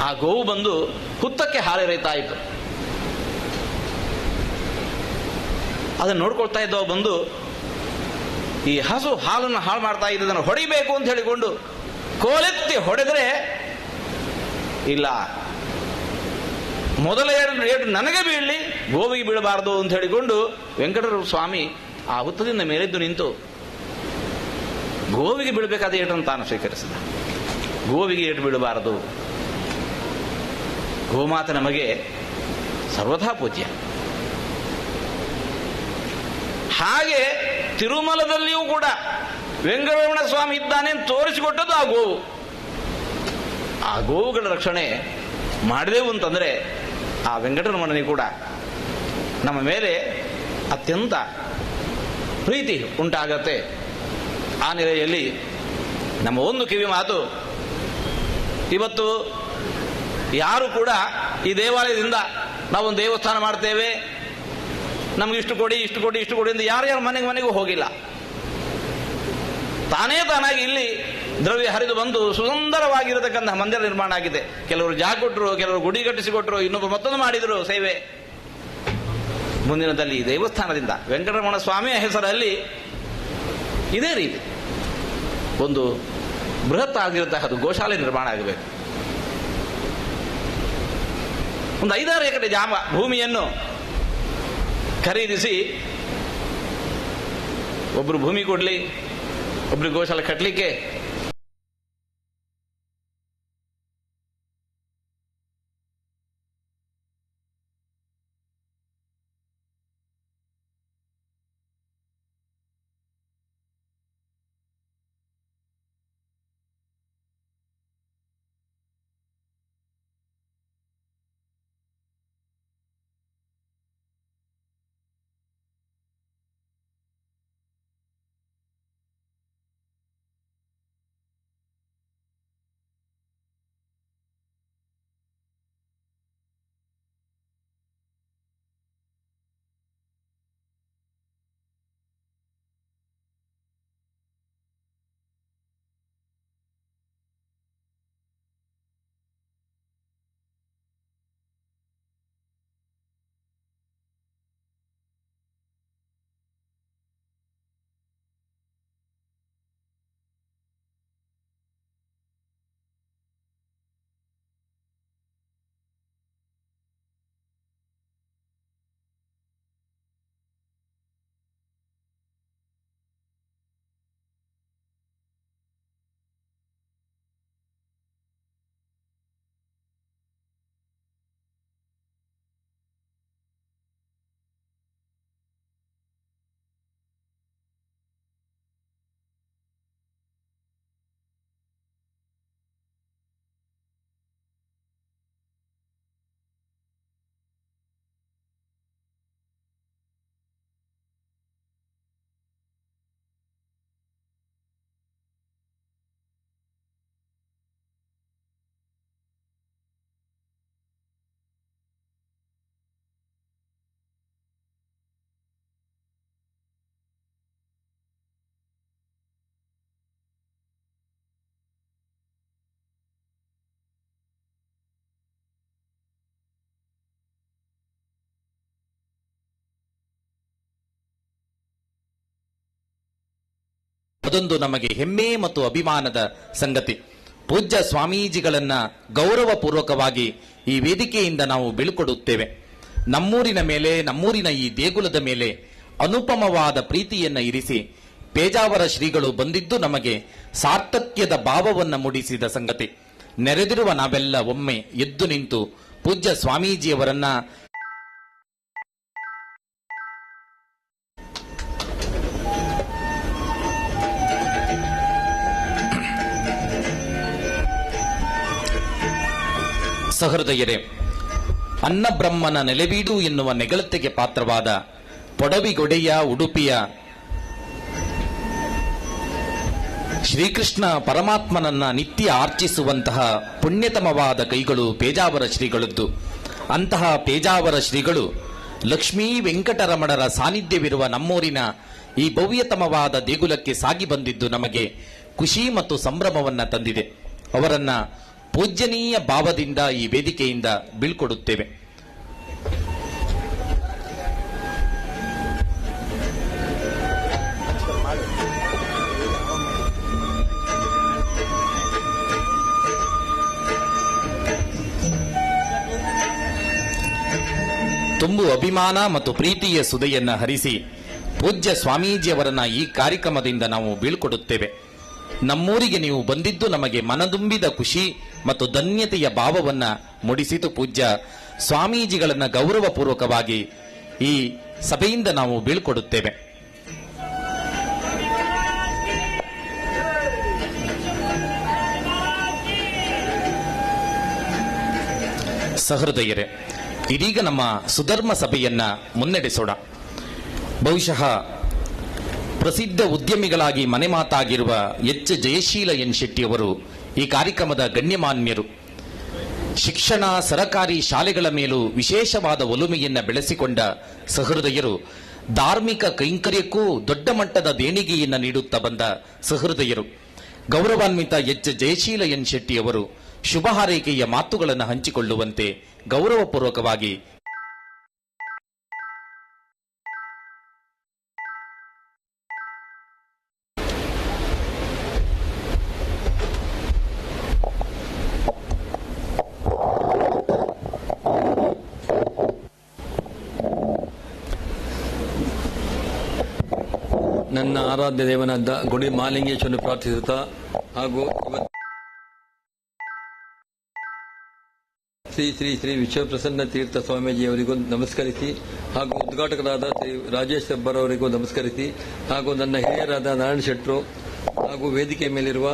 ಆ ಗೋವು ಬಂದು ಹುತ್ತಕ್ಕೆ ಹಾಲೆರೆಯುತ್ತಾ ಇತ್ತು. ಅದನ್ನು ನೋಡ್ಕೊಳ್ತಾ ಇದ್ದವ ಬಂದು ಈ ಹಸು ಹಾಲನ್ನು ಹಾಳು ಮಾಡ್ತಾ ಇದ್ದದನ್ನು ಹೊಡಿಬೇಕು ಅಂತ ಹೇಳಿಕೊಂಡು ಕೋಲೆತ್ತಿ ಹೊಡೆದ್ರೆ, ಇಲ್ಲ, ಮೊದಲ ಏಟು ನನಗೆ ಬೀಳಲಿ, ಗೋವಿಗೆ ಬೀಳಬಾರದು ಅಂತ ಹೇಳಿಕೊಂಡು ವೆಂಕಟರಮಣ ಸ್ವಾಮಿ ಆ ಹುತ್ತದಿಂದ ಮೇಲೆದ್ದು ನಿಂತು ಗೋವಿಗೆ ಬೀಳಬೇಕಾದ ಏಟನ್ನು ತಾನು ಸ್ವೀಕರಿಸಿದ. ಗೋವಿಗೆ ಏಟು ಬೀಳಬಾರದು. ಗೋಮಾತೆ ನಮಗೆ ಸರ್ವಥಾ ಪೂಜ್ಯ. ಹಾಗೆ ತಿರುಮಲದಲ್ಲಿಯೂ ಕೂಡ ವೆಂಕಟರಮಣ ಸ್ವಾಮಿ ಇದ್ದಾನೆ ಅಂತ ತೋರಿಸಿಕೊಟ್ಟದ್ದು ಆ ಗೋವು. ಆ ಗೋವುಗಳ ರಕ್ಷಣೆ ಮಾಡಿದೆವು ಅಂತಂದ್ರೆ ಆ ವೆಂಕಟರಮಣನಿಗೆ ಕೂಡ ನಮ್ಮ ಮೇಲೆ ಅತ್ಯಂತ ಪ್ರೀತಿ ಉಂಟಾಗತ್ತೆ. ಆ ನೆಲೆಯಲ್ಲಿ ನಮ್ಮ ಒಂದು ಕಿವಿ ಮಾತು, ಇವತ್ತು ಯಾರು ಕೂಡ ಈ ದೇವಾಲಯದಿಂದ ನಾವೊಂದು ದೇವಸ್ಥಾನ ಮಾಡ್ತೇವೆ, ನಮ್ಗೆ ಇಷ್ಟು ಕೊಡಿ ಇಷ್ಟು ಕೊಡಿ ಇಷ್ಟು ಕೊಡಿ ಅಂತ ಯಾರ್ಯಾರ ಮನೆಗೂ ಹೋಗಿಲ್ಲ. ತಾನಾಗಿ ಇಲ್ಲಿ ದ್ರವ್ಯ ಹರಿದು ಬಂದು ಸುಂದರವಾಗಿರತಕ್ಕಂತಹ ಮಂದಿರ ನಿರ್ಮಾಣ ಆಗಿದೆ. ಕೆಲವರು ಜಾಗ ಕೊಟ್ಟರು, ಕೆಲವರು ಗುಡಿ ಕಟ್ಟಿಸಿಕೊಟ್ರು, ಇನ್ನೊಬ್ಬರು ಮತ್ತೊಂದು ಮಾಡಿದರು ಸೇವೆ. ಮುಂದಿನದಲ್ಲಿ ದೇವಸ್ಥಾನದಿಂದ ವೆಂಕಟರಮಣ ಸ್ವಾಮಿಯ ಹೆಸರಲ್ಲಿ ಇದೇ ರೀತಿ ಒಂದು ಬೃಹತ್ ಆಗಿರತಕ್ಕಂಥ ಗೋಶಾಲೆ ನಿರ್ಮಾಣ ಆಗಬೇಕು. ಒಂದು 5-6 ಎಕರೆ ಭೂಮಿಯನ್ನು ಖರೀದಿಸಿ ಒಬ್ರು ಭೂಮಿ ಕೊಡ್ಲಿ, ಒಬ್ರು ಗೋಶಾಲೆ ಕಟ್ಟಲಿಕ್ಕೆ. ಅದೊಂದು ನಮಗೆ ಹೆಮ್ಮೆ ಮತ್ತು ಅಭಿಮಾನದ ಸಂಗತಿ. ಪೂಜ್ಯ ಸ್ವಾಮೀಜಿಗಳನ್ನ ಗೌರವಪೂರ್ವಕವಾಗಿ ಈ ವೇದಿಕೆಯಿಂದ ನಾವು ಬೀಳ್ಕೊಡುತ್ತೇವೆ. ನಮ್ಮೂರಿನ ಮೇಲೆ, ನಮ್ಮೂರಿನ ಈ ದೇಗುಲದ ಮೇಲೆ ಅನುಪಮವಾದ ಪ್ರೀತಿಯನ್ನ ಇರಿಸಿ ಪೇಜಾವರ ಶ್ರೀಗಳು ಬಂದಿದ್ದು ನಮಗೆ ಸಾರ್ಥಕ್ಯದ ಭಾವವನ್ನ ಮೂಡಿಸಿದ ಸಂಗತಿ. ನೆರೆದಿರುವ ನಾವೆಲ್ಲ ಒಮ್ಮೆ ಎದ್ದು ನಿಂತು ಪೂಜ್ಯ ಸ್ವಾಮೀಜಿಯವರನ್ನ ಸಹೃದಯರೇ, ಅನ್ನಬ್ರಹ್ಮನ ನೆಲೆಬೀಡು ಎನ್ನುವ ನೆಗಳತೆಗೆ ಪಾತ್ರವಾದ ಪೊಡವಿಗೊಡೆಯ ಉಡುಪಿಯ ಶ್ರೀಕೃಷ್ಣ ಪರಮಾತ್ಮನನ್ನ ನಿತ್ಯ ಆರ್ಚಿಸುವಂತಹ ಪುಣ್ಯತಮವಾದ ಕೈಗಳು ಪೇಜಾವರ ಶ್ರೀಗಳದ್ದು. ಅಂತಹ ಪೇಜಾವರ ಶ್ರೀಗಳು ಲಕ್ಷ್ಮೀ ವೆಂಕಟರಮಣರ ಸಾನ್ನಿಧ್ಯವಿರುವ ನಮ್ಮೂರಿನ ಈ ಭವ್ಯತಮವಾದ ದೇಗುಲಕ್ಕೆ ಸಾಗಿ ಬಂದಿದ್ದು ನಮಗೆ ಖುಷಿ ಮತ್ತು ಸಂಭ್ರಮವನ್ನ ತಂದಿದೆ. ಅವರನ್ನ ಪೂಜ್ಯನೀಯ ಭಾವದಿಂದ ಈ ವೇದಿಕೆಯಿಂದ ಬೀಳ್ಕೊಡುತ್ತೇವೆ. ತುಂಬು ಅಭಿಮಾನ ಮತ್ತು ಪ್ರೀತಿಯ ಸುದೆಯನ್ನ ಹರಿಸಿ ಪೂಜ್ಯ ಸ್ವಾಮೀಜಿಯವರನ್ನ ಈ ಕಾರ್ಯಕ್ರಮದಿಂದ ನಾವು ಬೀಳ್ಕೊಡುತ್ತೇವೆ. ನಮ್ಮೂರಿಗೆ ನೀವು ಬಂದಿದ್ದು ನಮಗೆ ಮನದುಂಬಿದ ಖುಷಿ ಮತ್ತು ಧನ್ಯತೆಯ ಭಾವವನ್ನ ಮೂಡಿಸಿತು. ಪೂಜ್ಯ ಸ್ವಾಮೀಜಿಗಳನ್ನ ಗೌರವಪೂರ್ವಕವಾಗಿ ಈ ಸಭೆಯಿಂದ ನಾವು ಬೀಳ್ಕೊಡುತ್ತೇವೆ. ಸಹೃದಯರೇ, ಇದೀಗ ನಮ್ಮ ಸುಧರ್ಮ ಸಭೆಯನ್ನ ಮುನ್ನಡೆಸೋಣ. ಬಹುಶಃ ಪ್ರಸಿದ್ಧ ಉದ್ಯಮಿಗಳಾಗಿ ಮನೆ ಮಾತಾಗಿರುವ ಎಚ್ ಜಯಶೀಲ ಎನ್ ಶೆಟ್ಟಿಯವರು ಈ ಕಾರ್ಯಕ್ರಮದ ಗಣ್ಯಮಾನ್ಯರು. ಶಿಕ್ಷಣ, ಸರಕಾರಿ ಶಾಲೆಗಳ ಮೇಲೂ ವಿಶೇಷವಾದ ಒಲುಮೆಯನ್ನ ಬೆಳೆಸಿಕೊಂಡ ಸಹೃದಯರು. ಧಾರ್ಮಿಕ ಕೈಂಕರ್ಯಕ್ಕೂ ದೊಡ್ಡ ಮಟ್ಟದ ದೇಣಿಗೆಯನ್ನು ನೀಡುತ್ತಾ ಬಂದ ಸಹೃದಯರು. ಗೌರವಾನ್ವಿತ ಎಚ್ ಜಯಶೀಲ ಎನ್ ಶೆಟ್ಟಿಯವರು ಶುಭ ಹಾರೈಕೆಯ ಮಾತುಗಳನ್ನು ಹಂಚಿಕೊಳ್ಳುವಂತೆ ಗೌರವಪೂರ್ವಕವಾಗಿ ನನ್ನ ಆರಾಧ್ಯ ದೇವನಾದ ಗುಡಿ ಮಾಲಿಂಗೇಶ್ವರನ್ನು ಪ್ರಾರ್ಥಿಸುತ್ತಾ ಹಾಗೂ ಶ್ರೀ ಶ್ರೀ ಶ್ರೀ ವಿಶ್ವಪ್ರಸನ್ನ ತೀರ್ಥ ಸ್ವಾಮೀಜಿಯವರಿಗೂ ನಮಸ್ಕರಿಸಿ ಹಾಗೂ ಉದ್ಘಾಟಕರಾದ ಶ್ರೀ ರಾಜೇಶ್ ಹೆಬ್ಬರ್ ಅವರಿಗೂ ನಮಸ್ಕರಿಸಿ ಹಾಗೂ ನನ್ನ ಹಿರಿಯರಾದ ನಾರಾಯಣ ಶೆಟ್ಟರು ಹಾಗೂ ವೇದಿಕೆ ಮೇಲಿರುವ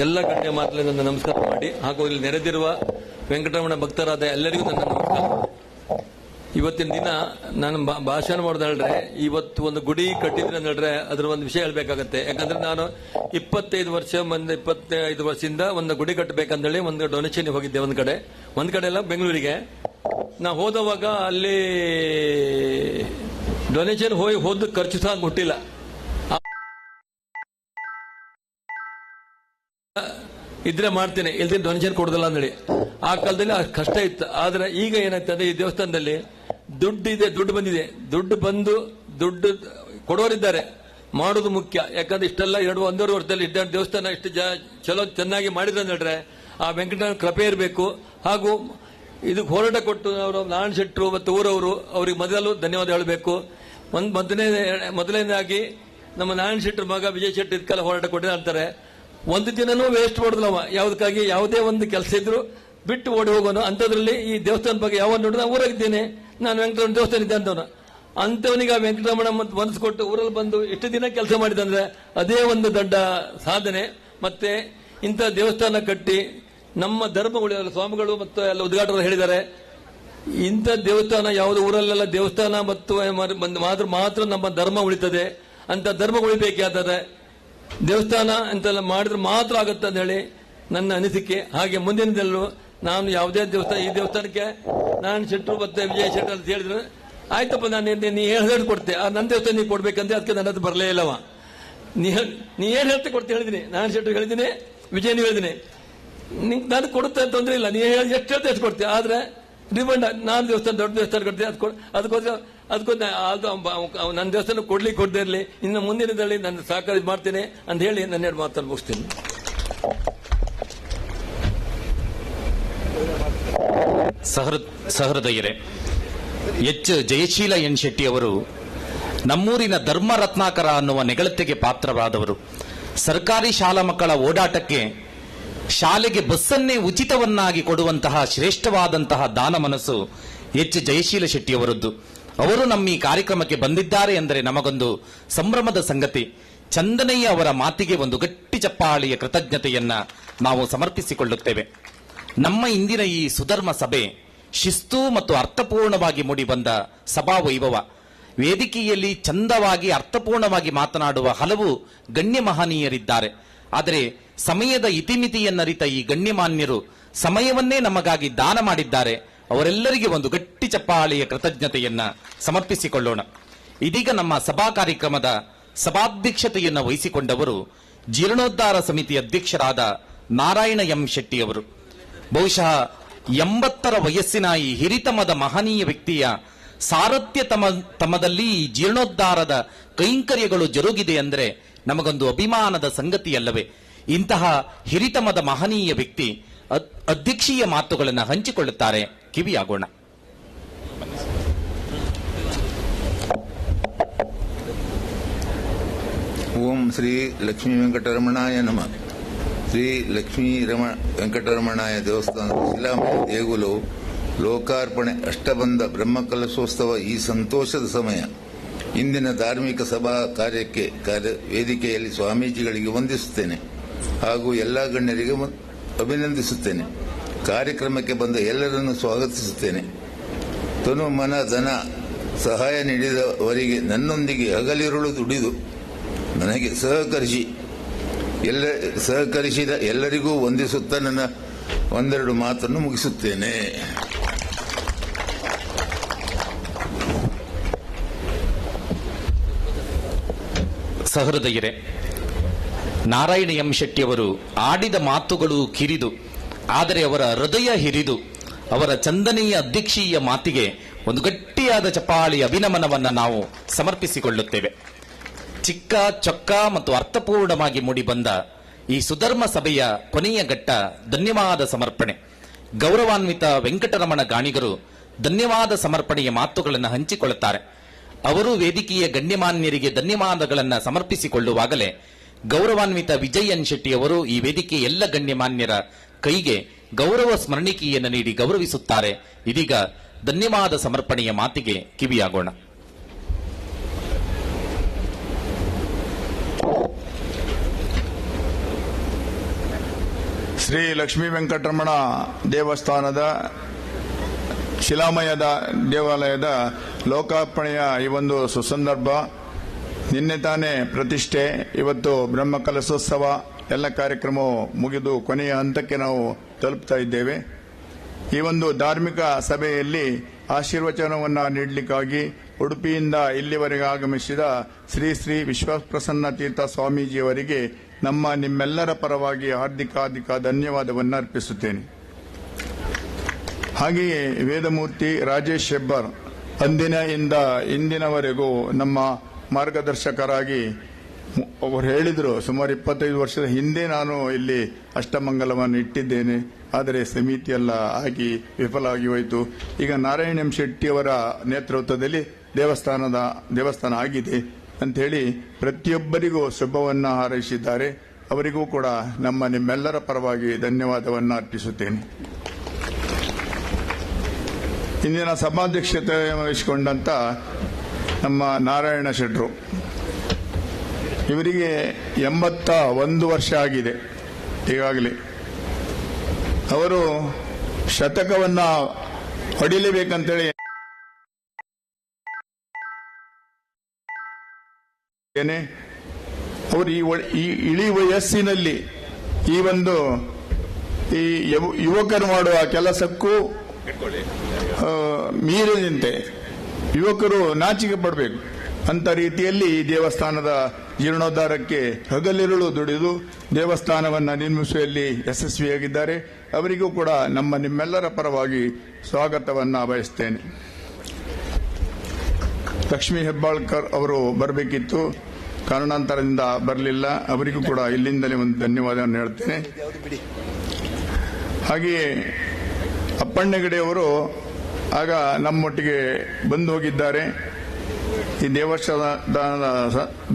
ಎಲ್ಲ ಗಣ್ಯ ಮಾತಲ್ಲಿ ನನ್ನ ನಮಸ್ಕಾರ ಮಾಡಿ ಹಾಗೂ ಇಲ್ಲಿ ನೆರೆದಿರುವ ವೆಂಕಟರಮಣ ಭಕ್ತರಾದ ಎಲ್ಲರಿಗೂ ನನ್ನ ನಮಸ್ಕಾರ. ಇವತ್ತಿನ ದಿನ ನಾನು ಭಾಷಣ ಮಾಡೋದು ಹೇಳಿದ್ರೆ, ಇವತ್ತು ಒಂದು ಗುಡಿ ಕಟ್ಟಿದ್ರೆ ಅಂತ ಹೇಳಿದ್ರೆ ಅದ್ರ ಒಂದು ವಿಷಯ ಹೇಳ್ಬೇಕಾಗತ್ತೆ. ಯಾಕಂದ್ರೆ ನಾನು 25 ವರ್ಷದಿಂದ ಒಂದು ಗುಡಿ ಕಟ್ಟಬೇಕಂತೇಳಿ ಒಂದು ಡೊನೇಷನ್ ಹೋಗಿದ್ದೆ. ಒಂದ್ ಕಡೆ ಎಲ್ಲ ಬೆಂಗಳೂರಿಗೆ ನಾ ಹೋದವಾಗ ಅಲ್ಲಿ ಡೊನೇಷನ್ ಹೋದ ಖರ್ಚು ಸಹ ಮುಟ್ಟಿಲ್ಲ. ಇದ್ರೆ ಮಾಡ್ತೇನೆ, ಇಲ್ದೇ ಡೊನೇಷನ್ ಕೊಡೋದಿಲ್ಲ ಅಂದೇಳಿ. ಆ ಕಾಲದಲ್ಲಿ ಕಷ್ಟ ಇತ್ತು. ಆದ್ರೆ ಈಗ ಏನಾಗ್ತದೆ, ಈ ದೇವಸ್ಥಾನದಲ್ಲಿ ದುಡ್ಡು ಬಂದಿದೆ. ದುಡ್ಡು ಕೊಡೋರಿದ್ದಾರೆ, ಮಾಡೋದು ಮುಖ್ಯ. ಯಾಕಂದ್ರೆ ಇಷ್ಟೆಲ್ಲ 1.5 ವರ್ಷದಲ್ಲಿ ದೇವಸ್ಥಾನ ಇಷ್ಟು ಚಲೋ ಚೆನ್ನಾಗಿ ಮಾಡಿದ್ರೆ ಅಂತ ಹೇಳಿದ್ರೆ ಆ ವೆಂಕಟರಮಣ ಕೃಪೆ ಇರಬೇಕು. ಹಾಗೂ ಇದಕ್ಕೆ ಹೋರಾಟ ಕೊಟ್ಟು ಅವರು ನಾರಾಯಣ ಶೆಟ್ಟರು ಮತ್ತು ಊರವರು ಅವರಿಗೆ ಮೊದಲು ಧನ್ಯವಾದ ಹೇಳಬೇಕು. ಮೊದಲನೇದಾಗಿ ನಮ್ಮ ನಾರಾಯಣ ಶೆಟ್ಟರ್ ಮಗ ವಿಜಯ್ ಶೆಟ್ಟಿ ಇದಕ್ಕೆಲ್ಲ ಹೋರಾಟ ಕೊಟ್ಟಿದೆ ಅಂತಾರೆ. ಒಂದು ದಿನನೂ ವೇಸ್ಟ್ ಮಾಡೋದಿಲ್ಲವ. ಯಾವುದಕ್ಕಾಗಿ ಯಾವುದೇ ಒಂದು ಕೆಲಸ ಇದ್ರು ಬಿಟ್ಟು ಓಡಿ ಹೋಗೋನು. ಅಂಥದ್ರಲ್ಲಿ ಈ ದೇವಸ್ಥಾನ ಬಗ್ಗೆ ಯಾವ ನೋಡಿದ್ರೆ ನಾನು ಊರಾಗಿದ್ದೇನೆ, ನಾನು ವೆಂಕಟರಮಣ ದೇವಸ್ಥಾನ ಇದ್ದೆ ಅಂತವನು. ಅಂಥವನಿಗೆ ವೆಂಕಟರಮಣ ಮನಸ್ಸು ಊರಲ್ಲಿ ಬಂದು ಇಷ್ಟು ದಿನ ಕೆಲಸ ಮಾಡಿದಂದ್ರೆ ಅದೇ ಒಂದು ದೊಡ್ಡ ಸಾಧನೆ. ಮತ್ತೆ ಇಂಥ ದೇವಸ್ಥಾನ ಕಟ್ಟಿ ನಮ್ಮ ಧರ್ಮ ಉಳಿಯಲ್ಲ. ಸ್ವಾಮಿಗಳು ಮತ್ತು ಎಲ್ಲ ಉದ್ಘಾಟಕರು ಹೇಳಿದ್ದಾರೆ, ಇಂಥ ದೇವಸ್ಥಾನ ಯಾವುದು ಊರಲ್ಲೆಲ್ಲ ದೇವಸ್ಥಾನ ಮತ್ತು ಮಾತ್ರ ನಮ್ಮ ಧರ್ಮ ಉಳಿತದೆ. ಅಂತ ಧರ್ಮ ಉಳಿಬೇಕಾದರೆ ದೇವಸ್ಥಾನ ಅಂತೆಲ್ಲ ಮಾಡಿದ್ರೆ ಮಾತ್ರ ಆಗುತ್ತೆ ಅಂತ ಹೇಳಿ ನನ್ನ ಅನಿಸಿಕೆ. ಹಾಗೆ ಮುಂದಿನದಲ್ಲೂ ನಾನು ಯಾವುದೇ ದೇವಸ್ಥಾನ, ಈ ದೇವಸ್ಥಾನಕ್ಕೆ ನಾರಾಯಣ ಶೆಟ್ಟರು ಮತ್ತೆ ವಿಜಯ ಶೆಟ್ಟರ್ ಅಂತ ಹೇಳಿದ್ರೆ ಆಯ್ತಪ್ಪ, ನೀ ಹೇಳ್ಕೊಡ್ತೆ, ನನ್ನ ದೇವಸ್ಥಾನ ನೀ ಕೊಡ್ಬೇಕಂತ. ಅದಕ್ಕೆ ನನ್ನ ಹತ್ರ ಬರಲೇ ಇಲ್ಲವ. ನೀ ಏನ್ ಹೇಳ್ತೆ ಕೊಡ್ತೆ ಹೇಳಿದೀನಿ, ನಾರಾಯಣ ಶೆಟ್ಟರ್ ಹೇಳಿದ್ದೀನಿ, ವಿಜಯ್ ಹೇಳಿದ್ದೀನಿ. ನಾನು ಕೊಡುತ್ತೆ ಅಂತ ತೊಂದರೆ ಇಲ್ಲ, ನೀ ಎಷ್ಟು ಹೇಳ್ತೆ ಎಷ್ಟು ಕೊಡ್ತೆ. ಆದ್ರೆ ಡಿಪೆಂಡ್, ನಾನು ದೇವಸ್ಥಾನ ದೊಡ್ಡ ದೇವಸ್ಥಾನ ಕೊಡ್ತೀನಿ, ಅದಕ್ಕೋಸ್ಕರ ನನ್ನ ದೇವಸ್ಥಾನ ಕೊಡ್ಲಿಕ್ಕೆ ಕೊಡದೇ ಇರಲಿ. ಇನ್ನು ಮುಂದಿನದಲ್ಲಿ ನಾನು ಸಹಕಾರ ಮಾಡ್ತೇನೆ ಅಂತ ಹೇಳಿ ನನ್ನ ಎರಡು ಮಾತನ್ನು ಮುಗಿಸ್ತೇನೆ. ಸಹೃದಯರೇ, ಎಚ್ ಜಯಶೀಲ ಎನ್ ಶೆಟ್ಟಿ ಅವರು ನಮ್ಮೂರಿನ ಧರ್ಮ ರತ್ನಾಕರ ಅನ್ನುವ ನೆಗಳತೆಗೆ ಪಾತ್ರರಾದವರು. ಸರ್ಕಾರಿ ಶಾಲಾ ಮಕ್ಕಳ ಓಡಾಟಕ್ಕೆ ಶಾಲೆಗೆ ಬಸ್ಸನ್ನೇ ಉಚಿತವನ್ನಾಗಿ ಕೊಡುವಂತಹ ಶ್ರೇಷ್ಠವಾದಂತಹ ದಾನ ಮನಸ್ಸು ಎಚ್ ಜಯಶೀಲ ಶೆಟ್ಟಿಯವರದ್ದು. ಅವರು ನಮ್ಮ ಈ ಕಾರ್ಯಕ್ರಮಕ್ಕೆ ಬಂದಿದ್ದಾರೆ ಎಂದರೆ ನಮಗೊಂದು ಸಂಭ್ರಮದ ಸಂಗತಿ. ಚಂದನಯ್ಯ ಅವರ ಮಾತಿಗೆ ಒಂದು ಗಟ್ಟಿ ಚಪ್ಪಾಳಿಯ ಕೃತಜ್ಞತೆಯನ್ನ ನಾವು ಸಮರ್ಪಿಸಿಕೊಳ್ಳುತ್ತೇವೆ. ನಮ್ಮ ಇಂದಿನ ಈ ಸುಧರ್ಮ ಸಭೆ ಶಿಸ್ತು ಮತ್ತು ಅರ್ಥಪೂರ್ಣವಾಗಿ ಮೂಡಿಬಂದ ಸಭಾ ವೈಭವ. ವೇದಿಕೆಯಲ್ಲಿ ಚಂದವಾಗಿ ಅರ್ಥಪೂರ್ಣವಾಗಿ ಮಾತನಾಡುವ ಹಲವು ಗಣ್ಯ ಮಹನೀಯರಿದ್ದಾರೆ. ಆದರೆ ಸಮಯದ ಇತಿಮಿತಿಯನ್ನರಿತ ಈ ಗಣ್ಯಮಾನ್ಯರು ಸಮಯವನ್ನೇ ನಮಗಾಗಿ ದಾನ ಮಾಡಿದ್ದಾರೆ. ಅವರೆಲ್ಲರಿಗೆ ಒಂದು ಗಟ್ಟಿ ಚಪ್ಪಾಳೆಯ ಕೃತಜ್ಞತೆಯನ್ನ ಸಮರ್ಪಿಸಿಕೊಳ್ಳೋಣ. ಇದೀಗ ನಮ್ಮ ಸಭಾ ಕಾರ್ಯಕ್ರಮದ ಸಭಾಧ್ಯಕ್ಷತೆಯನ್ನು ವಹಿಸಿಕೊಂಡವರು ಜೀರ್ಣೋದ್ಧಾರ ಸಮಿತಿ ಅಧ್ಯಕ್ಷರಾದ ನಾರಾಯಣ ಎಂ ಶೆಟ್ಟಿಯವರು. ಬಹುಶಃ 80ರ ವಯಸ್ಸಿನ ಈ ಹಿರಿತಮದ ಮಹನೀಯ ವ್ಯಕ್ತಿಯ ಸಾರಥ್ಯ ತಮದಲ್ಲಿ ಈ ಜೀರ್ಣೋದ್ಧಾರದ ಕೈಂಕರ್ಯಗಳು ಜರುಗಿದೆ ಅಂದರೆ ನಮಗೊಂದು ಅಭಿಮಾನದ ಸಂಗತಿಯಲ್ಲವೇ? ಇಂತಹ ಹಿರಿತಮದ ಮಹನೀಯ ವ್ಯಕ್ತಿ ಅಧ್ಯಕ್ಷೀಯ ಮಾತುಗಳನ್ನು ಹಂಚಿಕೊಳ್ಳುತ್ತಾರೆ. ಕಿವಿಯಾಗೋಣ. ಓಂ ಶ್ರೀ ಲಕ್ಷ್ಮೀ ವೆಂಕಟರಮಣಾಯ ನಮಃ. ಶ್ರೀ ಲಕ್ಷ್ಮೀ ವೆಂಕಟರಮಣಾಯ ದೇವಸ್ಥಾನದ ಶಿಲಾಮಣಿ ದೇಗುಲವು ಲೋಕಾರ್ಪಣೆ ಅಷ್ಟಬಂಧ ಬ್ರಹ್ಮಕಲಶೋತ್ಸವ ಈ ಸಂತೋಷದ ಸಮಯ. ಇಂದಿನ ಧಾರ್ಮಿಕ ಸಭಾ ಕಾರ್ಯಕ್ಕೆ ವೇದಿಕೆಯಲ್ಲಿ ಸ್ವಾಮೀಜಿಗಳಿಗೆ ವಂದಿಸುತ್ತೇನೆ ಹಾಗೂ ಎಲ್ಲ ಗಣ್ಯರಿಗೆ ಅಭಿನಂದಿಸುತ್ತೇನೆ. ಕಾರ್ಯಕ್ರಮಕ್ಕೆ ಬಂದ ಎಲ್ಲರನ್ನು ಸ್ವಾಗತಿಸುತ್ತೇನೆ. ತನು ಮನ ಧನ ಸಹಾಯ ನೀಡಿದವರಿಗೆ ನನ್ನೊಂದಿಗೆ ಹಗಲಿರುಳು ದುಡಿದು ನನಗೆ ಸಹಕರಿಸಿದ ಎಲ್ಲರಿಗೂ ವಂದಿಸುತ್ತಾ ನನ್ನ ಒಂದೆರಡು ಮಾತನ್ನು ಮುಗಿಸುತ್ತೇನೆ. ಸಹೃದಯರೇ, ನಾರಾಯಣ ಎಂ ಶೆಟ್ಟಿಯವರು ಆಡಿದ ಮಾತುಗಳು ಕಿರಿದು, ಆದರೆ ಅವರ ಹೃದಯ ಹಿರಿದು, ಅವರ ಚಂದನೀಯ ಅಧ್ಯಕ್ಷೀಯ ಮಾತಿಗೆ ಒಂದು ಗಟ್ಟಿಯಾದ ಚಪಾಳಿ ಅಭಿನಮನವನ್ನು ನಾವು ಸಮರ್ಪಿಸಿಕೊಳ್ಳುತ್ತೇವೆ. ಚಿಕ್ಕ ಚೊಕ್ಕ ಮತ್ತು ಅರ್ಥಪೂರ್ಣವಾಗಿ ಮೂಡಿಬಂದ ಈ ಸುಧರ್ಮ ಸಭೆಯ ಕೊನೆಯ ಘಟ್ಟ ಧನ್ಯವಾದ ಸಮರ್ಪಣೆ. ಗೌರವಾನ್ವಿತ ವೆಂಕಟರಮಣ ಗಾಣಿಗರು ಧನ್ಯವಾದ ಸಮರ್ಪಣೆಯ ಮಾತುಗಳನ್ನು ಹಂಚಿಕೊಳ್ಳುತ್ತಾರೆ. ಅವರು ವೇದಿಕೆಯ ಗಣ್ಯಮಾನ್ಯರಿಗೆ ಧನ್ಯವಾದಗಳನ್ನು ಸಮರ್ಪಿಸಿಕೊಳ್ಳುವಾಗಲೇ ಗೌರವಾನ್ವಿತ ವಿಜಯ್ ಎನ್ ಶೆಟ್ಟಿ ಅವರು ಈ ವೇದಿಕೆಯ ಎಲ್ಲ ಗಣ್ಯಮಾನ್ಯರ ಕೈಗೆ ಗೌರವ ಸ್ಮರಣಿಕೆಯನ್ನು ನೀಡಿ ಗೌರವಿಸುತ್ತಾರೆ. ಇದೀಗ ಧನ್ಯವಾದ ಸಮರ್ಪಣೆಯ ಮಾತಿಗೆ ಕಿವಿಯಾಗೋಣ. ಶ್ರೀ ಲಕ್ಷ್ಮೀ ವೆಂಕಟರಮಣ ದೇವಸ್ಥಾನದ ಶಿಲಾಮಯದ ದೇವಾಲಯದ ಲೋಕಾರ್ಪಣೆಯ ಈ ಒಂದು ಸುಸಂದರ್ಭ. ನಿನ್ನೆ ತಾನೇ ಪ್ರತಿಷ್ಠೆ, ಇವತ್ತು ಬ್ರಹ್ಮ ಕಲಶೋತ್ಸವ, ಎಲ್ಲ ಕಾರ್ಯಕ್ರಮವು ಮುಗಿದು ಕೊನೆಯ ಹಂತಕ್ಕೆ ನಾವು ತಲುಪ್ತಾ ಇದ್ದೇವೆ. ಈ ಒಂದು ಧಾರ್ಮಿಕ ಸಭೆಯಲ್ಲಿ ಆಶೀರ್ವಚನವನ್ನು ನೀಡಲಿಕ್ಕಾಗಿ ಉಡುಪಿಯಿಂದ ಇಲ್ಲಿವರೆಗೆ ಆಗಮಿಸಿದ ಶ್ರೀ ಶ್ರೀ ವಿಶ್ವಪ್ರಸನ್ನ ತೀರ್ಥ ಸ್ವಾಮೀಜಿಯವರಿಗೆ ನಿಮ್ಮೆಲ್ಲರ ಪರವಾಗಿ ಹಾರ್ದಿಕ ಧನ್ಯವಾದವನ್ನು ಅರ್ಪಿಸುತ್ತೇನೆ. ಹಾಗೆಯೇ ವೇದಮೂರ್ತಿ ರಾಜೇಶ್ ಹೆಬ್ಬಾರ್ ಅಂದಿನಿಂದ ಇಂದಿನವರೆಗೂ ನಮ್ಮ ಮಾರ್ಗದರ್ಶಕರಾಗಿ ಅವರು ಹೇಳಿದರು, ಸುಮಾರು 25 ವರ್ಷದ ಹಿಂದೆ ನಾನು ಇಲ್ಲಿ ಅಷ್ಟಮಂಗಲವನ್ನು ಇಟ್ಟಿದ್ದೇನೆ, ಆದರೆ ಸಮಿತಿಯೆಲ್ಲ ಆಗಿ ವಿಫಲ ಆಗಿ ಹೋಯಿತು. ಈಗ ನಾರಾಯಣ ಎಂ ಶೆಟ್ಟಿಯವರ ನೇತೃತ್ವದಲ್ಲಿ ದೇವಸ್ಥಾನ ಆಗಿದೆ ಅಂತ ಹೇಳಿ ಪ್ರತಿಯೊಬ್ಬರಿಗೂ ಶುಭವನ್ನು ಹಾರೈಸಿದ್ದಾರೆ. ಅವರಿಗೂ ಕೂಡ ನಿಮ್ಮೆಲ್ಲರ ಪರವಾಗಿ ಧನ್ಯವಾದವನ್ನು ಅರ್ಪಿಸುತ್ತೇನೆ. ಇಂದಿನ ಸಭಾಧ್ಯಕ್ಷತೆ ವಹಿಸಿಕೊಂಡಂತ ನಮ್ಮ ನಾರಾಯಣ ಶೆಟ್ರು, ಇವರಿಗೆ 81 ವರ್ಷ ಆಗಿದೆ ಈಗಾಗಲೇ. ಅವರು ಶತಕವನ್ನ ಹೊಡಿಲೇಬೇಕಂತೇಳಿ ಅವರು ಈ ಇಳಿ ವಯಸ್ಸಿನಲ್ಲಿ ಈ ಯುವಕರು ಮಾಡುವ ಕೆಲಸಕ್ಕೂ ಮೀರಿದಂತೆ ಯುವಕರು ನಾಚಿಕೆ ಪಡಬೇಕು ಅಂತ ರೀತಿಯಲ್ಲಿ ಈ ದೇವಸ್ಥಾನದ ಜೀರ್ಣೋದ್ಧಾರಕ್ಕೆ ಹಗಲಿರುಳು ದುಡಿದು ದೇವಸ್ಥಾನವನ್ನು ನಿರ್ಮಿಸುವಲ್ಲಿ ಯಶಸ್ವಿಯಾಗಿದ್ದಾರೆ. ಅವರಿಗೂ ಕೂಡ ನಿಮ್ಮೆಲ್ಲರ ಪರವಾಗಿ ಸ್ವಾಗತವನ್ನು ಬಯಸ್ತೇನೆ. ಲಕ್ಷ್ಮೀ ಹೆಬ್ಬಾಳ್ಕರ್ ಅವರು ಬರಬೇಕಿತ್ತು, ಕಾರಣಾಂತರದಿಂದ ಬರಲಿಲ್ಲ. ಅವರಿಗೂ ಕೂಡ ಇಲ್ಲಿಂದಲೇ ಒಂದು ಧನ್ಯವಾದವನ್ನು ಹೇಳ್ತೇನೆ. ಹಾಗೆಯೇ ಅಪ್ಪಣ್ಣಗಡೆಯವರು ಆಗ ನಮ್ಮೊಟ್ಟಿಗೆ ಬಂದು ಹೋಗಿದ್ದಾರೆ, ಈ ದೇವಸ್ಥಾನದ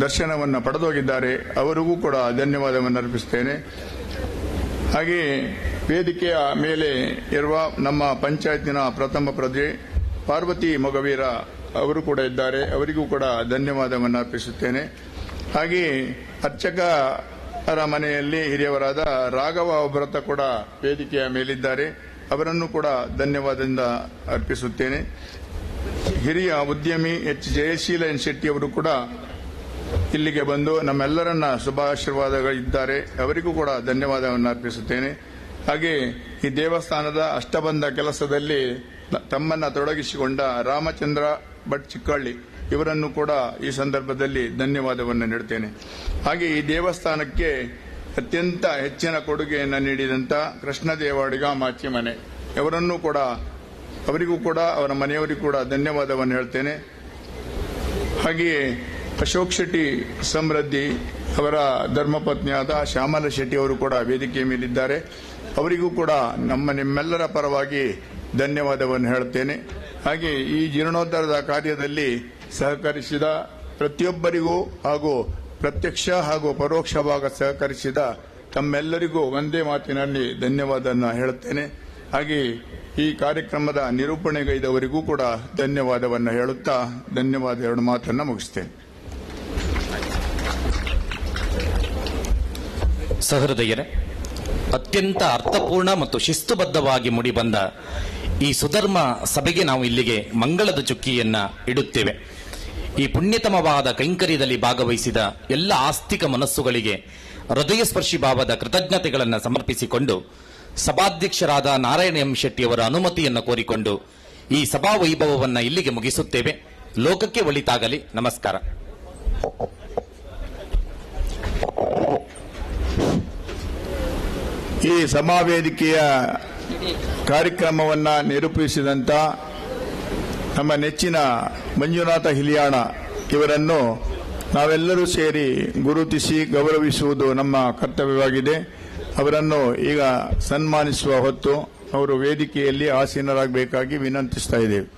ದರ್ಶನವನ್ನು ಪಡೆದೋಗಿದ್ದಾರೆ. ಅವರಿಗೂ ಕೂಡ ಧನ್ಯವಾದವನ್ನು ಅರ್ಪಿಸುತ್ತೇನೆ. ಹಾಗೆಯೇ ವೇದಿಕೆಯ ಮೇಲೆ ಇರುವ ನಮ್ಮ ಪಂಚಾಯತಿನ ಪ್ರಥಮ ಪ್ರಜೆ ಪಾರ್ವತಿ ಮೊಗವೀರ ಅವರು ಕೂಡ ಇದ್ದಾರೆ. ಅವರಿಗೂ ಕೂಡ ಧನ್ಯವಾದವನ್ನು ಅರ್ಪಿಸುತ್ತೇನೆ. ಹಾಗೆಯೇ ಅರ್ಚಕರ ಮನೆಯಲ್ಲಿ ಹಿರಿಯವರಾದ ರಾಘವ ಒಬ್ಬರತ ಕೂಡ ವೇದಿಕೆಯ ಮೇಲಿದ್ದಾರೆ. ಅವರನ್ನು ಕೂಡ ಧನ್ಯವಾದದಿಂದ ಅರ್ಪಿಸುತ್ತೇನೆ. ಹಿರಿಯ ಉದ್ಯಮಿ ಎಚ್ ಜಯಶೀಲ ಎನ್ ಶೆಟ್ಟಿ ಅವರು ಕೂಡ ಇಲ್ಲಿಗೆ ಬಂದು ನಮ್ಮೆಲ್ಲರನ್ನ ಶುಭಾಶೀರ್ವಾದಗಳಿದ್ದಾರೆ. ಅವರಿಗೂ ಕೂಡ ಧನ್ಯವಾದವನ್ನು ಅರ್ಪಿಸುತ್ತೇನೆ. ಹಾಗೆ ಈ ದೇವಸ್ಥಾನದ ಅಷ್ಟಬಂಧ ಕೆಲಸದಲ್ಲಿ ತಮ್ಮನ್ನ ತೊಡಗಿಸಿಕೊಂಡ ರಾಮಚಂದ್ರ ಭಟ್ ಚಿಕ್ಕಳ್ಳಿ ಇವರನ್ನು ಕೂಡ ಈ ಸಂದರ್ಭದಲ್ಲಿ ಧನ್ಯವಾದವನ್ನು ನೀಡುತ್ತೇನೆ. ಹಾಗೆ ಈ ದೇವಸ್ಥಾನಕ್ಕೆ ಅತ್ಯಂತ ಹೆಚ್ಚಿನ ಕೊಡುಗೆಯನ್ನು ನೀಡಿದಂತ ಕೃಷ್ಣದೇವಾಡಿಗ ಮಾಚಿಮನೆ ಇವರನ್ನು ಕೂಡ ಅವರಿಗೂ ಕೂಡ ಅವರ ಮನೆಯವರಿಗೂ ಕೂಡ ಧನ್ಯವಾದವನ್ನು ಹೇಳ್ತೇನೆ. ಹಾಗೆಯೇ ಅಶೋಕ್ ಶೆಟ್ಟಿ ಸಮೃದ್ಧಿ ಅವರ ಧರ್ಮಪತ್ನಿಯಾದ ಶ್ಯಾಮಲ ಶೆಟ್ಟಿ ಅವರು ಕೂಡ ವೇದಿಕೆಯ ಮೇಲಿದ್ದಾರೆ. ಅವರಿಗೂ ಕೂಡ ನಿಮ್ಮೆಲ್ಲರ ಪರವಾಗಿ ಧನ್ಯವಾದವನ್ನು ಹೇಳುತ್ತೇನೆ. ಹಾಗೆ ಈ ಜೀರ್ಣೋದ್ಧಾರದ ಕಾರ್ಯದಲ್ಲಿ ಸಹಕರಿಸಿದ ಪ್ರತಿಯೊಬ್ಬರಿಗೂ ಹಾಗೂ ಪ್ರತ್ಯಕ್ಷ ಹಾಗೂ ಪರೋಕ್ಷವಾಗಿ ಸಹಕರಿಸಿದ ತಮ್ಮೆಲ್ಲರಿಗೂ ಒಂದೇ ಮಾತಿನಲ್ಲಿ ಧನ್ಯವಾದವನ್ನು ಹೇಳುತ್ತೇನೆ. ಹಾಗೆ ಈ ಕಾರ್ಯಕ್ರಮದ ನಿರೂಪಣೆಗೈದವರಿಗೂ ಕೂಡ ಧನ್ಯವಾದವನ್ನು ಹೇಳುತ್ತಾ ಧನ್ಯವಾದ ಎರಡು ಮಾತನ್ನು ಮುಗಿಸ್ತೇನೆ. ಸಹೃದಯರೇ, ಅತ್ಯಂತ ಅರ್ಥಪೂರ್ಣ ಮತ್ತು ಶಿಸ್ತುಬದ್ಧವಾಗಿ ಮೂಡಿಬಂದ ಈ ಸುಧರ್ಮ ಸಭೆಗೆ ನಾವು ಇಲ್ಲಿಗೆ ಮಂಗಳದ ಚುಕ್ಕಿಯನ್ನ ಇಡುತ್ತೇವೆ. ಈ ಪುಣ್ಯತಮವಾದ ಕೈಂಕರ್ಯದಲ್ಲಿ ಭಾಗವಹಿಸಿದ ಎಲ್ಲ ಆಸ್ತಿಕ ಮನಸ್ಸುಗಳಿಗೆ ಹೃದಯ ಸ್ಪರ್ಶಿ ಭಾವದ ಕೃತಜ್ಞತೆಗಳನ್ನು ಸಮರ್ಪಿಸಿಕೊಂಡು ಸಭಾಧ್ಯಕ್ಷರಾದ ನಾರಾಯಣ ಎಂ ಶೆಟ್ಟಿಯವರ ಅನುಮತಿಯನ್ನು ಕೋರಿಕೊಂಡು ಈ ಸಭಾ ವೈಭವವನ್ನು ಇಲ್ಲಿಗೆ ಮುಗಿಸುತ್ತೇವೆ. ಲೋಕಕ್ಕೆ ಒಳಿತಾಗಲಿ. ನಮಸ್ಕಾರ. ಈ ಸಮಾವೇದಿಕೆಯ ಕಾರ್ಯಕ್ರಮವನ್ನು ನಿರೂಪಿಸಿದಂಥ ನಮ್ಮ ನೆಚ್ಚಿನ ಮಂಜುನಾಥ ಹಿಲಿಯಾಣ ಇವರನ್ನು ನಾವೆಲ್ಲರೂ ಸೇರಿ ಗುರುತಿಸಿ ಗೌರವಿಸುವುದು ನಮ್ಮ ಕರ್ತವ್ಯವಾಗಿದೆ. ಅವರನ್ನು ಈಗ ಸನ್ಮಾನಿಸುವ ಹೊತ್ತು ಅವರು ವೇದಿಕೆಯಲ್ಲಿ ಆಸೀನರಾಗಬೇಕಾಗಿ ವಿನಂತಿಸ್ತಾ ಇದ್ದೇವೆ.